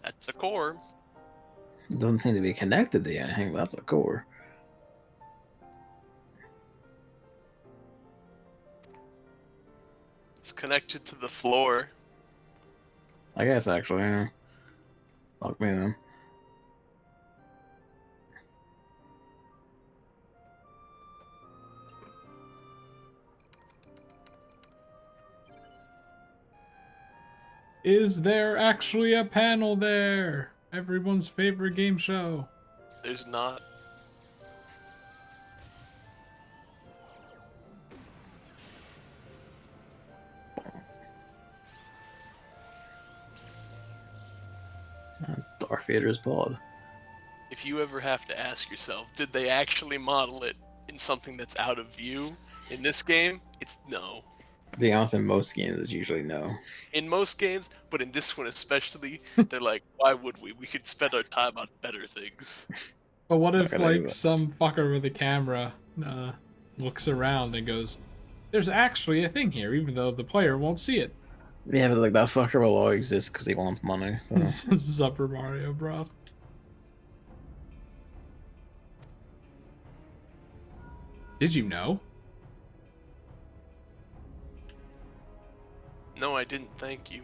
Speaker 3: That's a core.
Speaker 2: It doesn't seem to be connected to anything, but that's a core.
Speaker 3: It's connected to the floor.
Speaker 2: I guess actually, yeah. Fuck me then.
Speaker 1: Is there actually a panel there? Everyone's favorite game show.
Speaker 3: There's not.
Speaker 2: Darth Vader's pod.
Speaker 3: If you ever have to ask yourself, did they actually model it in something that's out of view? In this game, it's no.
Speaker 2: To be honest, in most games, it's usually no.
Speaker 3: In most games, but in this one especially, they're like, why would we? We could spend our time on better things.
Speaker 1: But what if,
Speaker 2: Not gonna do
Speaker 1: like,
Speaker 2: that.
Speaker 1: some fucker with a camera looks around and goes, there's actually a thing here, even though the player won't see it.
Speaker 2: Yeah, but like that fucker will always exist because he wants money. So
Speaker 1: Super Mario, bro. Did you know?
Speaker 3: No, I didn't thank you.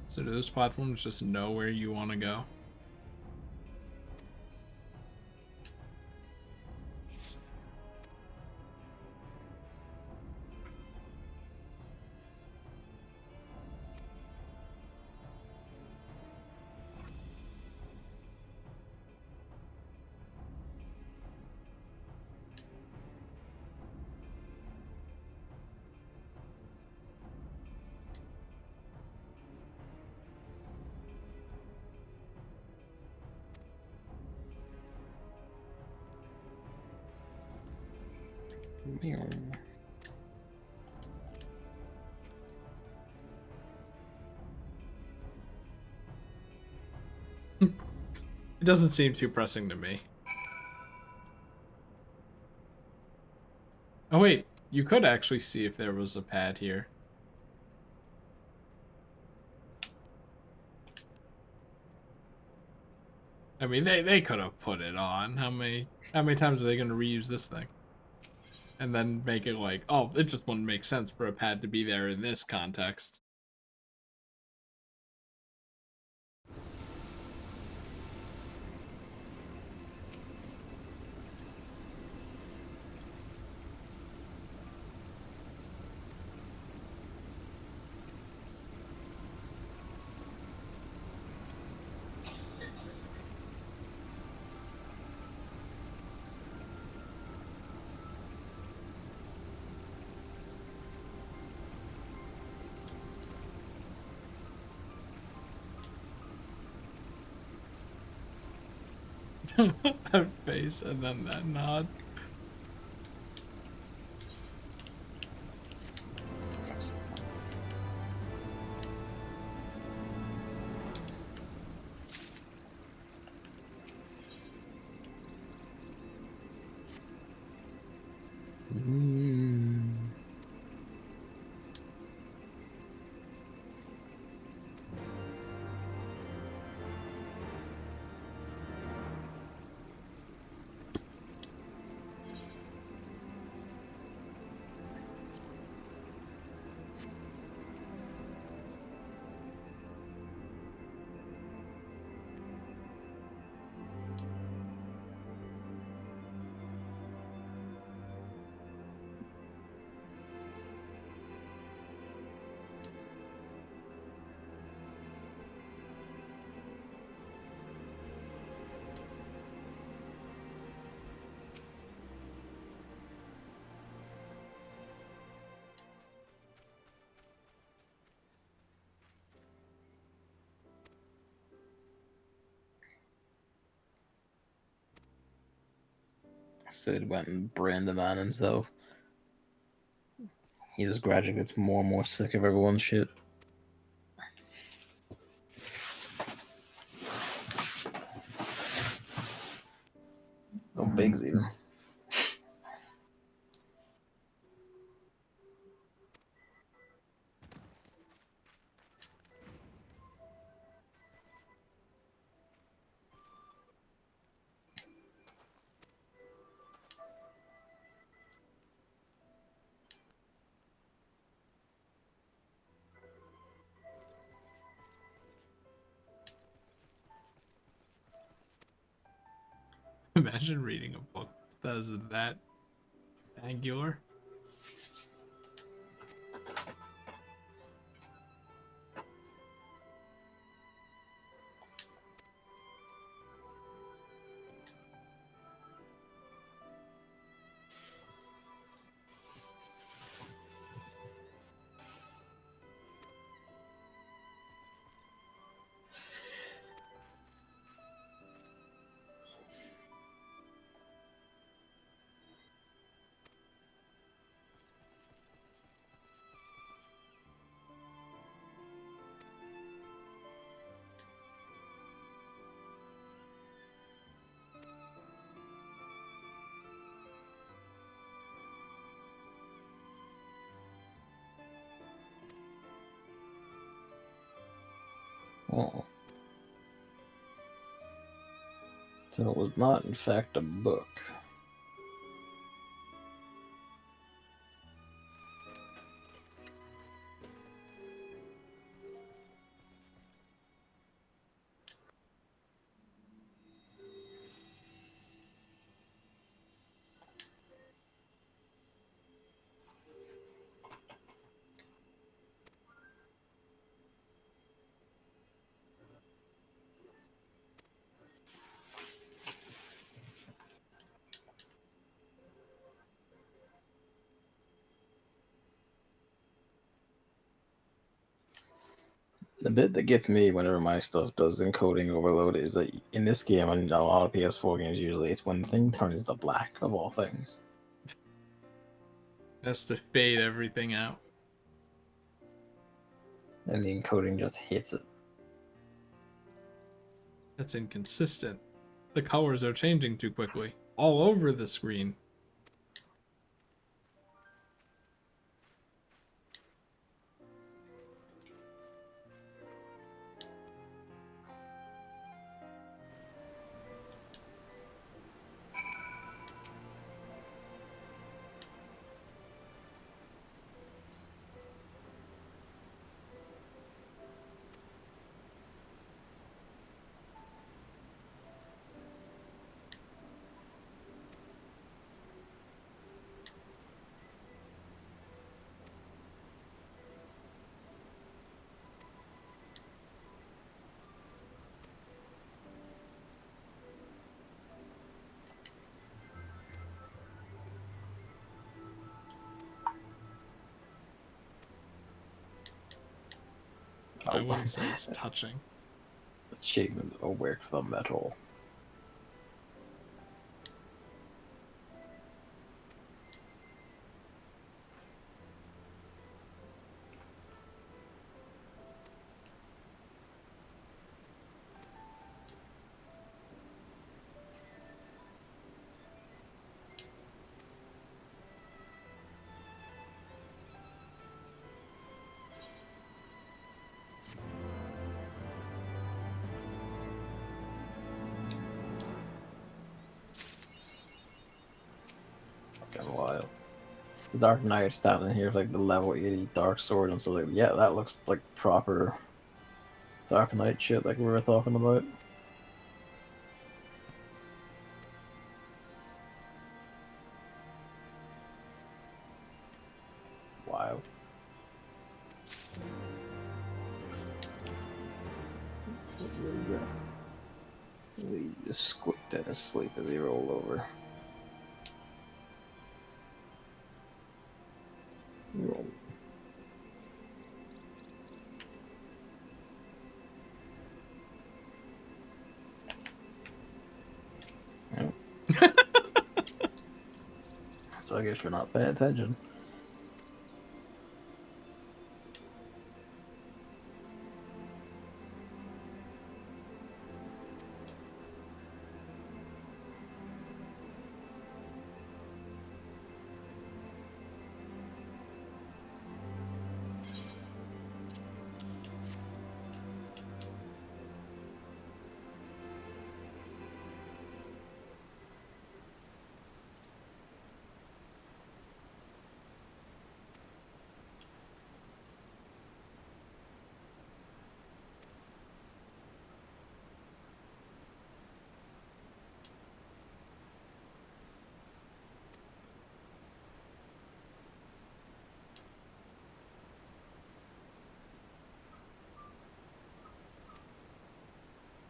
Speaker 1: So do those platforms just know where you want to go?
Speaker 2: Meow.
Speaker 1: It doesn't seem too pressing to me. Oh wait, you could actually see if there was a pad here. I mean, they could have put it on. How many times are they going to reuse this thing? And then make it like, oh, it just wouldn't make sense for a pad to be there in this context. That face and then that nod.
Speaker 2: Mm. Sid went and branded the man himself. He just gradually gets more and more sick of everyone's shit. Oh, Biggs even.
Speaker 1: Imagine reading a book that is that angular.
Speaker 2: Oh. So it was not, in fact, a book. The bit that gets me whenever my stuff does encoding overload is that in this game and a lot of PS4 games usually it's when the thing turns to black of all things.
Speaker 1: It has to fade everything out.
Speaker 2: And the encoding just hits it.
Speaker 1: That's inconsistent. The colors are changing too quickly. All over the screen. I wouldn't say it's touching.
Speaker 2: Achievement aware to the metal. fucking wild. The Dark Knight standing here with like the level 80 Dark Sword and so like yeah, that looks like proper Dark Knight shit like we were talking about. Wild. He just squeaked in his sleep as he rolled over. Roll. Yeah. So I guess we're not paying attention.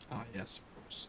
Speaker 1: Ah, yes, of course.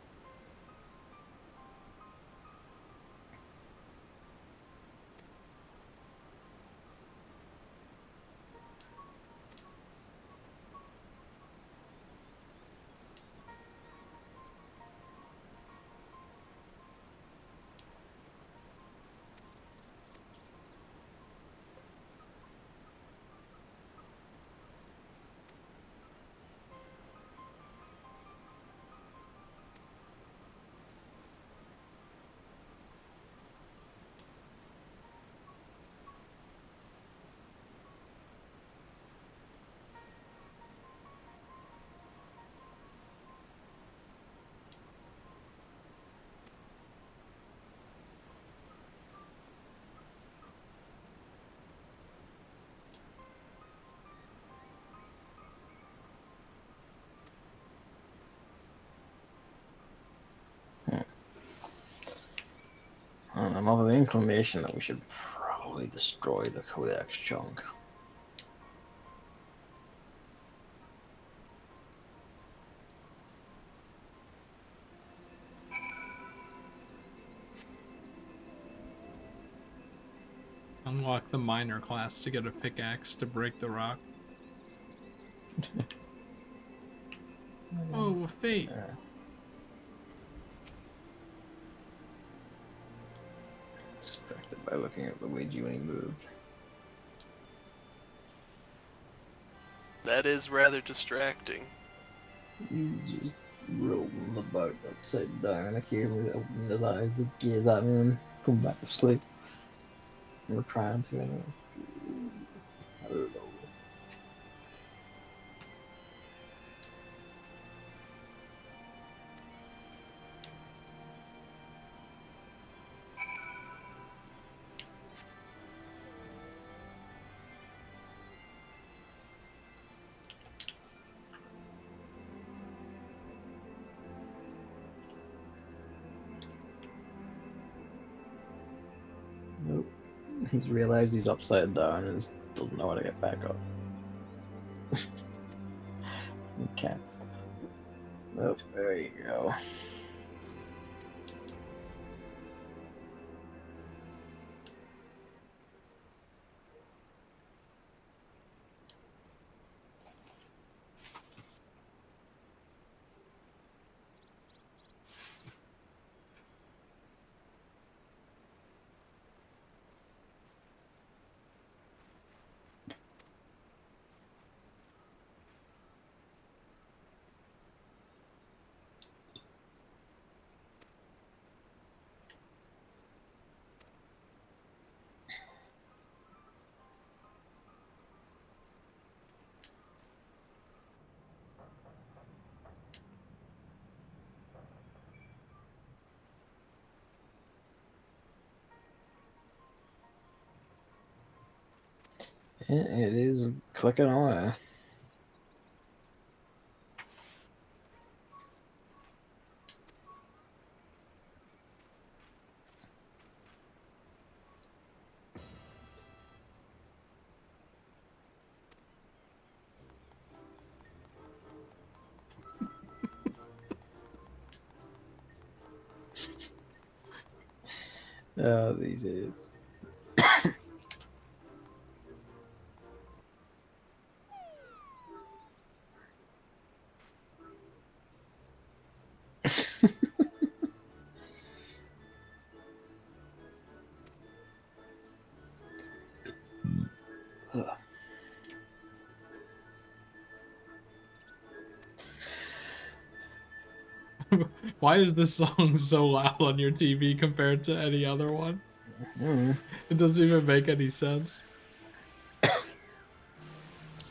Speaker 1: I'm of the inclination that we should probably destroy the Codex chunk. Unlock the minor class to get a pickaxe to break the rock. Oh, a fate. Yeah. Distracted by looking at the way Junie moved.
Speaker 3: That is rather distracting.
Speaker 2: You just rolling about upside down, occasionally opening his eyes to gaze at me and come back to sleep. We're trying to anyway. I don't know. Nope. He's realized he's upside down and doesn't know how to get back up. Cats. Nope, there you go. It is clicking away. Oh, these idiots. Ugh.
Speaker 1: Why is this song so loud on your TV compared to any other one? It doesn't even make any sense.
Speaker 3: I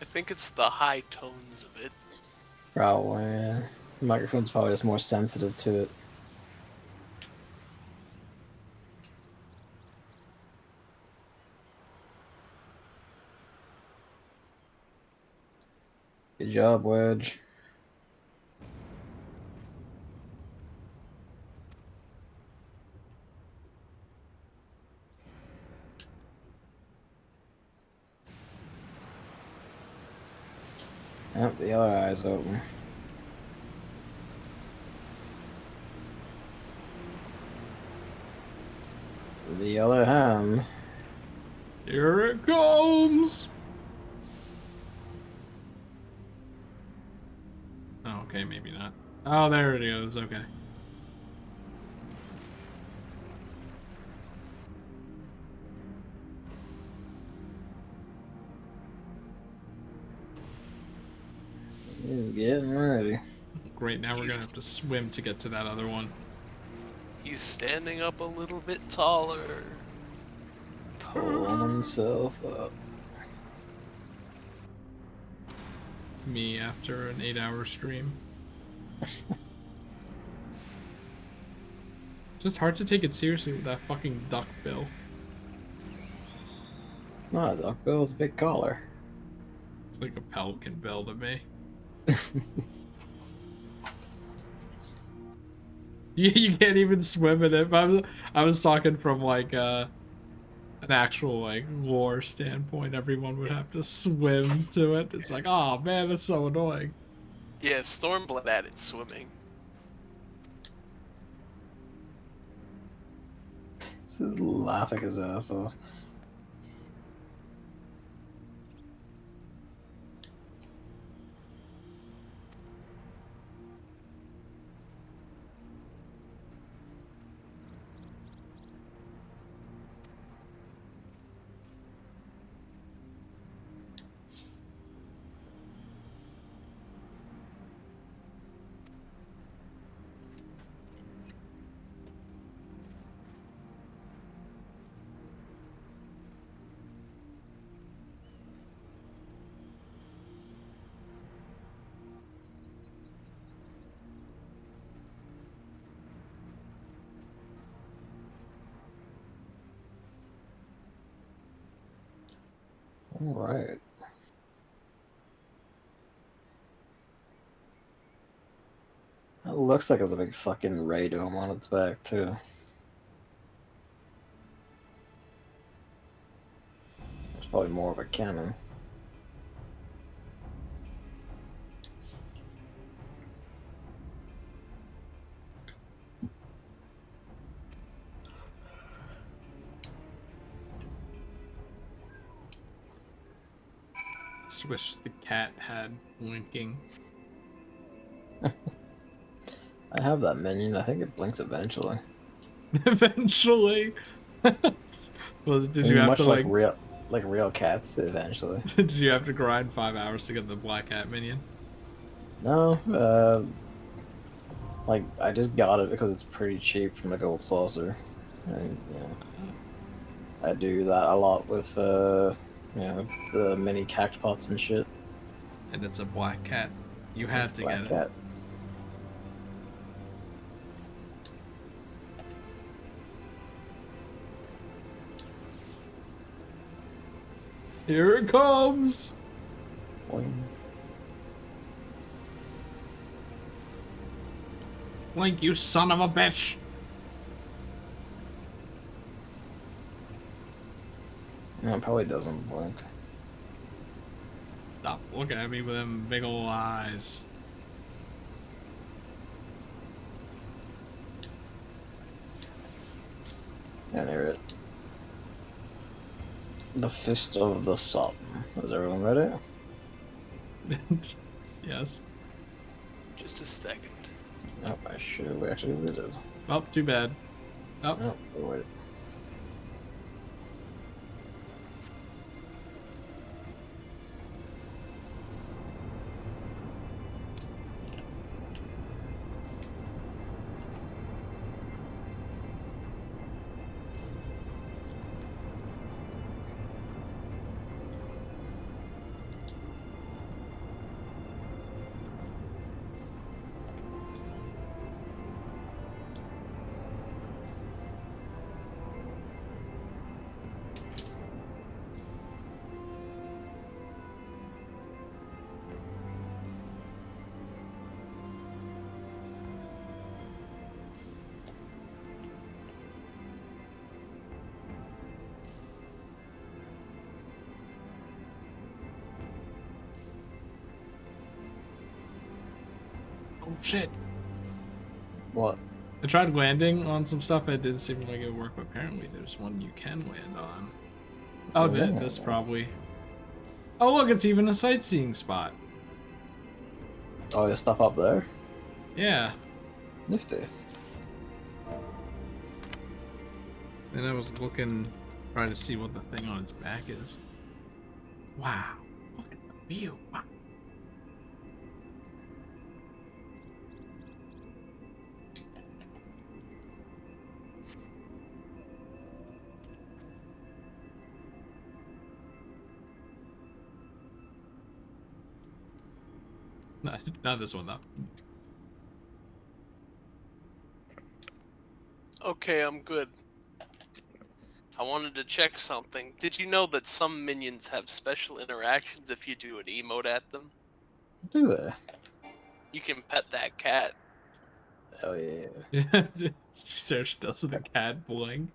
Speaker 3: think it's the high tones of it.
Speaker 2: Probably. Yeah. The microphone's probably just more sensitive to it. Good job, Wedge. Yep, the other eye's open. The other hand.
Speaker 1: Here it comes! Oh, okay, maybe not. Oh, there it goes, okay.
Speaker 2: He's getting ready.
Speaker 1: Great, now we're gonna have to swim to get to that other one.
Speaker 3: He's standing up a little bit taller.
Speaker 2: Pulling himself up.
Speaker 1: Me after an 8-hour stream. Just hard to take it seriously with that fucking duck bill.
Speaker 2: No, Doc Bill's a big collar.
Speaker 1: It's like a pelican bill to me. You can't even swim in it. I was talking from like an actual like lore standpoint. Everyone would have to swim to it. It's like, oh man, that's so annoying.
Speaker 3: Yeah, Stormblood added swimming.
Speaker 2: This is laughing his ass off. All right. It looks like there's a big fucking ray dome on its back, too. It's probably more of a cannon.
Speaker 1: Just wish the cat had blinking.
Speaker 2: I have that minion. I think it blinks eventually.
Speaker 1: Eventually. Well, did you have
Speaker 2: Much
Speaker 1: to
Speaker 2: like real cats eventually.
Speaker 1: Did you have to grind 5 hours to get the black cat minion?
Speaker 2: No, like I just got it because it's pretty cheap from the gold saucer, and you know, I do that a lot with you know, the mini cactpots and shit.
Speaker 1: And it's a black cat. You had
Speaker 2: It's
Speaker 1: to
Speaker 2: black
Speaker 1: get it.
Speaker 2: cat.
Speaker 1: Here it comes.
Speaker 2: Boing.
Speaker 1: Blink, you son of a bitch.
Speaker 2: No, it probably doesn't blink.
Speaker 1: Stop looking at me with them big ol' eyes.
Speaker 2: Yeah, near it. The Fist of the Sun. Is everyone ready?
Speaker 1: Yes.
Speaker 3: Just a second.
Speaker 2: Oh, I should have actually did.
Speaker 1: Oh, too bad. Oh,
Speaker 2: Oh, wait.
Speaker 1: oh shit.
Speaker 2: What?
Speaker 1: I tried landing on some stuff and it didn't seem like it would work, but apparently there's one you can land on. Oh, this probably. Oh, look, it's even a sightseeing spot.
Speaker 2: Oh, there's stuff up there?
Speaker 1: Yeah.
Speaker 2: Nifty.
Speaker 1: And I was looking, trying to see what the thing on its back is. Wow. Look at the view. Wow. Not this one, though.
Speaker 3: Okay, I'm good. I wanted to check something. Did you know that some minions have special interactions if you do an emote at them?
Speaker 2: Do they?
Speaker 3: You can pet that cat.
Speaker 2: Hell yeah.
Speaker 1: Yeah. She searched does the cat blink.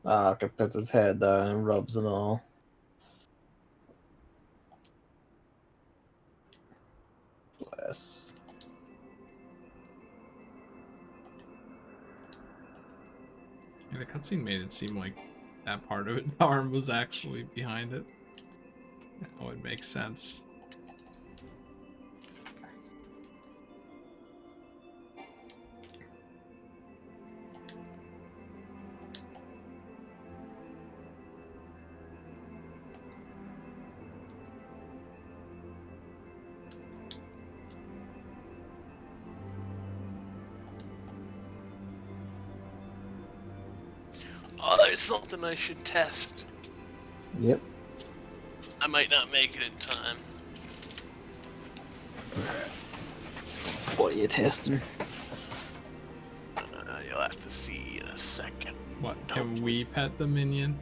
Speaker 2: Ah, okay, puts his head down and rubs and all. Bless.
Speaker 1: Yeah, the cutscene made it seem like that part of its arm was actually behind it. That would make sense.
Speaker 3: Oh, there's something I should test.
Speaker 2: Yep.
Speaker 3: I might not make it in time.
Speaker 2: What are you testing?
Speaker 3: You'll have to see in a second.
Speaker 1: What, can we pet the minion?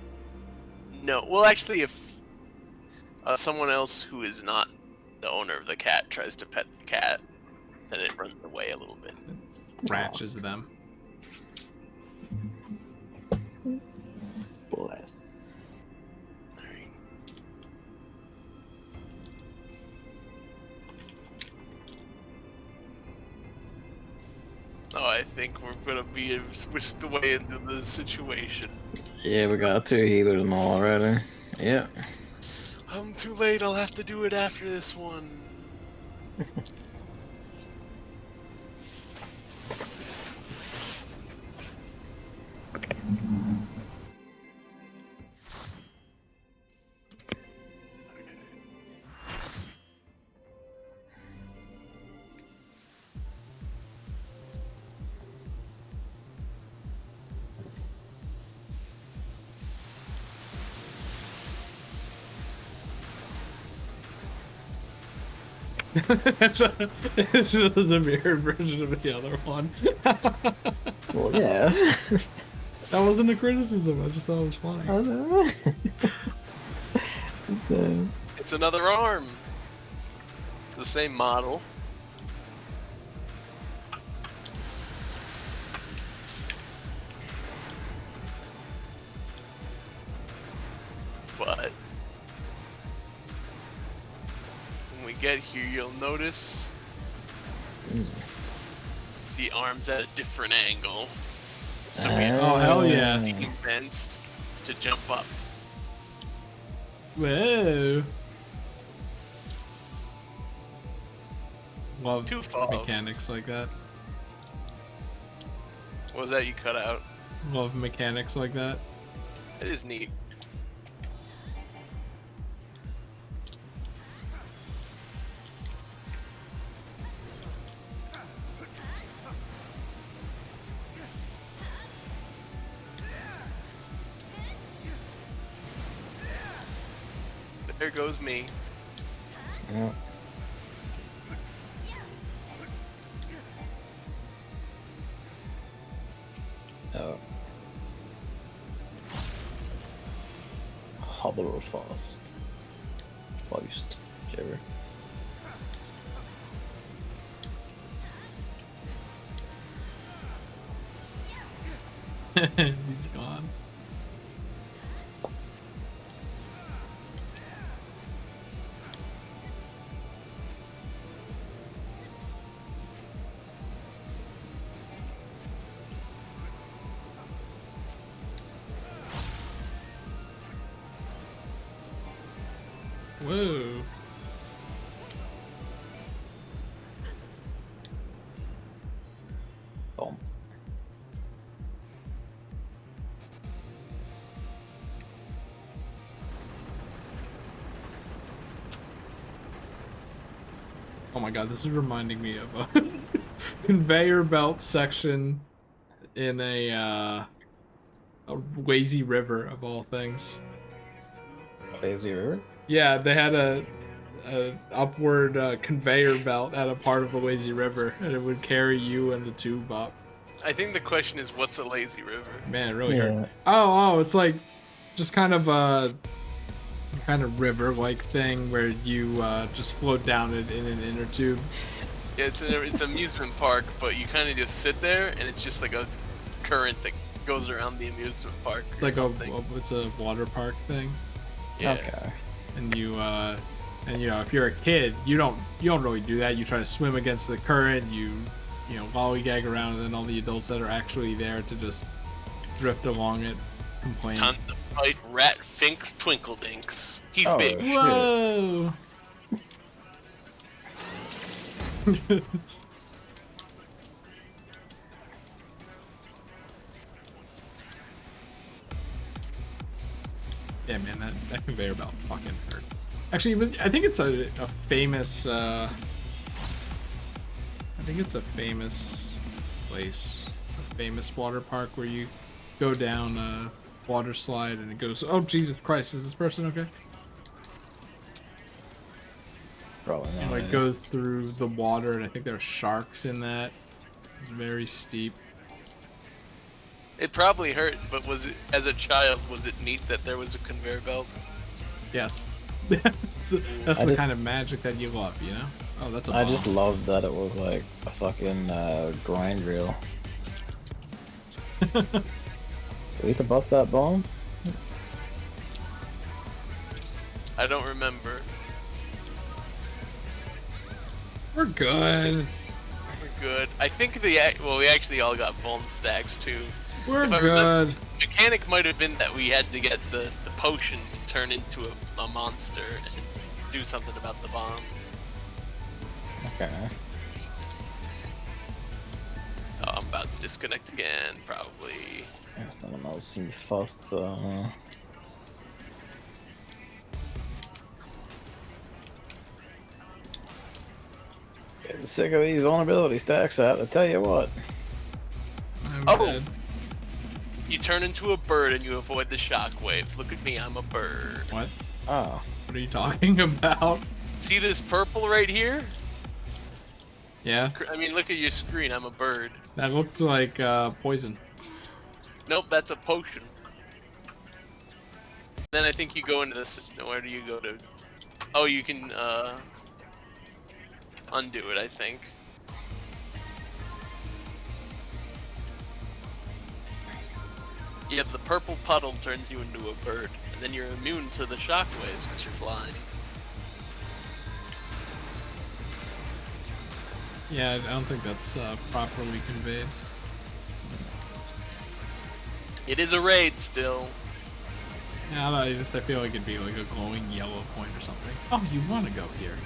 Speaker 3: No, well, actually, if someone else who is not the owner of the cat tries to pet the cat, then it runs away a little bit.
Speaker 1: It scratches them.
Speaker 2: Bless.
Speaker 3: Alright. Oh, I think we're gonna be whisked away into the situation.
Speaker 2: Yeah, we got 2 healers and all already. Yeah.
Speaker 3: I'm too late, I'll have to do it after this one.
Speaker 1: It's just a mirrored version of the other one.
Speaker 2: Well, yeah.
Speaker 1: That wasn't a criticism. I just thought it was funny.
Speaker 2: I don't know. So,
Speaker 3: It's another arm. It's the same model. But when we get here, you'll notice the arm's at a different angle. So we have
Speaker 1: Oh, hell yeah.
Speaker 3: steam vents to jump up.
Speaker 1: Whoa. Love
Speaker 3: Two falls.
Speaker 1: mechanics like that.
Speaker 3: What was that you cut out?
Speaker 1: Love mechanics like that.
Speaker 3: It is neat. There goes me.
Speaker 2: yeah. Oh. Hobble fast. Faust. Whichever.
Speaker 1: He's gone. Whoa.
Speaker 2: Bomb.
Speaker 1: Oh my god, this is reminding me of a conveyor belt section in a lazy river of all things.
Speaker 2: Lazy River?
Speaker 1: Yeah, they had a upward conveyor belt at a part of a lazy river, and it would carry you and the tube up.
Speaker 3: I think the question is, what's a lazy river?
Speaker 1: Man, it really
Speaker 2: Yeah.
Speaker 1: hurt. Oh, it's like just kind of a river-like thing where you just float down it in an inner tube.
Speaker 3: Yeah, it's an amusement park, but you kind of just sit there, and it's just like a current that goes around the amusement park.
Speaker 1: It's
Speaker 3: Or
Speaker 1: like
Speaker 3: something.
Speaker 1: it's a water park thing.
Speaker 3: Yeah.
Speaker 2: Okay.
Speaker 1: And you if you're a kid, you don't really do that. You try to swim against the current, you lollygag around, and then all the adults that are actually there to just drift along it complain.
Speaker 3: Time to fight Rat Finks Twinkledinks. He's
Speaker 2: Oh,
Speaker 3: big.
Speaker 2: shit.
Speaker 1: Whoa! Yeah, man, that conveyor belt fucking hurt. Actually, I think it's a famous. I think it's a famous place, a famous water park where you go down a water slide and it goes. Oh Jesus Christ! Is this person okay?
Speaker 2: Probably
Speaker 1: It
Speaker 2: not.
Speaker 1: like goes through the water, and I think there are sharks in that. It's very steep.
Speaker 3: It probably hurt, but as a child, was it neat that there was a conveyor belt?
Speaker 1: Yes. that's
Speaker 2: I
Speaker 1: the
Speaker 2: just-
Speaker 1: kind of magic that you love, you know? Oh, that's a
Speaker 2: I
Speaker 1: bomb.
Speaker 2: just loved that it was like a fucking grind reel. Do we have to bust that bomb?
Speaker 3: I don't remember.
Speaker 1: We're good.
Speaker 3: We're good. I think we actually all got bone stacks too.
Speaker 1: We're
Speaker 3: If I remember-
Speaker 1: good.
Speaker 3: Mechanic might have been that we had to get the potion to turn into a monster and do something about the bomb.
Speaker 2: Okay.
Speaker 3: Oh, I'm about to disconnect again, probably.
Speaker 2: There's no one else seemed fast, so. Getting sick of these vulnerability stacks out, I tell you what.
Speaker 1: I'm
Speaker 3: Oh.
Speaker 1: dead.
Speaker 3: You turn into a bird and you avoid the shockwaves. Look at me, I'm a bird.
Speaker 1: What?
Speaker 2: Oh.
Speaker 1: What are you talking about?
Speaker 3: See this purple right here?
Speaker 1: Yeah,
Speaker 3: I mean, look at your screen. I'm a bird.
Speaker 1: that looked like poison.
Speaker 3: Nope, that's a potion. Then I think you go into this. Where do you go to? Oh, you can undo it, I think. Yeah, the purple puddle turns you into a bird, and then you're immune to the shockwaves because you're flying.
Speaker 1: Yeah, I don't think that's properly conveyed.
Speaker 3: It is a raid still.
Speaker 1: Yeah, I don't know, I feel like it'd be like a glowing yellow point or something. Oh, you want to go here?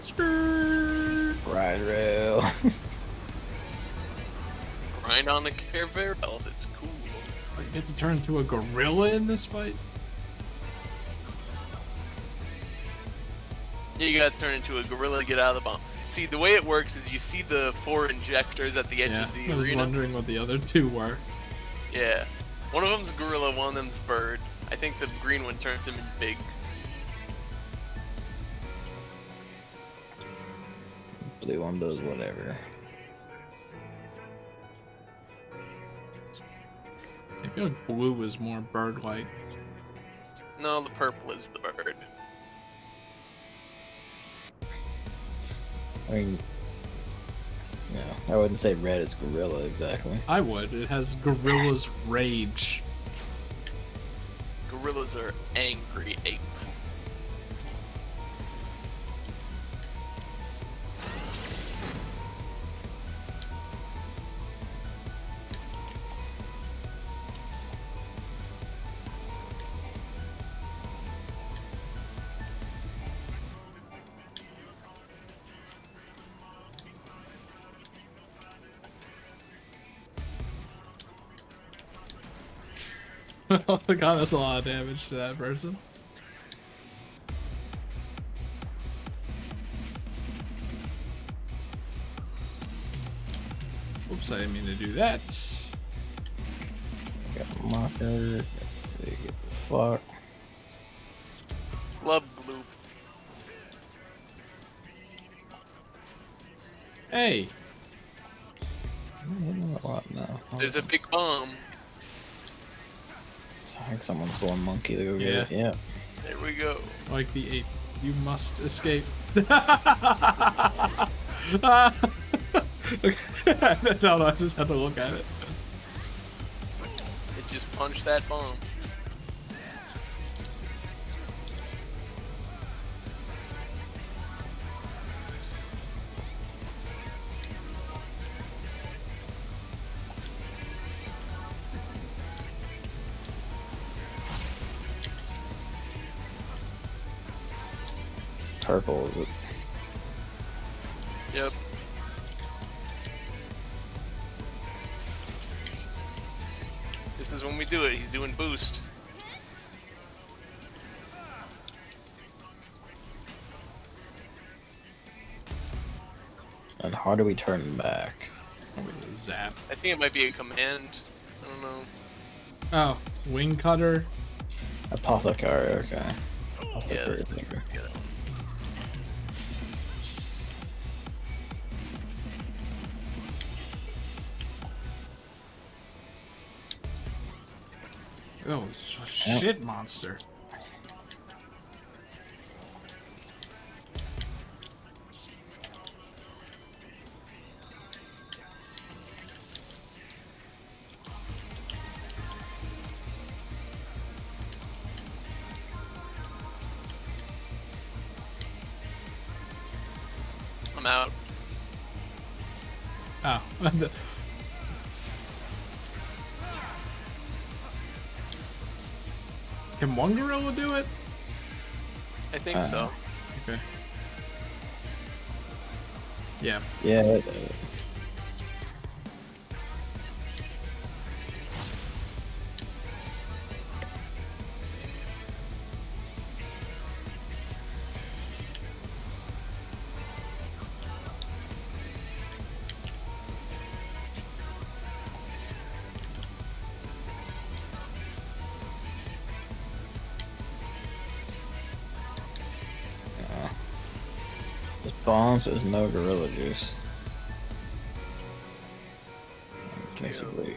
Speaker 1: Skrrr.
Speaker 2: Ride rail.
Speaker 3: Grind on the Caravelle, it's cool.
Speaker 1: I get to turn into a gorilla in this fight?
Speaker 3: Yeah, you gotta turn into a gorilla to get out of the bomb. See, the way it works is you see the 4 injectors at the edge
Speaker 1: Yeah,
Speaker 3: of the
Speaker 1: I was
Speaker 3: arena.
Speaker 1: wondering what the other two were.
Speaker 3: Yeah. One of them's gorilla, one of them's bird. I think the green one turns him in big.
Speaker 2: Blue one does whatever.
Speaker 1: I feel like blue is more bird-like.
Speaker 3: No, the purple is the bird.
Speaker 2: I mean, yeah, I wouldn't say red is gorilla exactly.
Speaker 1: I would. It has gorilla's rage.
Speaker 3: Gorillas are angry ape.
Speaker 1: Oh my god, that's a lot of damage to that person. Oops, I didn't mean to do that.
Speaker 2: Got a marker. Get the fuck.
Speaker 3: Glub gloop.
Speaker 1: Hey!
Speaker 2: I'm hitting a lot now.
Speaker 3: There's a big bomb.
Speaker 2: I think someone's going monkey to go get
Speaker 1: Yeah.
Speaker 2: it. Yeah.
Speaker 3: There we go.
Speaker 1: Like the ape. You must escape. Okay. No, I just had to look at it.
Speaker 3: It just punched that bomb.
Speaker 2: Purple is it?
Speaker 3: Yep. This is when we do it. He's doing boost.
Speaker 2: And how do we turn back?
Speaker 1: Zap.
Speaker 3: I think it might be a command. I don't know.
Speaker 1: Oh, wing cutter.
Speaker 2: Apothecary, okay.
Speaker 3: Yeah,
Speaker 2: Apothecary.
Speaker 3: that's the yeah, that one.
Speaker 1: Oh, it's a shit monster.
Speaker 3: I'm out.
Speaker 1: Oh. Can one gorilla do it?
Speaker 3: I think so.
Speaker 1: Okay. Yeah.
Speaker 2: Yeah. There's bombs, but there's no gorilla juice. Can you wait?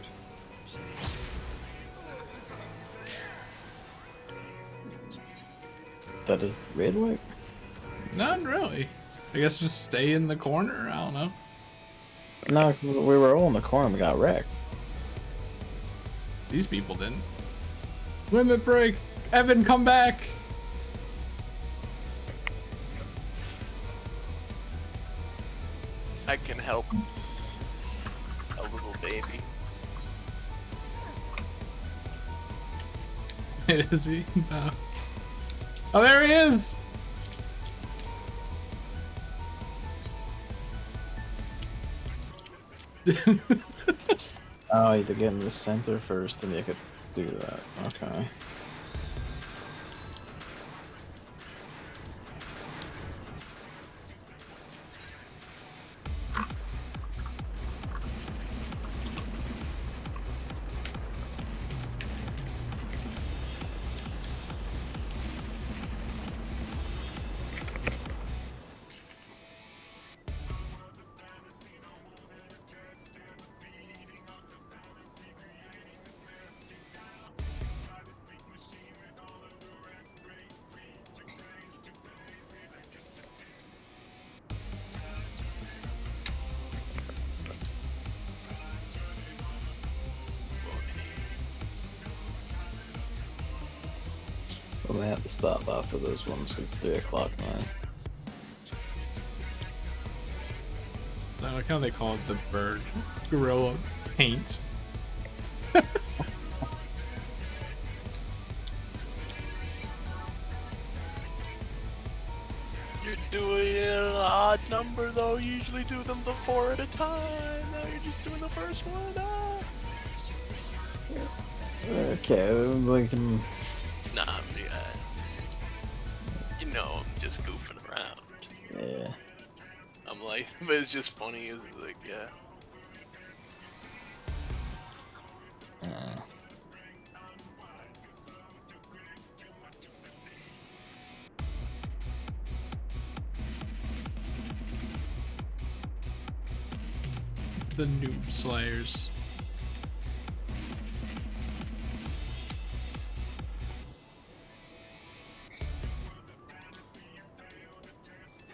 Speaker 2: That is red white?
Speaker 1: Not really. I guess just stay in the corner. I don't know.
Speaker 2: No, we were all in the corner. We got wrecked.
Speaker 1: These people didn't. Limit break. Evan, come back.
Speaker 3: I can help a little baby.
Speaker 1: Is he? No. Oh, there he is.
Speaker 2: Oh, you had to get in the center first, and you could do that. Okay. I'm gonna have to stop after this one since it's 3 o'clock now.
Speaker 1: I like how they call it the bird gorilla paint.
Speaker 3: You're doing an odd number though. You usually do them the 4 at a time. Now you're just doing the first one. Ah.
Speaker 2: Okay, we can.
Speaker 3: Nah, you know I'm just goofing around.
Speaker 2: Yeah.
Speaker 3: I'm like, but it's just funny. It's like, yeah.
Speaker 1: The noob slayers.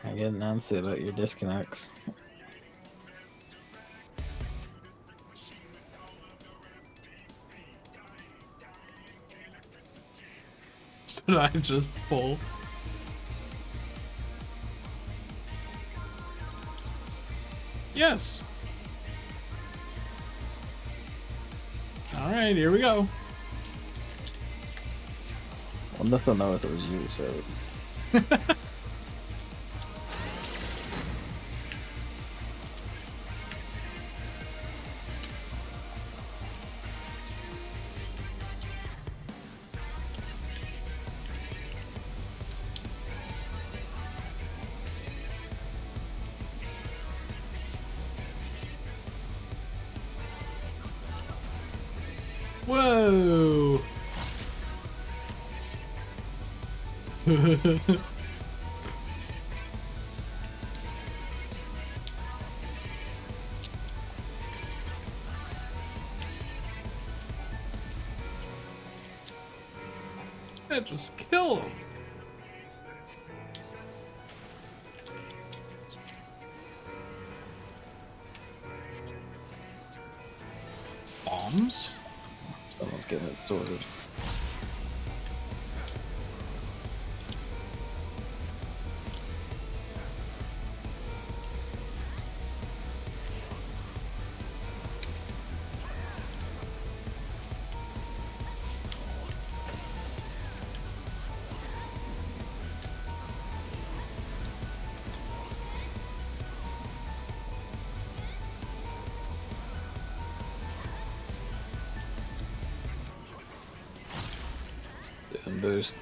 Speaker 2: I get an answer about your disconnects.
Speaker 1: Did I just pull? Yes. All right, here we go.
Speaker 2: Well, nothing knows it was you, so.
Speaker 1: Whoa. That just killed him. Bombs?
Speaker 2: Someone's getting it sorted. Getting boost.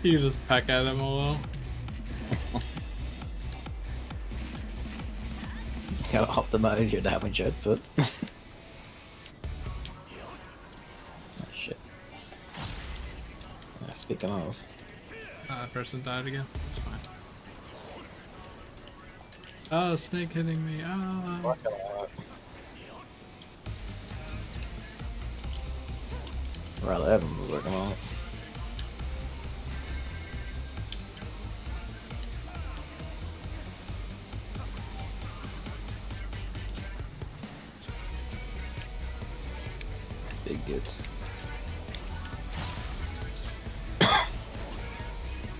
Speaker 1: You just peck at him a little.
Speaker 2: Gotta optimize your damage output. Oh, shit. Speaking of,
Speaker 1: Person died again. That's fine. Oh, snake hitting me. Oh.
Speaker 2: Rather Evan was working on it. Big gets.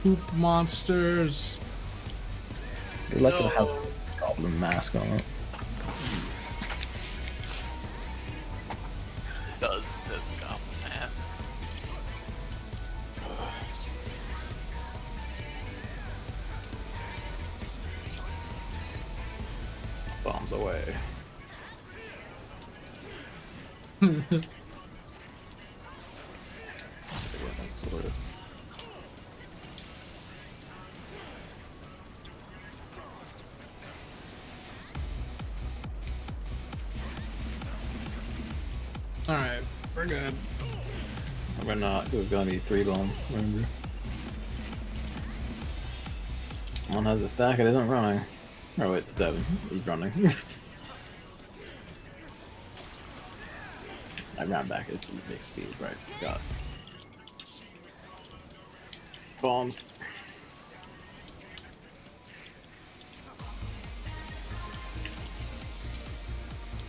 Speaker 1: Poop monsters.
Speaker 2: You're lucky to have a goblin mask on it.
Speaker 3: It does. It says goblin mask.
Speaker 2: Bombs away. Sword.
Speaker 1: Alright, we're good.
Speaker 2: We're not, because it's gonna be 3 bomb, remember? One has a stack, it isn't running. Oh wait, it's Evan. He's running. I ran back at big speed, right? Got it. Bombs.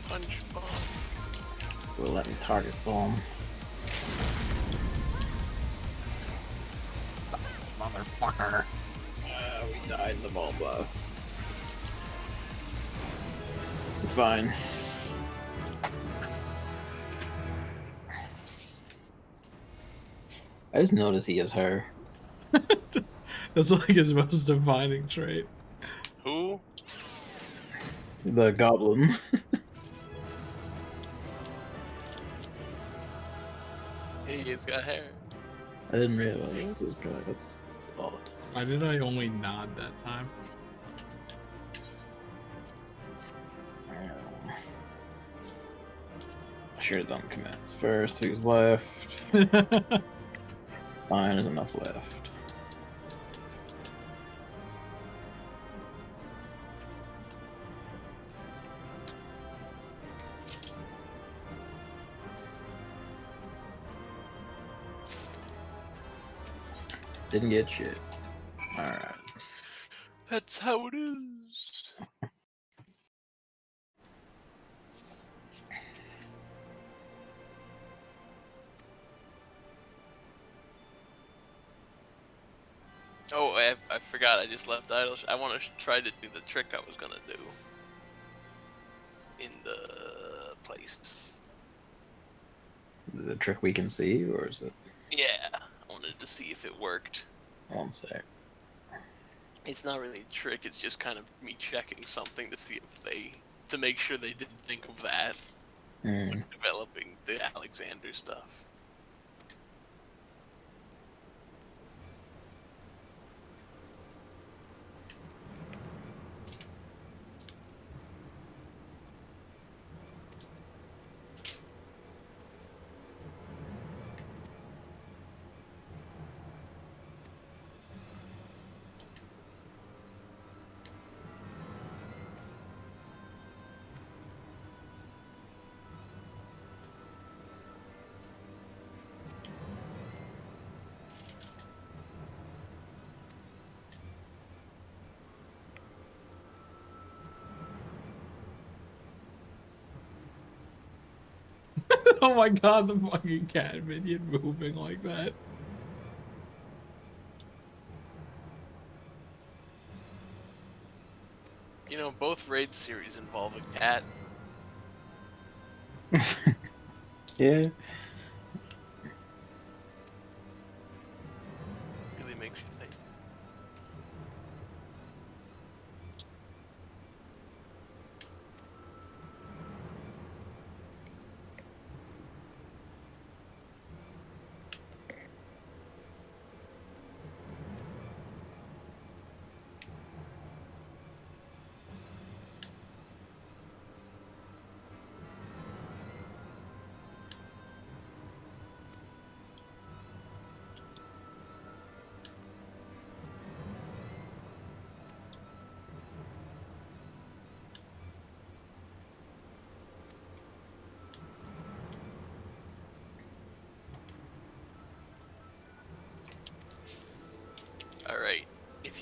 Speaker 3: Punch bomb.
Speaker 2: Will let me target bomb.
Speaker 1: Motherfucker.
Speaker 2: We died in the bomb blast. It's fine. I just noticed he has hair.
Speaker 1: That's like his most defining trait.
Speaker 3: Who?
Speaker 2: The goblin.
Speaker 3: He's got hair.
Speaker 2: I didn't realize that was this guy. That's odd.
Speaker 1: Why did I only nod that time?
Speaker 2: I should have done commits first. Who's left? Fine, there's enough left. Didn't get shit. Alright.
Speaker 3: That's how it is. Oh, I forgot. I just left idle. I want to try to do the trick I was gonna do in the place.
Speaker 2: Is it a trick we can see, or is it?
Speaker 3: Yeah, I wanted to see if it worked.
Speaker 2: One sec.
Speaker 3: It's not really a trick. It's just kind of me checking something to see if to make sure they didn't think of that when developing the Alexander stuff.
Speaker 1: Oh my god, the fucking cat minion moving like that.
Speaker 3: You know, both raid series involve a cat.
Speaker 2: Yeah.
Speaker 3: Really makes you think.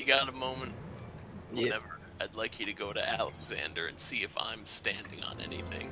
Speaker 3: you got a moment,
Speaker 2: Yeah.
Speaker 3: whenever, I'd like you to go to Alexander and see if I'm standing on anything.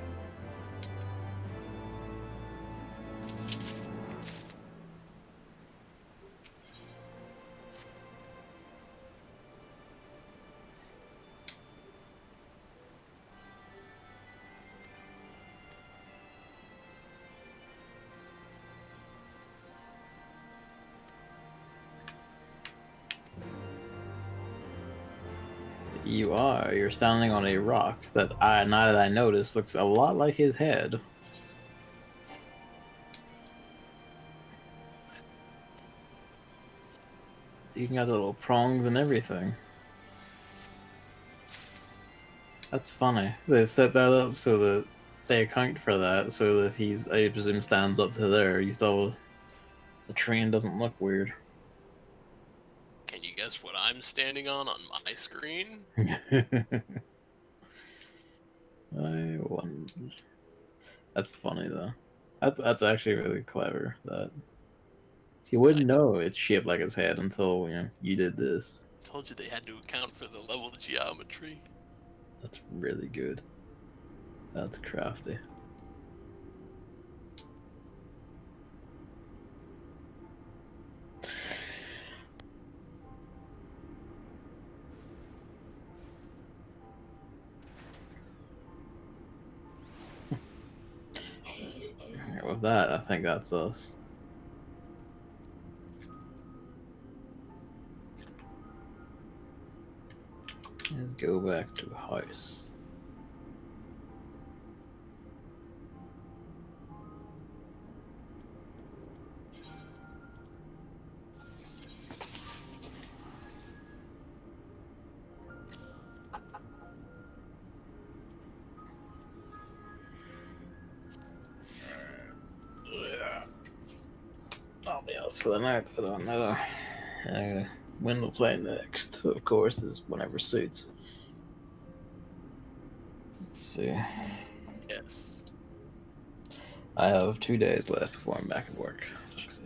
Speaker 2: You are. You're standing on a rock that now that I notice, looks a lot like his head. You can got the little prongs and everything. That's funny. They set that up so that they account for that, so that if he's, I presume, stands up to there, you still the train doesn't look weird.
Speaker 3: Can you guess what I'm standing on my screen?
Speaker 2: I wonder. That's funny though. That's actually really clever. That you wouldn't know it's shaped like his head until you did this.
Speaker 3: Told you they had to account for the level of geometry.
Speaker 2: That's really good. That's crafty. Alright, with that, I think that's us. Let's go back to the house. I'll be out for the night. I don't know. When we'll play next, of course, is whenever suits. Let's see.
Speaker 3: Yes.
Speaker 2: I have 2 days left before I'm back at work. Fuck's sake.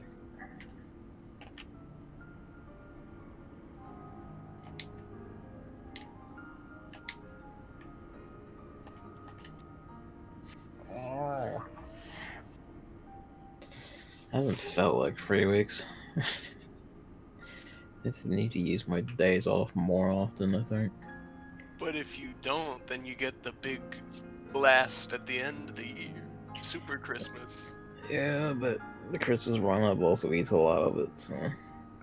Speaker 2: Hasn't felt like 3 weeks. I just need to use my days off more often, I think.
Speaker 3: But if you don't, then you get the big blast at the end of the year. Super Christmas.
Speaker 2: Yeah, but the Christmas run up also eats a lot of it, so I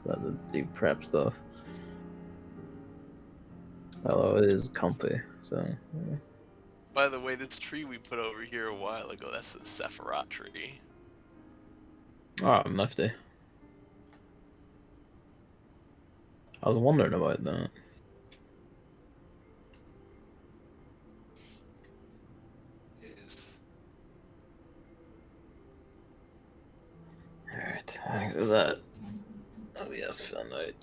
Speaker 2: have to do prep stuff. Although it is comfy, so yeah.
Speaker 3: By the way, this tree we put over here a while ago, that's the Sephiroth tree.
Speaker 2: Oh, nifty. I was wondering about that.
Speaker 3: Yes.
Speaker 2: Alright, I think that. Oh yes, for the night.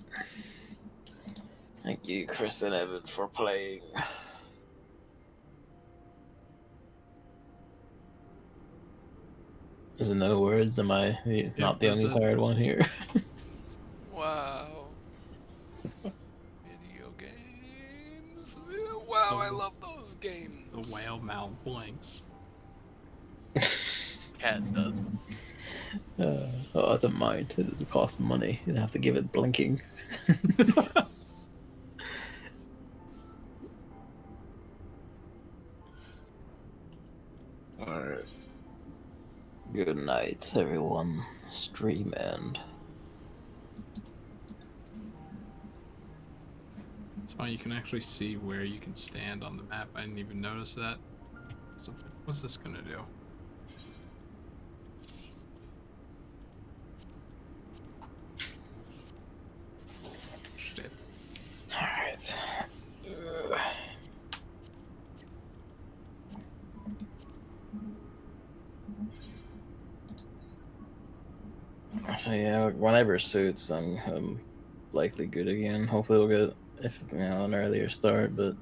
Speaker 2: Thank you, Chris and Evan, for playing. Is it no words? Am I not the
Speaker 1: that's
Speaker 2: only
Speaker 1: it.
Speaker 2: tired one here?
Speaker 3: Wow. Video games. Wow, I love those games.
Speaker 1: The whale mouth blinks.
Speaker 3: Cat does.
Speaker 2: Oh, I don't mind. It doesn't cost money. You'd have to give it blinking. Alright. Good night, everyone. Stream end.
Speaker 1: So you can actually see where you can stand on the map. I didn't even notice that. So what's this gonna do? Shit.
Speaker 2: Alright. So yeah, whenever suits, I'm likely good again. Hopefully we'll get an earlier start, but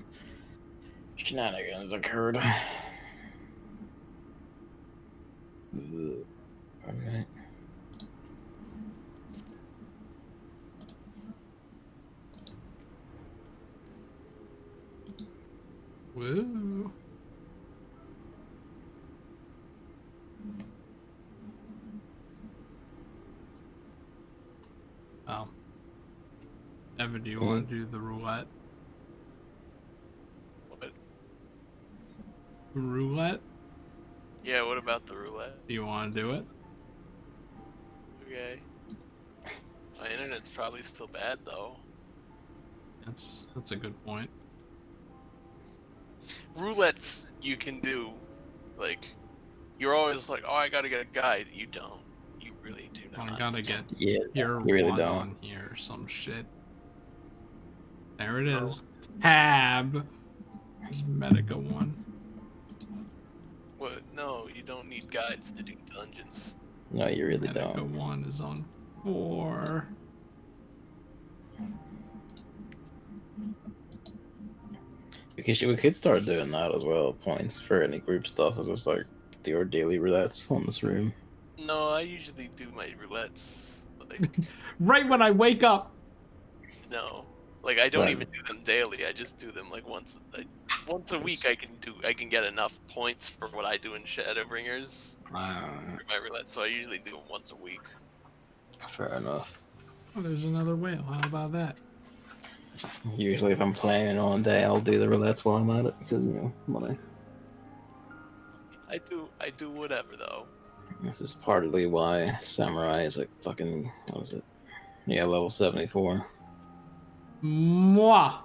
Speaker 2: shenanigans occurred. Alright.
Speaker 1: Woo. Oh. Evan, do you want to do the roulette?
Speaker 3: What?
Speaker 1: Roulette?
Speaker 3: Yeah, what about the roulette?
Speaker 1: Do you want to do it?
Speaker 3: Okay. My internet's probably still bad though.
Speaker 1: That's a good point.
Speaker 3: Roulettes you can do, like, you're always like, oh, I gotta get a guide. You don't. You really do
Speaker 1: I
Speaker 3: not.
Speaker 1: gotta get
Speaker 2: Yeah,
Speaker 1: your
Speaker 2: you really
Speaker 1: one
Speaker 2: don't.
Speaker 1: on here or some shit. There it is. Tab. There's Medica one.
Speaker 3: What? No, you don't need guides to do dungeons.
Speaker 2: No, you really
Speaker 1: Medica
Speaker 2: don't.
Speaker 1: one is on 4.
Speaker 2: We could start doing that as well. Points for any group stuff. As it's like your daily roulettes on this room.
Speaker 3: No, I usually do my roulettes. Like,
Speaker 1: Right when I wake up.
Speaker 3: no, like I don't
Speaker 2: Right.
Speaker 3: even do them daily. I just do them like once a week. I can get enough points for what I do in Shadowbringers for my roulettes. So I usually do them once a week.
Speaker 2: Fair enough.
Speaker 1: Oh, there's another whale. How about that?
Speaker 2: Usually, if I'm playing all day, I'll do the roulettes while I'm at it because money.
Speaker 3: I do whatever though.
Speaker 2: This is partly why Samurai is like fucking. What is it? Yeah, level 74.
Speaker 1: Mwah.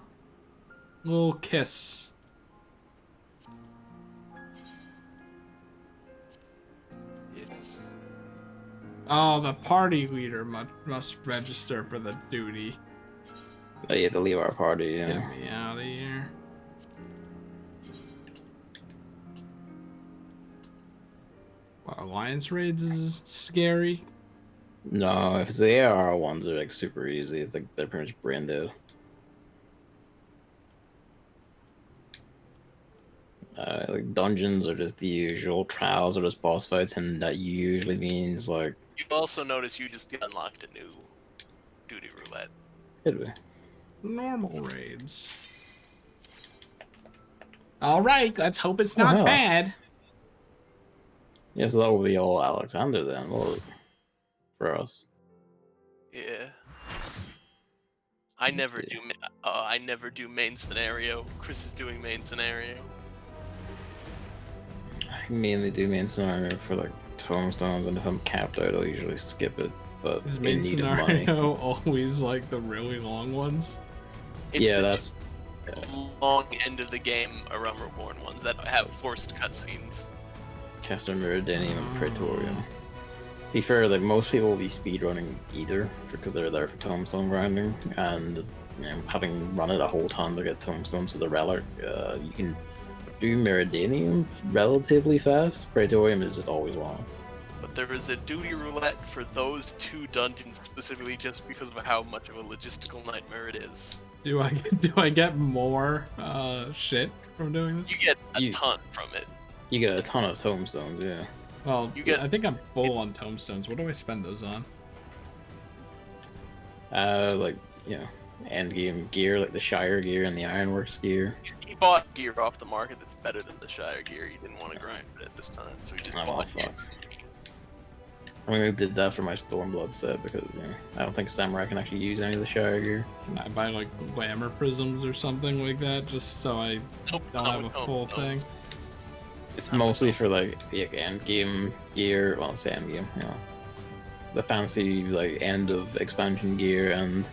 Speaker 1: Little kiss.
Speaker 3: Yes.
Speaker 1: Oh, the party leader must register for the duty.
Speaker 2: Oh, you have to leave our party. Yeah.
Speaker 1: Get me out of here. Wow, Alliance raids is scary.
Speaker 2: No, if it's the AR ones, they're like super easy. It's like they're pretty much brand new. Like dungeons are just the usual, trials are just boss fights, and that usually means like
Speaker 3: You also notice you just unlocked a new duty roulette.
Speaker 2: could be.
Speaker 1: Normal raids. All right, let's hope it's
Speaker 2: Oh,
Speaker 1: not
Speaker 2: hell.
Speaker 1: bad.
Speaker 2: Yeah, so that will be all Alexander then, for us.
Speaker 3: Yeah. I never do main scenario. Chris is doing main scenario.
Speaker 2: I mainly do main scenario for like tombstones, and if I'm capped out, I'll usually skip it. But
Speaker 1: Is
Speaker 2: in
Speaker 1: main
Speaker 2: need of money.
Speaker 1: scenario always like the really long ones?
Speaker 3: It's
Speaker 2: Yeah,
Speaker 3: the
Speaker 2: that's
Speaker 3: long end of the game, A Realm Reborn ones that have forced cutscenes.
Speaker 2: Castor Meridianium and Praetorium. Be fair, like most people will be speedrunning either because they're there for tombstone grinding, and having run it a whole ton to get tombstones with a relic, you can do Meridianium relatively fast. Praetorium is just always long.
Speaker 3: But there is a duty roulette for those two dungeons specifically just because of how much of a logistical nightmare it is.
Speaker 1: Do I get more shit from doing this?
Speaker 3: You get a
Speaker 2: You-
Speaker 3: ton from it.
Speaker 2: You get a ton of tombstones, yeah.
Speaker 1: Well,
Speaker 3: You get-
Speaker 1: I think I'm full on tombstones. What do I spend those on?
Speaker 2: Like, end game gear, like the Shire gear and the Ironworks gear.
Speaker 3: He bought gear off the market that's better than the Shire gear. He didn't want to grind it at this time, so he just
Speaker 2: Oh,
Speaker 3: bought
Speaker 2: fuck.
Speaker 3: gear.
Speaker 2: I mean, I did that for my Stormblood set because I don't think Samurai can actually use any of the Shire gear.
Speaker 1: Can I buy like glamour prisms or something like that just so I
Speaker 3: Nope,
Speaker 1: don't
Speaker 3: not
Speaker 1: have a
Speaker 3: with
Speaker 1: full thing?
Speaker 3: tombstones.
Speaker 2: It's mostly for like the end game gear. Well, it's end game, the fancy like end of expansion gear and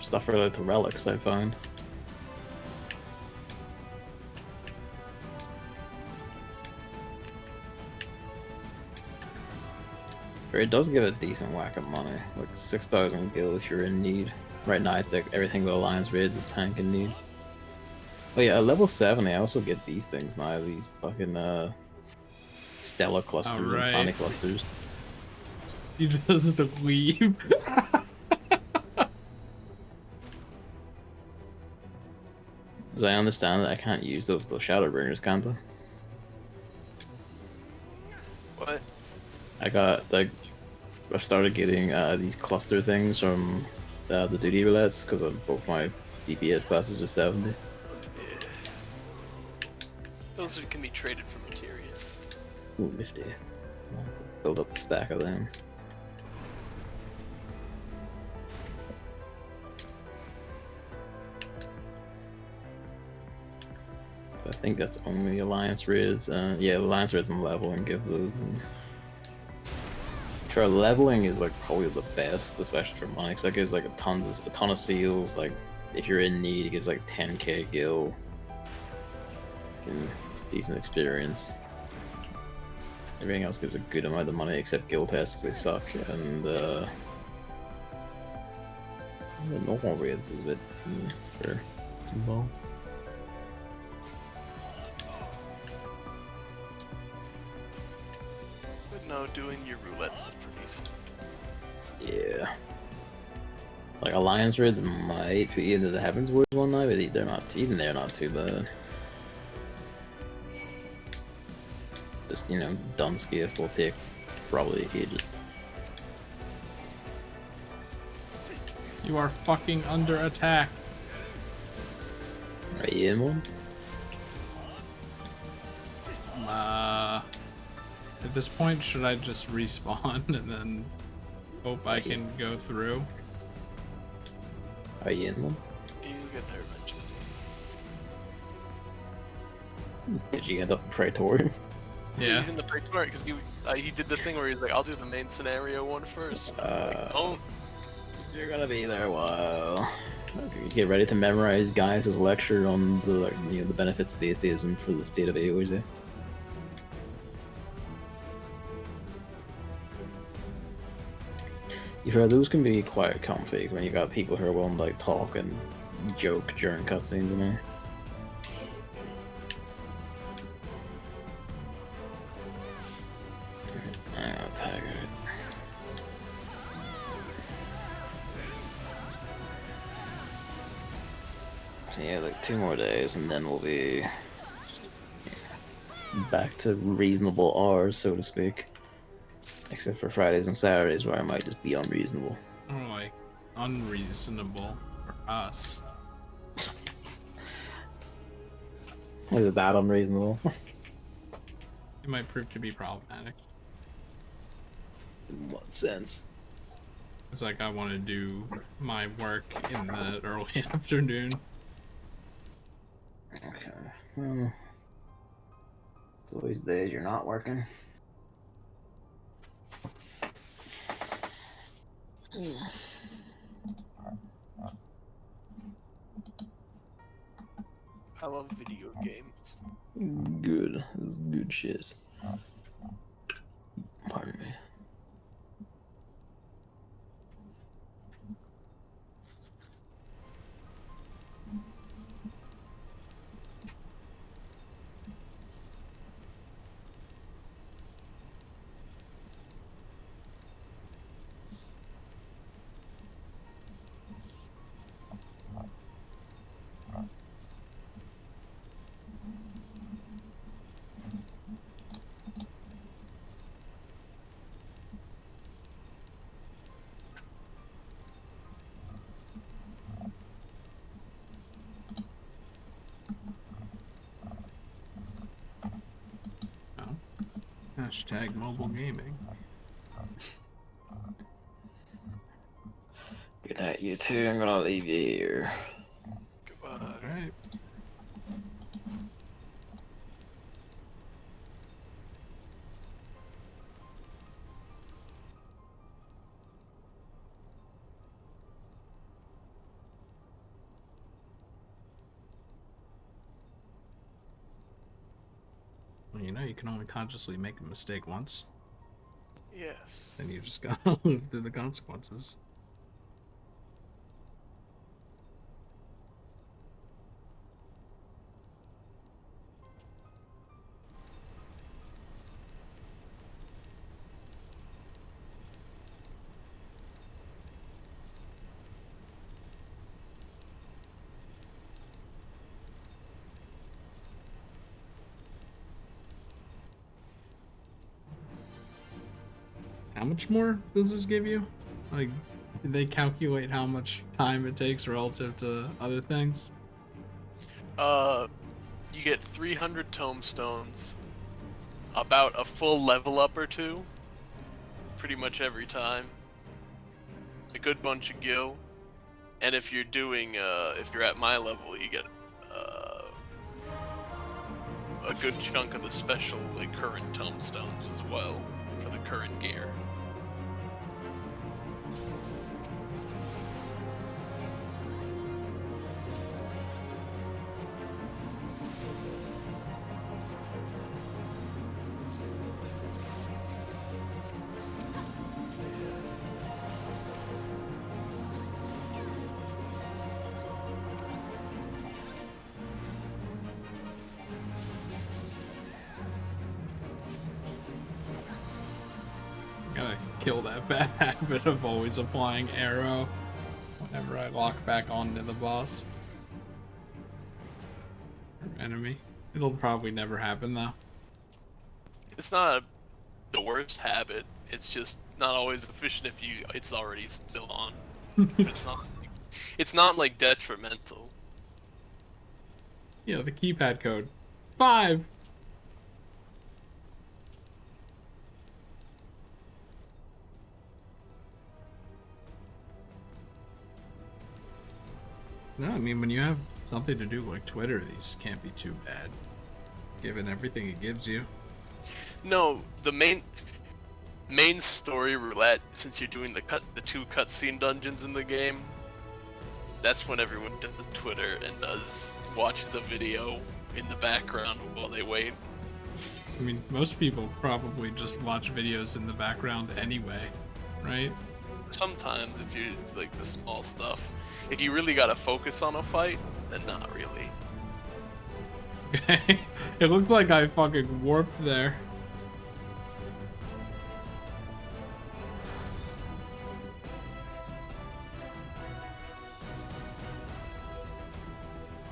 Speaker 2: stuff related to relics. I find. But it does give a decent whack of money, like 6,000 gil if you're in need. Right now, it's like everything with Alliance raids is tank in need. Oh yeah, at level 70, I also get these things now. These fucking Stella clusters
Speaker 1: Alright.
Speaker 2: and Planet clusters.
Speaker 1: He just leave.
Speaker 2: As I understand it, I can't use those Shadowbringers, can't I?
Speaker 3: What?
Speaker 2: I got like I've started getting these cluster things from the duty roulettes because both my DPS classes are 70.
Speaker 3: Those can be traded for materia.
Speaker 2: Ooh, nifty. Build up a stack of them. I think that's only Alliance Rids. Yeah, Alliance Rids and leveling give those. And... Sure, leveling is like probably the best, especially for money, because that gives like a ton of seals. Like if you're in need, it gives like 10k gil, and decent experience. Everything else gives a good amount of money except guild tests because they suck, and the normal raids is a bit for involved.
Speaker 3: But no, doing your roulettes is pretty easy.
Speaker 2: Yeah. Like Alliance raids might be into the Heavens Wars one night, but they're not too bad. Just, you know, Dunskiest will take probably ages.
Speaker 1: You are fucking under attack.
Speaker 2: Are you in one?
Speaker 1: At this point, should I just respawn and then hope I can go through?
Speaker 2: Are you in one?
Speaker 3: You get there eventually.
Speaker 2: Did you end up in Praetorium?
Speaker 1: Yeah.
Speaker 3: He's in the Praetorium because he did the thing where he's like, I'll do the main scenario one first. Like, oh.
Speaker 2: You're gonna be there a while. You get ready to memorize Gaius' lecture on the the benefits of atheism for the state of AOZ. You've heard those can be quite comfy when you got people who are willing to like talk and joke during cutscenes and all. Tiger. So yeah, like 2 more days and then we'll be just back to reasonable hours, so to speak. Except for Fridays and Saturdays where I might just be unreasonable.
Speaker 1: Or like unreasonable for us.
Speaker 2: Is it that unreasonable?
Speaker 1: It might prove to be problematic.
Speaker 2: In what sense?
Speaker 1: It's like I want to do my work in the early afternoon.
Speaker 2: Okay. Well, it's always days you're not working.
Speaker 3: I love video games.
Speaker 2: Good. This is good shit. Pardon me.
Speaker 1: Hashtag mobile gaming.
Speaker 2: Good night, you two. I'm gonna leave you here.
Speaker 3: Goodbye.
Speaker 1: Alright. Well, you know you can only consciously make a mistake once.
Speaker 3: Yes.
Speaker 1: Then you just gotta live through the consequences. How much more does this give you? Like Did they calculate how much time it takes relative to other things?
Speaker 3: You get 300 tomestones, about a full level up or two, pretty much every time. A good bunch of gil, and if you're doing, if you're at my level, you get a good chunk of the special, like, current tomestones as well for the current gear.
Speaker 1: Gotta kill that bad habit of always applying arrow whenever I lock back onto the boss. Or enemy. It'll probably never happen though.
Speaker 3: It's not the worst habit. It's just not always efficient if it's already still on. But it's not like detrimental.
Speaker 1: Yeah, the keypad code. 5! No, I mean, when you have something to do like Twitter, these can't be too bad, given everything it gives you.
Speaker 3: No, the main story roulette, since you're doing the 2 cutscene dungeons in the game, that's when everyone does Twitter and watches a video in the background while they wait.
Speaker 1: I mean, most people probably just watch videos in the background anyway, right?
Speaker 3: Sometimes if you like the small stuff. If you really gotta focus on a fight, then not really.
Speaker 1: Okay. It looks like I fucking warped there.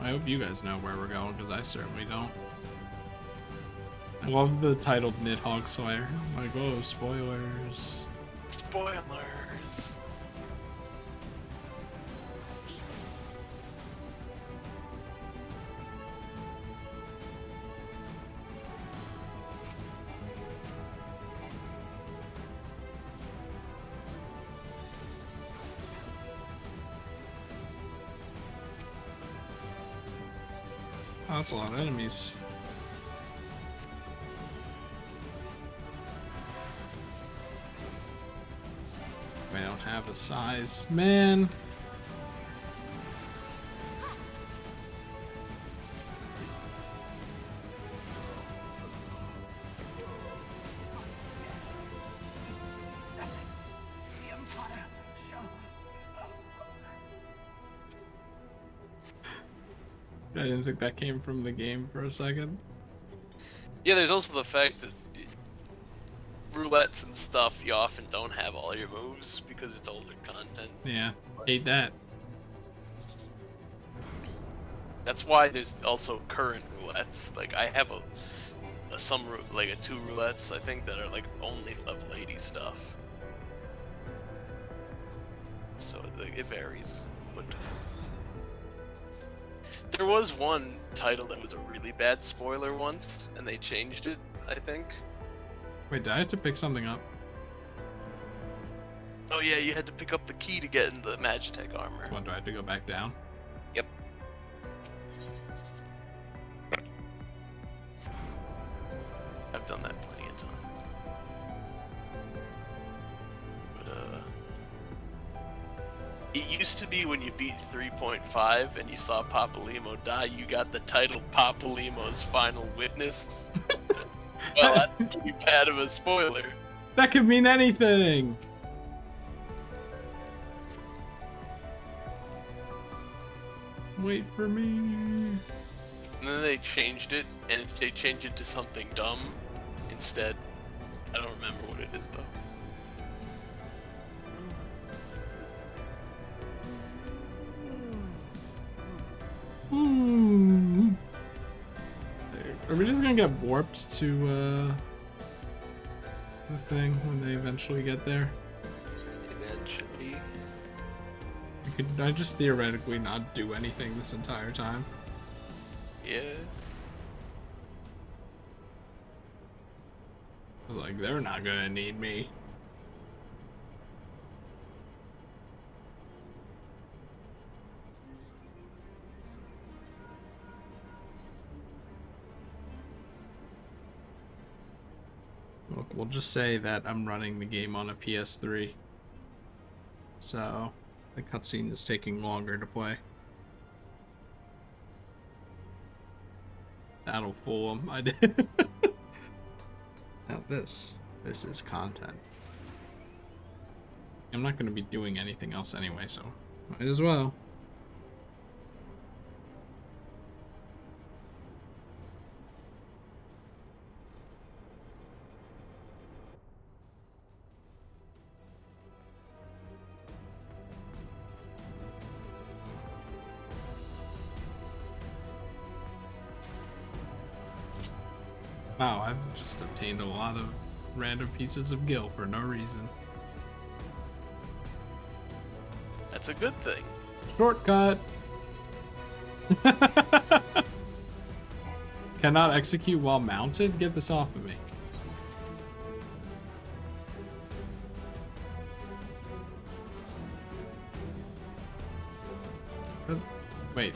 Speaker 1: I hope you guys know where we're going, because I certainly don't. I love the titled Nidhogg Slayer. I'm like, oh, spoilers.
Speaker 3: Spoilers.
Speaker 1: Oh, that's a lot of enemies. I don't have a size. Man. I didn't think that came from the game for a second.
Speaker 3: Yeah, there's also the fact that roulettes and stuff, you often don't have all your moves because it's older content.
Speaker 1: Yeah, hate that.
Speaker 3: That's why there's also current roulettes. Like I have a 2 roulettes I think that are like only level 80 stuff. So like, it varies, but there was one title that was a really bad spoiler once, and they changed it, I think.
Speaker 1: Wait, did I have to pick something up?
Speaker 3: Oh yeah, you had to pick up the key to get in the Magitech armor.
Speaker 1: So what, do I have to go back down?
Speaker 3: Yep. I've done that plenty of times. But it used to be when you beat 3.5 and you saw Papalimo die, you got the title Papalimo's Final Witness. Well, that's pretty bad of a spoiler.
Speaker 1: That could mean anything! Wait for me.
Speaker 3: And then they changed it, and they changed it to something dumb instead. I don't remember what it is, though.
Speaker 1: Hmm. Are we just gonna get warped to the thing when they eventually get there?
Speaker 3: Eventually.
Speaker 1: Could I just theoretically not do anything this entire time?
Speaker 3: Yeah.
Speaker 1: I was like, they're not gonna need me. Look, we'll just say that I'm running the game on a PS3. So, the cutscene is taking longer to play. That'll fool them. I did. Now this is content. I'm not going to be doing anything else anyway, so might as well. Wow, I've just obtained a lot of random pieces of gil for no reason.
Speaker 3: That's a good thing.
Speaker 1: Shortcut! Cannot execute while mounted? Get this off of me. Wait.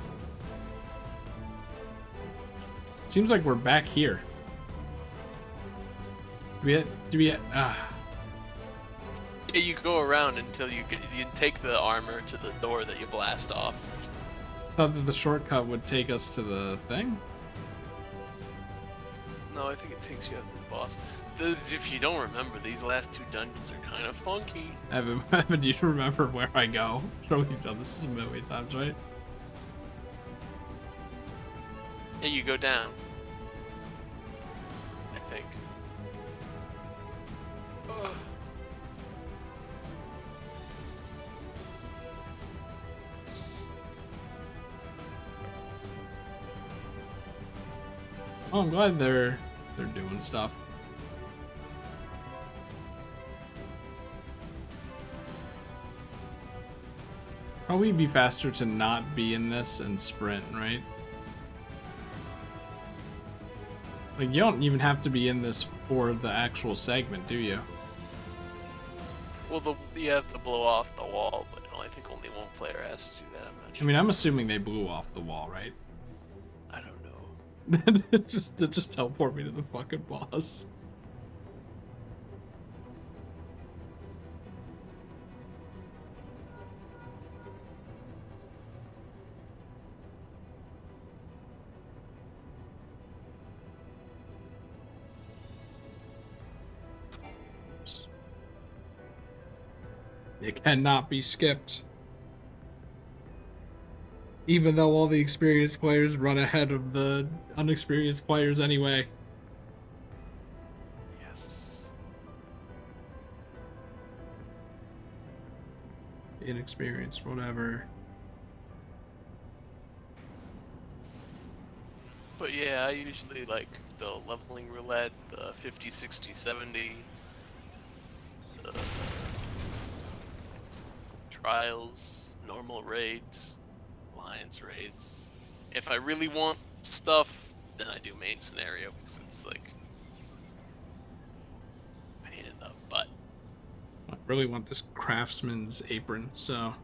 Speaker 1: Seems like we're back here. Yeah,
Speaker 3: you go around until you take the armor to the door that you blast off.
Speaker 1: Thought that the shortcut would take us to the thing?
Speaker 3: No, I think it takes you up to the boss. If you don't remember, these last two dungeons are kind of funky.
Speaker 1: Evan, do you remember where I go? Sure, we've done this a million times, right?
Speaker 3: Yeah, you go down. I think. Ugh.
Speaker 1: Oh, I'm glad they're doing stuff. Probably be faster to not be in this and sprint, right? Like, you don't even have to be in this for the actual segment, do you?
Speaker 3: Well, you have to blow off the wall, but I think only one player has to do that. I'm not
Speaker 1: I
Speaker 3: sure.
Speaker 1: mean, I'm assuming they blew off the wall, right?
Speaker 3: I don't know.
Speaker 1: just teleport me to the fucking boss. Oops. It cannot be skipped. Even though all the experienced players run ahead of the unexperienced players anyway.
Speaker 3: Yes.
Speaker 1: Inexperienced, whatever.
Speaker 3: But yeah, I usually like the leveling roulette, the 50, 60, 70, the trials, normal raids, alliance raids. If I really want stuff, then I do main scenario because it's like a pain in the butt.
Speaker 1: I really want this craftsman's apron, so.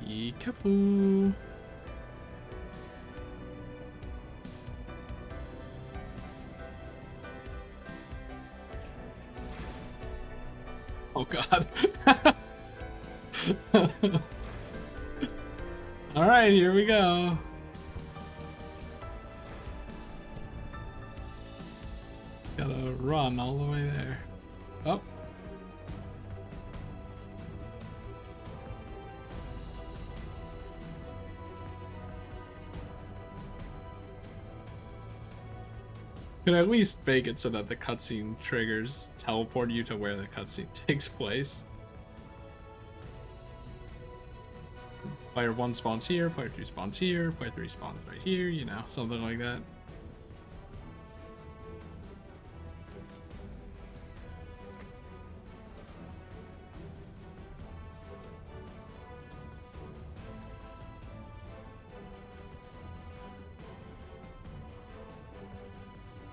Speaker 1: Be careful. Oh god. Alright, here we go. Just gotta run all the way there. Oh. Could at least make it so that the cutscene triggers teleport you to where the cutscene takes place. Player 1 spawns here, player 2 spawns here, player 3 spawns right here, you know, something like that.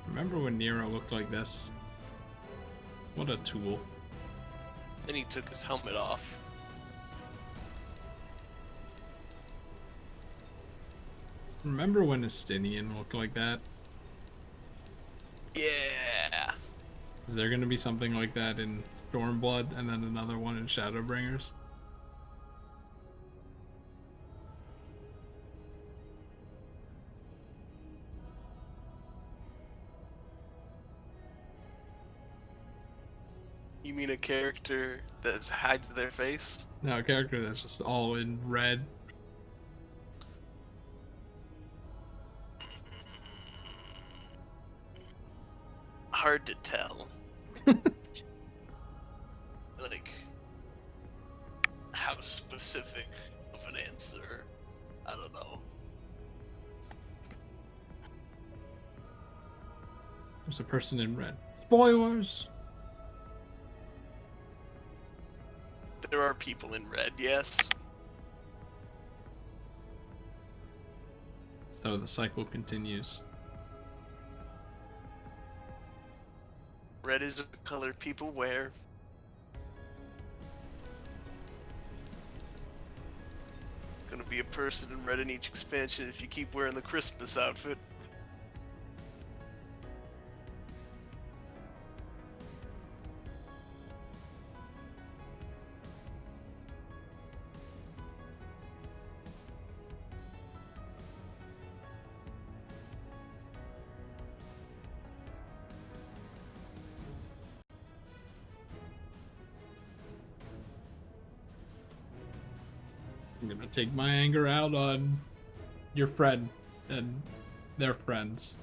Speaker 1: Remember when Nero looked like this? What a tool.
Speaker 3: Then he took his helmet off.
Speaker 1: Remember when Estinian looked like that?
Speaker 3: Yeah.
Speaker 1: Is there gonna be something like that in Stormblood and then another one in Shadowbringers?
Speaker 3: You mean a character that hides their face?
Speaker 1: No, a character that's just all in red.
Speaker 3: Hard to tell. Like, how specific of an answer? I don't know.
Speaker 1: There's a person in red. Spoilers!
Speaker 3: There are people in red, yes.
Speaker 1: So the cycle continues.
Speaker 3: Red is a color people wear. Gonna be a person in red in each expansion if you keep wearing the Christmas outfit.
Speaker 1: I'm gonna take my anger out on your friend and their friends.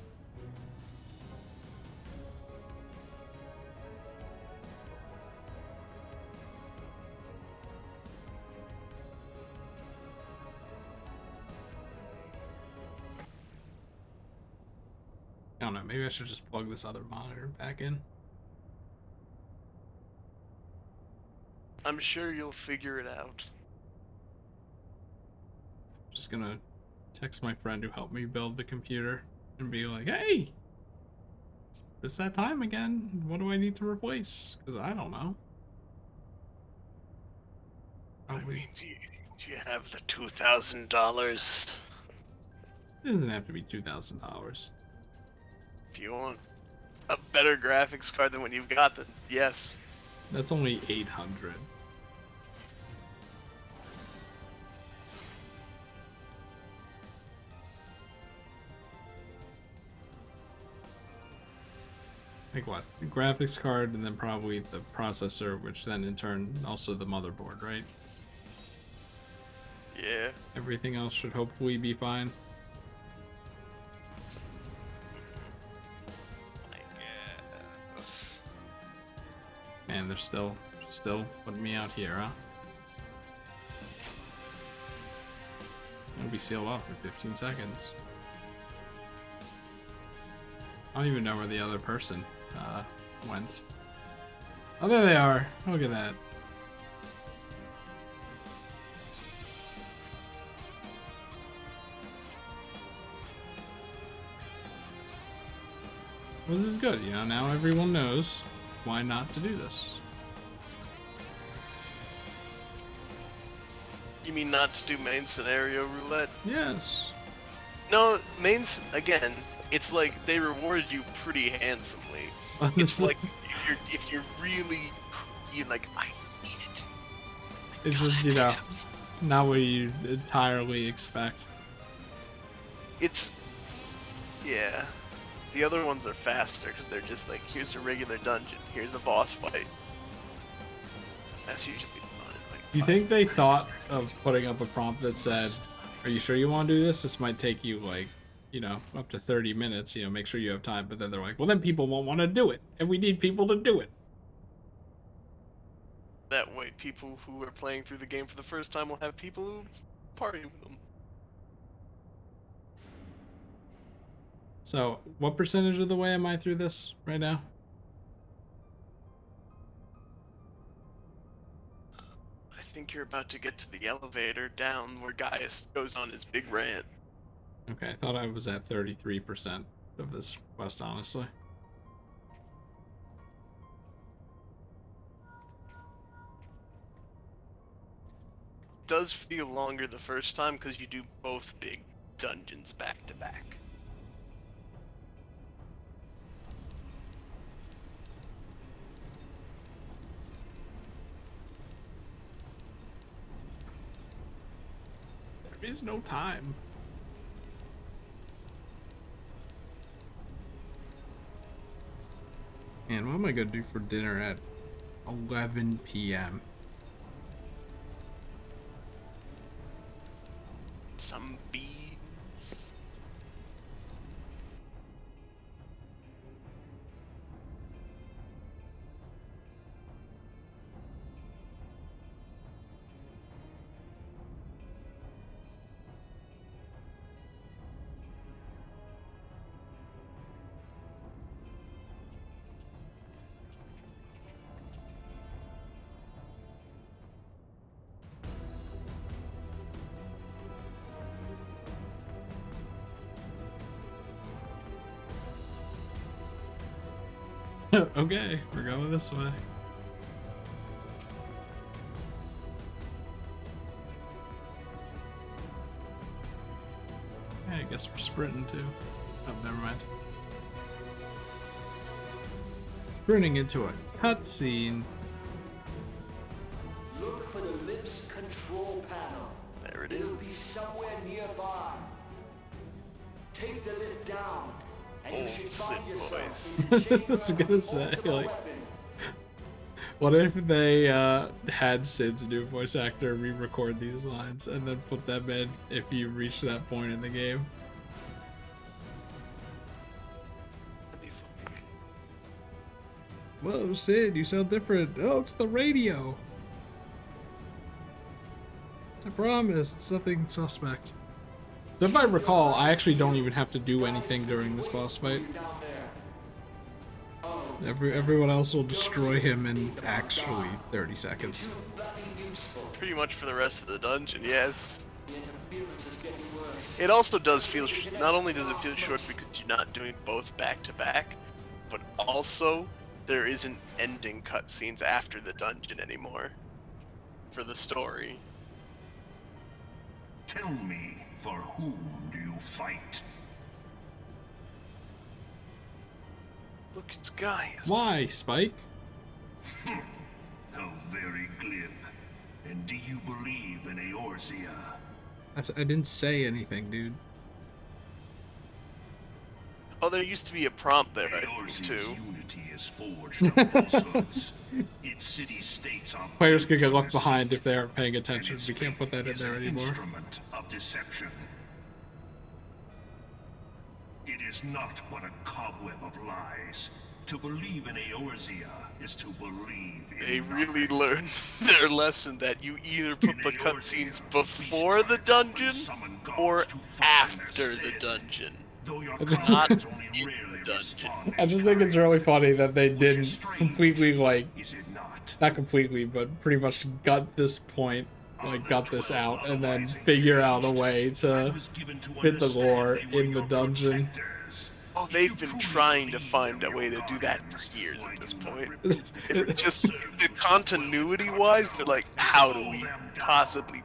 Speaker 1: I don't know, maybe I should just plug this other monitor back in.
Speaker 3: I'm sure you'll figure it out.
Speaker 1: Just gonna text my friend who helped me build the computer and be like, hey, it's that time again. What do I need to replace? Because I don't know.
Speaker 3: I mean, do you have the $2,000?
Speaker 1: It doesn't have to be $2,000.
Speaker 3: If you want a better graphics card than what you've got, then yes.
Speaker 1: That's only 800. Like what? The graphics card and then probably the processor, which then in turn also the motherboard, right?
Speaker 3: Yeah.
Speaker 1: Everything else should hopefully be fine.
Speaker 3: I guess.
Speaker 1: Man, they're still putting me out here, huh? I'll be sealed off in 15 seconds. I don't even know where the other person went. Oh, there they are. Look at that. This is good, you know, now everyone knows why not to do this.
Speaker 3: You mean not to do main scenario roulette?
Speaker 1: Yes.
Speaker 3: No, again, it's like they reward you pretty handsomely. It's like if you're really like, I need it.
Speaker 1: It's just, you know, not what you entirely expect.
Speaker 3: It's yeah. The other ones are faster because they're just like, here's a regular dungeon, here's a boss fight. That's usually fun. Like,
Speaker 1: Do you think they thought of putting up a prompt that said, are you sure you want to do this? This might take you like, you know, up to 30 minutes, you know, make sure you have time. But then they're like, well, then people won't want to do it. And we need people to do it.
Speaker 3: that way, people who are playing through the game for the first time will have people who party with them.
Speaker 1: So, what percentage of the way am I through this right now?
Speaker 3: I think you're about to get to the elevator down where Gaius goes on his big rant.
Speaker 1: Okay, I thought I was at 33% of this quest, honestly.
Speaker 3: It does feel longer the first time because you do both big dungeons back to back.
Speaker 1: There is no time. Man, what am I gonna do for dinner at 11 p.m.?
Speaker 3: Some beans.
Speaker 1: Okay, we're going this way. Yeah, I guess we're sprinting too. Oh, never mind. Sprinting into a cutscene.
Speaker 7: Look for the lips control panel.
Speaker 3: There it
Speaker 7: It'll be
Speaker 3: is.
Speaker 7: somewhere nearby. Take the lip down, and you
Speaker 3: Old
Speaker 7: should
Speaker 3: Sid
Speaker 7: find yourself
Speaker 3: voice.
Speaker 7: in the chamber
Speaker 1: I was
Speaker 7: of
Speaker 1: gonna
Speaker 7: the
Speaker 1: say,
Speaker 7: ultimate
Speaker 1: like-
Speaker 7: weapon.
Speaker 1: What if they had Sid's new voice actor re-record these lines and then put them in if you reach that point in the game?
Speaker 3: That'd be funny.
Speaker 1: Whoa, Sid, you sound different. Oh, it's the radio. I promise, it's nothing suspect. So if I recall, I actually don't even have to do anything during this boss fight. Everyone else will destroy him in actually 30 seconds.
Speaker 3: Pretty much for the rest of the dungeon, yes. It also does feel, not only does it feel short because you're not doing both back to back, but also there isn't ending cutscenes after the dungeon anymore for the story.
Speaker 6: Tell me, for whom do you fight?
Speaker 3: Look, it's Gaius.
Speaker 1: Why, Spike?
Speaker 6: How very glib. And do you believe in Eorzea?
Speaker 1: I didn't say anything, dude.
Speaker 3: Oh, there used to be a prompt there, I think,
Speaker 6: Eorzea's
Speaker 3: too.
Speaker 6: unity is forged of falsehoods. Its city-states are
Speaker 1: Players could get left
Speaker 6: built on
Speaker 1: behind
Speaker 6: deceit,
Speaker 1: if they aren't paying
Speaker 6: and
Speaker 1: attention.
Speaker 6: its
Speaker 1: We can't put that in
Speaker 6: faith
Speaker 1: there
Speaker 6: is an
Speaker 1: anymore.
Speaker 6: Instrument of deception. It is not but a cobweb of lies. To believe in Eorzea is to believe in
Speaker 3: They
Speaker 6: nothing.
Speaker 3: really learned their lesson that you either put the cutscenes before the dungeon or after the dungeon.
Speaker 6: Though your
Speaker 1: just-
Speaker 6: comrades
Speaker 3: Not
Speaker 6: only
Speaker 3: in
Speaker 6: rarely
Speaker 3: the dungeon.
Speaker 6: respond
Speaker 1: I just think it's really funny that they didn't completely, like,
Speaker 6: Is it not?
Speaker 1: not completely, but pretty much got this point, like, got this out, and then figure out a way to fit the lore in the dungeon.
Speaker 3: Oh, they've been trying to find a way to do that for years at this point. It just, the continuity-wise, they're like, how do we possibly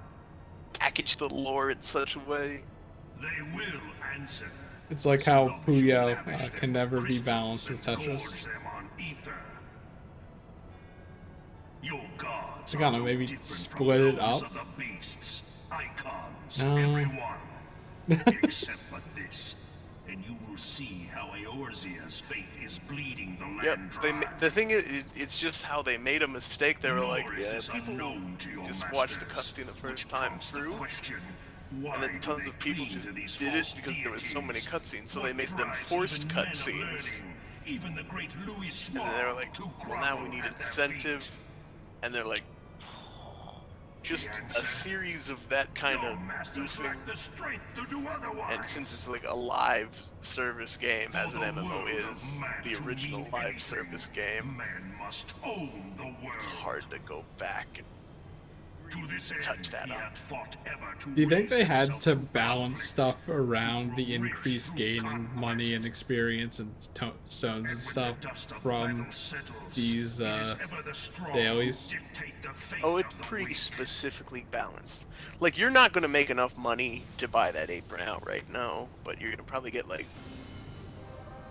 Speaker 3: package the lore in such a way?
Speaker 6: They will answer.
Speaker 1: It's like how Puyo can never be balanced with Tetris.
Speaker 6: I
Speaker 1: I gotta maybe split it up.
Speaker 6: Icons,
Speaker 1: No.
Speaker 6: everyone. Except but this, and you will see how Eorzea's fate is bleeding the land
Speaker 3: Yep,
Speaker 6: dry.
Speaker 3: the thing is, it's just how they made a mistake. They were like,
Speaker 6: Nor is
Speaker 3: yeah,
Speaker 6: this
Speaker 3: people will
Speaker 6: unknown to your
Speaker 3: just watch the
Speaker 6: masters,
Speaker 3: cutscene the first
Speaker 6: which
Speaker 3: time
Speaker 6: prompts the
Speaker 3: through.
Speaker 6: question,
Speaker 3: And
Speaker 6: why
Speaker 3: then
Speaker 6: do
Speaker 3: tons
Speaker 6: they
Speaker 3: of people
Speaker 6: cling
Speaker 3: just
Speaker 6: to these
Speaker 3: did it
Speaker 6: false
Speaker 3: because there was so many
Speaker 6: deities?
Speaker 3: cutscenes, so they
Speaker 6: What
Speaker 3: made them
Speaker 6: tribes
Speaker 3: forced
Speaker 6: even men of
Speaker 3: cutscenes.
Speaker 6: learning, even the great Louis
Speaker 3: And then they were
Speaker 6: Small,
Speaker 3: like,
Speaker 6: who
Speaker 3: well, now we
Speaker 6: grovel
Speaker 3: need
Speaker 6: at their
Speaker 3: incentive.
Speaker 6: feet.
Speaker 3: And they're like, just a series of that kind of
Speaker 6: Your masters
Speaker 3: goofing.
Speaker 6: lack the strength to do otherwise.
Speaker 3: And since it's like a live service game, as an
Speaker 6: For the
Speaker 3: MMO
Speaker 6: world of
Speaker 3: is
Speaker 6: man
Speaker 3: the
Speaker 6: to
Speaker 3: original
Speaker 6: mean
Speaker 3: live
Speaker 6: anything,
Speaker 3: service game,
Speaker 6: man must own the world.
Speaker 3: it's hard to go back and
Speaker 6: To this
Speaker 3: touch
Speaker 6: end,
Speaker 3: that
Speaker 6: he
Speaker 3: up.
Speaker 6: hath fought ever to
Speaker 1: Do you think
Speaker 6: raise
Speaker 1: they had
Speaker 6: himself
Speaker 1: to
Speaker 6: through
Speaker 1: balance
Speaker 6: conflict,
Speaker 1: stuff around
Speaker 6: to
Speaker 1: the
Speaker 6: grow rich
Speaker 1: increased
Speaker 6: through
Speaker 1: gain in money and
Speaker 6: conquest?
Speaker 1: experience and stones and
Speaker 6: when
Speaker 1: stuff
Speaker 6: the dust of
Speaker 1: from
Speaker 6: battle settles,
Speaker 1: these
Speaker 6: it is ever the strong who
Speaker 1: dailies?
Speaker 6: dictate the fate
Speaker 3: Oh,
Speaker 6: of
Speaker 3: it's
Speaker 6: the
Speaker 3: pretty
Speaker 6: weak.
Speaker 3: specifically balanced. Like, you're not going to make enough money to buy that apron outright, no, but you're going to probably get, like,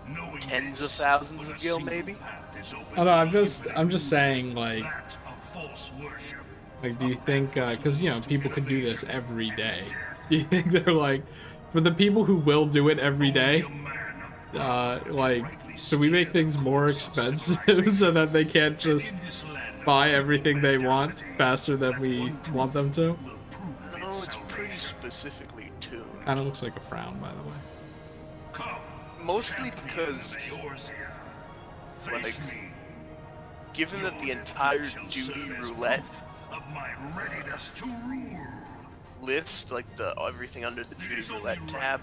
Speaker 6: Knowing
Speaker 3: tens
Speaker 6: this,
Speaker 3: of thousands
Speaker 6: but
Speaker 3: of
Speaker 6: a
Speaker 3: gil,
Speaker 6: single
Speaker 3: maybe?
Speaker 6: path is open
Speaker 1: I don't know,
Speaker 6: to
Speaker 1: I'm just saying, like,
Speaker 6: that of false worship.
Speaker 1: do you think, because, you know, people could do this every day. Do you think they're like, for the people who will do it every day, like, should we make things more expensive so that they can't just buy everything they want faster than we want them to?
Speaker 3: No, it's pretty specifically tuned.
Speaker 1: Kind of looks like a frown, by the way.
Speaker 3: Mostly because, like, given that the entire duty roulette list, like the everything under the duty roulette tab,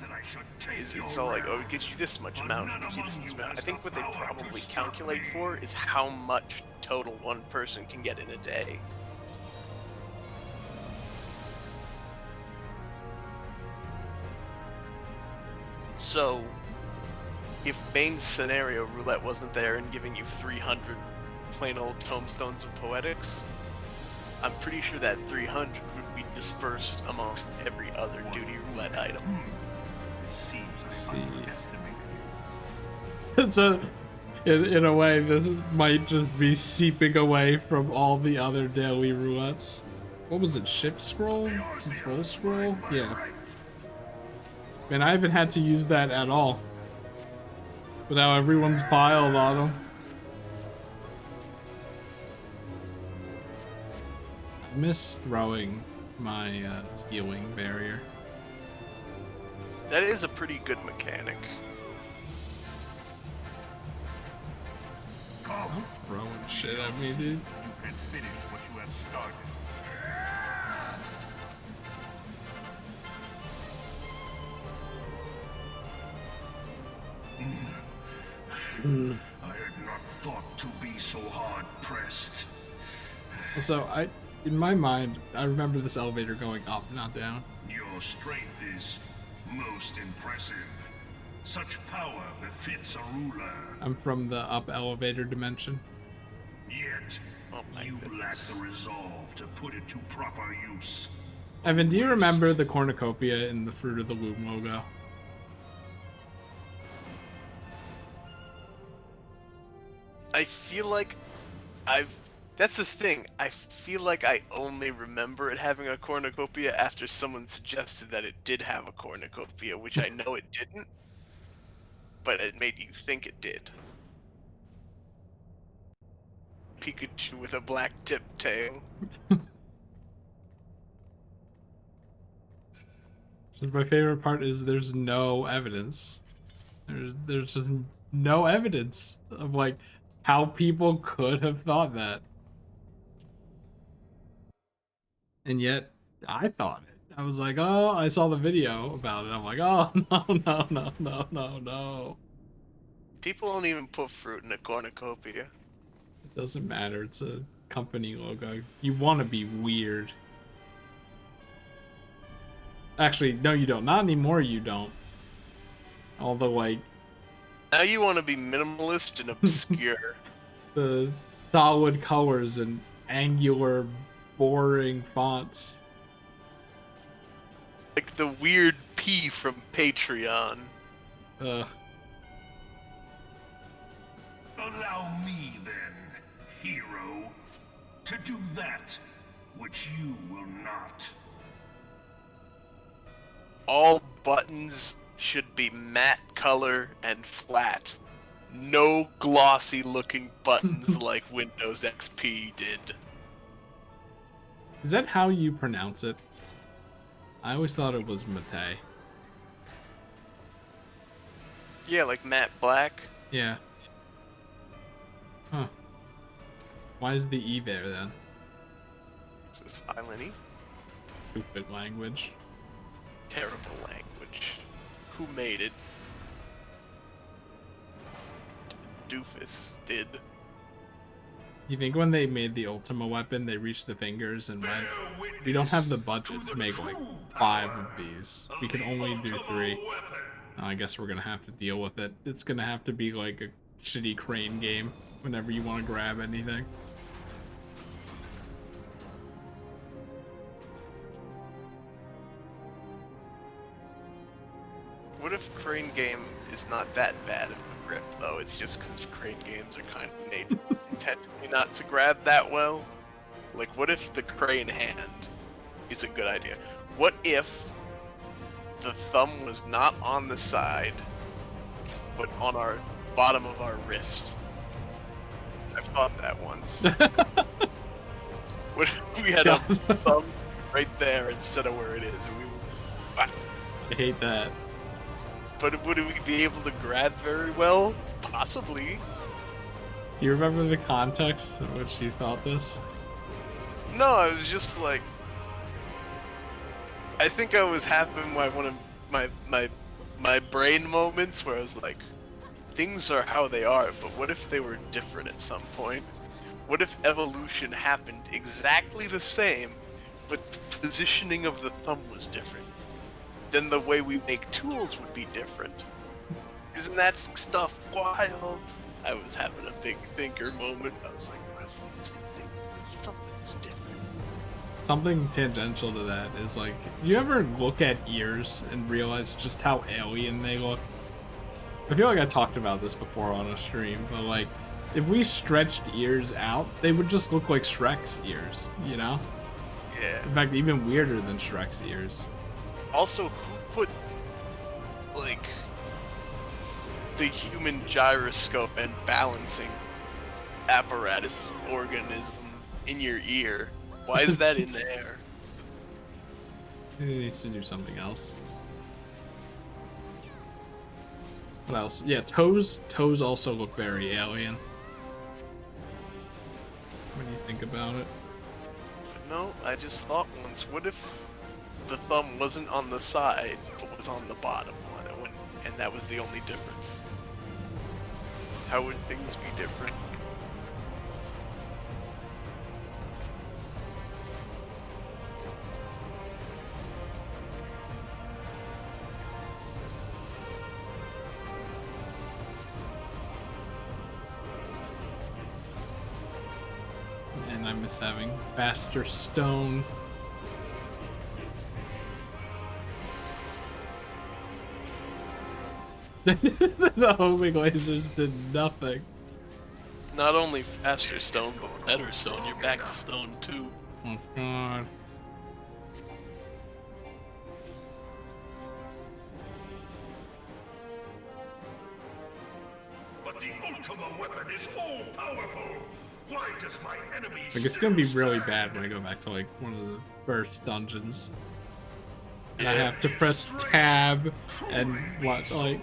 Speaker 3: it's all like, oh, it gives you this much amount, it gives you this much amount. I think what they probably calculate for is how much total one person can get in a day. So, if Bane's scenario roulette wasn't there and giving you 300 plain old tomestones of poetics, I'm pretty sure that 300 would be dispersed amongst every other duty roulette item.
Speaker 1: Let's see. So, in a way, this might just be seeping away from all the other daily roulettes. What was it? Shift scroll? Control scroll? Yeah. And I haven't had to use that at all. But now everyone's piled on them. I miss throwing my healing barrier.
Speaker 3: That is a pretty good mechanic.
Speaker 1: I'm throwing shit at me, dude.
Speaker 6: You can finish what you have started. I had not thought to be so hard pressed.
Speaker 1: So in my mind, I remember this elevator going up, not down.
Speaker 6: Your strength is most impressive. Such power befits a ruler.
Speaker 1: I'm from the up elevator dimension.
Speaker 6: Yet,
Speaker 3: Oh my
Speaker 6: you lack
Speaker 3: goodness.
Speaker 6: the resolve to put it to proper use.
Speaker 1: Evan, do you remember the cornucopia in the Fruit of the Loom logo?
Speaker 3: I feel like that's the thing. I feel like I only remember it having a cornucopia after someone suggested that it did have a cornucopia, which I know it didn't, but it made you think it did. Pikachu with a black tip tail.
Speaker 1: My favorite part is there's no evidence. There's just no evidence of like how people could have thought that. And yet I thought it. I was like, oh, I saw the video about it. I'm like, oh no.
Speaker 3: People don't even put fruit in a cornucopia.
Speaker 1: It doesn't matter. It's a company logo. You want to be weird. Actually, no, you don't. Not anymore, you don't. Although, like,
Speaker 3: Now you want to be minimalist and obscure.
Speaker 1: the solid colors and angular, boring fonts.
Speaker 3: Like the weird P from Patreon.
Speaker 1: Ugh.
Speaker 6: Allow me then, hero, to do that which you will not.
Speaker 3: All buttons should be matte color and flat. No glossy looking buttons like Windows XP did.
Speaker 1: Is that how you pronounce it? I always thought it was Mate.
Speaker 3: Yeah, like matte black.
Speaker 1: Yeah. Huh. Why is the E there then?
Speaker 3: Is this island-y?
Speaker 1: Stupid language.
Speaker 3: Terrible language. Who made it? Doofus did.
Speaker 1: You think when they made the Ultima weapon, they reached the fingers and went, we don't have the budget to make like 5 of these. We can only do 3. I guess we're gonna have to deal with it. It's gonna have to be like a shitty crane game whenever you want to grab anything.
Speaker 3: What if Crane Game is not that bad of a grip, though? It's just because Crane Games are kind of made intentionally not to grab that well? Like, what if the crane hand is a good idea? What if the thumb was not on the side, but on our bottom of our wrist? I've thought that once. What if we had a thumb right there instead of where it is? And we
Speaker 1: I hate that.
Speaker 3: But would we be able to grab very well? Possibly.
Speaker 1: Do you remember the context in which you thought this?
Speaker 3: No, I was just like, I think I was having one of my brain moments where I was like, things are how they are, but what if they were different at some point? What if evolution happened exactly the same, but the positioning of the thumb was different? Then the way we make tools would be different. Isn't that stuff wild? I was having a big thinker moment. I was like, what if something's different?
Speaker 1: Something tangential to that is like, do you ever look at ears and realize just how alien they look? I feel like I talked about this before on a stream, but like, if we stretched ears out, they would just look like Shrek's ears, you know?
Speaker 3: Yeah.
Speaker 1: In fact, even weirder than Shrek's ears.
Speaker 3: Also, who put, like, the human gyroscope and balancing apparatus organism in your ear? Why is that in there?
Speaker 1: It needs to do something else. What else? Yeah, toes. Toes also look very alien. What do you think about it?
Speaker 3: No, I just thought once, what if the thumb wasn't on the side, but was on the bottom one, and that was the only difference? How would things be different?
Speaker 1: And I miss having faster stone. The homing lasers did nothing.
Speaker 3: Not only faster stone, but better stone. You're back to stone 2.
Speaker 1: Oh god.
Speaker 6: But the Ultima weapon is all powerful. Why does my enemy?
Speaker 1: Like, it's gonna be really bad when I go back to like one of the first dungeons. And I have to press tab and what, like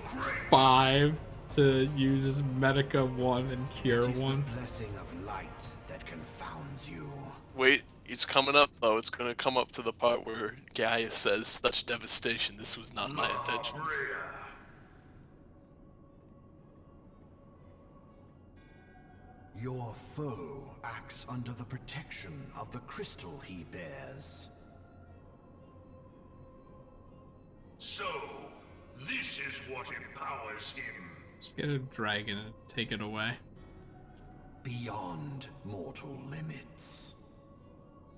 Speaker 1: 5 to use Medica 1 and Cure 1.
Speaker 7: Blessing of light that confounds you.
Speaker 3: Wait, it's coming up though. It's gonna come up to the part where Gaia says, "Such devastation. This was not my intention."
Speaker 7: Your foe acts under the protection of the crystal he bears.
Speaker 6: So, this is what empowers him.
Speaker 1: Just get a dragon and take it away.
Speaker 7: Beyond mortal limits.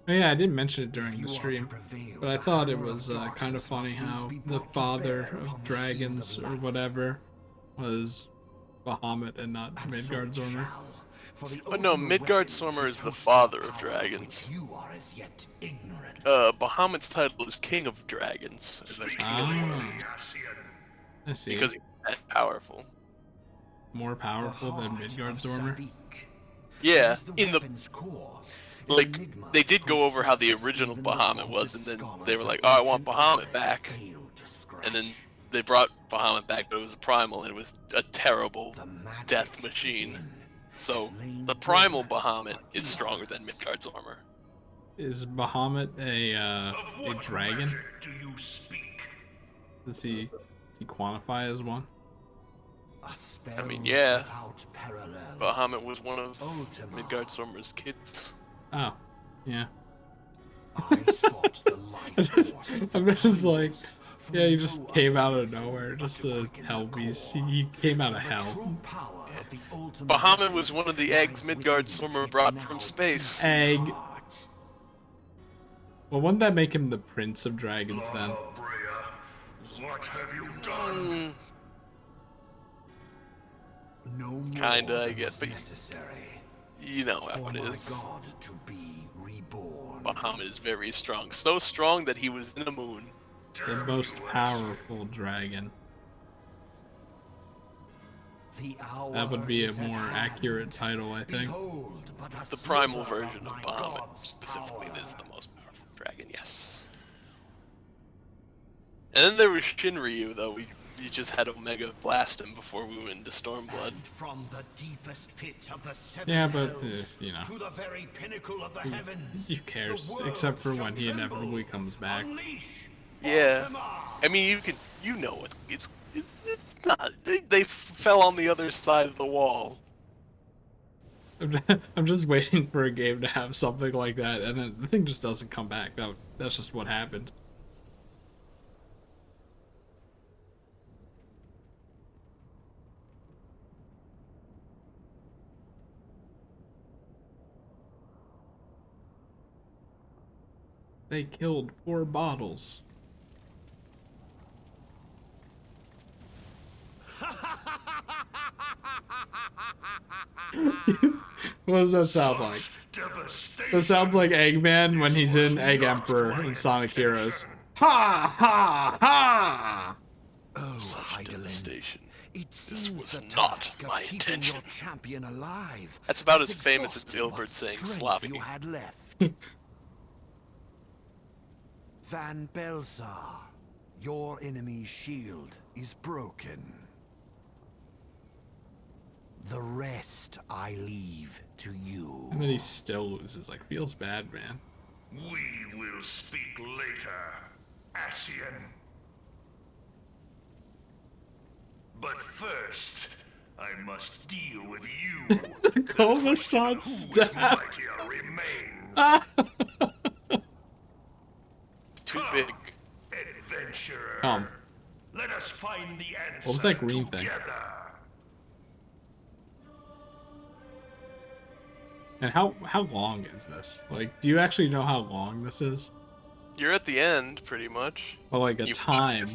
Speaker 1: Oh yeah, I didn't mention it during
Speaker 7: If you
Speaker 1: the
Speaker 7: are to
Speaker 1: stream,
Speaker 7: prevail,
Speaker 1: but I
Speaker 7: the
Speaker 1: thought it
Speaker 7: hammer of
Speaker 1: was kind of
Speaker 7: darkness
Speaker 1: funny
Speaker 7: must needs
Speaker 1: how
Speaker 7: be
Speaker 1: the
Speaker 7: brought to
Speaker 1: father
Speaker 7: bear
Speaker 1: of
Speaker 7: upon the
Speaker 1: dragons
Speaker 7: shield
Speaker 1: or
Speaker 7: of light.
Speaker 1: whatever was Bahamut and not
Speaker 7: And so it
Speaker 1: Midgardsormr.
Speaker 7: shall, for the
Speaker 3: But no,
Speaker 7: ultimate
Speaker 3: Midgardsormr
Speaker 7: weapon
Speaker 3: is the
Speaker 7: which
Speaker 3: father
Speaker 7: holds
Speaker 3: of
Speaker 7: the power
Speaker 3: dragons.
Speaker 7: which you are as yet ignorant.
Speaker 3: Bahamut's title is King of Dragons, or the King of Dragons,
Speaker 1: I see.
Speaker 3: because he's that powerful.
Speaker 1: More
Speaker 7: The
Speaker 1: powerful than
Speaker 7: heart of
Speaker 1: Midgardsormr.
Speaker 7: Sabik
Speaker 3: Yeah,
Speaker 7: is
Speaker 3: in the
Speaker 7: weapon's core,
Speaker 3: like
Speaker 7: enigma
Speaker 3: they did go
Speaker 7: whose
Speaker 3: over how the
Speaker 7: surface
Speaker 3: original
Speaker 7: even the
Speaker 3: Bahamut was,
Speaker 7: vaulted
Speaker 3: and then
Speaker 7: scholars
Speaker 3: they were
Speaker 7: of
Speaker 3: like, "Oh, I want
Speaker 7: ancient
Speaker 3: Bahamut
Speaker 7: Ire
Speaker 3: back,"
Speaker 7: failed to
Speaker 3: and then
Speaker 7: scratch.
Speaker 3: they brought Bahamut back, but it was a primal, and it was a terrible
Speaker 7: The magic
Speaker 3: death machine.
Speaker 7: within
Speaker 3: So
Speaker 7: has lain
Speaker 3: the primal
Speaker 7: dormant
Speaker 3: Bahamut
Speaker 7: for
Speaker 3: is stronger than
Speaker 7: eons.
Speaker 3: Midgardsormr.
Speaker 1: Is Bahamut a
Speaker 6: Of what
Speaker 1: dragon?
Speaker 6: magic do you speak?
Speaker 1: Does he quantify as one?
Speaker 7: A spell
Speaker 3: I mean, yeah.
Speaker 7: without parallel.
Speaker 3: Bahamut was one of
Speaker 7: Ultima.
Speaker 3: Midgard Stormer's kids.
Speaker 1: Oh, yeah.
Speaker 7: I sought the life force of
Speaker 1: I'm just like,
Speaker 7: Primus, for
Speaker 1: yeah, he
Speaker 7: no
Speaker 1: just
Speaker 7: other
Speaker 1: came out of
Speaker 7: reason
Speaker 1: nowhere,
Speaker 7: but
Speaker 1: just
Speaker 7: to
Speaker 1: a
Speaker 7: quicken
Speaker 1: hell
Speaker 7: the
Speaker 1: beast.
Speaker 7: core.
Speaker 1: He came out
Speaker 7: For
Speaker 1: of
Speaker 7: the
Speaker 1: hell.
Speaker 7: true power of the ultimate
Speaker 3: Bahamut
Speaker 7: weapon
Speaker 3: was one of the
Speaker 7: lies
Speaker 3: eggs Midgard
Speaker 7: within
Speaker 3: Stormer
Speaker 7: its
Speaker 3: brought
Speaker 7: now
Speaker 3: from space.
Speaker 1: Egg.
Speaker 7: beating heart.
Speaker 1: Well, wouldn't that make him the Prince of Dragons then?
Speaker 6: Lava Brea, what have you done?
Speaker 7: No more
Speaker 3: Kinda, I
Speaker 7: than
Speaker 3: guess,
Speaker 7: is
Speaker 3: but
Speaker 7: necessary
Speaker 3: you know how
Speaker 7: for
Speaker 3: it
Speaker 7: my
Speaker 3: is.
Speaker 7: god to be reborn.
Speaker 3: Bahamut is very strong. So strong that he was in the moon.
Speaker 1: The most powerful dragon.
Speaker 7: The hour
Speaker 1: That would be a
Speaker 7: is at
Speaker 1: more
Speaker 7: hand.
Speaker 1: accurate title, I think.
Speaker 7: Behold, but a
Speaker 3: The primal
Speaker 7: sliver
Speaker 3: version of
Speaker 7: my
Speaker 3: Bahamut
Speaker 7: god's
Speaker 3: specifically
Speaker 7: power.
Speaker 3: is the most powerful dragon, yes. And then there was Shinryu, though. We just had Omega blast him before we went into Stormblood.
Speaker 7: And from the deepest pit of the seven
Speaker 1: Yeah, but,
Speaker 7: hells
Speaker 1: you know,
Speaker 7: to the very pinnacle of the heavens,
Speaker 1: who cares?
Speaker 7: the world
Speaker 1: Except for when
Speaker 7: shall
Speaker 1: he
Speaker 7: tremble.
Speaker 1: inevitably comes back.
Speaker 7: Unleash
Speaker 3: Yeah.
Speaker 7: Ultima.
Speaker 3: I mean, you know it. It's not. They fell on the other side of the wall.
Speaker 1: I'm just waiting for a game to have something like that, and then the thing just doesn't come back. That's just what happened. They killed 4 bottles. What does that sound like? That sounds like Eggman when he's in Egg Emperor in Sonic Heroes. Ha ha ha!
Speaker 7: Oh,
Speaker 3: Such
Speaker 7: Heidelin,
Speaker 3: devastation.
Speaker 7: it
Speaker 3: This
Speaker 7: seems
Speaker 3: was
Speaker 7: the
Speaker 3: not
Speaker 7: task of
Speaker 3: my
Speaker 7: keeping
Speaker 3: intention.
Speaker 7: your champion alive
Speaker 3: That's about
Speaker 7: has
Speaker 3: as famous as
Speaker 7: exhausted what
Speaker 3: Dilbert saying
Speaker 7: strength
Speaker 3: sloppy.
Speaker 7: you had left. Van Belsar, your enemy's shield is broken. The rest I leave to you.
Speaker 1: And then he still loses. Like, feels bad, man.
Speaker 6: We will speak later, Ascian. But first, I must deal with you.
Speaker 1: The Komasan
Speaker 6: Who
Speaker 1: staff.
Speaker 6: mightier remains?
Speaker 3: Too big.
Speaker 6: Adventurer.
Speaker 1: Come.
Speaker 6: Let us find the answer.
Speaker 1: What was that green thing?
Speaker 6: together.
Speaker 1: And how long is this? Like, do you actually know how long this is?
Speaker 3: You're at the end, pretty much.
Speaker 1: Or like a
Speaker 3: You-
Speaker 1: time?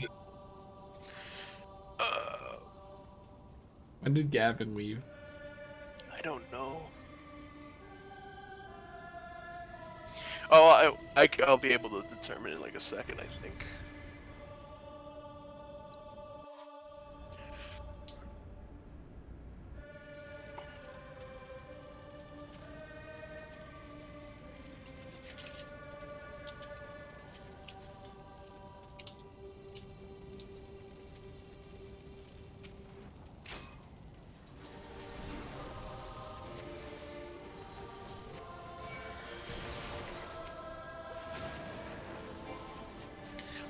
Speaker 1: When did Gavin leave?
Speaker 3: I don't know. Oh, I'll be able to determine in like a second, I think.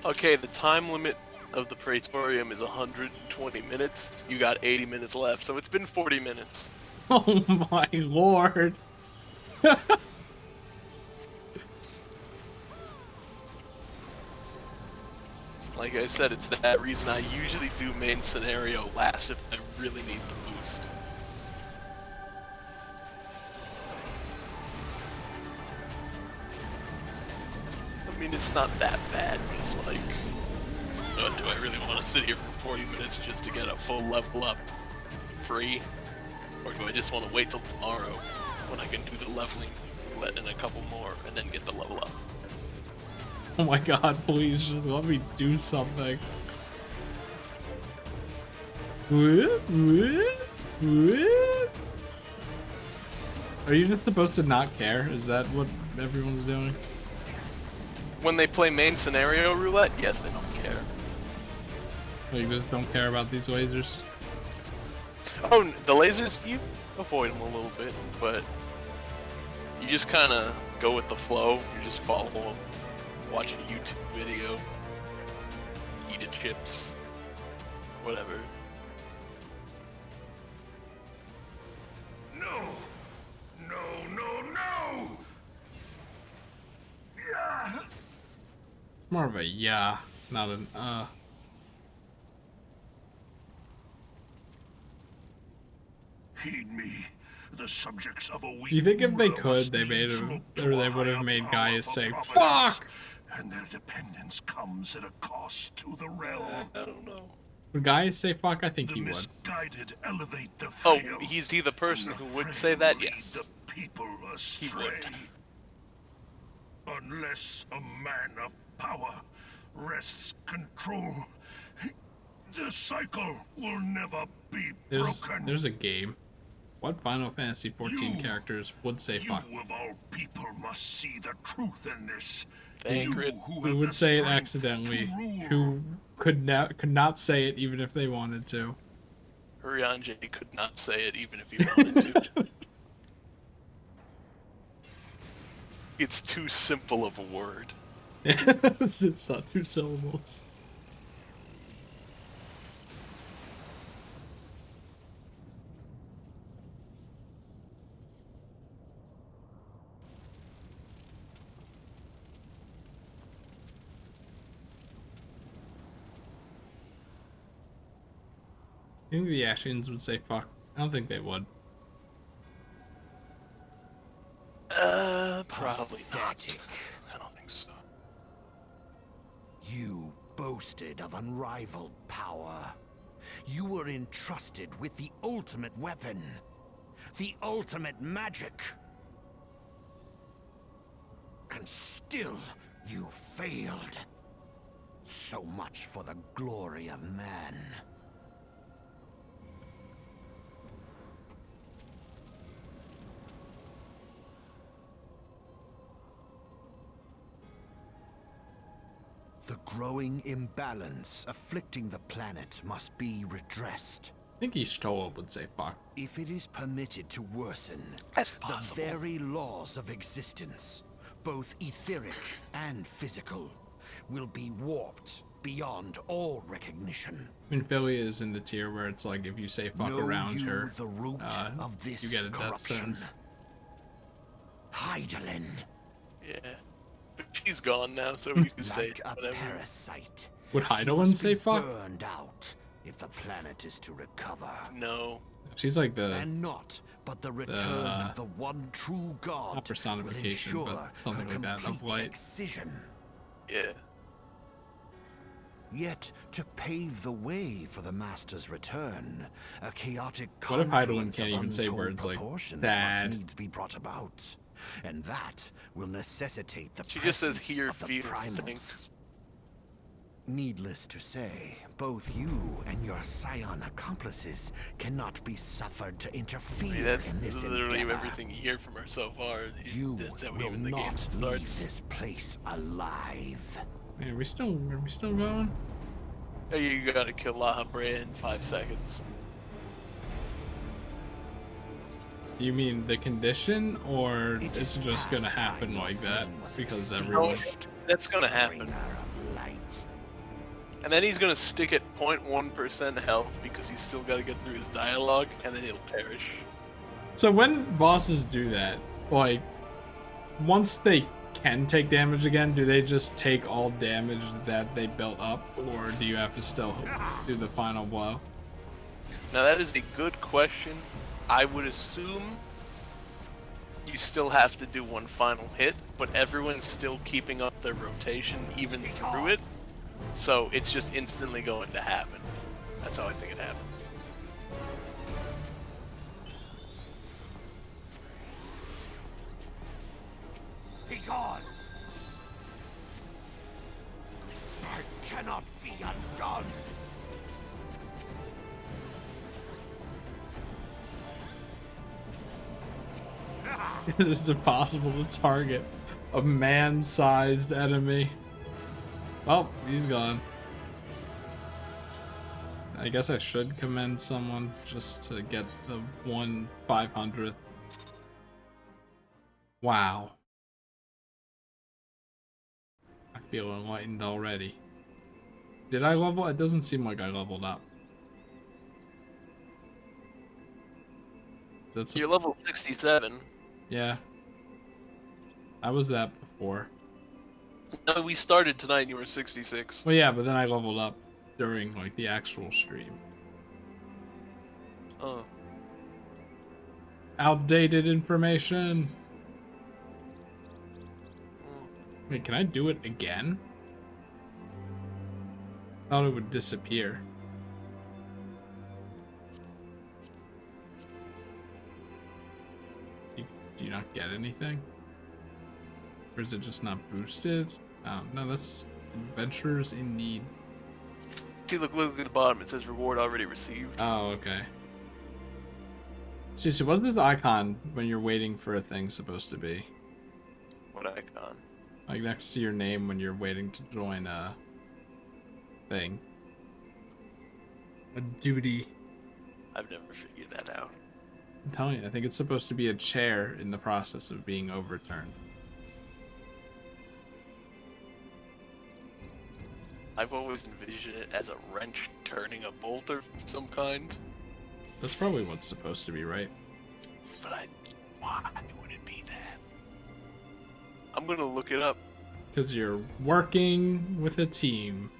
Speaker 3: Okay, the time limit of the Praetorium is 120 minutes. You got 80 minutes left, so it's been 40 minutes.
Speaker 1: Oh my lord!
Speaker 3: Like I said, it's that reason I usually do main scenario last if I really need the boost. I mean, it's not that bad, but it's like, do I really want to sit here for 40 minutes just to get a full level up free? Or do I just want to wait till tomorrow when I can do the leveling, let in a couple more, and then get the level up?
Speaker 1: Oh my god, please just let me do something. Are you just supposed to not care? Is that what everyone's doing?
Speaker 3: When they play main scenario roulette, yes, they don't care.
Speaker 1: You just don't care about these lasers?
Speaker 3: Oh, the lasers, you avoid them a little bit, but you just kind of go with the flow. You just follow them, watch a YouTube video, eat a chips, whatever.
Speaker 6: No! No, no, no! Yeah!
Speaker 1: More of a yeah, not an
Speaker 6: Heed me, the subjects of a weak
Speaker 1: Do you think if they
Speaker 6: ruler
Speaker 1: could,
Speaker 6: must
Speaker 1: they
Speaker 6: needs
Speaker 1: made him,
Speaker 6: look to
Speaker 1: or
Speaker 6: a
Speaker 1: they would have
Speaker 6: higher
Speaker 1: made
Speaker 6: power
Speaker 1: Gaius
Speaker 6: for
Speaker 1: say
Speaker 6: providence,
Speaker 1: "fuck"?
Speaker 6: and their dependence comes at a cost to the realm.
Speaker 3: I don't know.
Speaker 1: Would Gaius say "fuck"? I think
Speaker 6: The
Speaker 1: he would.
Speaker 6: misguided elevate the
Speaker 3: Oh,
Speaker 6: frail,
Speaker 3: he's the person
Speaker 6: and
Speaker 3: who
Speaker 6: the
Speaker 3: would say
Speaker 6: frail
Speaker 3: that?
Speaker 6: lead
Speaker 3: Yes.
Speaker 6: the people
Speaker 3: He
Speaker 6: astray.
Speaker 3: would.
Speaker 6: Unless a man of power wrests control, the cycle will never be broken.
Speaker 1: There's a game. What Final Fantasy 14 characters would say
Speaker 6: You
Speaker 1: "fuck"?
Speaker 6: of all people must see the truth in this.
Speaker 3: Thancred.
Speaker 6: You
Speaker 1: Who
Speaker 6: have
Speaker 1: would
Speaker 6: the
Speaker 1: say it
Speaker 6: strength
Speaker 1: accidentally?
Speaker 6: to rule.
Speaker 1: Who could not say it even if they wanted to?
Speaker 3: Urianger could not say it even if he wanted to. It's too simple of a word.
Speaker 1: It's not 2 syllables. I think the Ashians would say "fuck." I don't think they would.
Speaker 3: Probably not.
Speaker 8: Pathetic.
Speaker 3: I don't think so.
Speaker 8: You boasted of unrivaled power. You were entrusted with the ultimate weapon, the ultimate magic. And still, you failed. So much for the glory of man. The growing imbalance afflicting the planet must be redressed.
Speaker 1: I think Ishtoa would say "fuck."
Speaker 8: If it is permitted to worsen,
Speaker 3: That's
Speaker 8: the
Speaker 3: possible.
Speaker 8: very laws of existence, both etheric and physical, will be warped beyond all recognition.
Speaker 1: I mean, Philly is in the tier where it's like if you say "fuck"
Speaker 8: Know
Speaker 1: around
Speaker 8: you
Speaker 1: her,
Speaker 8: the root of this
Speaker 1: you get a death
Speaker 8: corruption?
Speaker 1: sentence.
Speaker 8: Hydaelyn,
Speaker 3: Yeah. But she's gone now, so we can stay
Speaker 8: like a
Speaker 3: whatever.
Speaker 8: parasite.
Speaker 1: Would
Speaker 8: she
Speaker 1: Hydaelyn
Speaker 8: must
Speaker 1: say
Speaker 8: be
Speaker 1: "fuck"?
Speaker 8: burned out if the planet is to recover.
Speaker 3: No.
Speaker 1: She's like the
Speaker 8: And not, but the return of the one true God
Speaker 1: not personification,
Speaker 8: will
Speaker 1: but
Speaker 8: ensure
Speaker 1: something
Speaker 8: her
Speaker 1: like that, of
Speaker 8: complete
Speaker 1: light.
Speaker 8: excision.
Speaker 3: Yeah.
Speaker 8: Yet, to pave the way for the Master's return, a chaotic
Speaker 1: What if Hydaelyn
Speaker 8: confluence
Speaker 1: can't
Speaker 8: of
Speaker 1: even say
Speaker 8: untold
Speaker 1: words like
Speaker 8: proportions
Speaker 1: "sad"?
Speaker 8: must needs be brought about, and that will necessitate the
Speaker 3: She just says
Speaker 8: presence
Speaker 3: hear,
Speaker 8: of the
Speaker 3: feel,
Speaker 8: primals.
Speaker 3: think.
Speaker 8: Needless to say, both you and your scion accomplices cannot be suffered to interfere
Speaker 3: That's
Speaker 8: in this
Speaker 3: literally
Speaker 8: endeavor.
Speaker 3: everything you hear from her so far.
Speaker 8: You
Speaker 3: That's how
Speaker 8: will
Speaker 3: even the game
Speaker 8: not leave
Speaker 3: starts.
Speaker 8: this place alive.
Speaker 1: Man, are we still going?
Speaker 3: Oh, you gotta kill La Habrea in 5 seconds.
Speaker 1: You mean the condition, or
Speaker 8: It
Speaker 1: is
Speaker 8: is
Speaker 1: it just gonna
Speaker 8: past
Speaker 1: happen
Speaker 8: time your
Speaker 1: like that
Speaker 8: flame was
Speaker 1: because
Speaker 8: extinguished.
Speaker 1: everyone?
Speaker 3: That's gonna happen.
Speaker 8: Bringer of light.
Speaker 3: And then he's gonna stick at 0.1% health because he's still gotta get through his dialogue, and then he'll perish.
Speaker 1: So when bosses do that, like once they can take damage again, do they just take all damage that they built up, or do you have to still do the final blow?
Speaker 3: Now that is a good question. I would assume you still have to do one final hit, but everyone's still keeping up their rotation even through it. So it's just instantly going to happen. That's how I think it happens.
Speaker 8: Be gone! I cannot be undone!
Speaker 1: It's impossible to target a man-sized enemy. Oh, he's gone. I guess I should commend someone just to get the 1/500th. Wow. feel enlightened already. Did I level? It doesn't seem like I leveled up. That's
Speaker 3: You're level 67.
Speaker 1: Yeah. I was that before.
Speaker 3: No, we started tonight and you were 66.
Speaker 1: Well, yeah, but then I leveled up during, like, the actual stream.
Speaker 3: Oh.
Speaker 1: Outdated information. Wait, can I do it again? Thought it would disappear. Do you not get anything? Or is it just not boosted? No, that's Adventurers in Need.
Speaker 3: See, look at the bottom. It says reward already received.
Speaker 1: Oh, okay. Seriously, what's this icon when you're waiting for a thing supposed to be?
Speaker 3: What icon?
Speaker 1: Like next to your name when you're waiting to join a thing. A duty.
Speaker 3: I've never figured that out.
Speaker 1: I'm telling you, I think it's supposed to be a chair in the process of being overturned.
Speaker 3: I've always envisioned it as a wrench turning a bolt of some kind.
Speaker 1: That's probably what's supposed to be, right?
Speaker 3: But why would it be that? I'm gonna look it up.
Speaker 1: Because you're working with a team.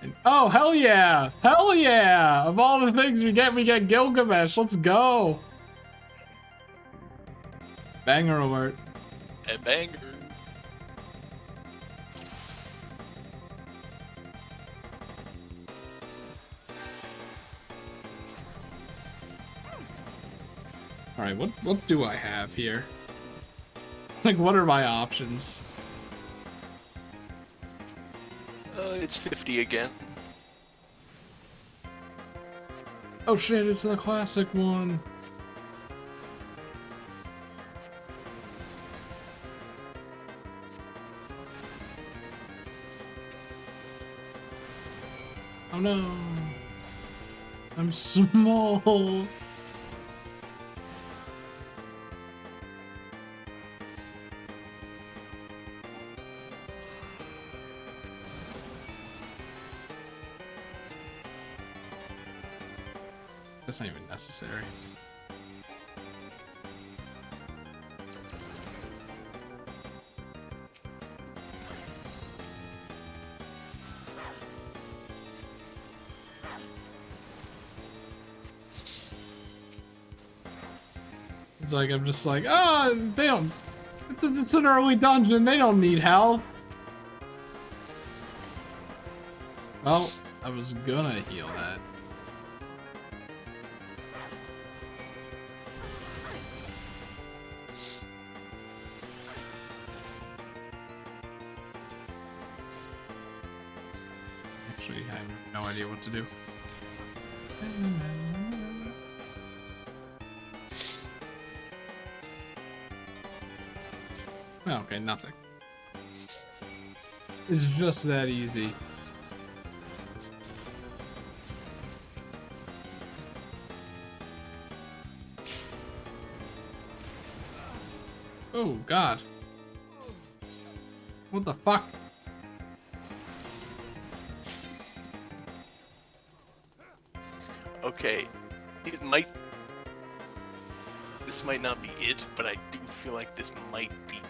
Speaker 1: And, oh, hell yeah! Hell yeah! Of all the things we get Gilgamesh. Let's go! Banger alert.
Speaker 3: A banger.
Speaker 1: Alright, what do I have here? Like, what are my options?
Speaker 3: It's 50 again.
Speaker 1: Oh shit, it's the classic one. Oh no. I'm small. That's not even necessary. It's like, I'm just like, oh, they don't, it's an early dungeon, they don't need help. Well, I was gonna heal that. Actually, I have no idea what to do. Well, okay, nothing. It's just that easy. Oh, God. What the fuck?
Speaker 3: Okay, this might not be it, but I do feel like this might be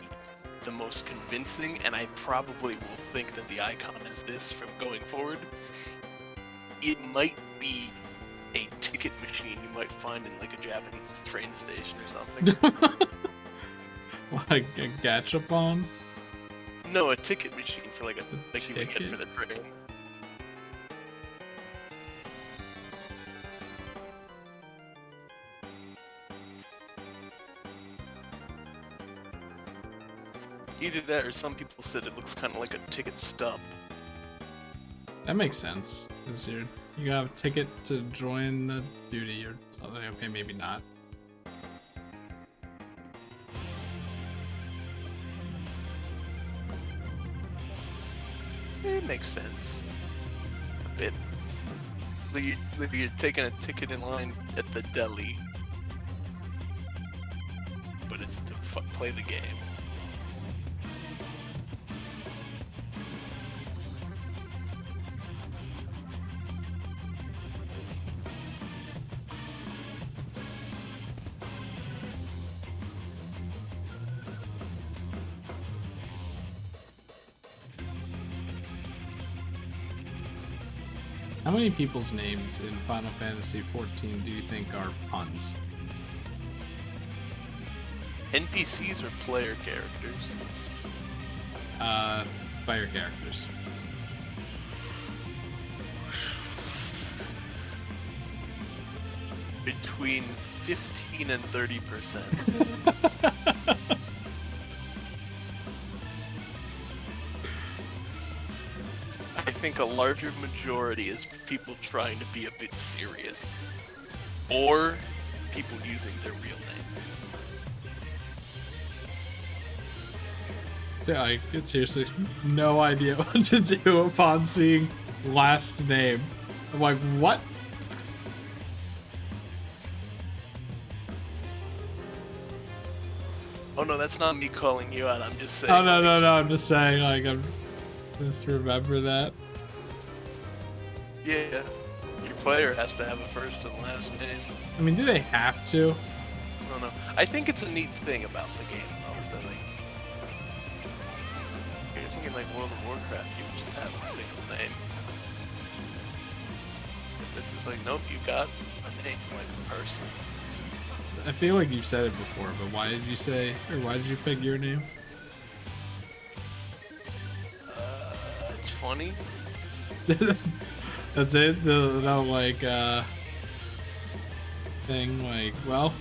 Speaker 3: the most convincing, and I probably will think that the icon is this from going forward. It might be a ticket machine you might find in like a Japanese train station or something.
Speaker 1: Like a gachapon?
Speaker 3: No, a ticket machine for like you would get
Speaker 1: ticket?
Speaker 3: for the train. Either that, or some people said it looks kind of like a ticket stub.
Speaker 1: That makes sense. Cause you have a ticket to join the duty or something. Okay, maybe not.
Speaker 3: It makes sense. A bit. Like you're taking a ticket in line at the deli, but it's to play the game.
Speaker 1: How many people's names in Final Fantasy XIV do you think are puns?
Speaker 3: NPCs or player characters?
Speaker 1: Player characters.
Speaker 3: Between 15 and 30%. I think a larger majority is people trying to be a bit serious, or people using their real name.
Speaker 1: So I get seriously no idea what to do upon seeing last name. I'm like, what?
Speaker 3: Oh no, that's not me calling you out. I'm just saying.
Speaker 1: Oh no! I'm just saying, like, I'm just remember that.
Speaker 3: Yeah, your player has to have a first and last name.
Speaker 1: I mean, do they have to?
Speaker 3: I don't know. I think it's a neat thing about the game, though, is that like you're thinking like World of Warcraft, you would just have a single name. It's just like, nope, you got a name like a person.
Speaker 1: I feel like you've said it before, but why did you say, or why did you pick your name?
Speaker 3: It's funny.
Speaker 1: That's it? No, like, thing, like, well...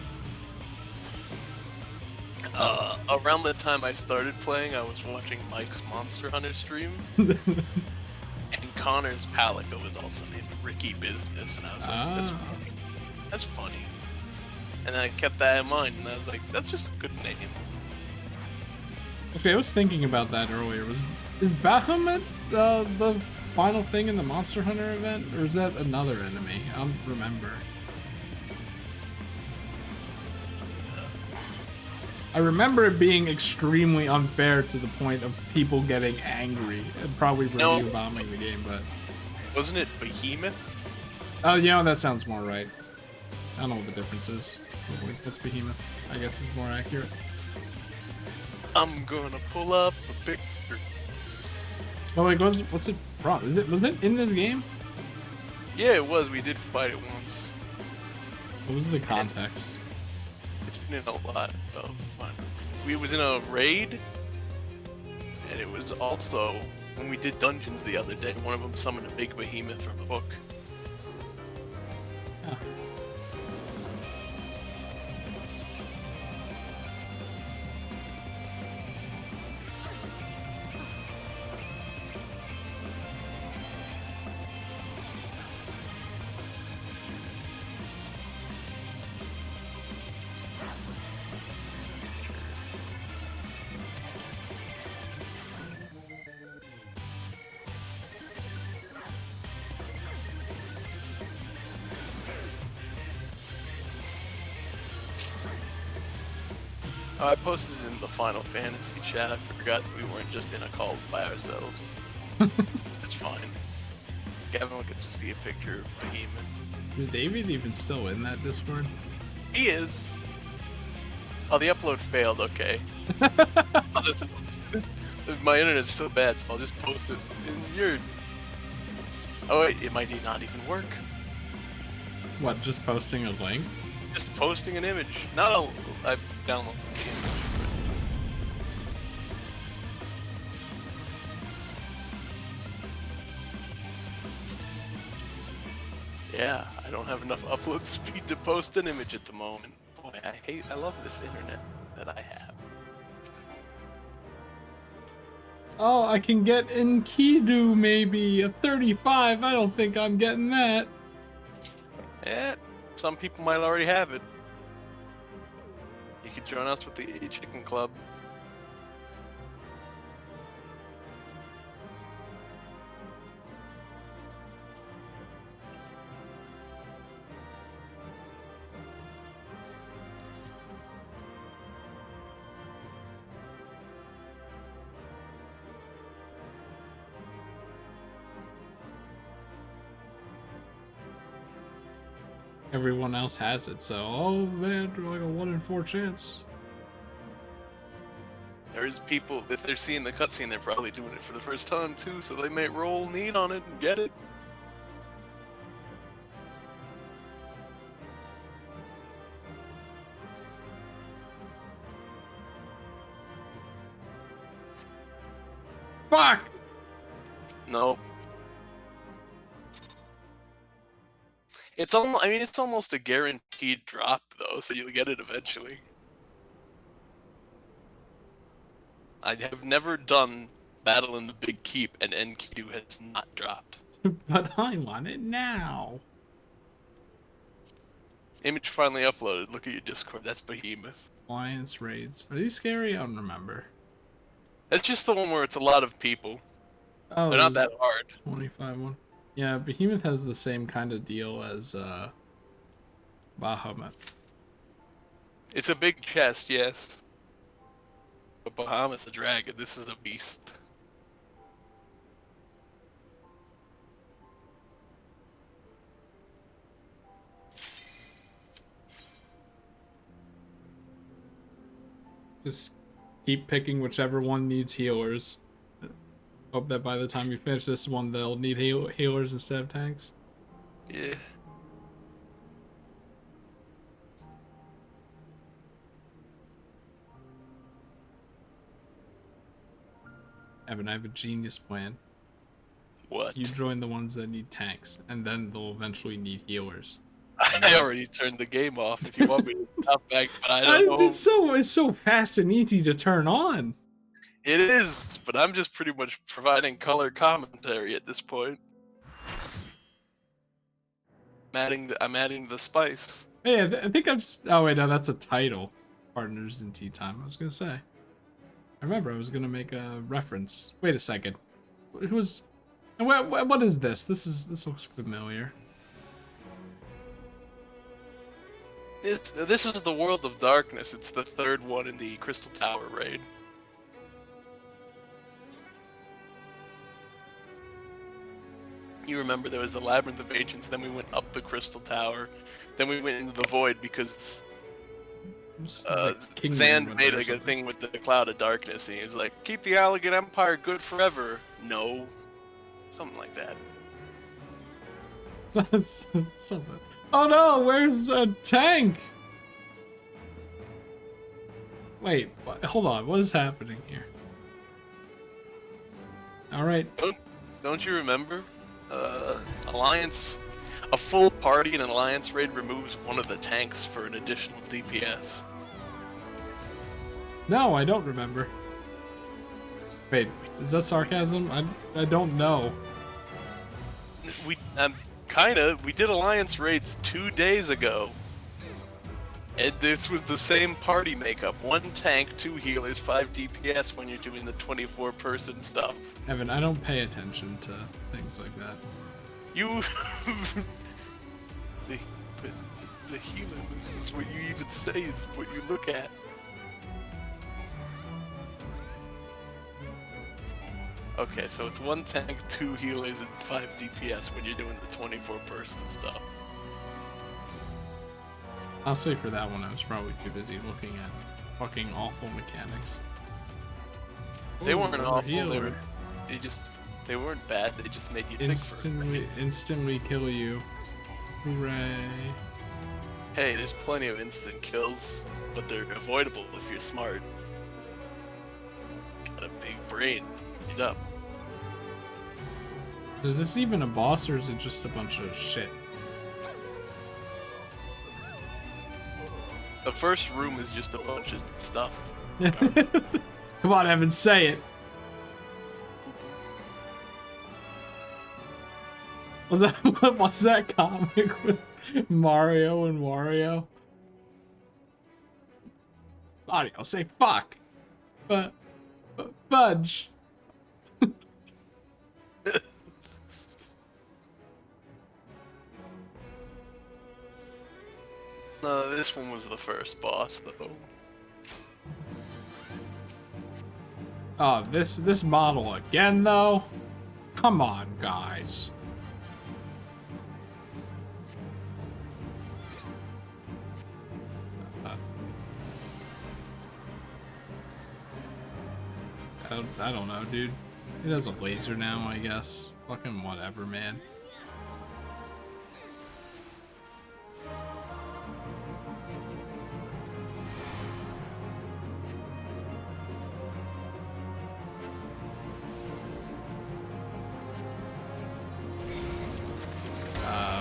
Speaker 3: Around the time I started playing, I was watching Mike's Monster Hunter stream, and Connor's Palico was also named Ricky Business, and I was like, that's funny. And then I kept that in mind, and I was like, that's just a good name.
Speaker 1: Okay, I was thinking about that earlier. Is Bahamut the final thing in the Monster Hunter event, or is that another enemy? I don't remember. I remember it being extremely unfair to the point of people getting angry and probably review bombing the game, but...
Speaker 3: Wasn't it Behemoth?
Speaker 1: Oh, you know, that sounds more right. I don't know what the difference is. What's Behemoth? I guess is more accurate.
Speaker 3: I'm gonna pull up a picture.
Speaker 1: Oh, like, what's it from? Was it in this game?
Speaker 3: Yeah, it was. We did fight it once.
Speaker 1: What was the context?
Speaker 3: It's been in a lot of fun. We was in a raid, and it was also when we did dungeons the other day. One of them summoned a big behemoth from the book.
Speaker 1: Oh.
Speaker 3: I posted it in the Final Fantasy chat. I forgot we weren't just in a call by ourselves. It's fine. Gavin will get to see a picture of Behemoth.
Speaker 1: Is David even still in that Discord?
Speaker 3: He is. Oh, the upload failed. Okay. I'll just, my internet's so bad, so I'll just post it in your. Oh wait, it might not even work.
Speaker 1: What? Just posting a link?
Speaker 3: Just posting an image. Not a. I downloaded the image. Yeah, I don't have enough upload speed to post an image at the moment. Boy, I love this internet that I have.
Speaker 1: Oh, I can get Enkidu maybe a 35. I don't think I'm getting that.
Speaker 3: Yeah, some people might already have it. You could join us with the Chicken Club.
Speaker 1: everyone else has it. So, oh man, like a 1 in 4 chance.
Speaker 3: There's people, if they're seeing the cutscene, they're probably doing it for the first time too, so they may roll neat on it and get it.
Speaker 1: Fuck!
Speaker 3: No. It's almost, I mean, it's almost a guaranteed drop though, so you'll get it eventually. I have never done Battle in the Big Keep, and Enkidu has not dropped.
Speaker 1: But I want it now.
Speaker 3: Image finally uploaded. Look at your Discord. That's Behemoth.
Speaker 1: Alliance raids. Are these scary? I don't remember.
Speaker 3: That's just the one where it's a lot of people.
Speaker 1: Oh,
Speaker 3: They're not that hard.
Speaker 1: 25 one. Yeah, Behemoth has the same kind of deal as Bahamut.
Speaker 3: It's a big chest, yes. But Bahamut's a dragon. This is a beast.
Speaker 1: Just keep picking whichever one needs healers. Hope that by the time you finish this one, they'll need healers instead of tanks.
Speaker 3: Yeah.
Speaker 1: Evan, I have a genius plan.
Speaker 3: What?
Speaker 1: You join the ones that need tanks, and then they'll eventually need healers.
Speaker 3: I already turned the game off if you want me to stop back, but I don't know.
Speaker 1: It's so fast and easy to turn on.
Speaker 3: It is, but I'm just pretty much providing color commentary at this point. I'm adding the spice.
Speaker 1: Hey, I think oh wait, no, that's a title. Partners in Tea Time. I was gonna say. I remember I was gonna make a reference. Wait a second. It was. What is this? This looks familiar.
Speaker 3: This is the World of Darkness. It's the third one in the Crystal Tower raid. You remember there was the Labyrinth of Ancients, then we went up the Crystal Tower, then we went into the Void because Zand made like a thing with the Cloud of Darkness, and he was like, keep the Allegan Empire good forever. No. Something like that.
Speaker 1: That's something. Oh no, where's a tank? Wait, hold on, what is happening here? Alright.
Speaker 3: Don't you remember? Alliance, a full party in an Alliance raid removes one of the tanks for an additional DPS.
Speaker 1: No, I don't remember. Wait, is that sarcasm? I don't know.
Speaker 3: We we did Alliance raids 2 days ago. And this was the same party makeup. 1 tank, 2 healers, 5 DPS when you're doing the 24-person stuff.
Speaker 1: Evan, I don't pay attention to things like that.
Speaker 3: You... the healer, this is what you even say is what you look at. Okay, so it's 1 tank, 2 healers, and 5 DPS when you're doing the 24-person stuff.
Speaker 1: I'll say for that one, I was probably too busy looking at fucking awful mechanics.
Speaker 3: They weren't
Speaker 1: another
Speaker 3: awful.
Speaker 1: healer.
Speaker 3: They weren't bad. They just made you think for a minute.
Speaker 1: Instantly kill you. Hooray!
Speaker 3: Hey, there's plenty of instant kills, but they're avoidable if you're smart. Got a big brain. Eat up.
Speaker 1: Is this even a boss, or is it just a bunch of shit?
Speaker 3: The first room is just a bunch of stuff.
Speaker 1: Come on, Evan, say it. Was that comic with Mario and Wario? Mario, say fuck. But fudge.
Speaker 3: No, this one was the first boss, though.
Speaker 1: Oh, this model again, though? Come on, guys. I don't know, dude. He has a laser now, I guess. Fucking whatever, man.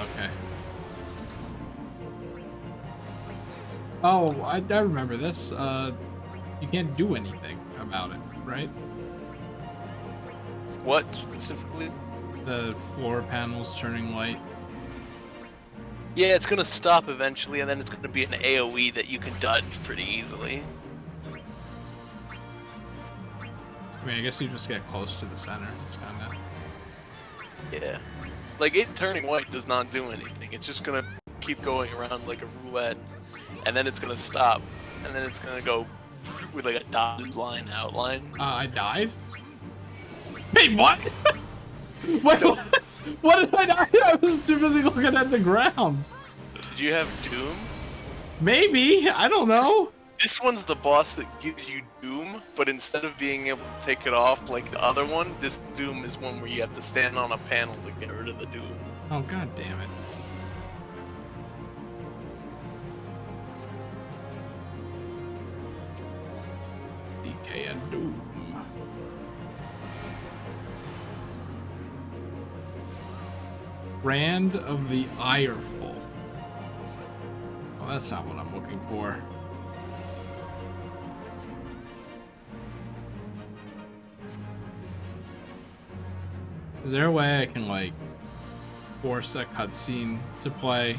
Speaker 1: Okay. Oh, I remember this. You can't do anything about it, right?
Speaker 3: What specifically?
Speaker 1: The floor panels turning white.
Speaker 3: Yeah, it's gonna stop eventually, and then it's gonna be an AoE that you can dodge pretty easily.
Speaker 1: I mean, I guess you just get close to the center. It's kind of...
Speaker 3: Yeah. Like, it turning white does not do anything. It's just gonna keep going around like a roulette, and then it's gonna stop, and then it's gonna go with like a dotted line outline.
Speaker 1: I died? Wait, what? Wait, what did I die? I was too busy looking at the ground.
Speaker 3: Did you have Doom?
Speaker 1: Maybe. I don't know.
Speaker 3: This one's the boss that gives you Doom, but instead of being able to take it off like the other one, this Doom is one where you have to stand on a panel to get rid of the Doom.
Speaker 1: Oh, god damn it. DK and Doom. Brand of the Ireful. Well, that's not what I'm looking for. Is there a way I can, like, force a cutscene to play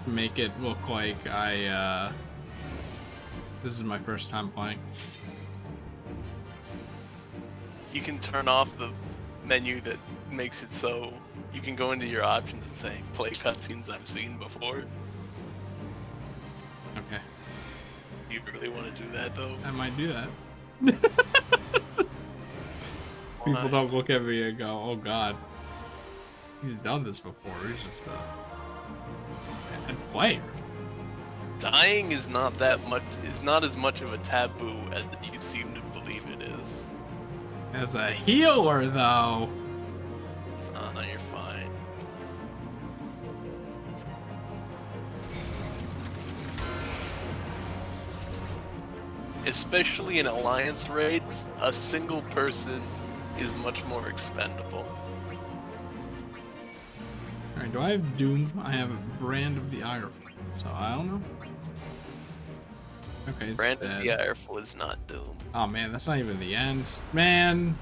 Speaker 1: to make it look like this is my first time playing?
Speaker 3: You can turn off the menu that makes it so you can go into your options and say, play cutscenes I've seen before.
Speaker 1: Okay.
Speaker 3: You really want to do that, though?
Speaker 1: I might do that. People don't look at me and go, oh god. He's done this before. He's just a bad player.
Speaker 3: Dying is not that much, is not as much of a taboo as you seem to believe it is.
Speaker 1: As a healer, though.
Speaker 3: You're fine. Especially in alliance raids, a single person is much more expendable.
Speaker 1: Alright, do I have Doom? I have a Brand of the Ireful, so I don't know. Okay, it's
Speaker 3: Brand
Speaker 1: dead.
Speaker 3: of the Ireful is not Doom.
Speaker 1: Oh man, that's not even the end. Man!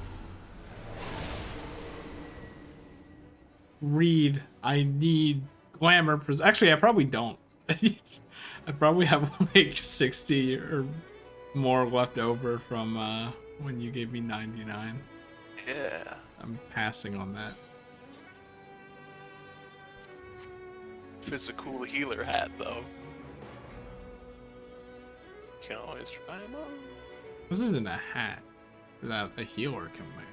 Speaker 1: Read, I need glamour. Actually, I probably don't. I probably have like 60 or more left over from when you gave me 99.
Speaker 3: Yeah.
Speaker 1: I'm passing on that.
Speaker 3: If it's a cool healer hat, though. You can always try them on.
Speaker 1: This isn't a hat that a healer can wear.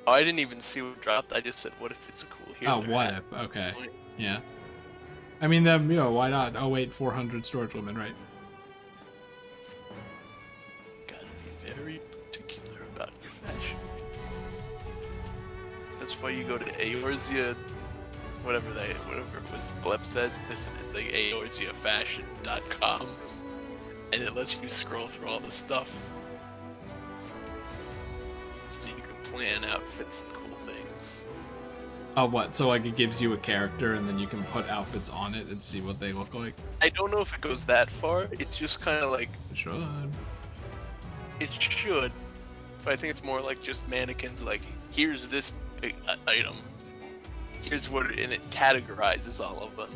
Speaker 3: Oh, I didn't even see what dropped. I just said, what if it's a cool healer
Speaker 1: Oh, what
Speaker 3: hat?
Speaker 1: if? Okay. Yeah. I mean, then, you know, why not? Oh, wait, 400 storage limit, right?
Speaker 3: Gotta be very particular about your fashion. That's why you go to Eorzea, whatever it was Gleb said, it's the EorzeaFashion.com, and it lets you scroll through all the stuff. So you can plan outfits and cool things.
Speaker 1: Oh, what? So, like, it gives you a character, and then you can put outfits on it and see what they look like?
Speaker 3: I don't know if it goes that far. It's just kind of like...
Speaker 1: It should.
Speaker 3: It should. But I think it's more like just mannequins, like, here's this item. Here's what and it categorizes all of them.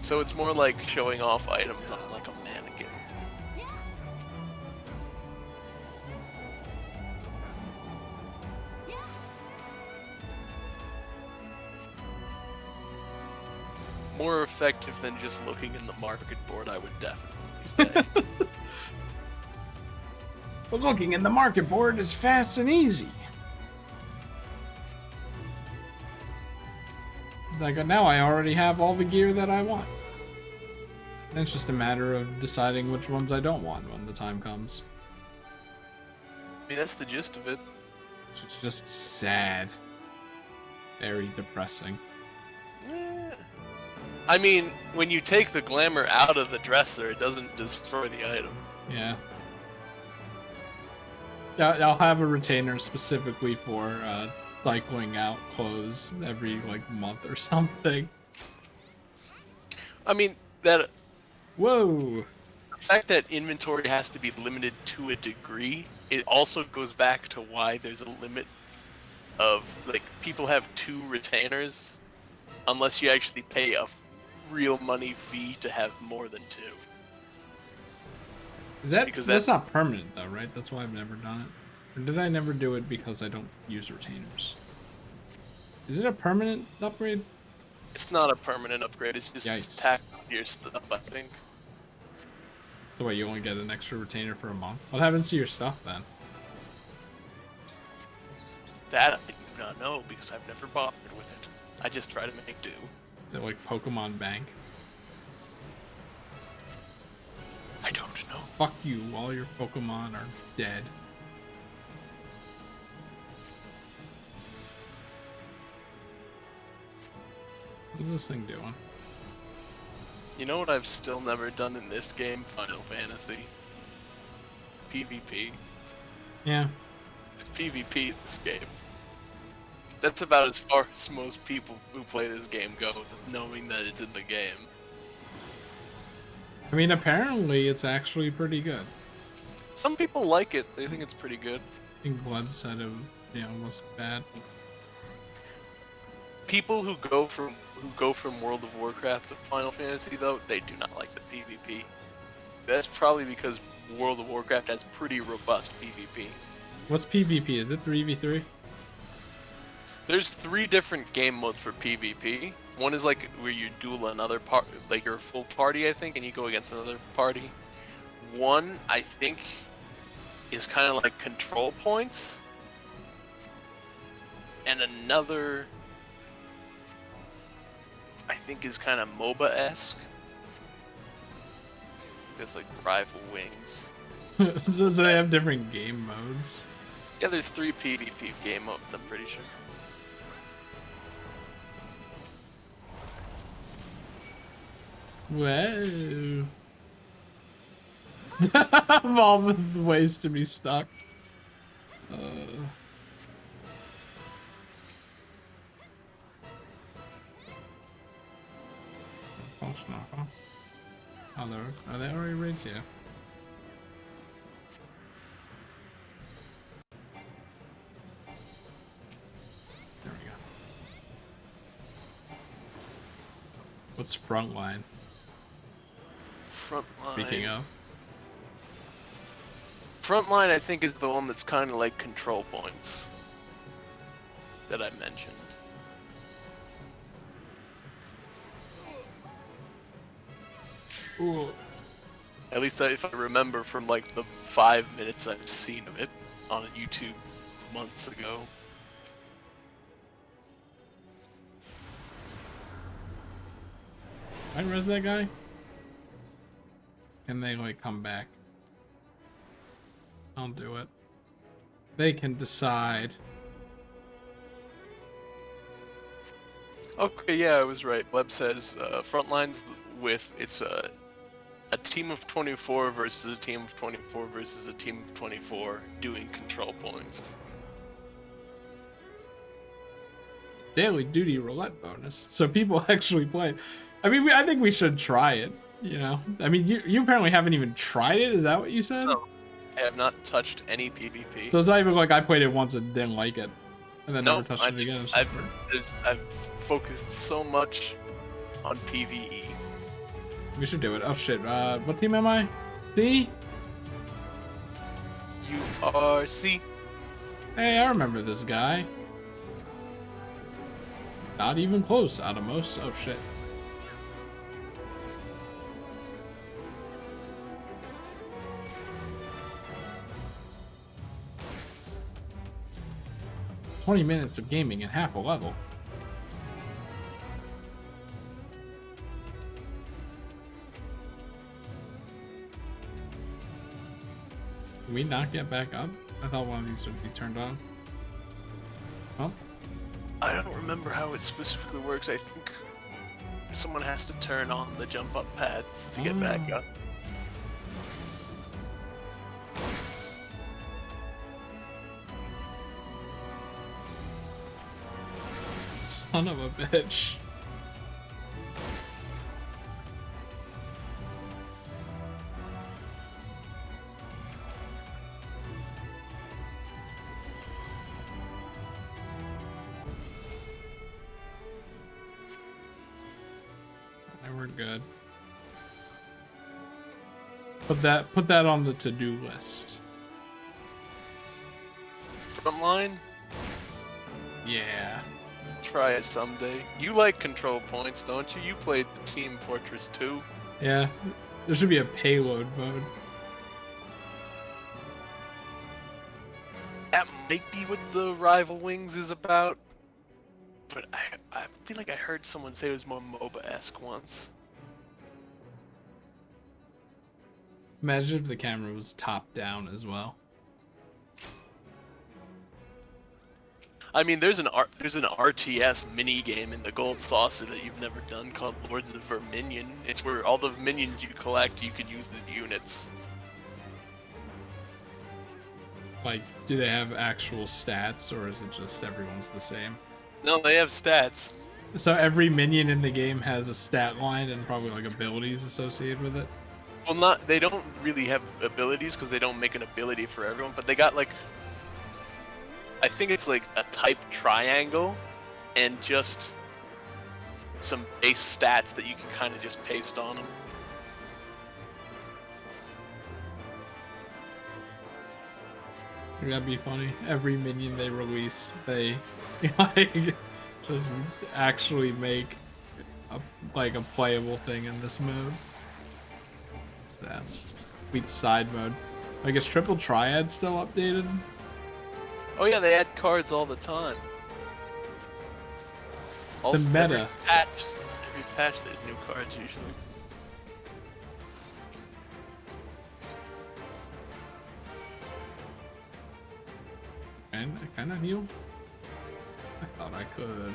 Speaker 3: So it's more like showing off items on like a mannequin. More effective than just looking in the market board, I would definitely say.
Speaker 1: But looking in the market board is fast and easy. Like, now I already have all the gear that I want. And it's just a matter of deciding which ones I don't want when the time comes.
Speaker 3: I mean, that's the gist of it.
Speaker 1: It's just sad. Very depressing.
Speaker 3: I mean, when you take the glamour out of the dresser, it doesn't destroy the item.
Speaker 1: Yeah. Yeah, I'll have a retainer specifically for cycling out clothes every like month or something.
Speaker 3: I mean, that
Speaker 1: Whoa.
Speaker 3: the fact that inventory has to be limited to a degree, it also goes back to why there's a limit of, like, people have 2 retainers unless you actually pay a real money fee to have more than 2.
Speaker 1: Is that
Speaker 3: Because
Speaker 1: that's not permanent though, right? That's why I've never done it. Or did I never do it because I don't use retainers? Is it a permanent upgrade?
Speaker 3: It's not a permanent upgrade, it's just
Speaker 1: Yikes.
Speaker 3: tacked to your stuff, I think.
Speaker 1: So what, you only get an extra retainer for a month? What happens to your stuff then?
Speaker 3: That I do not know because I've never bothered with it. I just try to make do.
Speaker 1: Is it like Pokemon Bank?
Speaker 3: I don't know.
Speaker 1: Fuck you, all your Pokemon are dead. What is this thing doing?
Speaker 3: You know what I've still never done in this game? Final Fantasy. PvP.
Speaker 1: Yeah.
Speaker 3: It's PvP in this game. That's about as far as most people who play this game go, is knowing that it's in the game.
Speaker 1: I mean, apparently it's actually pretty good.
Speaker 3: Some people like it. They think it's pretty good.
Speaker 1: I think Gleb said it, wasn't bad.
Speaker 3: People who go from World of Warcraft to Final Fantasy, though, they do not like the PvP. That's probably because World of Warcraft has pretty robust PvP.
Speaker 1: What's PvP? Is it 3v3?
Speaker 3: There's 3 different game modes for PvP. One is like where you duel another part, like you're a full party, I think, and you go against another party. One, I think, is kind of like control points. And another, I think, is kind of MOBA-esque. That's like Rival Wings.
Speaker 1: So they have different game modes.
Speaker 3: Yeah, there's 3 PvP game modes, I'm pretty sure.
Speaker 1: Whoa. Of all the ways to be stuck. Oh, are they already raised? Yeah. There we go. What's frontline?
Speaker 3: Frontline.
Speaker 1: Speaking of.
Speaker 3: Frontline, I think, is the one that's kind of like control points that I mentioned.
Speaker 1: Ooh.
Speaker 3: At least if I remember from like the 5 minutes I've seen of it on YouTube months ago.
Speaker 1: I res that guy? Can they like come back? I'll do it. They can decide.
Speaker 3: Okay, yeah, I was right. Bleb says Frontlines with it's a team of 24 versus a team of 24 versus a team of 24 doing control points.
Speaker 1: Daily duty roulette bonus. So people actually play. I mean, I think we should try it. You know, I mean, you apparently haven't even tried it. Is that what you said?
Speaker 3: No, I have not touched any PvP.
Speaker 1: So it's not even like I played it once and didn't like it, and then
Speaker 3: No,
Speaker 1: never touched it again. It's
Speaker 3: I've focused so much on PvE.
Speaker 1: We should do it. Oh shit! What team am I? C?
Speaker 3: You are C.
Speaker 1: Hey, I remember this guy. Not even close, Atomos. Oh shit. "20 minutes of gaming and half a level." Can we not get back up? I thought one of these would be turned on. Oh,
Speaker 3: I don't remember how it specifically works. I think someone has to turn on the jump up pads to get back up.
Speaker 1: son of a bitch. We're good. Put that on the to-do list.
Speaker 3: Frontline?
Speaker 1: Yeah.
Speaker 3: Try it someday. You like control points, don't you? You played Team Fortress 2.
Speaker 1: Yeah. There should be a payload mode.
Speaker 3: That might be what the Rival Wings is about. But I feel like I heard someone say it was more MOBA-esque once.
Speaker 1: Imagine if the camera was top down as well.
Speaker 3: I mean, there's an RTS mini game in the Gold Saucer that you've never done called Lords of Verminion. It's where all the minions you collect, you could use as units.
Speaker 1: Like, do they have actual stats, or is it just everyone's the same?
Speaker 3: No, they have stats.
Speaker 1: So every minion in the game has a stat line and probably like abilities associated with it?
Speaker 3: Well, they don't really have abilities because they don't make an ability for everyone, but they got like, I think it's like a type triangle and just some base stats that you can kind of just paste on them.
Speaker 1: That'd be funny. Every minion they release, they like just actually make a playable thing in this mode. That's sweet side mode. I guess Triple Triad's still updated.
Speaker 3: Oh yeah, they add cards all the time. Also,
Speaker 1: The meta.
Speaker 3: Every patch there's new cards usually.
Speaker 1: And I kind of heal. I thought I could.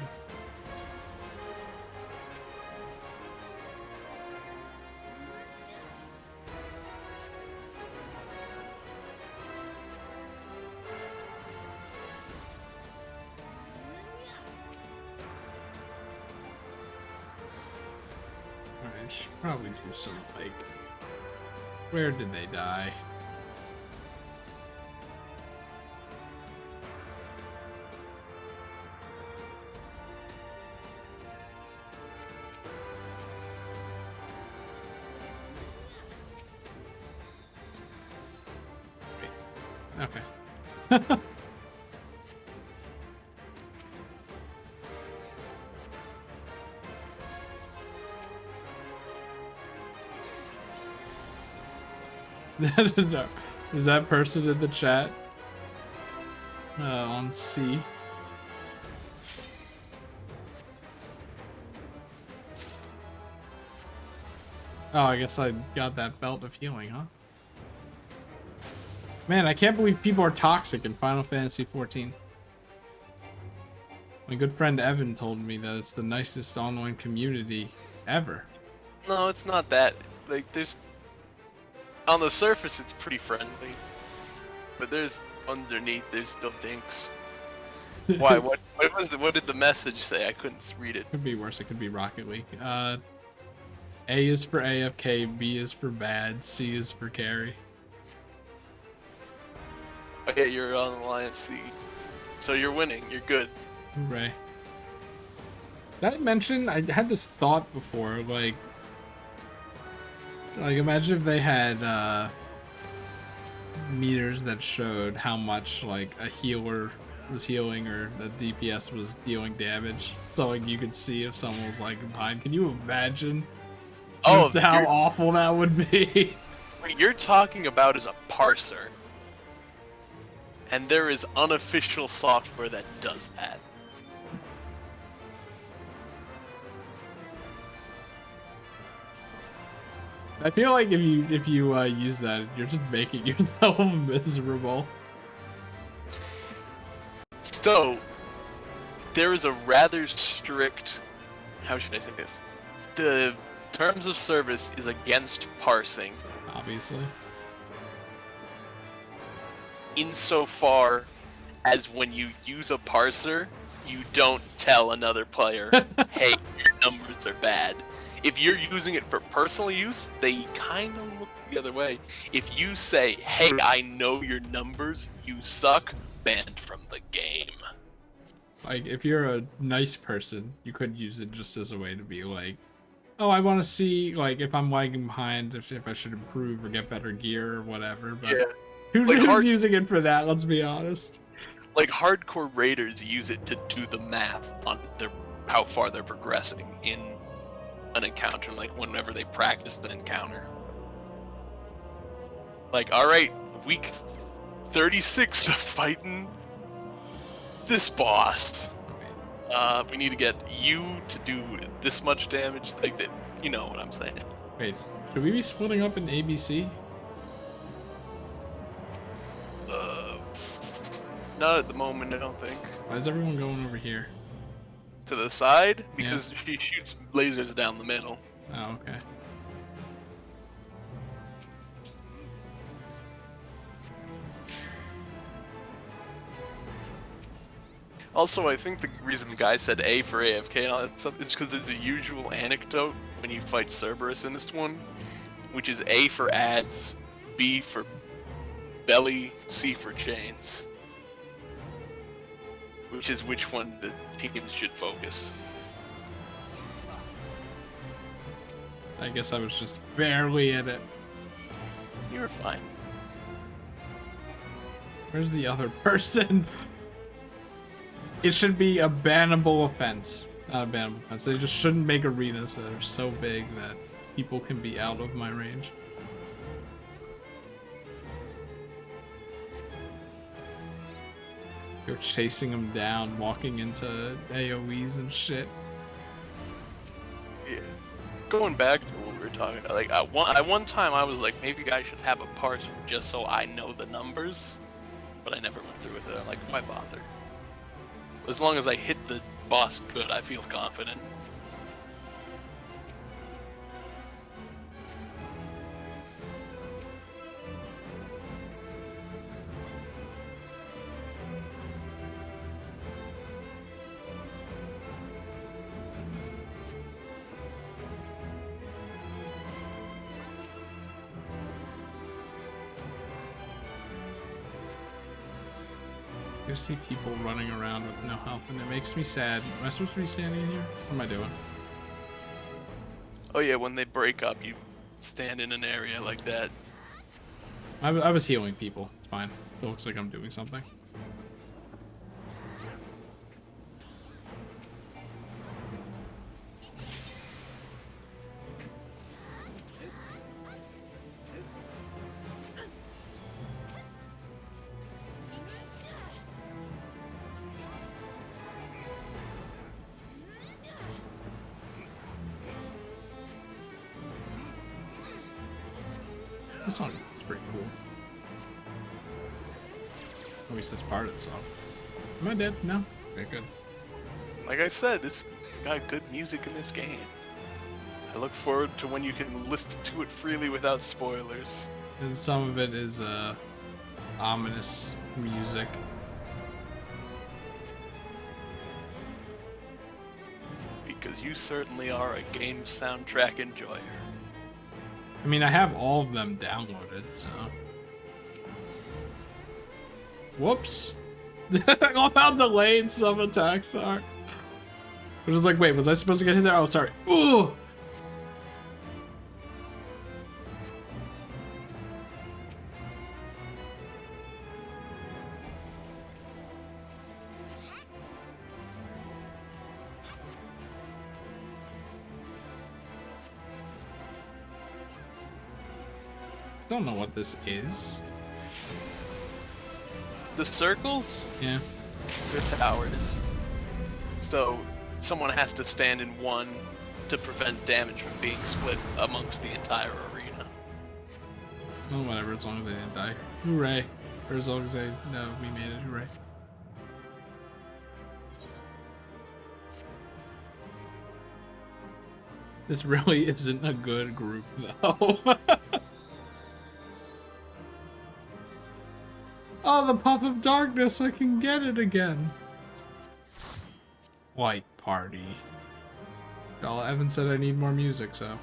Speaker 1: Alright, should probably do some like. Where did they die? Okay. No. Is that person in the chat? On C. Oh, I guess I got that belt of healing, huh? Man, I can't believe people are toxic in Final Fantasy XIV. My good friend Evan told me that it's the nicest online community ever.
Speaker 3: No, it's not that. Like, on the surface, it's pretty friendly, but underneath, there's still dinks. Why? What did the message say? I couldn't read it.
Speaker 1: Could be worse. It could be Rocket League. A is for AFK, B is for bad, C is for carry.
Speaker 3: Oh yeah, you're on Alliance C, so you're winning. You're good.
Speaker 1: Hooray. Did I mention, I had this thought before, like imagine if they had meters that showed how much like a healer was healing or the DPS was dealing damage, so like you could see if someone was like behind. Can you imagine just how awful that would be?
Speaker 3: What you're talking about is a parser, and there is unofficial software that does that.
Speaker 1: I feel like if you use that, you're just making yourself miserable.
Speaker 3: So, there is a rather strict, how should I say this? The terms of service is against parsing,
Speaker 1: Obviously.
Speaker 3: insofar as when you use a parser, you don't tell another player, hey, your numbers are bad. If you're using it for personal use, they kind of look the other way. If you say, hey, I know your numbers, you suck, banned from the game.
Speaker 1: Like, if you're a nice person, you could use it just as a way to be like, oh, I want to see, like, if I'm lagging behind, if I should improve or get better gear or whatever. But
Speaker 3: Yeah.
Speaker 1: who's
Speaker 3: Like
Speaker 1: using it for that? Let's be honest.
Speaker 3: Like hardcore raiders use it to do the math on how far they're progressing in an encounter, like whenever they practice an encounter. Like, alright, week 36 of fighting this boss. We need to get you to do this much damage, like that. You know what I'm saying.
Speaker 1: Wait, should we be splitting up in ABC?
Speaker 3: Not at the moment, I don't think.
Speaker 1: Why is everyone going over here?
Speaker 3: To the side? Because she shoots lasers down the middle.
Speaker 1: Oh, okay.
Speaker 3: Also, I think the reason the guy said A for AFK and all that stuff is because there's a usual anecdote when you fight Cerberus in this one, which is A for ads, B for belly, C for chains. Which is which one the teams should focus.
Speaker 1: I guess I was just barely in it.
Speaker 3: You were fine.
Speaker 1: Where's the other person? It should be a bannable offense. Not a bannable offense. They just shouldn't make arenas that are so big that people can be out of my range. You're chasing them down, walking into AoEs and shit.
Speaker 3: Yeah. Going back to what we were talking about, like at one time I was like, maybe I should have a parser just so I know the numbers, but I never went through with it. I'm like, why bother? As long as I hit the boss good, I feel confident.
Speaker 1: You see people running around with no health, and it makes me sad. Am I supposed to be standing here? What am I doing?
Speaker 3: Oh yeah, when they break up, you stand in an area like that.
Speaker 1: I was healing people. It's fine. Still looks like I'm doing something. This song is pretty cool. At least this part of the song. Am I dead? No? Okay, good.
Speaker 3: Like I said, it's got good music in this game. I look forward to when you can listen to it freely without spoilers.
Speaker 1: And some of it is ominous music.
Speaker 3: Because you certainly are a game soundtrack enjoyer.
Speaker 1: I mean, I have all of them downloaded, so. Whoops. Look how delayed some attacks are. I was like, wait, was I supposed to get hit there? Oh, sorry. Ooh! Don't know what this is.
Speaker 3: The circles?
Speaker 1: Yeah.
Speaker 3: They're towers. So someone has to stand in one to prevent damage from being split amongst the entire arena.
Speaker 1: Well, whatever, as long as they didn't die. Hooray. Or as long as they... No, we made it. Hooray. This really isn't a good group, though. Oh, the puff of darkness! I can get it again! White party. Well, Evan said I need more music, so...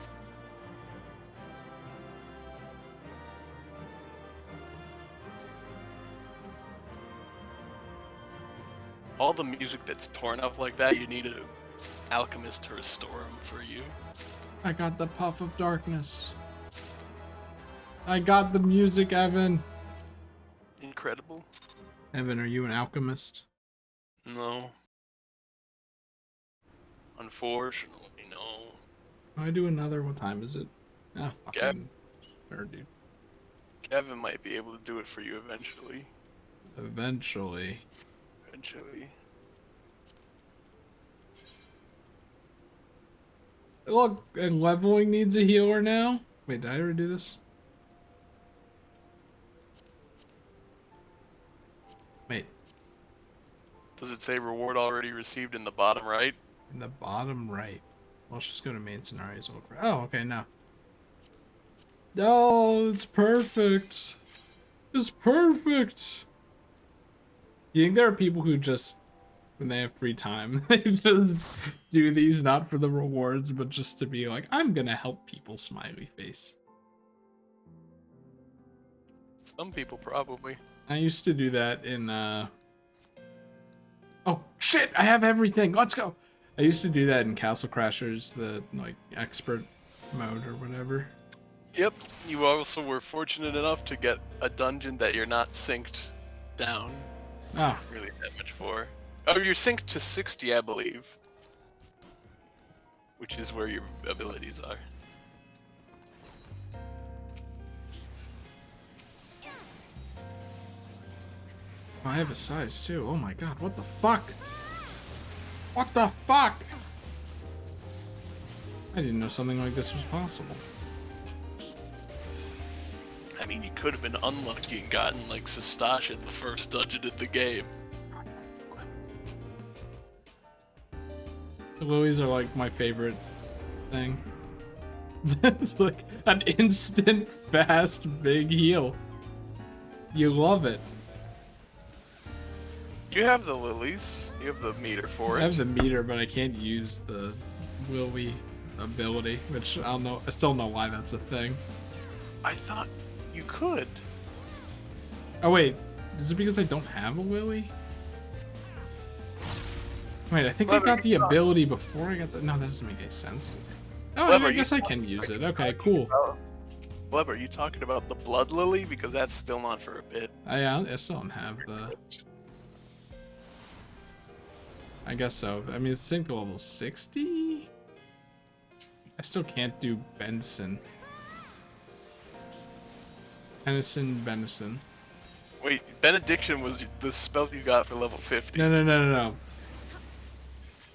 Speaker 3: All the music that's torn up like that, you need an alchemist to restore them for you.
Speaker 1: I got the puff of darkness. I got the music, Evan.
Speaker 3: Incredible.
Speaker 1: Evan, are you an alchemist?
Speaker 3: No. Unfortunately, no.
Speaker 1: Can I do another? What time is it? Ah, fucking... Sure, dude.
Speaker 3: Gavin might be able to do it for you eventually.
Speaker 1: Eventually.
Speaker 3: Eventually.
Speaker 1: Look, and leveling needs a healer now? Wait, did I ever do this? Wait,
Speaker 3: Does it say reward already received in the bottom right?
Speaker 1: in the bottom right. Well, let's just go to main scenarios. Oh, okay, no. Oh, it's perfect. It's perfect. You think there are people who just, when they have free time, they just do these not for the rewards, but just to be like, I'm gonna help people, smiley face.
Speaker 3: Some people probably.
Speaker 1: I used to do that in, Oh, shit! I have everything! Let's go! I used to do that in Castle Crashers, the, like, expert mode or whatever.
Speaker 3: Yep. You also were fortunate enough to get a dungeon that you're not synced down
Speaker 1: Oh,
Speaker 3: really that much for. Oh, you're synced to 60, I believe. Which is where your abilities are.
Speaker 1: I have a size too. Oh my god, what the fuck? What the fuck? I didn't know something like this was possible.
Speaker 3: I mean, you could have been unlucky and gotten like Sistash at the first dungeon of the game.
Speaker 1: The lilies are like my favorite thing. It's like an instant, fast, big heal. You love it.
Speaker 3: You have the lilies. You have the meter for
Speaker 1: I have
Speaker 3: it.
Speaker 1: the meter, but I can't use the Willy ability, which I still know why that's a thing.
Speaker 3: I thought you could.
Speaker 1: Oh wait, is it because I don't have a Willy? Wait, I think I got the ability before I got the... No, that doesn't make any sense. Oh,
Speaker 3: Clever,
Speaker 1: I guess I can use it. Okay, cool.
Speaker 3: Bleb, are you talking about the blood lily? Because that's still not for a bit.
Speaker 1: I still don't have the... I guess so. I mean, it's synced to level 60? I still can't do Benson. Benison.
Speaker 3: Wait, benediction was the spell you got for level 50.
Speaker 1: No.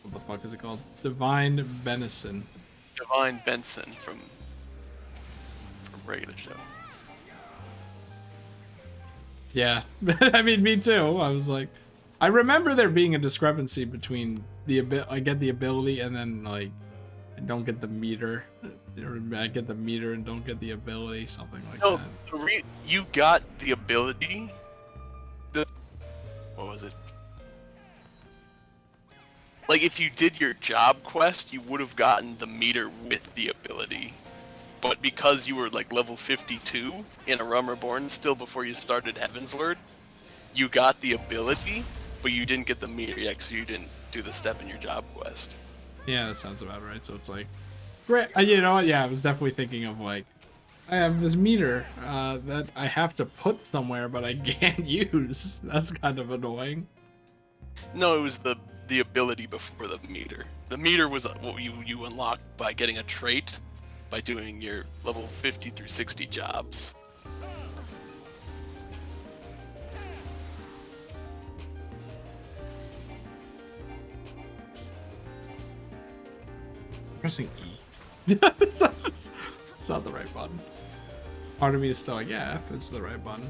Speaker 1: What the fuck is it called? Divine Benison.
Speaker 3: Divine Benson from regular show.
Speaker 1: Yeah. I mean, me too. I was like... I remember there being a discrepancy between I get the ability and then, like, I don't get the meter. Or I get the meter and don't get the ability, something like
Speaker 3: No,
Speaker 1: that.
Speaker 3: you got the ability. What was it? Like, if you did your job quest, you would have gotten the meter with the ability. But because you were, like, level 52 in A Realm Reborn still before you started Heaven's Word, you got the ability, but you didn't get the meter yet because you didn't do the step in your job quest.
Speaker 1: Yeah, that sounds about right. So it's like... Great. You know what? Yeah, I was definitely thinking of, like... I have this meter that I have to put somewhere, but I can't use. That's kind of annoying.
Speaker 3: No, it was the ability before the meter. The meter was what you unlocked by getting a trait by doing your level 50 through 60 jobs.
Speaker 1: Pressing E. It's not the right button. Part of me is still like, yeah, F is the right button.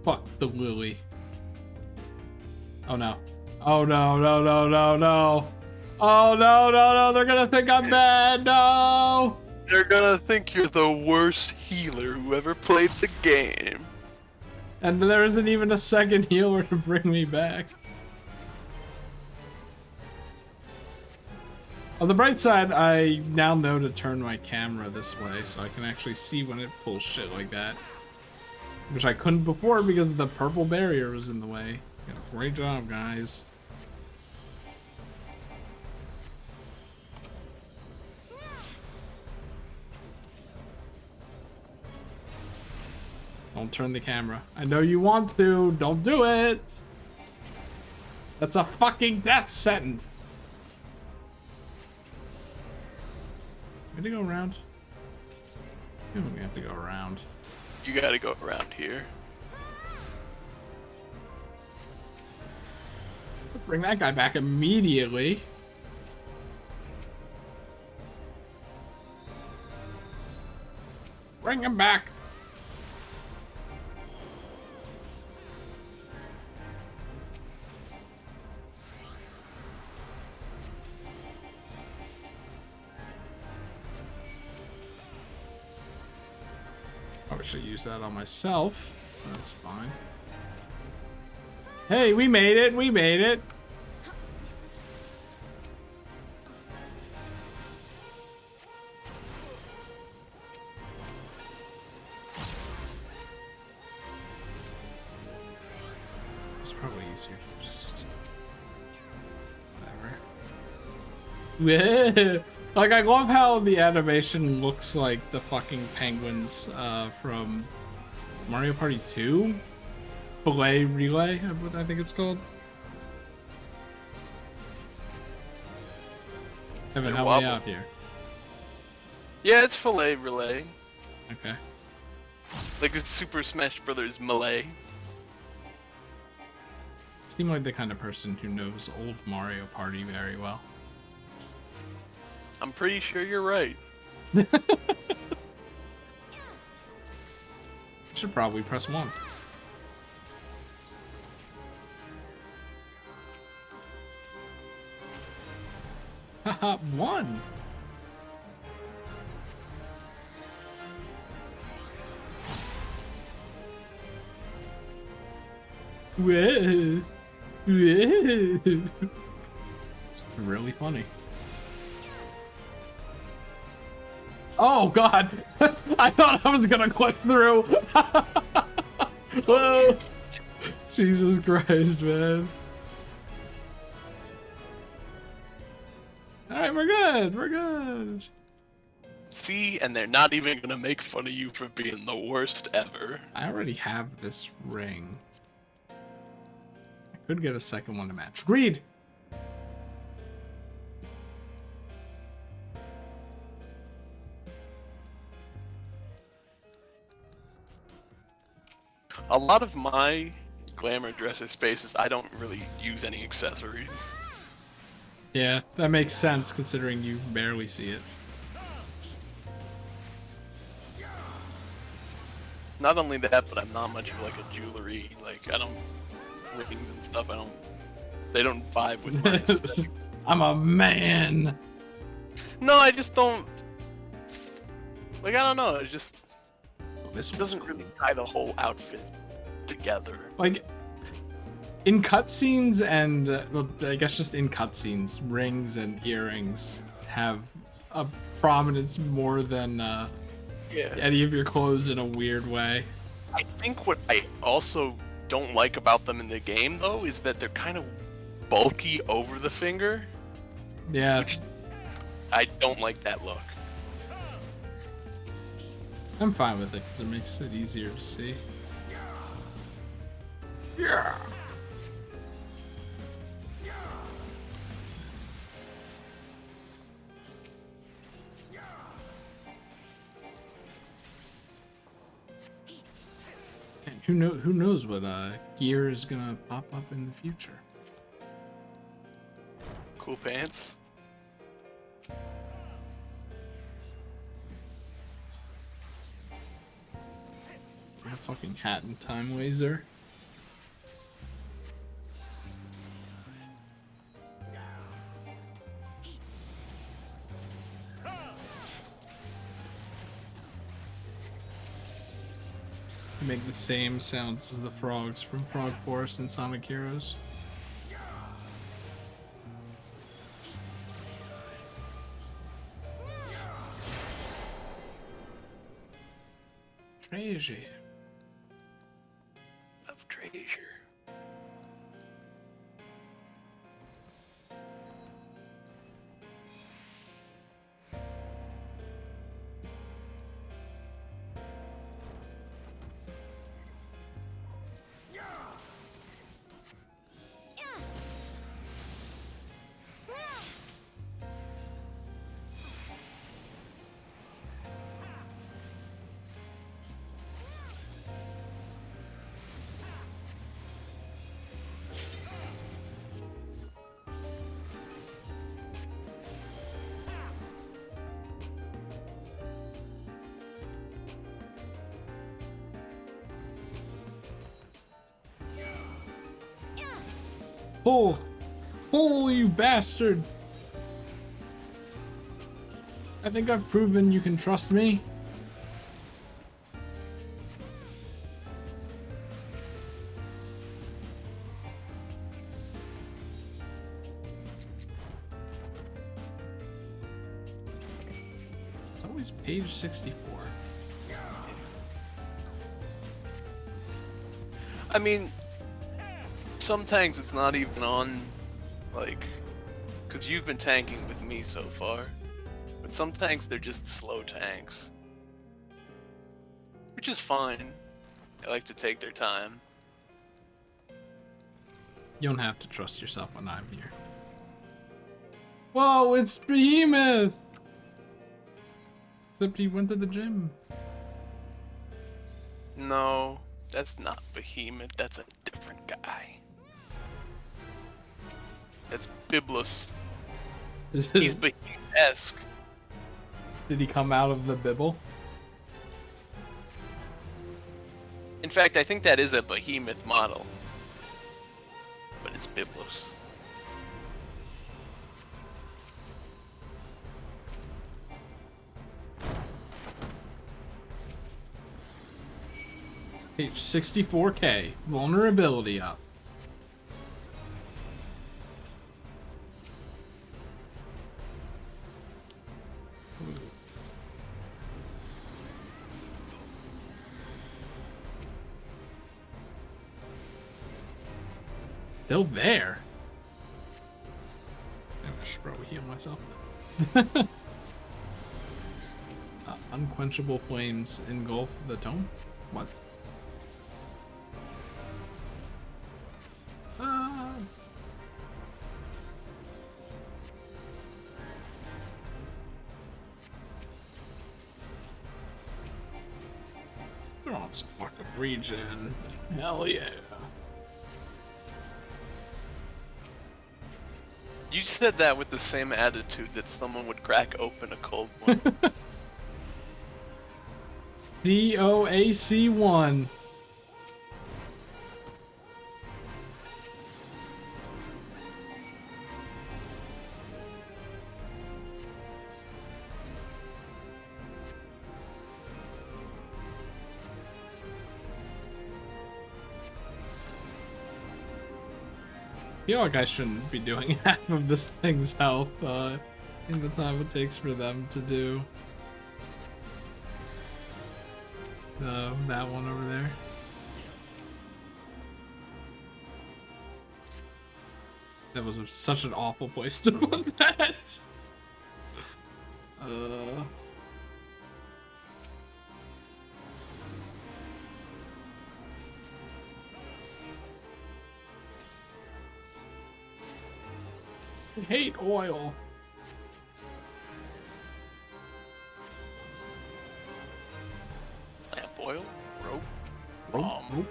Speaker 1: Fuck the lily. Oh no. Oh no, no, no, no, no. Oh no, no, no, they're gonna think I'm bad, no!
Speaker 3: They're gonna think you're the worst healer who ever played the game.
Speaker 1: And there isn't even a second healer to bring me back. On the bright side, I now know to turn my camera this way so I can actually see when it pulls shit like that. Which I couldn't before because the purple barrier was in the way. Yeah, great job, guys. Don't turn the camera. I know you want to. Don't do it. That's a fucking death sentence. Way to go around. I think we have to go around.
Speaker 3: You gotta go around here.
Speaker 1: Let's bring that guy back immediately. Bring him back. Probably should use that on myself. That's fine. Hey, we made it. We made it. It's probably easier to just whatever. Like, I love how the animation looks like the fucking penguins from Mario Party 2? Filet Relay, what I think it's called. Evan, help me out here.
Speaker 3: Yeah, it's Filet Relay.
Speaker 1: Okay.
Speaker 3: Like a Super Smash Brothers Melee.
Speaker 1: Seem like the kind of person who knows old Mario Party very well.
Speaker 3: I'm pretty sure you're right.
Speaker 1: Should probably press 1. Haha, 1! Whoa! Whoa! It's really funny. Oh god! I thought I was gonna click through! Whoa! Jesus Christ, man. Alright, we're good, we're good.
Speaker 3: See, and they're not even gonna make fun of you for being the worst ever.
Speaker 1: I already have this ring. I could get a second one to match. Greed!
Speaker 3: A lot of my glamour dresser spaces, I don't really use any accessories.
Speaker 1: Yeah, that makes sense considering you barely see it.
Speaker 3: Not only that, but I'm not much of like a jewelry, like I don't, rings and stuff, they don't vibe with my aesthetic.
Speaker 1: I'm a man!
Speaker 3: No, I just don't, like I don't know, it just
Speaker 1: This
Speaker 3: doesn't really tie the whole outfit together.
Speaker 1: Like, in cutscenes and, well, I guess just in cutscenes, rings and earrings have a prominence more than
Speaker 3: Yeah.
Speaker 1: any of your clothes in a weird way.
Speaker 3: I think what I also don't like about them in the game, though, is that they're kind of bulky over the finger.
Speaker 1: Yeah,
Speaker 3: I don't like that look.
Speaker 1: I'm fine with it because it makes it easier to see. Yeah. Dang. Who knows what gear is gonna pop up in the future?
Speaker 3: Cool pants.
Speaker 1: A fucking hat and time laser. Make the same sounds as the frogs from Frog Forest and Sonic Heroes. Treasure.
Speaker 3: Of treasure.
Speaker 1: Pull! Pull, you bastard! I think I've proven you can trust me. It's always page 64.
Speaker 3: I mean, some tanks it's not even on, like, because you've been tanking with me so far. But some tanks, they're just slow tanks. Which is fine. They like to take their time.
Speaker 1: You don't have to trust yourself when I'm here. Whoa, it's Behemoth! Except he went to the gym.
Speaker 3: No, that's not Behemoth. That's a different guy. That's Biblos. He's Behemoth-esque.
Speaker 1: Did he come out of the Bibble?
Speaker 3: In fact, I think that is a Behemoth model. But it's Biblos.
Speaker 1: Page 64K. Vulnerability up. Still there. I should probably heal myself. Unquenchable flames engulf the tome? What? They're on some fucking regen. Hell yeah.
Speaker 3: You said that with the same attitude that someone would crack open a cold one.
Speaker 1: DOAC1. I feel like I shouldn't be doing half of this thing's health in the time it takes for them to do that one over there. That was such an awful place to put that. I hate oil.
Speaker 3: Lamp oil? Rope? bomb.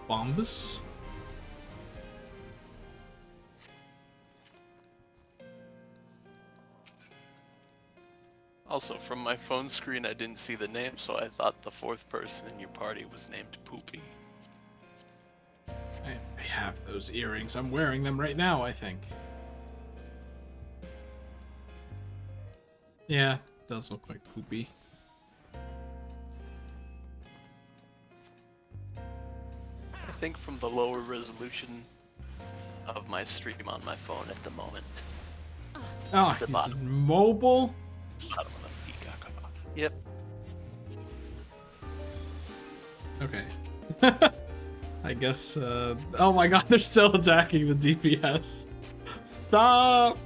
Speaker 1: Bombus.
Speaker 3: Also, from my phone screen, I didn't see the name, so I thought the fourth person in your party was named Poopy.
Speaker 1: I have those earrings. I'm wearing them right now, I think. Yeah, does look like Poopy.
Speaker 3: I think from the lower resolution of my stream on my phone at the moment.
Speaker 1: Oh,
Speaker 3: The
Speaker 1: he's
Speaker 3: bottom.
Speaker 1: mobile?
Speaker 3: Bottom of the peacock. Yep.
Speaker 1: Okay. I guess, oh my god, they're still attacking the DPS. Stop!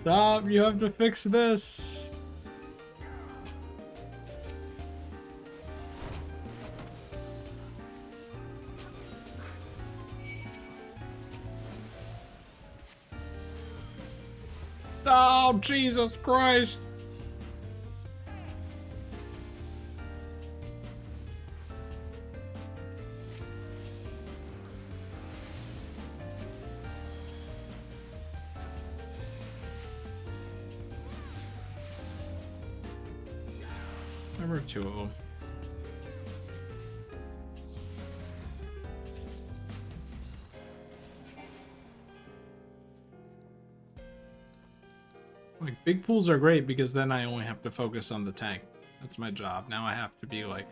Speaker 1: Stop, you have to fix this. Stop, Jesus Christ. There were two of them. Like, big pools are great because then I only have to focus on the tank. That's my job. Now I have to be like,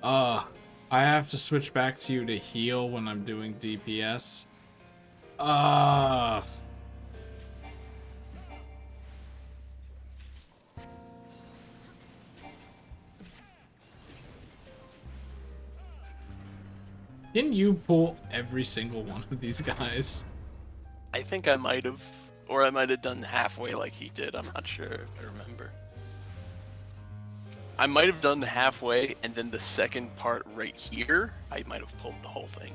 Speaker 1: I have to switch back to you to heal when I'm doing DPS. Didn't you pull every single one of these guys?
Speaker 3: I think I might have. Or I might have done halfway like he did. I'm not sure. I remember. I might have done halfway, and then the second part right here, I might have pulled the whole thing.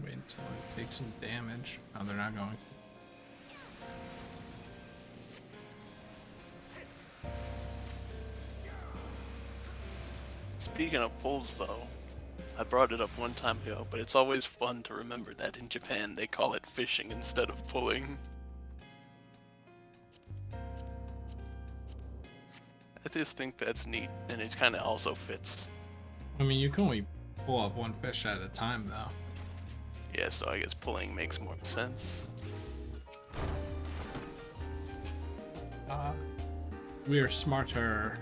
Speaker 1: Wait until I take some damage. Oh, they're not going.
Speaker 3: Speaking of pulls, though, I brought it up one time ago, but it's always fun to remember that in Japan they call it fishing instead of pulling. I just think that's neat, and it kind of also fits.
Speaker 1: I mean, you can only pull up one fish at a time, though.
Speaker 3: Yeah, so I guess pulling makes more sense.
Speaker 1: We're smarter.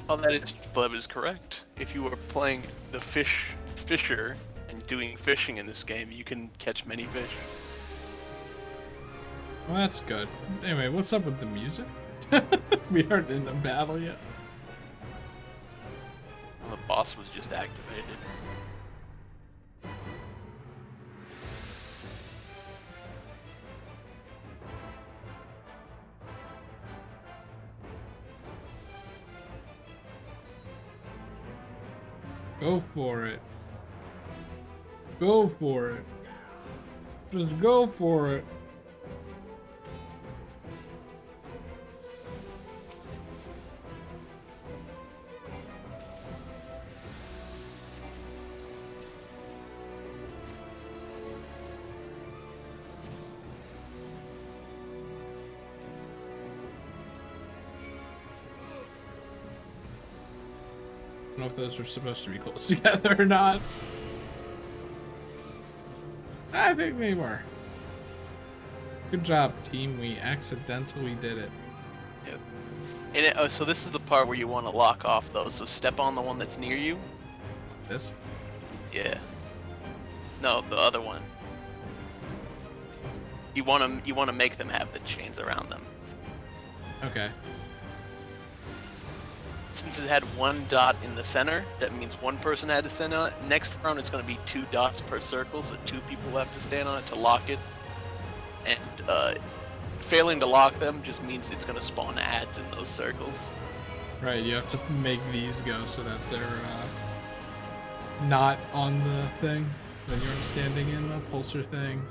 Speaker 3: Oh, that is correct. If you are playing the fisher and doing fishing in this game, you can catch many fish.
Speaker 1: Well, that's good. Anyway, what's up with the music? We aren't in the battle yet.
Speaker 3: Well, the boss was just activated.
Speaker 1: Go for it. Go for it. Just go for it. I don't know if those were supposed to be close together or not. I think they were. Good job, team. We accidentally did it.
Speaker 3: Yep. And so this is the part where you want to lock off, though. So step on the one that's near you.
Speaker 1: This?
Speaker 3: Yeah. No, the other one. You want to make them have the chains around them.
Speaker 1: Okay.
Speaker 3: since it had 1 dot in the center, that means one person had to stand on it. Next round, it's going to be 2 dots per circle, so 2 people have to stand on it to lock it. And failing to lock them just means it's going to spawn ads in those circles.
Speaker 1: Right, you have to make these go so that they're not on the thing when you're standing in the pulsar thing.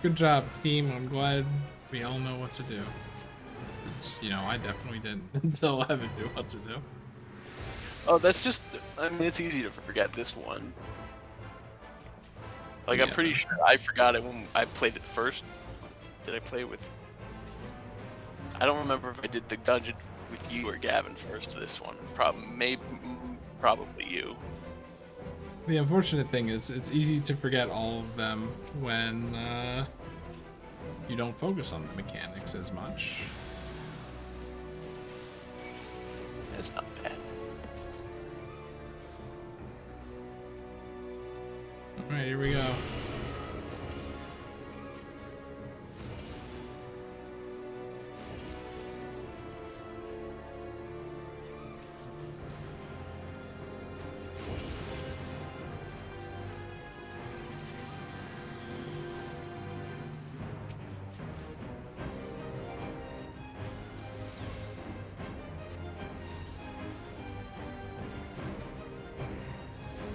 Speaker 1: Good job, team. I'm glad we all know what to do. It's, you know, I definitely didn't until Evan knew what to do.
Speaker 3: Oh, that's just, I mean, it's easy to forget this one. Like,
Speaker 1: Yeah.
Speaker 3: I'm pretty sure I forgot it when I played it first. Did I play with... I don't remember if I did the dungeon with you or Gavin first this one. Probably you.
Speaker 1: The unfortunate thing is it's easy to forget all of them when you don't focus on the mechanics as much.
Speaker 3: It's not bad.
Speaker 1: Alright, here we go.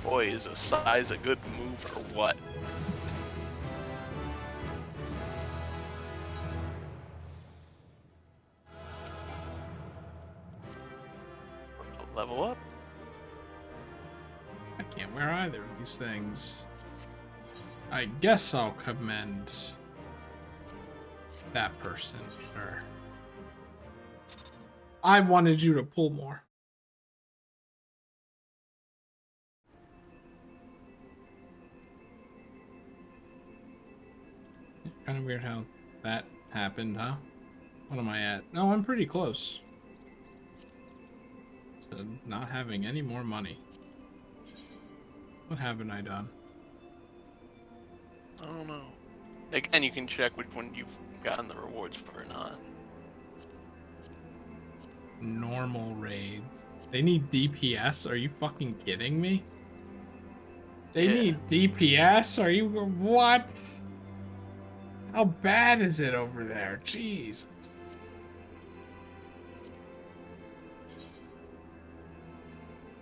Speaker 3: Boy, is a size a good move or what? Level up?
Speaker 1: I can't wear either of these things. I guess I'll commend that person, sure. I wanted you to pull more. Kind of weird how that happened, huh? What am I at? No, I'm pretty close to not having any more money. What haven't I done?
Speaker 3: I don't know. Again, you can check which one you've gotten the rewards for or not.
Speaker 1: Normal raids. They need DPS? Are you fucking kidding me? They
Speaker 3: Yeah.
Speaker 1: need DPS? Are you... What? How bad is it over there? Jeez.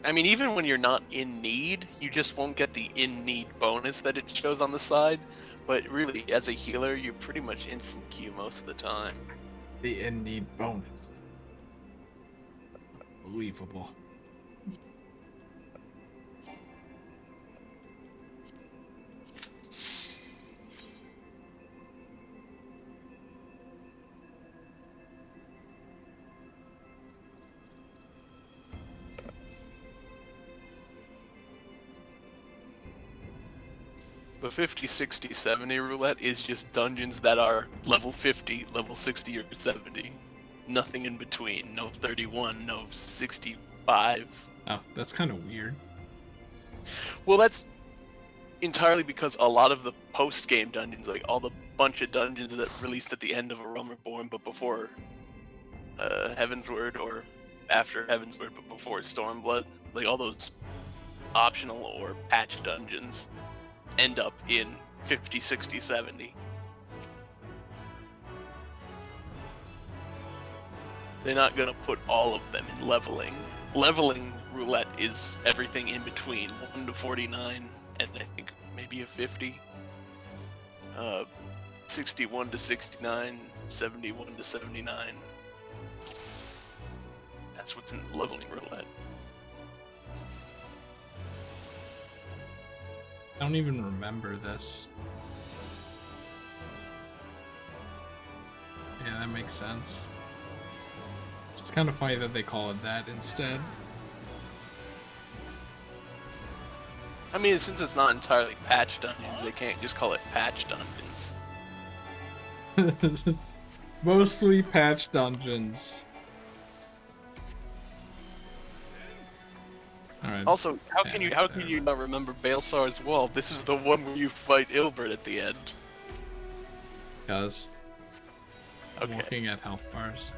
Speaker 3: I mean, even when you're not in need, you just won't get the in-need bonus that it shows on the side. But really, as a healer, you're pretty much instant Q most of the time.
Speaker 1: The in-need bonus. Unbelievable.
Speaker 3: The 50, 60, 70 roulette is just dungeons that are level 50, level 60, or 70. Nothing in between. No 31, no 65.
Speaker 1: Oh, that's kind of weird.
Speaker 3: Well, that's entirely because a lot of the post-game dungeons, like all the bunch of dungeons that released at the end of A Realm Reborn, but before Heaven's Word, or after Heaven's Word, but before Stormblood, like all those optional or patch dungeons end up in 50, 60, 70. They're not going to put all of them in leveling. Leveling roulette is everything in between 1 to 49 and I think maybe a 50. 61 to 69, 71 to 79. That's what's in leveling roulette.
Speaker 1: I don't even remember this. Yeah, that makes sense. It's kind of funny that they call it that instead.
Speaker 3: I mean, since it's not entirely patch dungeons, they can't just call it patch dungeons.
Speaker 1: Mostly patch dungeons. Alright.
Speaker 3: Also, how can you not remember Baelsar's Wall? This is the one where you fight Ilbert at the end.
Speaker 1: Because I'm
Speaker 3: Okay.
Speaker 1: looking at health bars.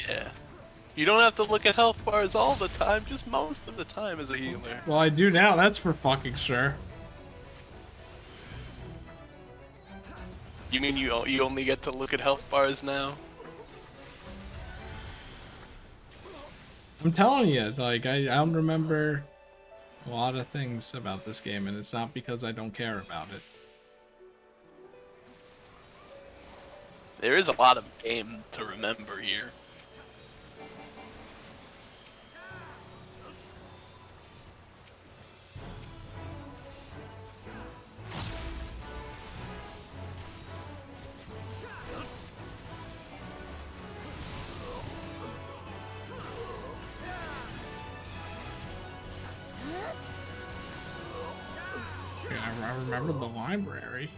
Speaker 3: Yeah. You don't have to look at health bars all the time, just most of the time as a healer.
Speaker 1: Well, I do now, that's for fucking sure.
Speaker 3: You mean you only get to look at health bars now?
Speaker 1: I'm telling you, like, I don't remember a lot of things about this game, and it's not because I don't care about it.
Speaker 3: There is a lot of game to remember here.
Speaker 1: I remember the library.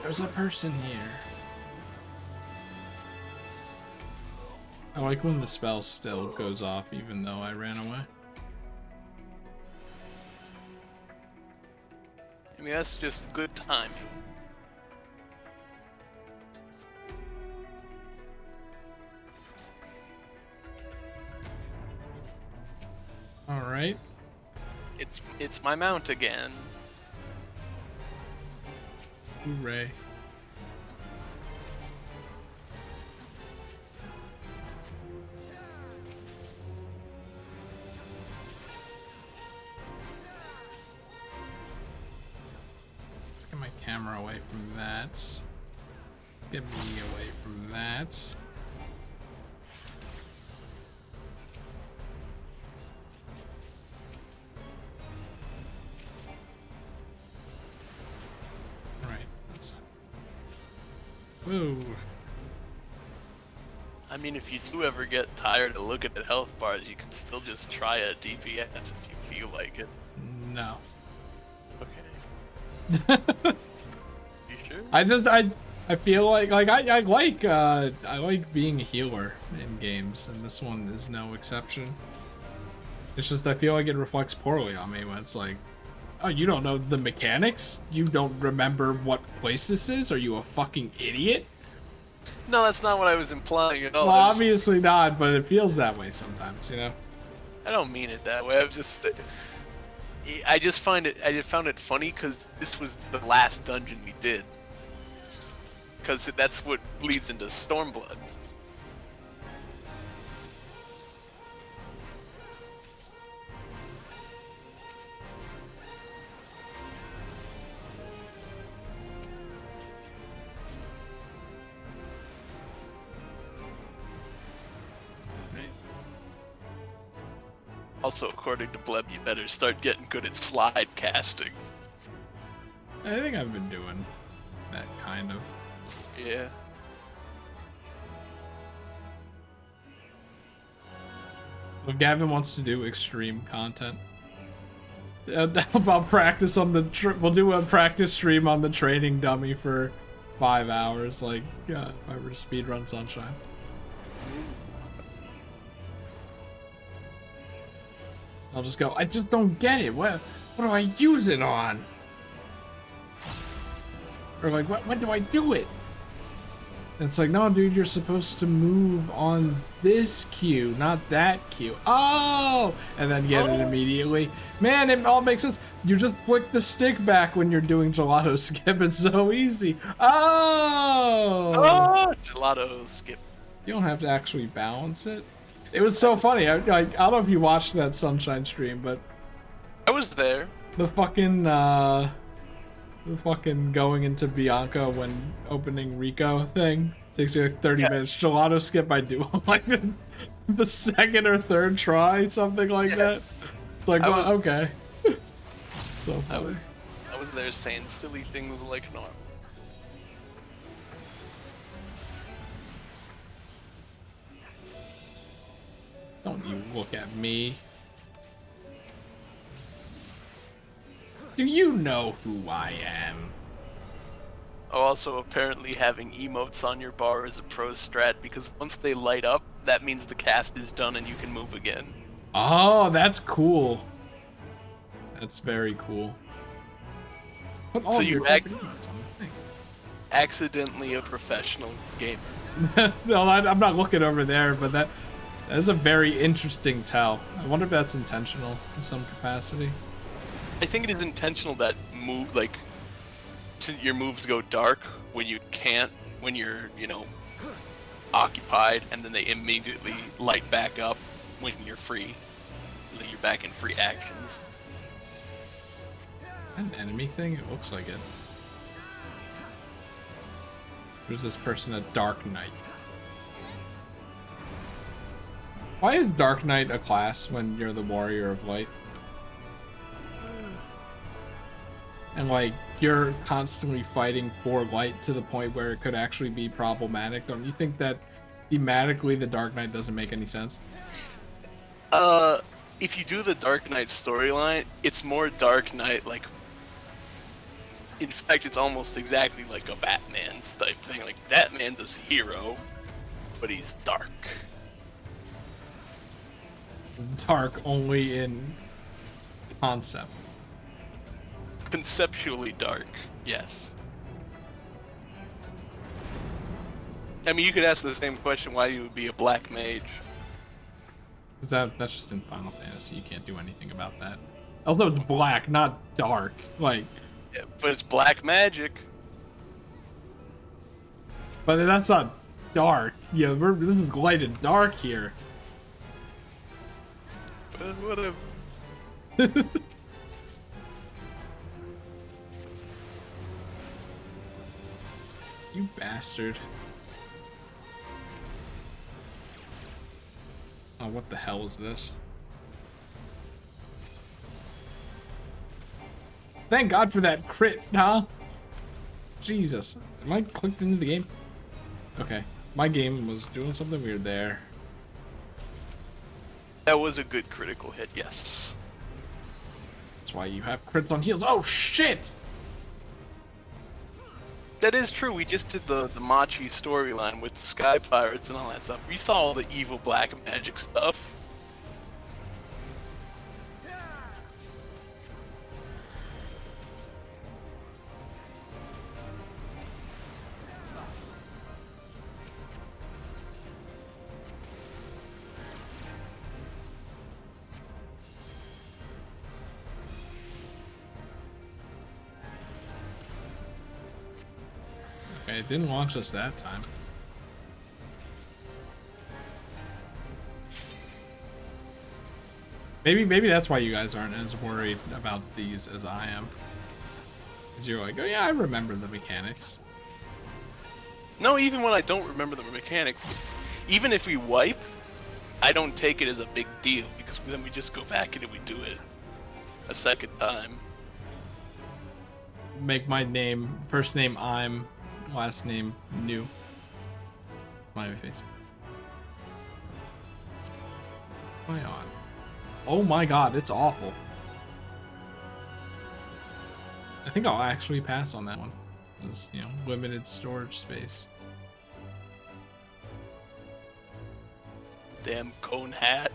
Speaker 1: There's a person here. I like when the spell still goes off even though I ran away.
Speaker 3: I mean, that's just good timing.
Speaker 1: Alright.
Speaker 3: It's my mount again.
Speaker 1: Hooray. Let's get my camera away from that. Let's get me away from that. Whoa.
Speaker 3: I mean, if you do ever get tired of looking at health bars, you can still just try a DPS if you feel like it.
Speaker 1: No.
Speaker 3: Okay. You sure?
Speaker 1: I feel like I like being a healer in games, and this one is no exception. It's just I feel like it reflects poorly on me when it's like, oh, you don't know the mechanics? You don't remember what place this is? Are you a fucking idiot?
Speaker 3: No, that's not what I was implying at all.
Speaker 1: Well, obviously not, but it feels that way sometimes, you know?
Speaker 3: I don't mean it that way. I just found it funny because this was the last dungeon we did. Because that's what leads into Stormblood. Also, according to Bleb, you better start getting good at slide casting.
Speaker 1: I think I've been doing that kind of.
Speaker 3: Yeah.
Speaker 1: Well, Gavin wants to do extreme content. About practice on the we'll do a practice stream on the training dummy for 5 hours, like if I were to speedrun Sunshine. I'll just go, I just don't get it. What do I use it on? Or like, when do I do it? And it's like, no, dude, you're supposed to move on this cue, not that cue. Oh! And then get it immediately. Man, it all makes sense. You just flick the stick back when you're doing gelato skip. It's so easy. Oh!
Speaker 3: Gelato skip.
Speaker 1: You don't have to actually balance it. It was so funny. I don't know if you watched that Sunshine stream, but
Speaker 3: I was there.
Speaker 1: the fucking going into Bianca when opening Rico thing takes you like 30 minutes. Gelato skip I do like the second or third try, something like that. It's like, well, okay. So funny.
Speaker 3: I was there saying silly things like normal.
Speaker 1: Don't you look at me. Do you know who I am?
Speaker 3: Oh, also, apparently having emotes on your bar is a pro strat because once they light up, that means the cast is done and you can move again.
Speaker 1: Oh, that's cool. That's very cool. Put all
Speaker 3: So
Speaker 1: your
Speaker 3: you
Speaker 1: favorite emotes on the thing.
Speaker 3: Accidentally a professional gamer.
Speaker 1: No, I'm not looking over there, but that is a very interesting tell. I wonder if that's intentional in some capacity.
Speaker 3: I think it is intentional that your moves go dark when you can't, when you're, occupied, and then they immediately light back up when you're free. You're back in free actions.
Speaker 1: An enemy thing? It looks like it. There's this person, a Dark Knight. Why is Dark Knight a class when you're the Warrior of Light? And like, you're constantly fighting for light to the point where it could actually be problematic. Don't you think that thematically the Dark Knight doesn't make any sense?
Speaker 3: If you do the Dark Knight storyline, it's more Dark Knight, like, in fact, it's almost exactly like a Batman's type thing. Like, Batman's a hero, but he's dark.
Speaker 1: Dark only in concept.
Speaker 3: Conceptually dark, yes. I mean, you could ask the same question why you would be a black mage.
Speaker 1: Cause that's just in Final Fantasy. You can't do anything about that. Also, it's black, not dark. Like,
Speaker 3: Yeah, but it's black magic.
Speaker 1: but that's not dark. Yeah, this is light and dark here.
Speaker 3: Whatever.
Speaker 1: You bastard. Oh, what the hell is this? Thank God for that crit, huh? Jesus. Am I clicked into the game? Okay. My game was doing something weird there.
Speaker 3: That was a good critical hit, yes.
Speaker 1: That's why you have crits on heals. Oh, shit!
Speaker 3: That is true. We just did the Machi storyline with the Sky Pirates and all that stuff. We saw all the evil black magic stuff.
Speaker 1: Okay, it didn't launch us that time. Maybe that's why you guys aren't as worried about these as I am. Because you're like, oh yeah, I remember the mechanics.
Speaker 3: No, even when I don't remember the mechanics, even if we wipe, I don't take it as a big deal because then we just go back and we do it a second time.
Speaker 1: Make my name, first name I'm, last name new. Smiley face. Why on? Oh my god, it's awful. I think I'll actually pass on that one. Because, limited storage space.
Speaker 3: Damn cone hat.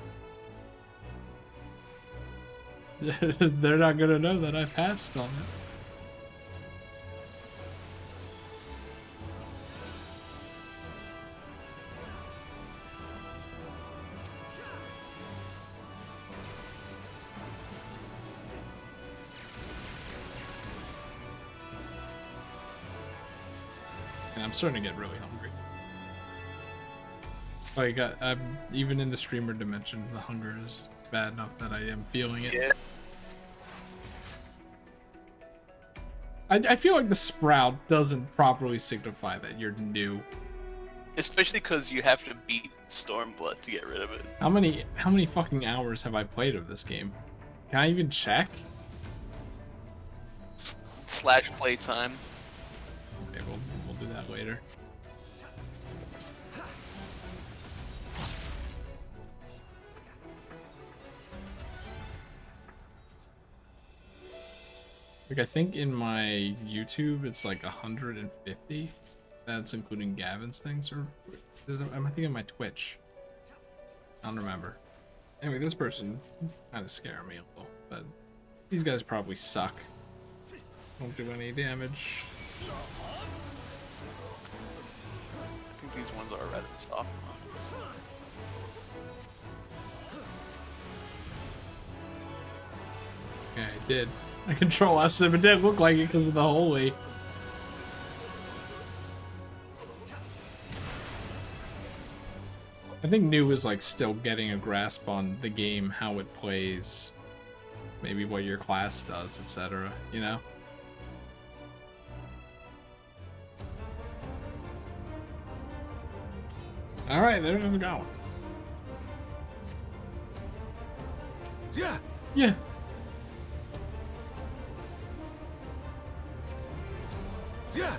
Speaker 1: They're not gonna know that I passed on it. And I'm starting to get really hungry. Like, I'm even in the streamer dimension, the hunger is bad enough that I am feeling it.
Speaker 3: Yeah.
Speaker 1: I feel like the sprout doesn't properly signify that you're new.
Speaker 3: Especially because you have to beat Stormblood to get rid of it.
Speaker 1: How many fucking hours have I played of this game? Can I even check?
Speaker 3: Slash playtime.
Speaker 1: Okay, we'll do that later. Like, I think in my YouTube it's like 150. That's including Gavin's things, or am I thinking my Twitch? I don't remember. Anyway, this person kind of scared me a little, but these guys probably suck. Don't do any damage.
Speaker 3: I think these ones are rather soft.
Speaker 1: Okay, I did. I control S, but it didn't look like it because of the holy. I think New is like still getting a grasp on the game, how it plays, maybe what your class does, etc. You know? Alright, there we go.
Speaker 8: Yeah.
Speaker 1: Yeah.
Speaker 8: Yeah.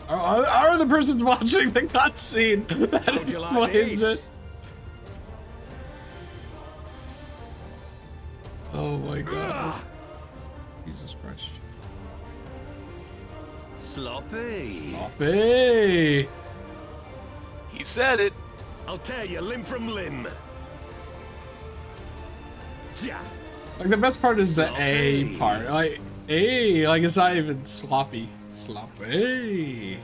Speaker 1: Our other person's watching the cutscene that explains it. Oh my god. Jesus Christ.
Speaker 8: Sloppy.
Speaker 1: Sloppy.
Speaker 3: He said it.
Speaker 8: I'll tear you limb from limb. Yeah.
Speaker 1: Like, the best part is the A part. Like, A, like, it's not even sloppy. Sloppy.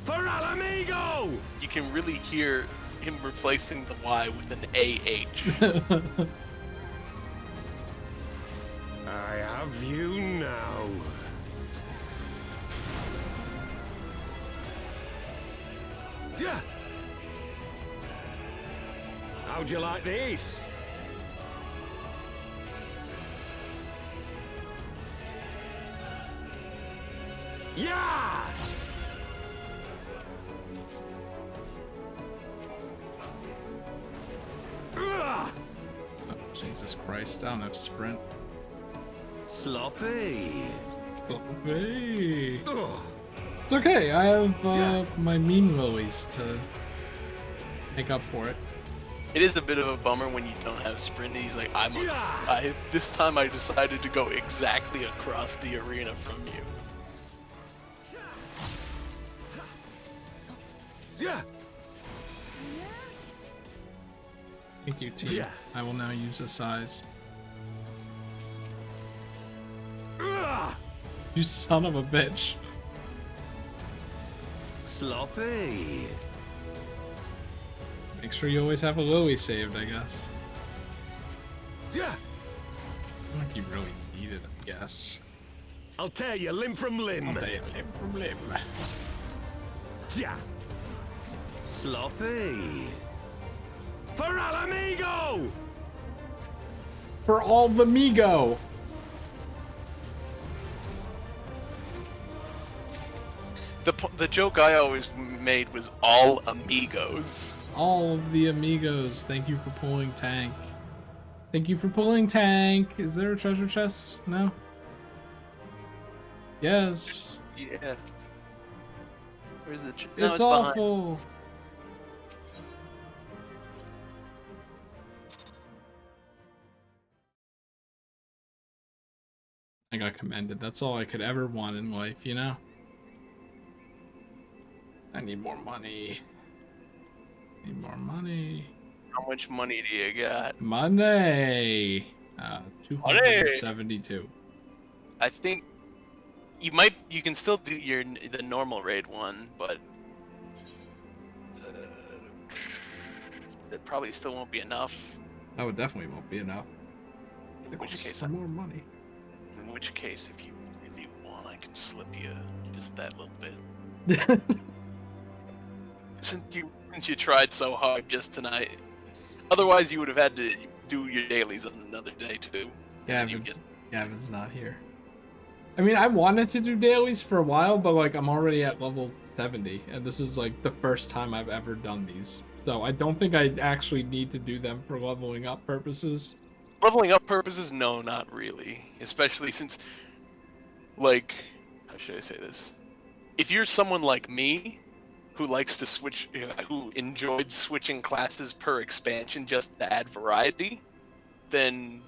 Speaker 8: For Alamigo!
Speaker 3: You can really hear him replacing the Y with an AH.
Speaker 8: I have you now. Yeah. How'd you like this? Yeah!
Speaker 1: Oh, Jesus Christ, I don't have sprint.
Speaker 8: Sloppy.
Speaker 1: Sloppy. It's okay, I have my meme lilies to make up for it.
Speaker 3: It is a bit of a bummer when you don't have sprint. He's like, this time I decided to go exactly across the arena from you.
Speaker 8: Yeah.
Speaker 1: Thank you, T.
Speaker 8: Yeah.
Speaker 1: I will now use a size. You son of a bitch.
Speaker 8: Sloppy.
Speaker 1: Make sure you always have a lily saved, I guess.
Speaker 8: Yeah.
Speaker 1: I don't think you really need it, I guess.
Speaker 8: I'll tear you limb from limb.
Speaker 1: I'll tell you limb from limb.
Speaker 8: Yeah. Sloppy. For Alamigo!
Speaker 1: For all the Migo!
Speaker 3: The joke I always made was all amigos.
Speaker 1: All of the amigos, thank you for pulling tank. Thank you for pulling tank. Is there a treasure chest? No? Yes.
Speaker 3: Yeah. Where's the? No,
Speaker 1: It's
Speaker 3: behind.
Speaker 1: awful. I got commended. That's all I could ever want in life, you know? I need more money. Need more money.
Speaker 3: How much money do you got?
Speaker 1: Money! 272.
Speaker 3: I think you can still do the normal raid one, but that probably still won't be enough.
Speaker 1: That would definitely won't be enough.
Speaker 3: In which case,
Speaker 1: some more money.
Speaker 3: In which case, if you really want, I can slip you just that little bit. Since you tried so hard just tonight. Otherwise, you would have had to do your dailies on another day too.
Speaker 1: Gavin's not here. I mean, I wanted to do dailies for a while, but like I'm already at level 70, and this is like the first time I've ever done these. So I don't think I actually need to do them for leveling up purposes.
Speaker 3: Leveling up purposes, no, not really. Especially since, like, how should I say this? If you're someone like me, who likes to switch, who enjoyed switching classes per expansion just to add variety, then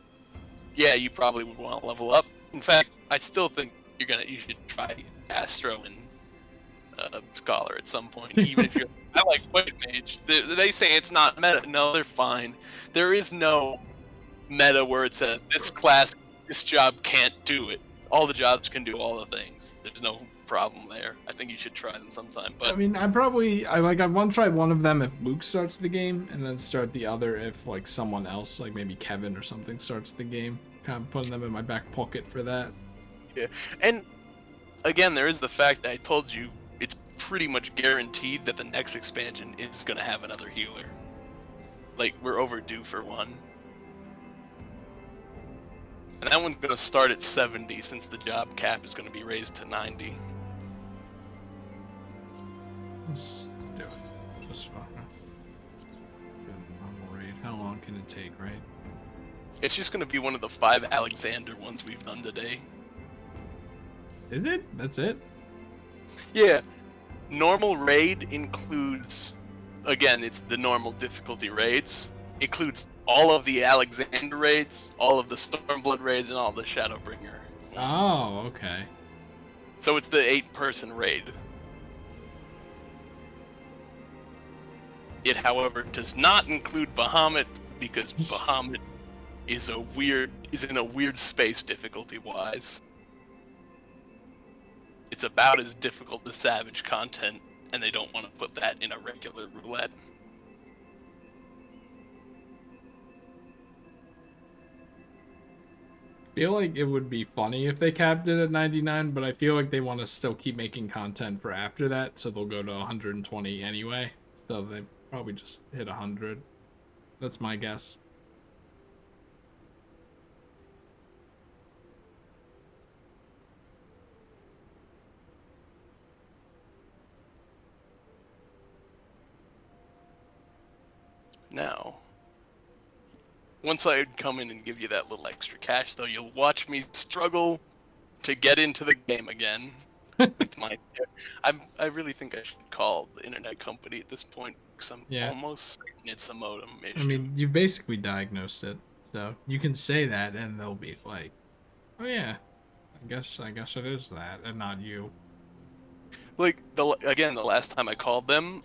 Speaker 3: yeah, you probably would want to level up. In fact, I still think you should try Astro and Scholar at some point, even if you're. I like White Mage. They say it's not meta. No, they're fine. There is no meta where it says this class, this job can't do it. All the jobs can do all the things. There's no problem there. I think you should try them sometime. But
Speaker 1: I mean, I want to try one of them if Luke starts the game, and then start the other if like someone else, like maybe Kevin or something, starts the game. Kind of putting them in my back pocket for that.
Speaker 3: yeah, and again, there is the fact that I told you it's pretty much guaranteed that the next expansion is going to have another healer. Like, we're overdue for one. And that one's going to start at 70 since the job cap is going to be raised to 90.
Speaker 1: Let's do it. Just fun. Normal raid. How long can it take, right?
Speaker 3: It's just going to be one of the 5 Alexander ones we've done today.
Speaker 1: Is it? That's it?
Speaker 3: Yeah. Normal raid includes, again, it's the normal difficulty raids. Includes all of the Alexander raids, all of the Stormblood raids, and all the Shadowbringer ones.
Speaker 1: Oh, okay.
Speaker 3: So it's the 8-person raid. It, however, does not include Bahamut because Bahamut is in a weird space difficulty-wise. It's about as difficult as Savage content, and they don't want to put that in a regular roulette.
Speaker 1: I feel like it would be funny if they capped it at 99, but I feel like they want to still keep making content for after that, so they'll go to 120 anyway. So they probably just hit 100. That's my guess.
Speaker 3: Now, once I come in and give you that little extra cash, though, you'll watch me struggle to get into the game again. With my, I really think I should call the internet company at this point because I'm almost certain it's a modem issue.
Speaker 1: I mean, you've basically diagnosed it, so you can say that, and they'll be like, "Oh yeah, I guess it is that, and not you."
Speaker 3: Like the last time I called them,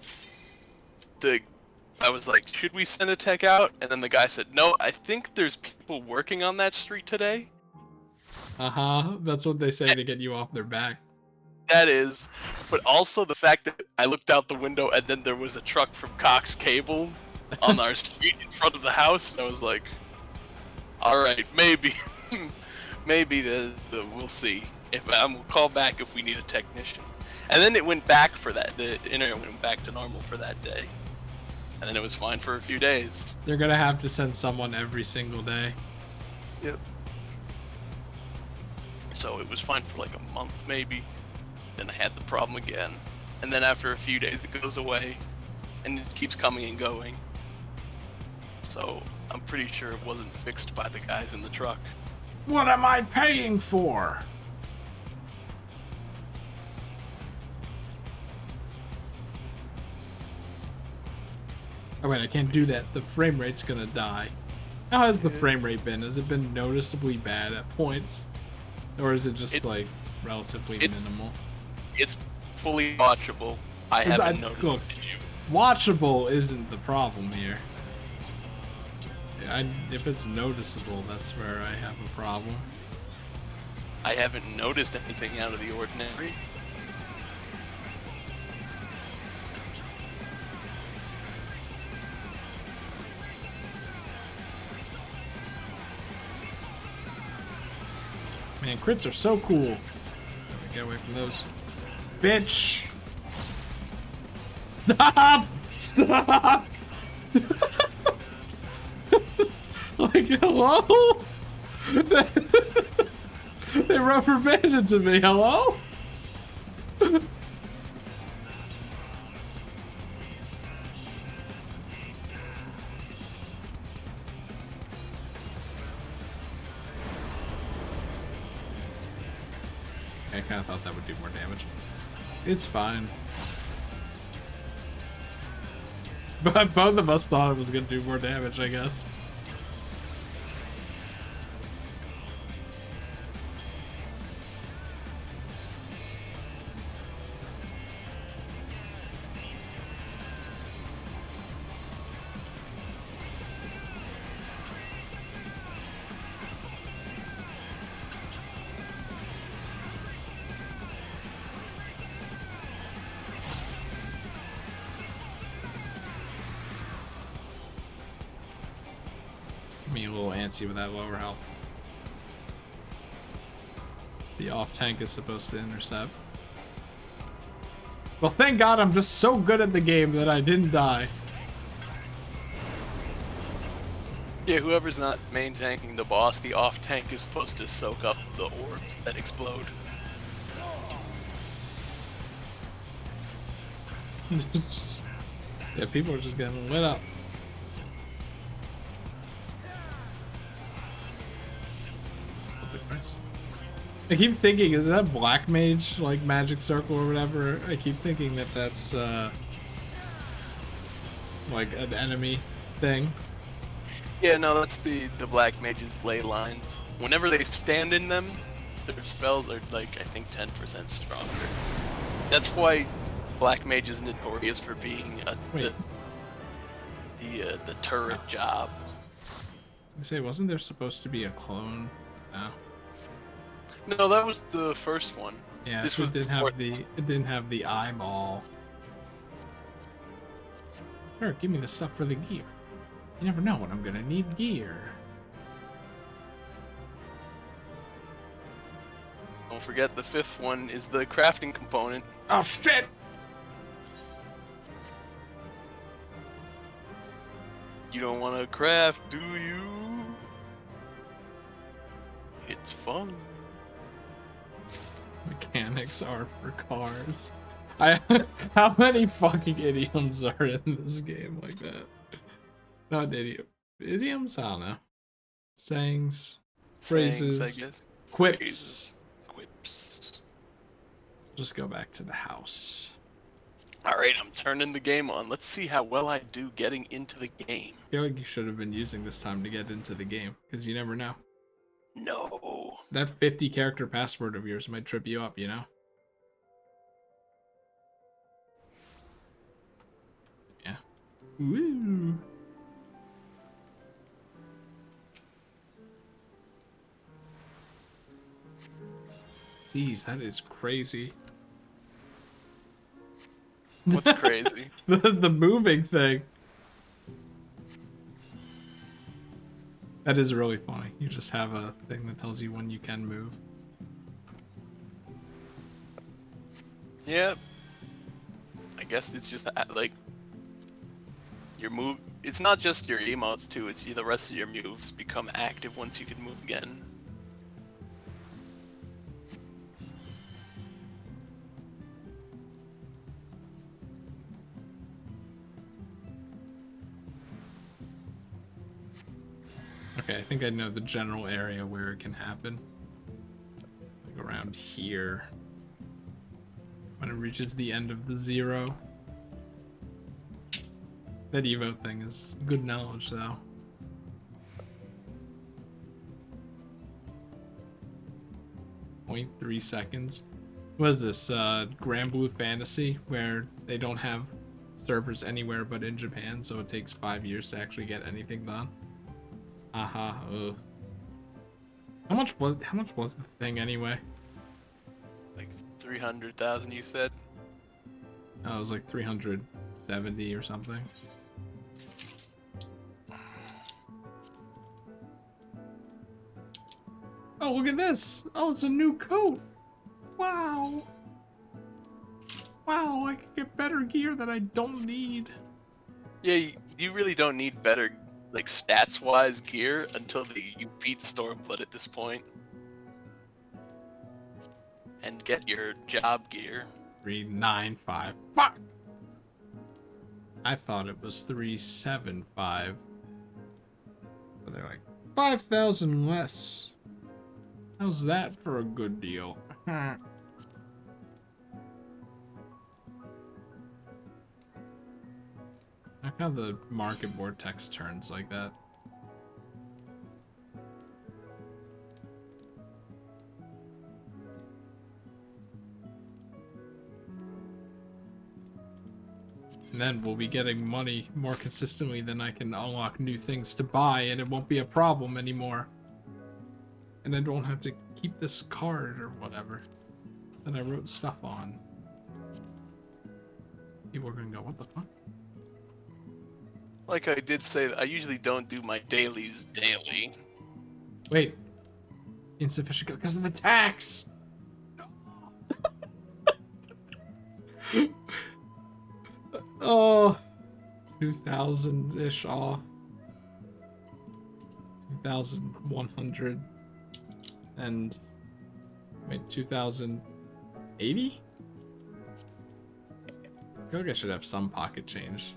Speaker 3: I was like, should we send a tech out? And then the guy said, no, I think there's people working on that street today.
Speaker 1: That's what they say to get you off their back.
Speaker 3: That is. But also the fact that I looked out the window and then there was a truck from Cox Cable on our street in front of the house. And I was like, alright, maybe. Maybe we'll see. We'll call back if we need a technician. And then it went back for that. The internet went back to normal for that day. And then it was fine for a few days.
Speaker 1: They're gonna have to send someone every single day.
Speaker 3: Yep. So it was fine for like a month maybe. Then I had the problem again. And then after a few days it goes away. And it keeps coming and going. So I'm pretty sure it wasn't fixed by the guys in the truck.
Speaker 1: What am I paying for? Oh wait, I can't do that. The frame rate's gonna die. How has the frame rate been? Has it been noticeably bad at points? Or is it just like relatively minimal?
Speaker 3: It's fully watchable. I haven't noticed
Speaker 1: look, watchable isn't the problem here. If it's noticeable, that's where I have a problem.
Speaker 3: I haven't noticed anything out of the ordinary.
Speaker 1: Man, crits are so cool. Get away from those. Bitch! Stop! Stop! Like, hello? They rubber banded to me. Hello? I kind of thought that would do more damage. It's fine. But both of us thought it was going to do more damage, I guess. Me a little antsy with that lower health. The off tank is supposed to intercept. Well, thank God I'm just so good at the game that I didn't die.
Speaker 3: Yeah, whoever's not main tanking the boss, the off tank is supposed to soak up the orbs that explode.
Speaker 1: Yeah, people are just getting lit up. I keep thinking, is that Black Mage, like Magic Circle or whatever? I keep thinking that that's, like an enemy thing.
Speaker 3: Yeah, no, that's the Black Mage's ley lines. Whenever they stand in them, their spells are, like, I think 10% stronger. That's why Black Mage is notorious for being the turret job.
Speaker 1: I say, wasn't there supposed to be a clone? No.
Speaker 3: No, that was the first one.
Speaker 1: Yeah,
Speaker 3: this
Speaker 1: it didn't have the eyeball. Sure, give me the stuff for the gear. You never know when I'm gonna need gear.
Speaker 3: Don't forget the fifth one is the crafting component.
Speaker 1: Oh shit!
Speaker 3: You don't want to craft, do you? It's fun.
Speaker 1: Mechanics are for cars. How many fucking idioms are in this game like that? Not idiom. Idioms? I don't know. Sayings. Phrases.
Speaker 3: Sayings, I guess.
Speaker 1: Quips.
Speaker 3: Phrases, quips.
Speaker 1: Just go back to the house.
Speaker 3: Alright, I'm turning the game on. Let's see how well I do getting into the game.
Speaker 1: I feel like you should have been using this time to get into the game, because you never know.
Speaker 3: No.
Speaker 1: That 50 character password of yours might trip you up, you know? Yeah. Woo! Jeez, that is crazy.
Speaker 3: What's crazy?
Speaker 1: the moving thing. That is really funny. You just have a thing that tells you when you can move.
Speaker 3: Yeah. I guess it's just like your move. It's not just your emotes too. It's the rest of your moves become active once you can move again.
Speaker 1: Okay, I think I know the general area where it can happen. Like around here. When it reaches the end of the 0. That Evo thing is good knowledge, though. 0.3 seconds. What is this, Grand Blue Fantasy, where they don't have servers anywhere but in Japan, so it takes 5 years to actually get anything done? Aha, ugh. How much was the thing anyway?
Speaker 3: Like 300,000, you said?
Speaker 1: Oh, it was like 370 or something. Oh, look at this! Oh, it's a new coat! Wow! Wow, I can get better gear that I don't need.
Speaker 3: Yeah, you really don't need better, like, stats-wise gear until you beat Stormblood at this point. and get your job gear.
Speaker 1: 395. Fuck! I thought it was 375. But they're like, 5,000 less. How's that for a good deal? Like how the market board text turns like that. And then we'll be getting money more consistently than I can unlock new things to buy, and it won't be a problem anymore. And I don't have to keep this card or whatever that I wrote stuff on. People are gonna go, what the fuck?
Speaker 3: Like I did say, I usually don't do my dailies daily.
Speaker 1: Wait. Insufficient because of the tax! Oh, 2,000-ish off. 2,100 and wait, 2,080? I feel like I should have some pocket change.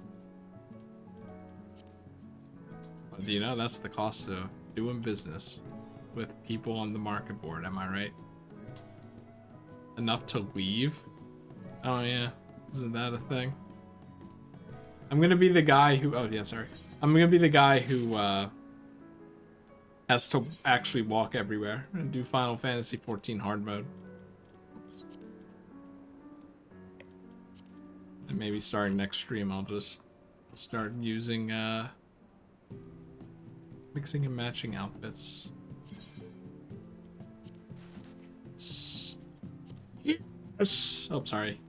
Speaker 1: But you know, that's the cost of doing business with people on the market board, am I right? Enough to leave? Oh yeah, isn't that a thing? I'm gonna be the guy who, oh yeah, sorry. I'm gonna be the guy who has to actually walk everywhere and do Final Fantasy XIV hard mode. And maybe starting next stream, I'll just start using mixing and matching outfits. Yes. Oh, sorry.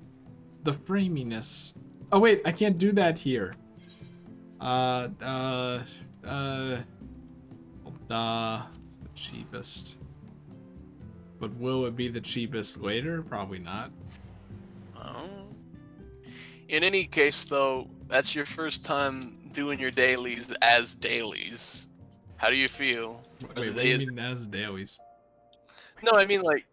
Speaker 1: The framiness. Oh wait, I can't do that here. It's the cheapest. But will it be the cheapest later? Probably not.
Speaker 3: Oh. In any case, though, that's your first time doing your dailies as dailies. How do you feel?
Speaker 1: Wait, what do you mean as dailies?
Speaker 3: No, I mean like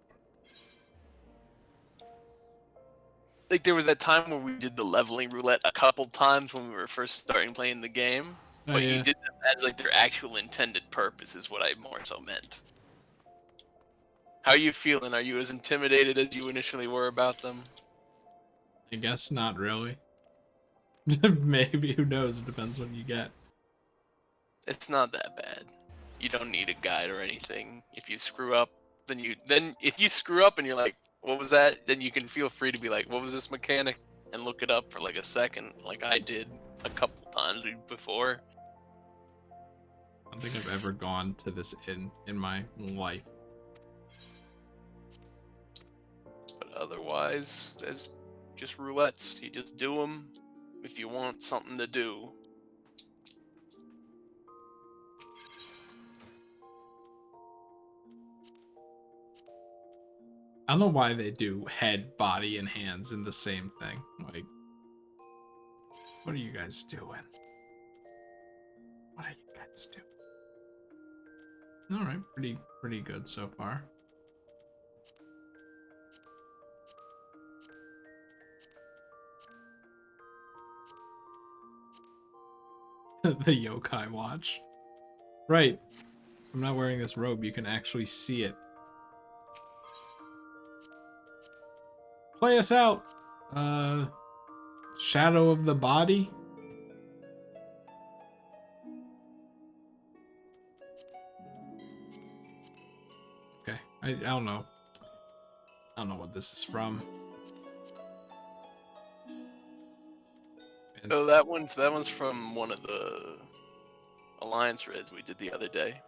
Speaker 3: there was that time where we did the leveling roulette a couple times when we were first starting playing the game.
Speaker 1: Oh,
Speaker 3: But
Speaker 1: yeah.
Speaker 3: you did them as like their actual intended purpose is what I more so meant. How are you feeling? Are you as intimidated as you initially were about them?
Speaker 1: I guess not really. Maybe, who knows? It depends what you get.
Speaker 3: It's not that bad. You don't need a guide or anything. If you screw up, then if you screw up and you're like, what was that? Then you can feel free to be like, what was this mechanic? And look it up for like a second, like I did a couple times before.
Speaker 1: I don't think I've ever gone to this inn in my life.
Speaker 3: But otherwise, there's just roulettes. You just do them if you want something to do.
Speaker 1: I don't know why they do head, body, and hands in the same thing. Like, what are you guys doing? What are you guys doing? All right, pretty good so far. The yokai watch. Right. I'm not wearing this robe. You can actually see it. Play us out. Shadow of the body. Okay. I don't know. I don't know what this is from.
Speaker 3: Oh, that one's from one of the Alliance raids we did the other day.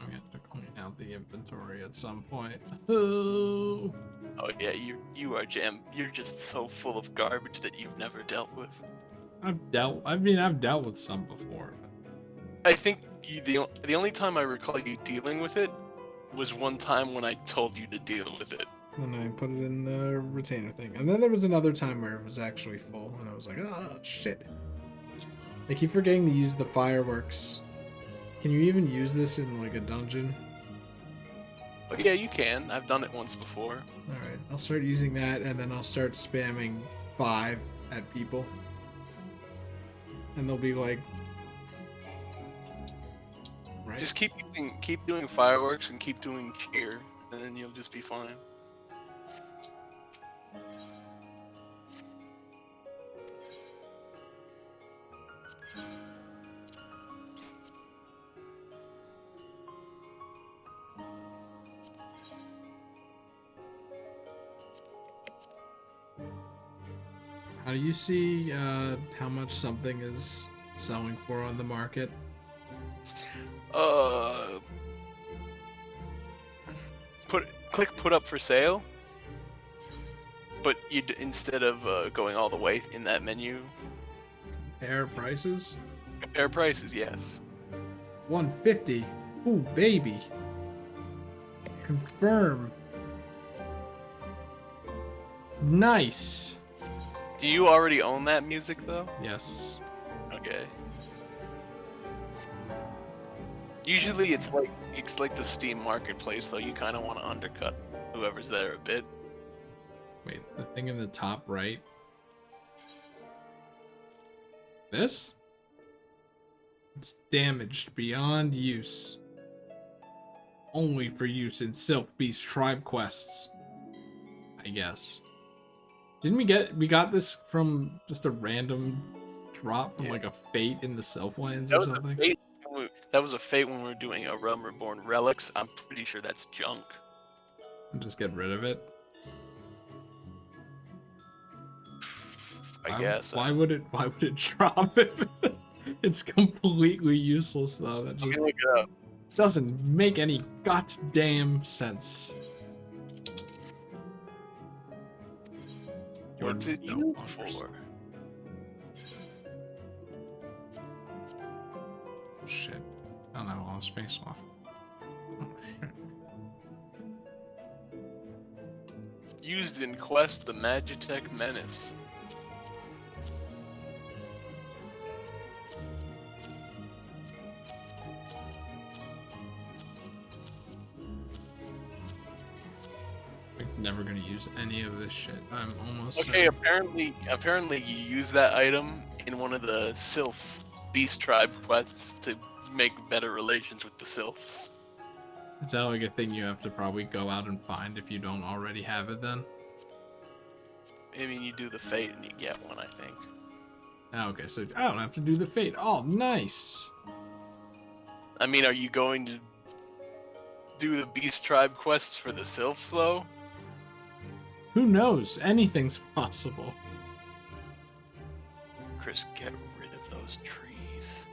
Speaker 1: We have to clean out the inventory at some point. Oh,
Speaker 3: Oh yeah, you are Jam. You're just so full of garbage that you've never dealt with.
Speaker 1: I've dealt with some before.
Speaker 3: I think the only time I recall you dealing with it was one time when I told you to deal with it.
Speaker 1: Then I put it in the retainer thing. And then there was another time where it was actually full, and I was like, oh, shit. I keep forgetting to use the fireworks. Can you even use this in like a dungeon?
Speaker 3: But yeah, you can. I've done it once before.
Speaker 1: Alright, I'll start using that and then I'll start spamming 5 at people. And they'll be like... Right?
Speaker 3: Just keep doing fireworks and keep doing cheer, and then you'll just be fine.
Speaker 1: How do you see how much something is selling for on the market?
Speaker 3: Click put up for sale. But instead of going all the way in that menu,
Speaker 1: Compare prices?
Speaker 3: compare prices. Yes.
Speaker 1: 150. Ooh, baby. Confirm. Nice.
Speaker 3: Do you already own that music though?
Speaker 1: Yes.
Speaker 3: Okay. Usually it's like the Steam marketplace though. You kind of want to undercut whoever's there a bit.
Speaker 1: Wait, the thing in the top right? This? It's damaged beyond use. Only for use in Sylph Beast tribe quests. I guess. Didn't we got this from just a random drop from like a fate in the Sylphlands or something?
Speaker 3: That was a fate when we were doing a Realm Reborn relics. I'm pretty sure that's junk.
Speaker 1: And just get rid of it.
Speaker 3: I guess.
Speaker 1: Why would it drop it? It's completely useless though. That
Speaker 3: Let
Speaker 1: just
Speaker 3: me look it up.
Speaker 1: doesn't make any goddamn sense.
Speaker 3: What's it
Speaker 1: no
Speaker 3: used
Speaker 1: longer
Speaker 3: for?
Speaker 1: Shit. I don't have a lot of space left. Oh shit.
Speaker 3: Used in Quest the Magitech Menace.
Speaker 1: I'm never gonna use any of this shit. I'm almost
Speaker 3: Okay, apparently you use that item in one of the Sylph Beast Tribe quests to make better relations with the Sylphs.
Speaker 1: Is that like a thing you have to probably go out and find if you don't already have it then?
Speaker 3: I mean, you do the fate and you get one, I think.
Speaker 1: Oh, okay, so I don't have to do the fate. Oh, nice.
Speaker 3: I mean, are you going to do the Beast Tribe quests for the Sylphs, though?
Speaker 1: Who knows? Anything's possible.
Speaker 3: Chris, get rid of those trees.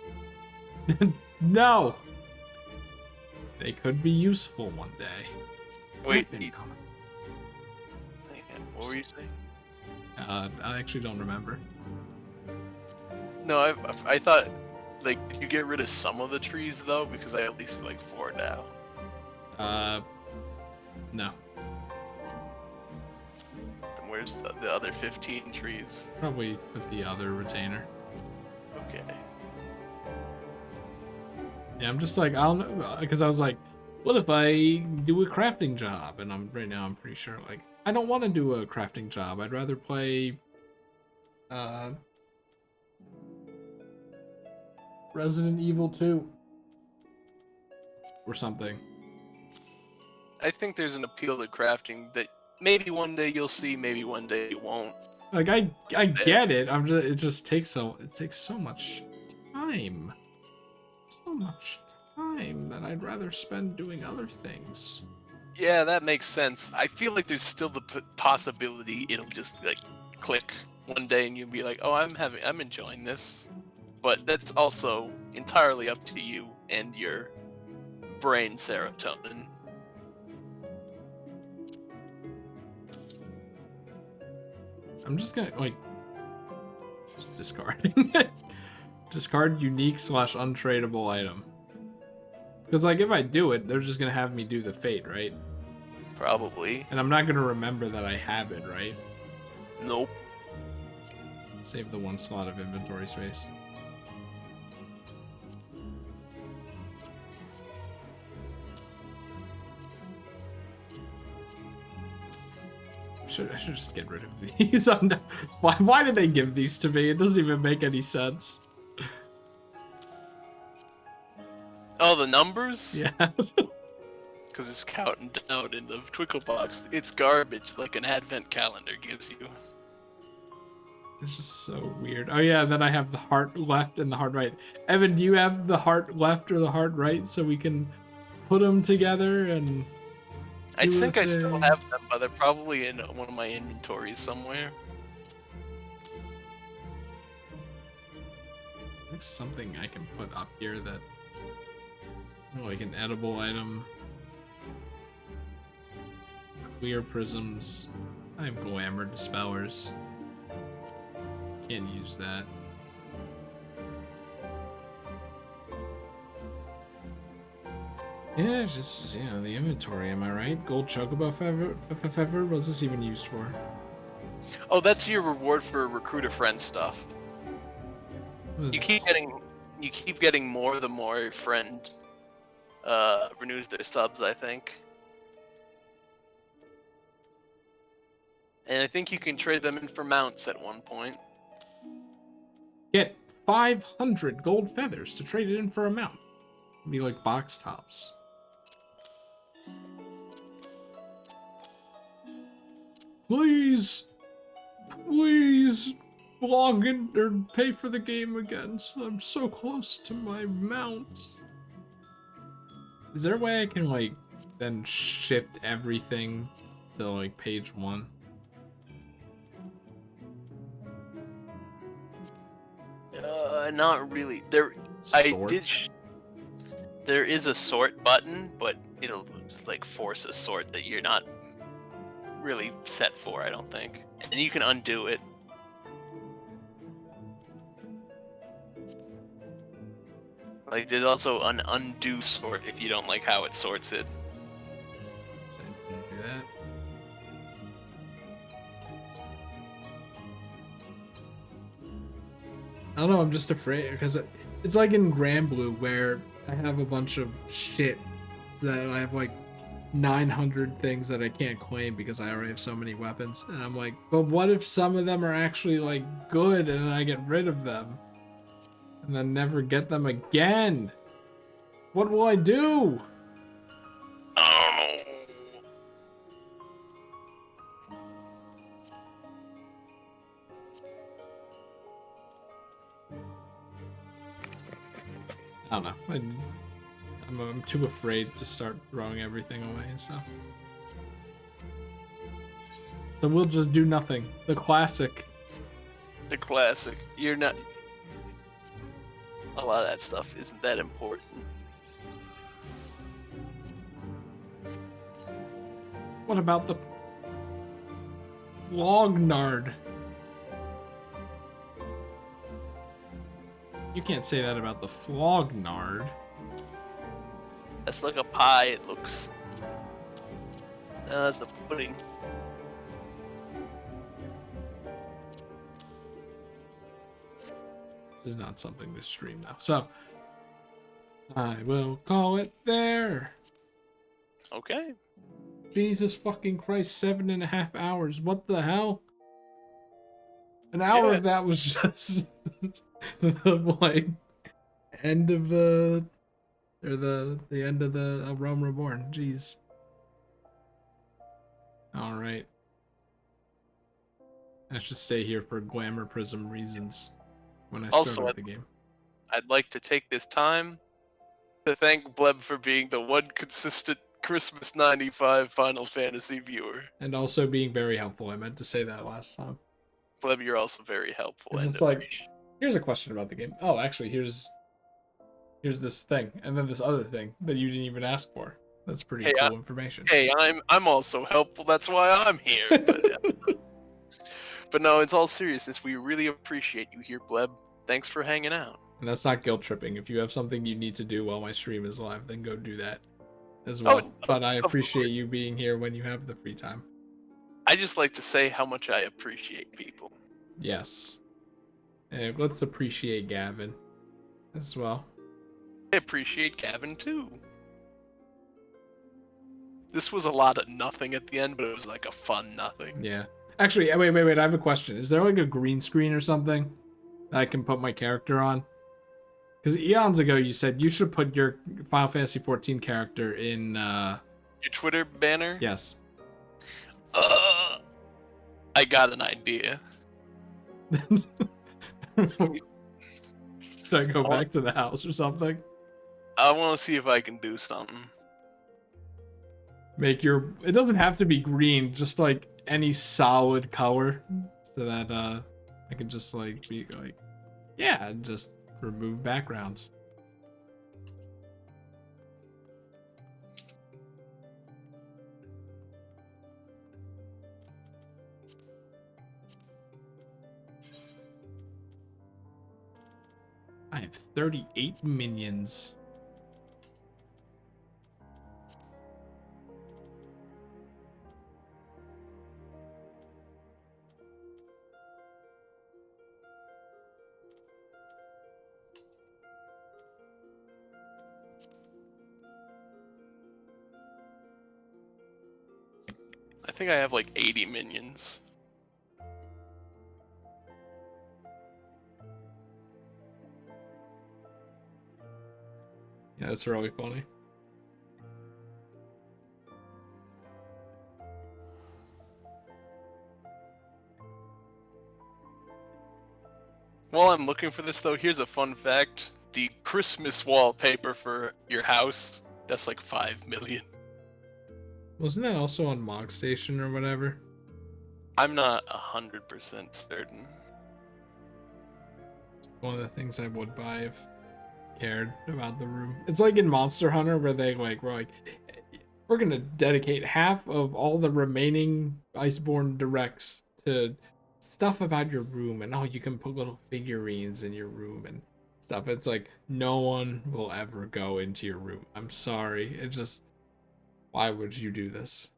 Speaker 1: No! They could be useful one day.
Speaker 3: Wait,
Speaker 1: Incoming.
Speaker 3: what were you saying?
Speaker 1: I actually don't remember.
Speaker 3: No, I thought, like, did you get rid of some of the trees, though? Because I at least like 4 now.
Speaker 1: No.
Speaker 3: Then where's the other 15 trees?
Speaker 1: Probably with the other retainer.
Speaker 3: Okay.
Speaker 1: Yeah, I'm just like, I don't know, because I was like, what if I do a crafting job? And right now I'm pretty sure, like, I don't want to do a crafting job. I'd rather play, Resident Evil 2. Or something.
Speaker 3: I think there's an appeal to crafting that maybe one day you'll see, maybe one day you won't.
Speaker 1: Like, I get it. It just takes so much time. So much time that I'd rather spend doing other things.
Speaker 3: Yeah, that makes sense. I feel like there's still the possibility it'll just like click one day and you'll be like, "Oh, I'm enjoying this." But that's also entirely up to you and your brain serotonin.
Speaker 1: I'm just gonna like just discarding it. Discard unique / untradeable item. Because like if I do it, they're just gonna have me do the fate, right?
Speaker 3: Probably.
Speaker 1: And I'm not gonna remember that I have it, right?
Speaker 3: Nope.
Speaker 1: Save the 1 slot of inventory space. I should just get rid of these. Why did they give these to me? It doesn't even make any sense.
Speaker 3: Oh, the numbers?
Speaker 1: Yeah.
Speaker 3: Because it's counting down in the twinkle box. It's garbage, like an advent calendar gives you.
Speaker 1: It's just so weird. Oh yeah, then I have the heart left and the heart right. Evan, do you have the heart left or the heart right so we can put them together and
Speaker 3: I
Speaker 1: do a
Speaker 3: think I still
Speaker 1: thing?
Speaker 3: have them, but they're probably in one of my inventories somewhere.
Speaker 1: There's something I can put up here that, like an edible item. Clear prisms. I have glamour dispellers. Can't use that. Yeah, it's just, you know, the inventory, am I right? Gold chocobo feather? What's this even used for?
Speaker 3: Oh, that's your reward for recruit a friend stuff. You keep getting more the more your friend renews their subs, I think. And I think you can trade them in for mounts at one point.
Speaker 1: Get 500 gold feathers to trade it in for a mount. It'd be like box tops. Please, please log in or pay for the game again. I'm so close to my mounts. Is there a way I can like then shift everything to like page 1?
Speaker 3: Not really. There is a sort button, but it'll just like force a sort that you're not really set for, I don't think. And you can undo it. Like there's also an undo sort if you don't like how it sorts it.
Speaker 1: Do that. I don't know, I'm just afraid because it's like in Grand Blue where I have a bunch of shit that I have like 900 things that I can't claim because I already have so many weapons. And I'm like, but what if some of them are actually like good and I get rid of them and then never get them again? What will I do? I don't know. I'm too afraid to start throwing everything away and stuff. So we'll just do nothing. The classic.
Speaker 3: The classic. You're not. A lot of that stuff isn't that important.
Speaker 1: What about the Lognard? You can't say that about the Flognard.
Speaker 3: That's like a pie, it looks. That's a pudding.
Speaker 1: This is not something to stream though. So I will call it there.
Speaker 3: Okay.
Speaker 1: Jesus fucking Christ, 7.5 hours. What the hell? An hour of that was just the like end of the end of the Realm Reborn. Jeez. All right. I should stay here for glamour prism reasons when I start the game.
Speaker 3: I'd like to take this time to thank Bleb for being the one consistent Christmas 95 Final Fantasy viewer.
Speaker 1: And also being very helpful. I meant to say that last time.
Speaker 3: Bleb, you're also very helpful.
Speaker 1: It's just like, here's a question about the game. Oh, actually, here's this thing, and then this other thing that you didn't even ask for. That's pretty cool information.
Speaker 3: Hey, I'm also helpful. That's why I'm here. But no, it's all seriousness. We really appreciate you here, Bleb. Thanks for hanging out.
Speaker 1: And that's not guilt tripping. If you have something you need to do while my stream is live, then go do that as well. But I appreciate you being here when you have the free time.
Speaker 3: I just like to say how much I appreciate people.
Speaker 1: Yes. And let's appreciate Gavin as well.
Speaker 3: I appreciate Gavin too. This was a lot of nothing at the end, but it was like a fun nothing.
Speaker 1: Yeah. Actually, wait. I have a question. Is there like a green screen or something that I can put my character on? Because eons ago you said you should put your Final Fantasy 14 character in.
Speaker 3: Your Twitter banner?
Speaker 1: Yes.
Speaker 3: I got an idea.
Speaker 1: Should I go back to the house or something?
Speaker 3: I want to see if I can do something.
Speaker 1: Make your. It doesn't have to be green, just like any solid color, so that I can just like be like, yeah, and just remove background. I have 38 minions.
Speaker 3: I think I have like 80 minions.
Speaker 1: Yeah, that's really funny.
Speaker 3: While I'm looking for this though, here's a fun fact. The Christmas wallpaper for your house, that's like 5 million.
Speaker 1: Wasn't that also on Mog Station or whatever?
Speaker 3: I'm not 100% certain.
Speaker 1: One of the things I would buy if cared about the room. It's like in Monster Hunter where they were like, we're gonna dedicate half of all the remaining Iceborne directs to stuff about your room, and you can put little figurines in your room and stuff. It's like no one will ever go into your room. I'm sorry. Why would you do this?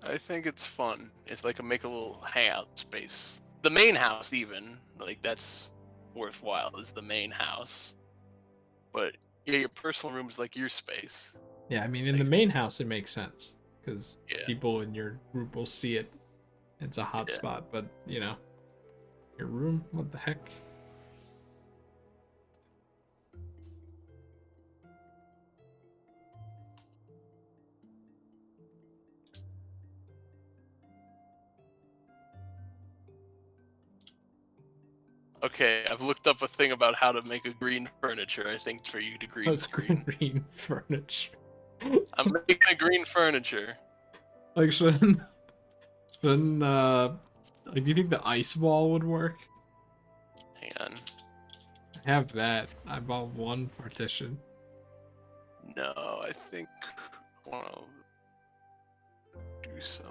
Speaker 3: I think it's fun. It's like make a little hangout space. The main house even, like that's worthwhile, is the main house. But yeah, your personal room is like your space.
Speaker 1: Yeah, I mean, in the main house, it makes sense because
Speaker 3: Yeah.
Speaker 1: people in your group will see it. It's a hot spot, but your room, what the heck?
Speaker 3: Okay, I've looked up a thing about how to make a green furniture. I think for you to green screen.
Speaker 1: Green furniture.
Speaker 3: I'm making a green furniture.
Speaker 1: Like, shouldn't like, do you think the ice wall would work?
Speaker 3: Hang on.
Speaker 1: I have that. I bought one partition.
Speaker 3: No, I think I want to do some.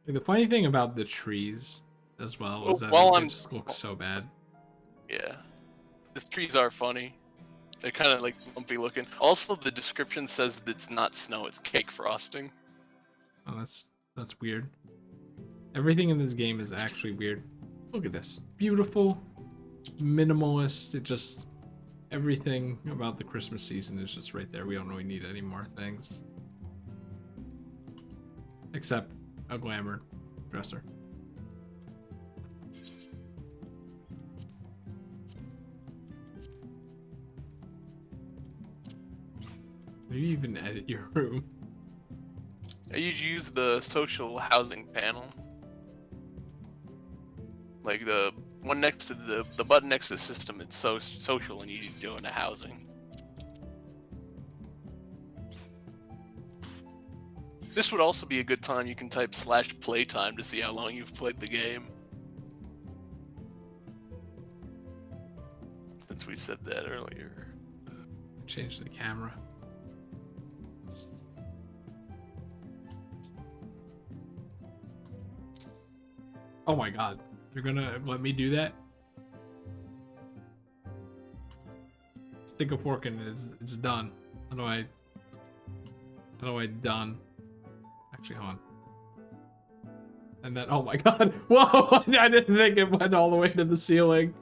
Speaker 1: Like, the funny thing about the trees as well is that they just look so bad.
Speaker 3: Yeah, the trees are funny. They're kind of like lumpy looking. Also, the description says that it's not snow; it's cake frosting.
Speaker 1: Oh, that's weird. Everything in this game is actually weird. Look at this. Beautiful, minimalist. Everything about the Christmas season is just right there. We don't really need any more things. Except a glamour dresser. Do you even edit your room?
Speaker 3: I usually use the social housing panel. Like the one next to the button next to the system, it's so social and you do into housing. This would also be a good time. You can type /playtime to see how long you've played the game. Since we said that earlier.
Speaker 1: Change the camera. Oh my god. You're gonna let me do that? Stick a fork in it. It's done. How do I done? Actually, hold on. And then, oh my god. Whoa! I didn't think it went all the way to the ceiling.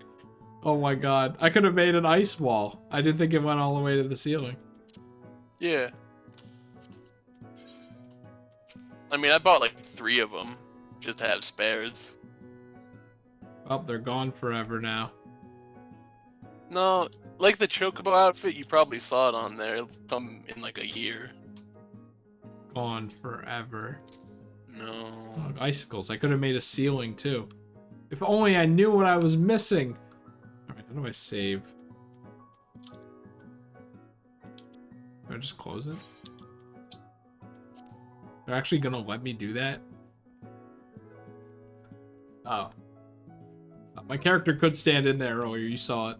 Speaker 1: Oh my god. I could have made an ice wall. I didn't think it went all the way to the ceiling.
Speaker 3: Yeah. I mean, I bought like 3 of them just to have spares.
Speaker 1: Oh, they're gone forever now.
Speaker 3: No, like the Chocobo outfit, you probably saw it on there. It'll come in like a year.
Speaker 1: Gone forever.
Speaker 3: No.
Speaker 1: Oh, icicles. I could have made a ceiling too. If only I knew what I was missing. Alright, how do I save? Do I just close it? They're actually gonna let me do that? Oh. My character could stand in there earlier, you saw it.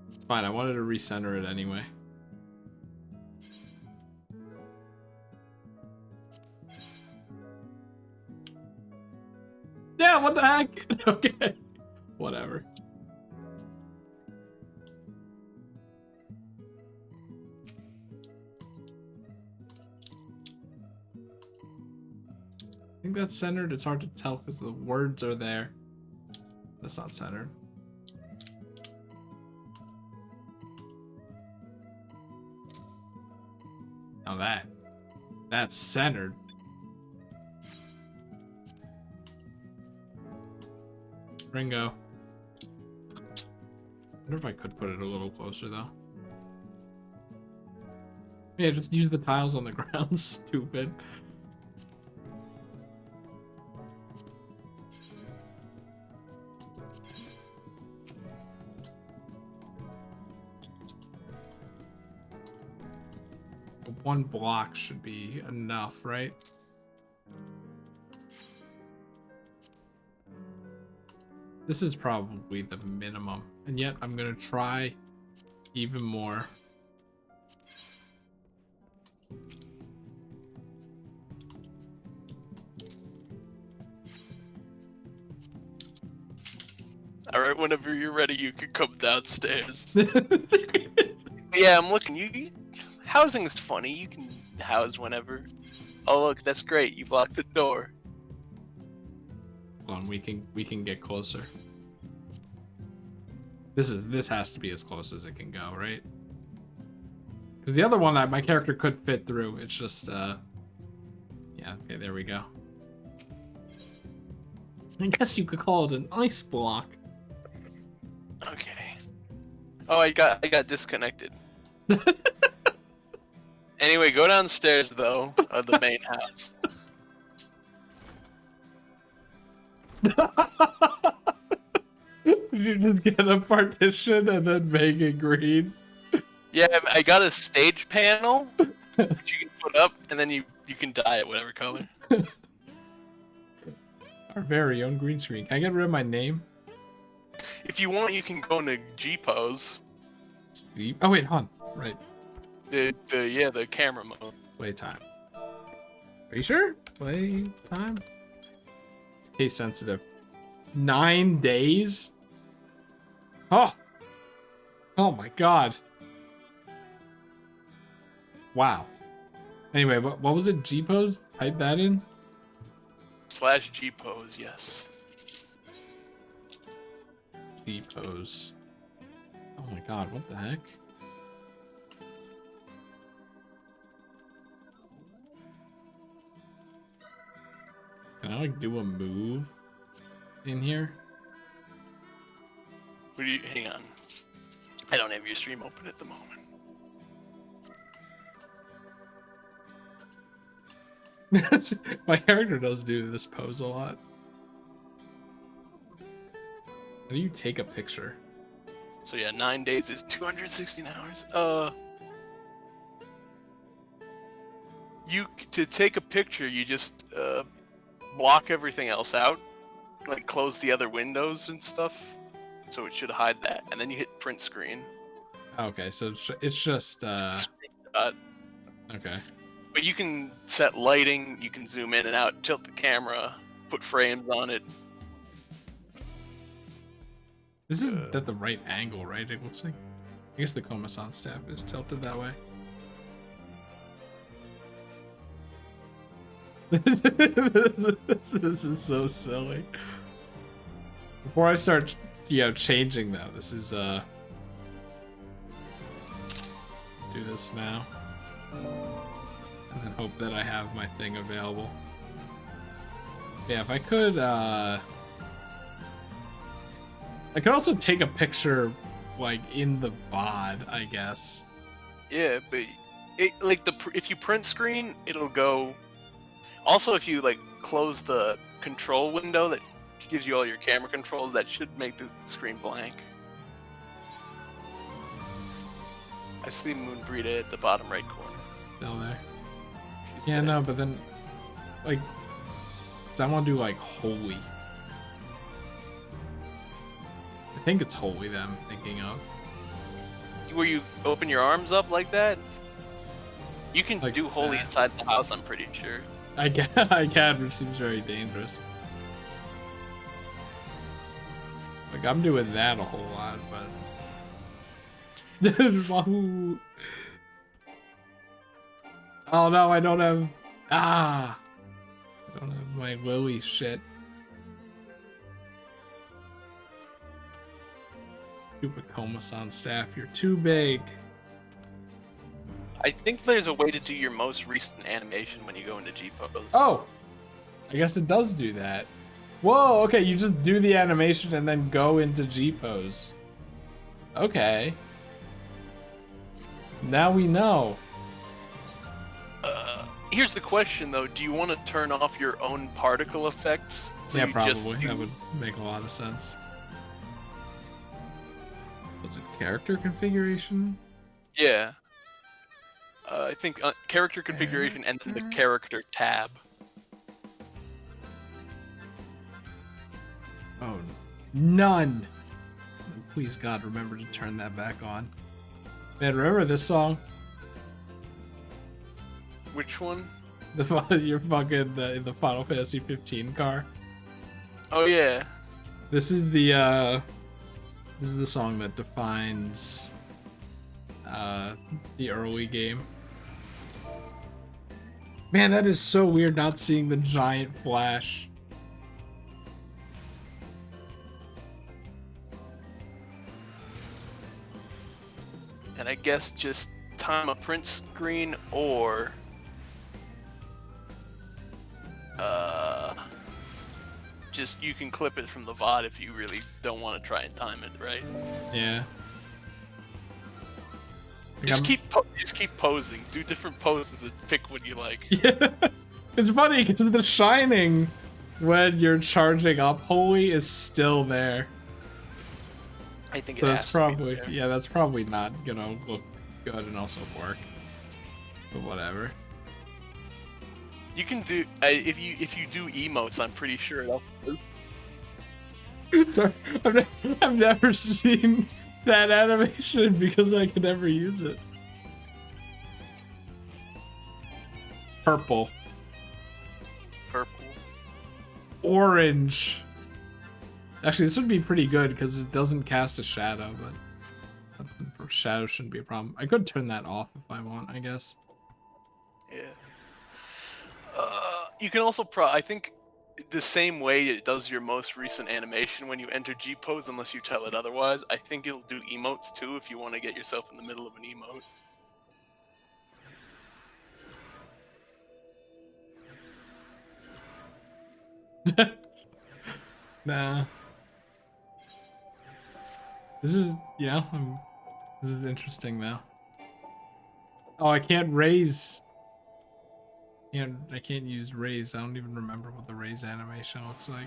Speaker 1: It's fine, I wanted to recenter it anyway. Yeah, what the heck? Okay. Whatever. I think that's centered. It's hard to tell because the words are there. That's not centered. Now that's centered. Ringo. I wonder if I could put it a little closer though. Yeah, just use the tiles on the ground, stupid. One block should be enough, right? This is probably the minimum, and yet I'm gonna try even more.
Speaker 3: Alright, whenever you're ready, you can come downstairs. Yeah, I'm looking. Housing's funny. You can house whenever. Oh, look, that's great. You blocked the door.
Speaker 1: Hold on, we can get closer. This has to be as close as it can go, right? Because the other one, my character could fit through. It's just, yeah. Okay, there we go. I guess you could call it an ice block.
Speaker 3: Okay. Oh, I got disconnected. Anyway, go downstairs though, of the main house.
Speaker 1: Did you just get a partition and then make it green?
Speaker 3: Yeah, I got a stage panel that you can put up, and then you can dye it whatever color.
Speaker 1: Our very own green screen. Can I get rid of my name?
Speaker 3: If you want, you can go into G pose.
Speaker 1: Oh wait, hold on. Right.
Speaker 3: The camera mode.
Speaker 1: Playtime. Are you sure? Playtime? Case sensitive. 9 days? Oh! Oh my god. Wow. Anyway, what was it? G-pose? Type that in?
Speaker 3: / G pose, yes.
Speaker 1: G-pose. Oh my god, what the heck? Can I like do a move in here?
Speaker 3: Hang on. I don't have your stream open at the moment.
Speaker 1: My character does do this pose a lot. How do you take a picture?
Speaker 3: So yeah, 9 days is 216 hours. To take a picture, you just block everything else out, like close the other windows and stuff, so it should hide that, and then you hit print screen.
Speaker 1: Okay, so it's just okay.
Speaker 3: But you can set lighting, you can zoom in and out, tilt the camera, put frames on it.
Speaker 1: This is at the right angle, right? It looks like. I guess the Komasan staff is tilted that way. This is so silly. Before I start, changing though, this is do this now, and then hope that I have my thing available. Yeah, if I could also take a picture, like, in the VOD, I guess.
Speaker 3: Yeah, but if you print screen, it'll go. Also, if you like close the control window that gives you all your camera controls, that should make the screen blank. I see Moonbreeda at the bottom right corner.
Speaker 1: Still there.
Speaker 3: She's
Speaker 1: Yeah,
Speaker 3: there.
Speaker 1: no, but then, like, cause I want to do like holy. I think it's holy that I'm thinking of.
Speaker 3: Where you open your arms up like that? You can
Speaker 1: Like
Speaker 3: do holy
Speaker 1: that.
Speaker 3: inside the house, I'm pretty sure.
Speaker 1: I can, which seems very dangerous. Like, I'm doing that a whole lot, but... Wahoo! Oh no, I don't have... Ah! I don't have my Lily shit. Stupid Komasan staff, you're too big.
Speaker 3: I think there's a way to do your most recent animation when you go into G-Pose.
Speaker 1: Oh! I guess it does do that. Whoa, okay, you just do the animation and then go into G-Pose. Okay. Now we know.
Speaker 3: Here's the question, though. Do you want to turn off your own particle effects? So
Speaker 1: Yeah,
Speaker 3: you
Speaker 1: probably.
Speaker 3: just
Speaker 1: That would make a lot of sense. What's it, character configuration?
Speaker 3: Yeah. I think character configuration and then the character tab.
Speaker 1: Oh, none. Please, God, remember to turn that back on. Man, remember this song?
Speaker 3: Which one?
Speaker 1: You're fucking in the Final Fantasy 15 car.
Speaker 3: Oh yeah.
Speaker 1: This is the song that defines the early game. Man, that is so weird not seeing the giant flash.
Speaker 3: And I guess just time a print screen or just you can clip it from the VOD if you really don't want to try and time it, right?
Speaker 1: Yeah.
Speaker 3: Just keep posing. Do different poses and pick what you like.
Speaker 1: Yeah. It's funny because the shining when you're charging up holy is still there.
Speaker 3: I think
Speaker 1: So
Speaker 3: it
Speaker 1: that's
Speaker 3: has to be
Speaker 1: probably
Speaker 3: there.
Speaker 1: that's probably not gonna look good and also work. But whatever.
Speaker 3: You can do if you do emotes. I'm pretty sure it'll.
Speaker 1: Sorry, I've never seen that animation because I could never use it. Purple.
Speaker 3: Purple.
Speaker 1: Orange. Actually, this would be pretty good because it doesn't cast a shadow, but shadow shouldn't be a problem. I could turn that off if I want, I guess.
Speaker 3: Yeah. You can also I think the same way it does your most recent animation when you enter G-Pose, unless you tell it otherwise, I think it'll do emotes too if you want to get yourself in the middle of an emote.
Speaker 1: Nah. This is, this is interesting though. Oh, I can't raise. I can't use raise. I don't even remember what the raise animation looks like.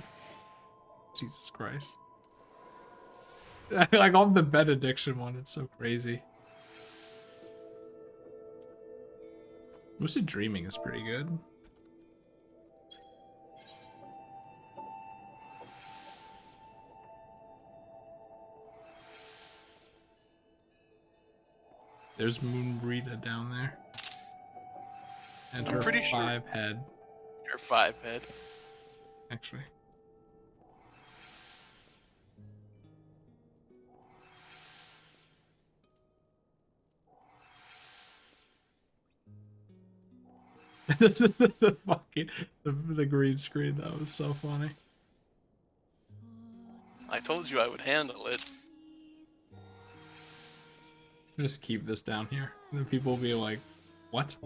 Speaker 1: Jesus Christ. Like on the benediction one, it's so crazy. Lucid Dreaming is pretty good. There's Moonbreeda down there. And
Speaker 3: I'm
Speaker 1: her
Speaker 3: pretty sure
Speaker 1: 5 head.
Speaker 3: Your 5 head.
Speaker 1: Actually. the green screen, that was so funny.
Speaker 3: I told you I would handle it.
Speaker 1: Just keep this down here. And then people will be like, what?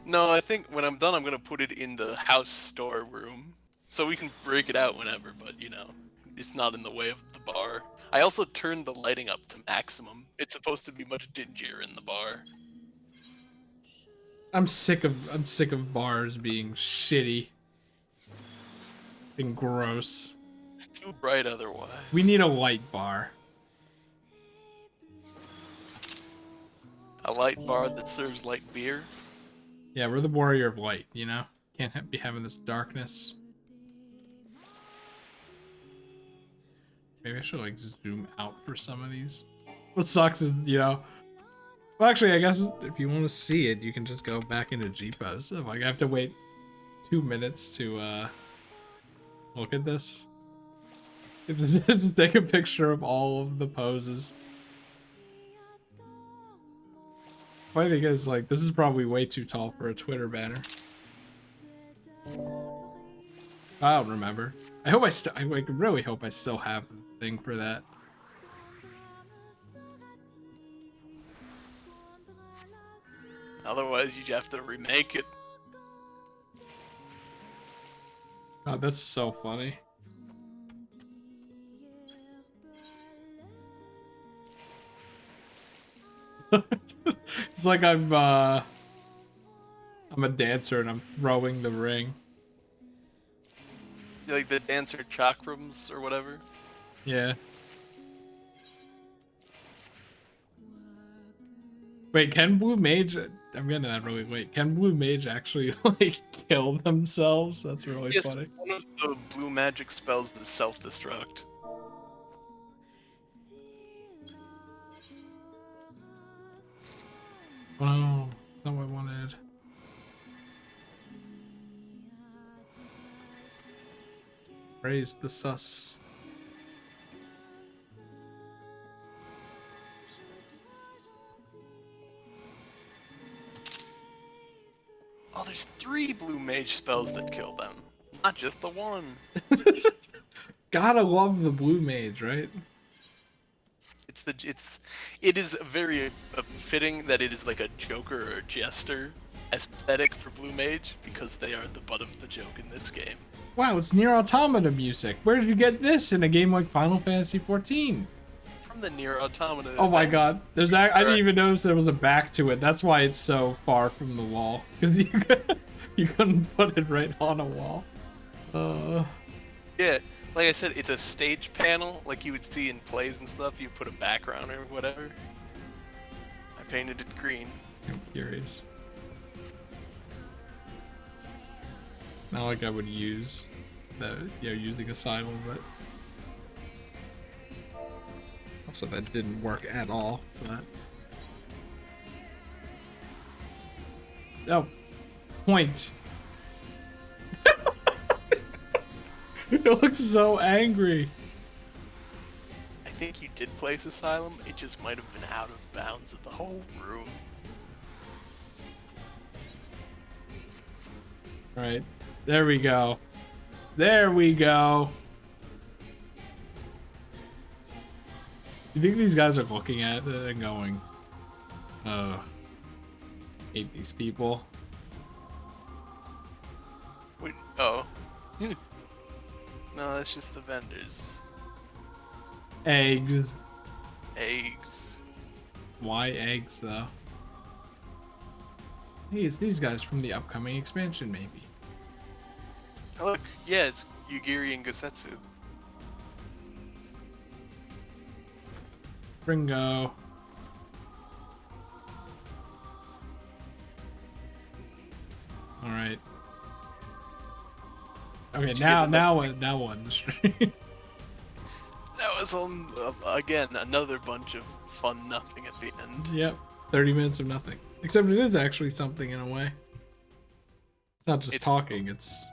Speaker 3: No, I think when I'm done, I'm gonna put it in the house store room. So we can break it out whenever, but you know, it's not in the way of the bar. I also turned the lighting up to maximum. It's supposed to be much dingier in the bar.
Speaker 1: I'm sick of bars being shitty and gross.
Speaker 3: It's too bright otherwise.
Speaker 1: We need a light bar.
Speaker 3: A light bar that serves light beer.
Speaker 1: Yeah, we're the warrior of light, you know? Can't be having this darkness. Maybe I should like zoom out for some of these. What sucks is, you know, well actually I guess if you want to see it, you can just go back into G-Pose. So like I have to wait 2 minutes to look at this. Just take a picture of all of the poses. Funny thing is, like, this is probably way too tall for a Twitter banner. I don't remember. I hope I like, really hope I still have a thing for that.
Speaker 3: Otherwise, you'd have to remake it.
Speaker 1: God, that's so funny. It's like I'm a dancer and I'm throwing the ring.
Speaker 3: Like the dancer chakrams or whatever.
Speaker 1: Yeah. Wait, can Blue Mage? I'm getting that really late. Can Blue Mage actually like kill themselves? That's really
Speaker 3: Yes,
Speaker 1: funny.
Speaker 3: one of the blue magic spells is self-destruct.
Speaker 1: Oh no, that's not what I wanted. Raise the sus.
Speaker 3: Oh, there's 3 blue mage spells that kill them, not just the one.
Speaker 1: Gotta love the Blue Mage, right?
Speaker 3: It is very fitting that it is like a Joker or Jester aesthetic for blue mage because they are the butt of the joke in this game.
Speaker 1: Wow, it's Nier Automata music. Where did you get this in a game like Final Fantasy XIV?
Speaker 3: From the Nier Automata.
Speaker 1: Oh my god, I didn't even notice there was a back to it. That's why it's so far from the wall, because you couldn't put it right on a wall.
Speaker 3: Yeah, like I said, it's a stage panel like you would see in plays and stuff. You put a background or whatever. I painted it green.
Speaker 1: I'm curious. Not like I would use the, you know, using Asylum, but also that didn't work at all. But oh, point. It looks so angry.
Speaker 3: I think you did place Asylum. It just might have been out of bounds of the whole room.
Speaker 1: Right. There we go. There we go. You think these guys are looking at it and going, hate these people?
Speaker 3: Wait, oh. No, that's just the vendors.
Speaker 1: Eggs.
Speaker 3: Eggs.
Speaker 1: Why eggs, though? Hey, it's these guys from the upcoming expansion, maybe.
Speaker 3: Oh, look, yeah, it's Yugiri and Gosetsu.
Speaker 1: Ringo. Alright. Okay, now on the stream.
Speaker 3: That was again another bunch of fun nothing at the end.
Speaker 1: Yep, 30 minutes of nothing. Except it is actually something in a way. It's not just talking, it's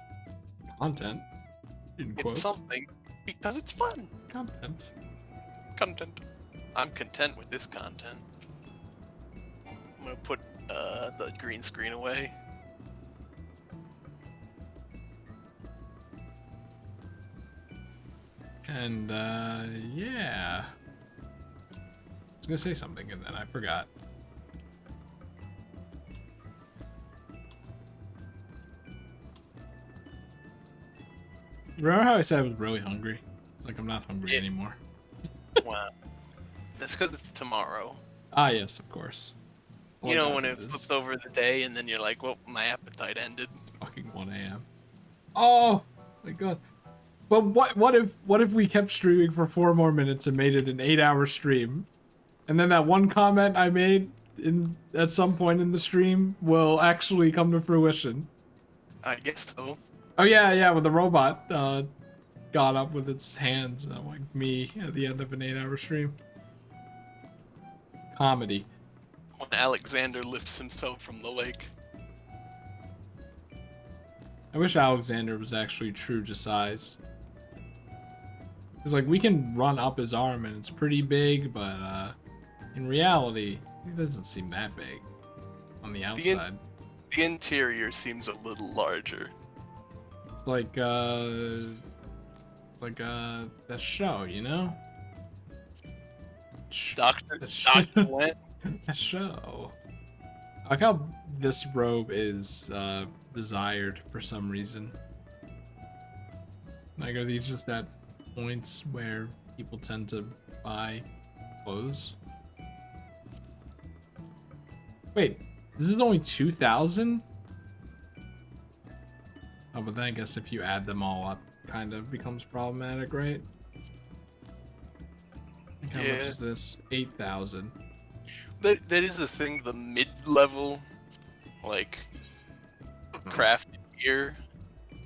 Speaker 1: content. In quotes.
Speaker 3: It's something because it's fun.
Speaker 1: Content.
Speaker 3: Content. I'm content with this content. I'm gonna put the green screen away.
Speaker 1: And yeah. I was gonna say something and then I forgot. Remember how I said I was really hungry? It's like I'm not hungry anymore.
Speaker 3: Wow. That's because it's tomorrow.
Speaker 1: Ah, yes, of course.
Speaker 3: You know, when
Speaker 1: it
Speaker 3: it flips over the day and then you're like, well, my appetite ended.
Speaker 1: fucking 1 a.m. Oh my god. But what if we kept streaming for 4 more minutes and made it an 8-hour stream? And then that one comment I made at some point in the stream will actually come to fruition.
Speaker 3: I guess so.
Speaker 1: Oh yeah, when the robot got up with its hands, like me at the end of an 8-hour stream. Comedy.
Speaker 3: When Alexander lifts himself from the lake.
Speaker 1: I wish Alexander was actually true to size. Cause like we can run up his arm and it's pretty big, but in reality, it doesn't seem that big on the outside.
Speaker 3: The interior seems a little larger.
Speaker 1: It's like that show, you know?
Speaker 3: Dr.
Speaker 1: That
Speaker 3: Went.
Speaker 1: that show. I like how this robe is desired for some reason. Like, are these just at points where people tend to buy clothes? Wait, this is only 2,000? Oh, but then I guess if you add them all up, kind of becomes problematic, right? Like, how much is this? 8,000.
Speaker 3: That is the thing, the mid-level, like, crafted gear,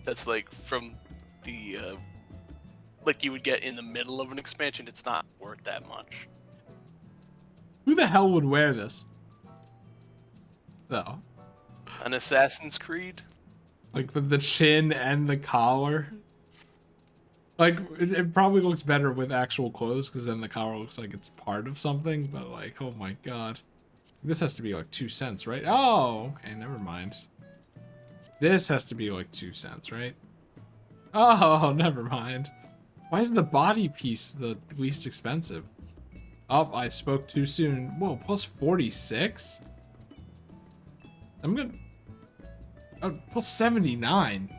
Speaker 3: that's like from the, like you would get in the middle of an expansion, it's not worth that much.
Speaker 1: Who the hell would wear this? Though.
Speaker 3: An Assassin's Creed?
Speaker 1: Like with the chin and the collar. Like, it probably looks better with actual clothes, because then the collar looks like it's part of something, but like, oh my god. This has to be like 2 cents, right? Oh, okay, never mind. This has to be like 2 cents, right? Oh, never mind. Why is the body piece the least expensive? Oh, I spoke too soon. Whoa, plus 46? Oh, plus 79.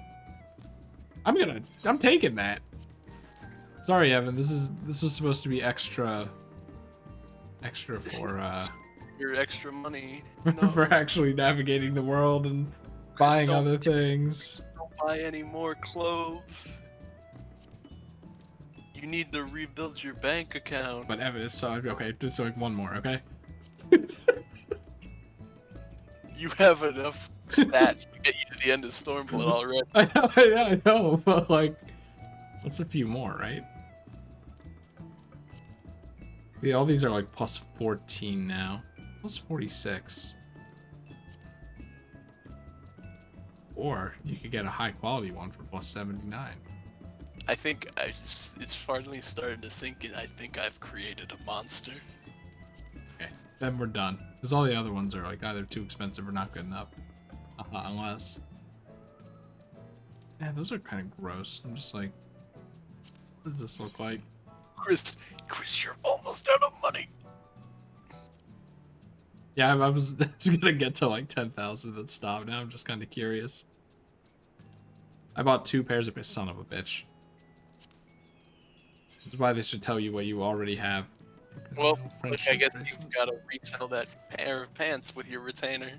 Speaker 1: I'm taking that. Sorry, Evan. This was supposed to be extra for
Speaker 3: Your extra money.
Speaker 1: for actually navigating the world and buying other things.
Speaker 3: Don't buy any more clothes. You need to rebuild your bank account.
Speaker 1: But Evan, it's okay. Just like one more, okay?
Speaker 3: You have enough stats to get you to the end of Stormblood already.
Speaker 1: I know, but like, what's a few more, right? See, all these are like plus 14 now. Plus 46. Or you could get a high quality one for plus 79.
Speaker 3: I think it's finally starting to sink in. I think I've created a monster.
Speaker 1: Okay, then we're done. Because all the other ones are like either too expensive or not good enough. Unless... Yeah, those are kind of gross. I'm just like, what does this look like?
Speaker 3: Chris, you're almost out of money.
Speaker 1: Yeah, I was gonna get to like 10,000 and stop. Now I'm just kind of curious. I bought 2 pairs of son of a bitch. This is why they should tell you what you already have.
Speaker 3: Well, look, I guess you've got to resell that pair of pants with your retainer.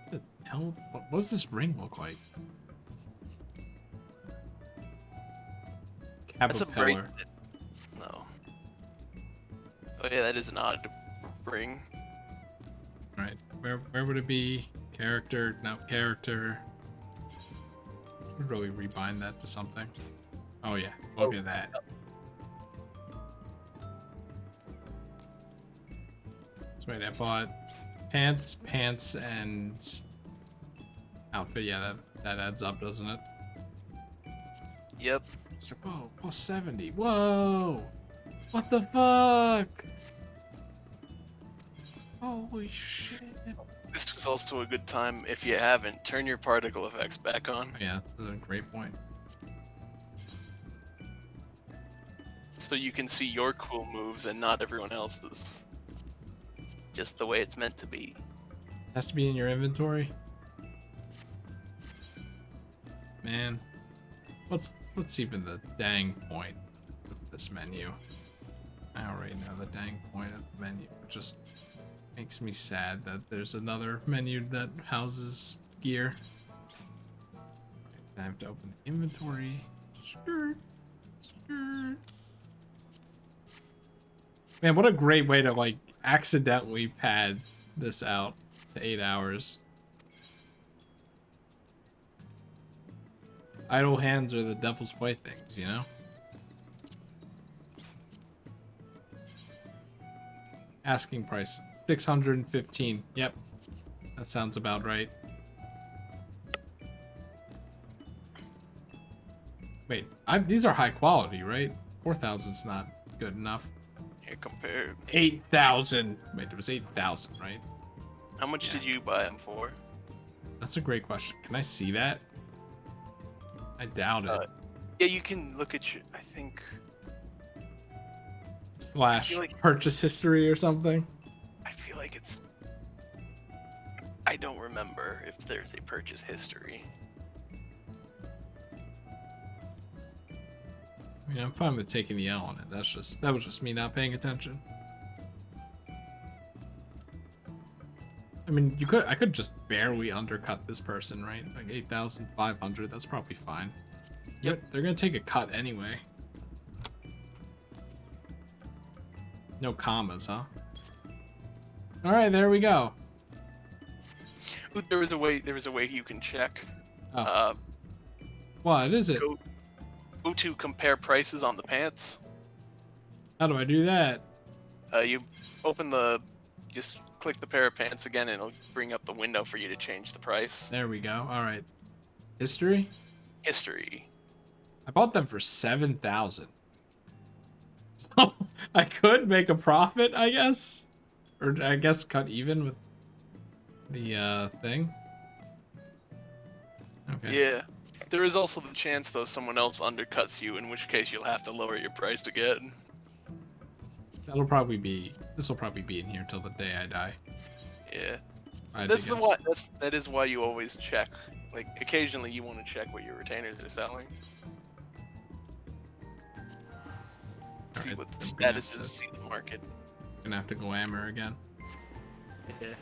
Speaker 1: What the hell? What does this ring look like?
Speaker 3: That's a
Speaker 1: Caterpillar.
Speaker 3: bracelet. No. Oh yeah, that is an odd ring.
Speaker 1: Alright, where would it be? Character, no character. Should really rebind that to something. Oh yeah, look at that. So wait, I bought pants, and outfit. Yeah, that adds up, doesn't it?
Speaker 3: Yep.
Speaker 1: So, whoa, plus 70. Whoa! What the fuck? Holy shit.
Speaker 3: This was also a good time, if you haven't, turn your particle effects back on.
Speaker 1: Yeah, that's a great point.
Speaker 3: So you can see your cool moves and not everyone else's. Just the way it's meant to be.
Speaker 1: Has to be in your inventory. Man, what's even the dang point of this menu? I already know the dang point of the menu. It just makes me sad that there's another menu that houses gear. I have to open the inventory. Skirt, skirt. Man, what a great way to like accidentally pad this out to 8 hours. Idle hands are the devil's playthings, you know? Asking price 615. Yep. That sounds about right. Wait, these are high quality, right? 4,000's not good enough.
Speaker 3: Here, compare.
Speaker 1: 8,000. Wait, it was 8,000, right?
Speaker 3: How much did you buy them for?
Speaker 1: That's a great question. Can I see that? I doubt it.
Speaker 3: Yeah, you can look at your. I think.
Speaker 1: Slash
Speaker 3: like-
Speaker 1: purchase history or something.
Speaker 3: I feel like it's. I don't remember if there's a purchase history.
Speaker 1: I mean, I'm fine with taking the L on it. That was just me not paying attention. I mean, I could just barely undercut this person, right? Like 8,500. That's probably fine. Yep, they're gonna take a cut anyway. No commas, huh? All right, there we go.
Speaker 3: Ooh, there was a way you can check.
Speaker 1: Oh. What is it?
Speaker 3: Go to compare prices on the pants.
Speaker 1: How do I do that?
Speaker 3: You just click the pair of pants again, and it'll bring up the window for you to change the price.
Speaker 1: There we go. All right. History?
Speaker 3: History.
Speaker 1: I bought them for 7,000. So I could make a profit, I guess, or I guess cut even with the thing. Okay.
Speaker 3: Yeah. There is also the chance, though, someone else undercuts you, in which case you'll have to lower your price again.
Speaker 1: This will probably be in here till the day I die.
Speaker 3: Yeah.
Speaker 1: I
Speaker 3: That is why you always check. Like, occasionally you want to check what your retainers are selling. See
Speaker 1: Alright,
Speaker 3: what the
Speaker 1: I'm
Speaker 3: status is, see the market.
Speaker 1: Gonna have to glamour again.
Speaker 3: Yeah.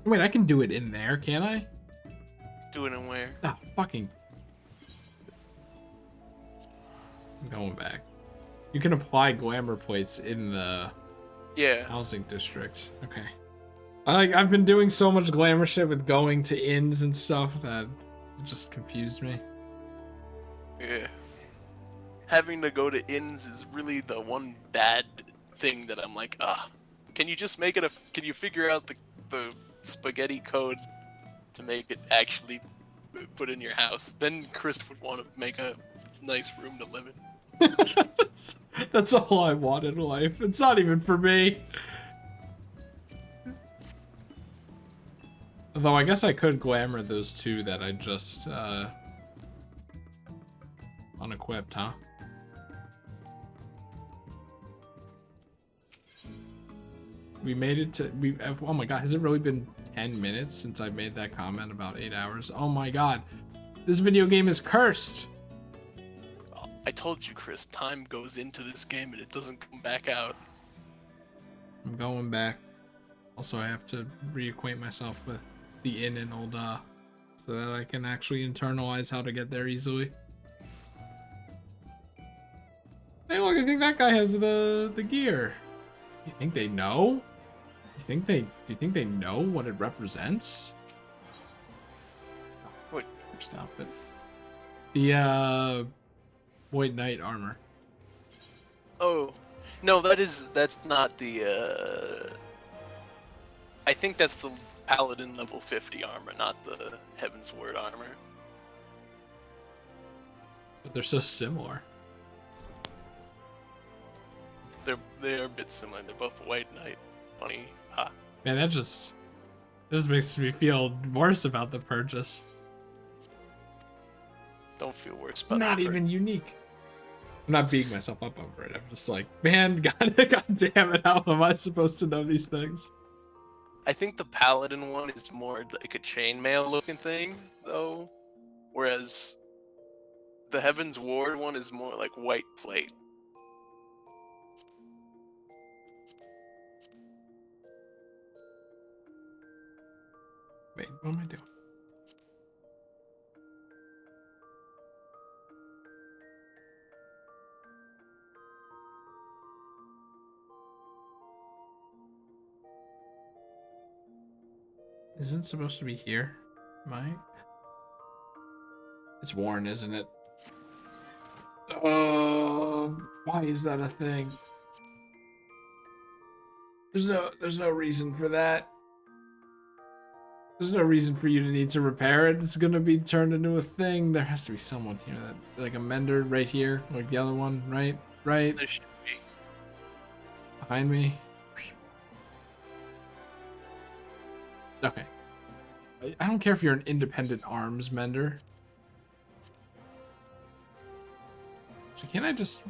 Speaker 1: Wait, I can do it in there, can I?
Speaker 3: Do it in where?
Speaker 1: Ah, fucking. I'm going back. You can apply glamour plates in the
Speaker 3: Yeah.
Speaker 1: housing district. Okay. I've been doing so much glamour shit with going to inns and stuff that it just confused me.
Speaker 3: Yeah. Having to go to inns is really the one bad thing that I'm like, can you just make it can you figure out the spaghetti code to make it actually put in your house? Then Chris would want to make a nice room to live in.
Speaker 1: That's all I want in life. It's not even for me. Although I guess I could glamour those two that I just unequipped, huh? We made it to oh my god, has it really been 10 minutes since I made that comment about 8 hours? Oh my god. This video game is cursed.
Speaker 3: I told you, Chris, time goes into this game and it doesn't come back out.
Speaker 1: I'm going back. Also, I have to reacquaint myself with the inn and old so that I can actually internalize how to get there easily. Hey, look, I think that guy has the gear. You think they know? Do you think they know what it represents?
Speaker 3: What?
Speaker 1: First outfit. The White Knight armor.
Speaker 3: Oh, no, that's not the, I think that's the Paladin level 50 armor, not the Heaven's Word armor.
Speaker 1: But they're so similar.
Speaker 3: They are a bit similar. They're both White Knight. Funny, ha.
Speaker 1: Man, this makes me feel worse about the purchase.
Speaker 3: Don't feel worse about
Speaker 1: Not
Speaker 3: the
Speaker 1: even unique. I'm not beating myself up over it. I'm just like, man, god damn it, how am I supposed to know these things?
Speaker 3: I think the paladin one is more like a chainmail looking thing, though, whereas the Heaven's Ward one is more like white plate.
Speaker 1: Wait, what am I doing? Isn't it supposed to be here? Am I? It's Warren, isn't it? Why is that a thing? There's no reason for that. There's no reason for you to need to repair it. It's gonna be turned into a thing. There has to be someone here that, like a mender right here, like the other one, right? Right
Speaker 3: There should be.
Speaker 1: behind me. Okay. I don't care if you're an independent arms mender. So can't I just...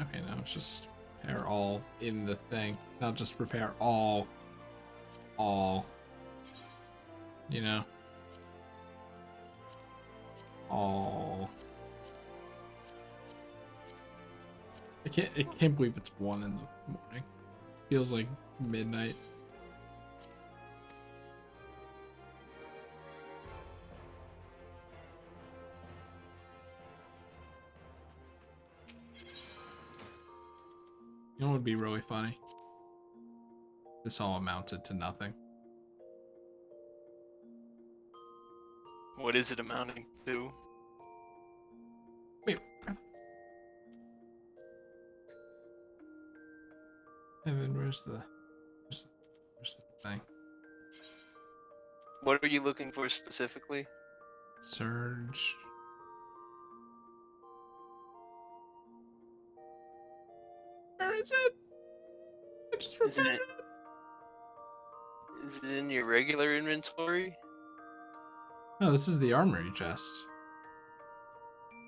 Speaker 1: Okay, now it's just repair all in the thing. Not just repair all. You know? All. I can't believe it's 1 in the morning. Feels like midnight. You know what would be really funny? This all amounted to nothing.
Speaker 3: What is it amounting to?
Speaker 1: Wait. Evan, where's the thing?
Speaker 3: What are you looking for specifically?
Speaker 1: Surge. Where is it? I just
Speaker 3: Isn't
Speaker 1: repaired
Speaker 3: it? Is it in your regular inventory?
Speaker 1: No, this is the armory chest.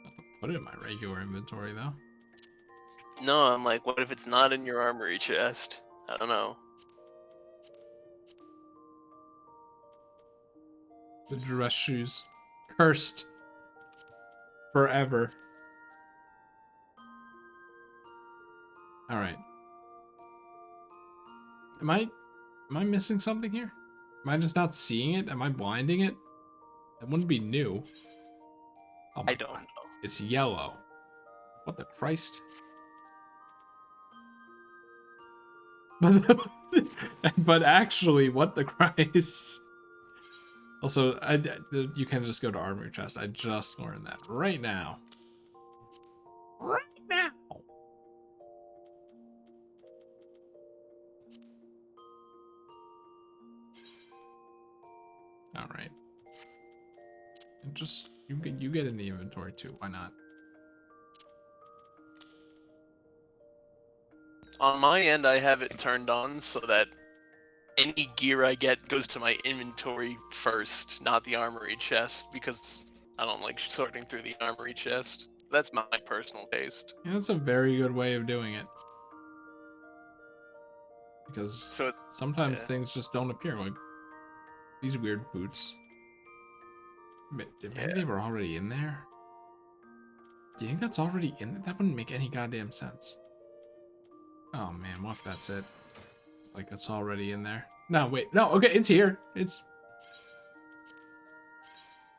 Speaker 1: I'll put it in my regular inventory though.
Speaker 3: No, I'm like, what if it's not in your armory chest? I don't know.
Speaker 1: The dress shoes. Cursed. Forever. Alright. Am I missing something here? Am I just not seeing it? Am I blinding it? That wouldn't be new. Oh my
Speaker 3: I don't
Speaker 1: God.
Speaker 3: know.
Speaker 1: It's yellow. What the Christ? But actually, what the Christ? Also, you can just go to armory chest. I just learned that right now. Right now. All right. And just you get in the inventory too. Why not?
Speaker 3: On my end, I have it turned on so that any gear I get goes to my inventory first, not the armory chest, because I don't like sorting through the armory chest. That's my personal taste.
Speaker 1: Yeah, that's a very good way of doing it. Because
Speaker 3: So
Speaker 1: sometimes
Speaker 3: yeah.
Speaker 1: things just don't appear. Like these weird boots. Maybe they were already in there. Do you think that's already in there? That wouldn't make any goddamn sense. Oh man, what if that's it? It's like it's already in there. No, wait. No, okay, it's here. It's...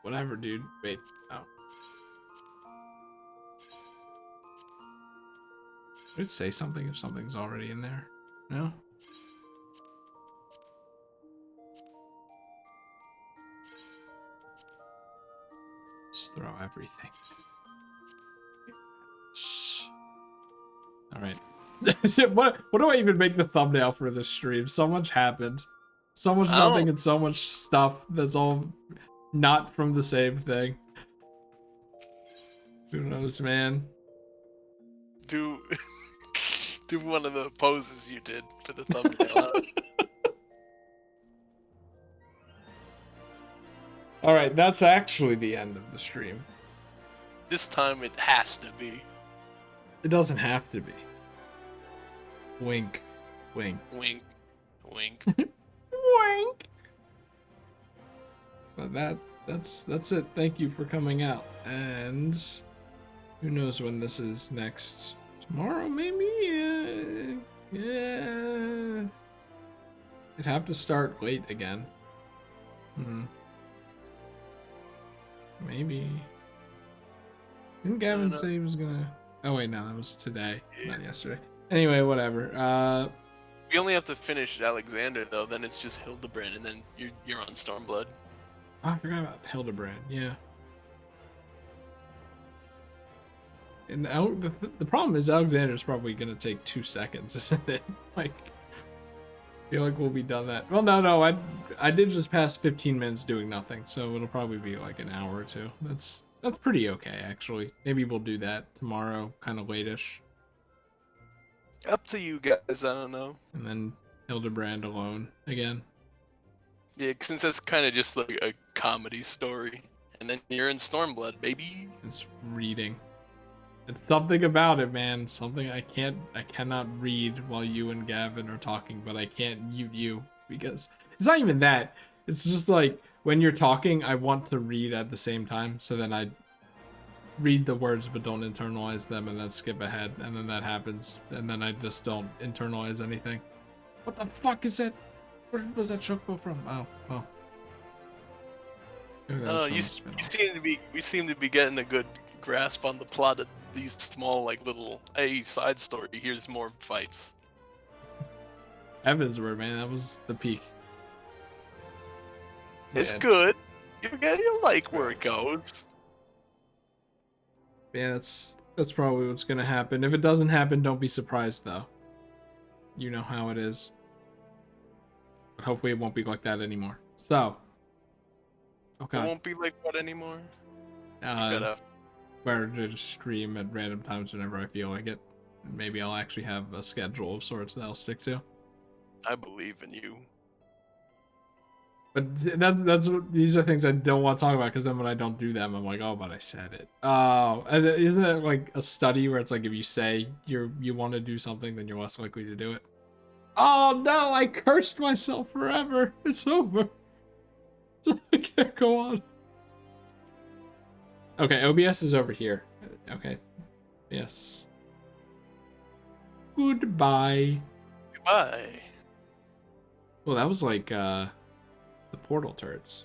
Speaker 1: Whatever, dude. Wait. Oh. Would it say something if something's already in there? No? Just throw everything. Alright. what do I even make the thumbnail for this stream? So much happened. So much nothing and so much stuff that's all not from the same thing. Who knows, man?
Speaker 3: Do one of the poses you did for the thumbnail.
Speaker 1: Alright, that's actually the end of the stream.
Speaker 3: This time it has to be.
Speaker 1: It doesn't have to be. Wink. Wink.
Speaker 3: Wink. Wink.
Speaker 1: Wink. But that's it. Thank you for coming out. And who knows when this is next? Tomorrow, maybe? Yeah. It'd have to start late again. Maybe. Didn't Gavin say he was gonna... Oh wait, no, that was today, not yesterday. Anyway, whatever.
Speaker 3: We only have to finish Alexander though, then it's just Hildebrand, and then you're on Stormblood.
Speaker 1: Oh, I forgot about Hildebrand, yeah. And the problem is Alexander's probably gonna take 2 seconds, isn't it? Like, I feel like we'll be done that. Well, no, I did just pass 15 minutes doing nothing, so it'll probably be like an hour or two. That's pretty okay, actually. Maybe we'll do that tomorrow, kind of late-ish.
Speaker 3: Up to you guys, I don't know.
Speaker 1: And then Hildebrand alone again.
Speaker 3: Yeah, since that's kind of just like a comedy story. And then you're in Stormblood, baby.
Speaker 1: It's reading. It's something about it, man. Something I cannot read while you and Gavin are talking, but I can't mute you because it's not even that. It's just like when you're talking, I want to read at the same time, so then I read the words but don't internalize them and then skip ahead, and then that happens, and then I just don't internalize anything. What the fuck is that? Where was that chocobo from? Oh.
Speaker 3: We seem to be getting a good grasp on the plot of these small, like, little side story. Here's more fights.
Speaker 1: Evansburg, man, that was the peak.
Speaker 3: It's
Speaker 1: Yeah.
Speaker 3: good. You like where it goes.
Speaker 1: Yeah, that's probably what's gonna happen. If it doesn't happen, don't be surprised though. You know how it is. But hopefully it won't be like that anymore. So. Okay.
Speaker 3: It won't be like what anymore?
Speaker 1: Better to just stream at random times whenever I feel like it. Maybe I'll actually have a schedule of sorts that I'll stick to.
Speaker 3: I believe in you.
Speaker 1: But these are things I don't want to talk about, because then when I don't do them, I'm like, oh, but I said it. And isn't it like a study where it's like if you say you want to do something, then you're less likely to do it? Oh no, I cursed myself forever. It's over. I can't go on. Okay, OBS is over here. Okay. Yes. Goodbye.
Speaker 3: Goodbye.
Speaker 1: Well, that was like the portal turrets.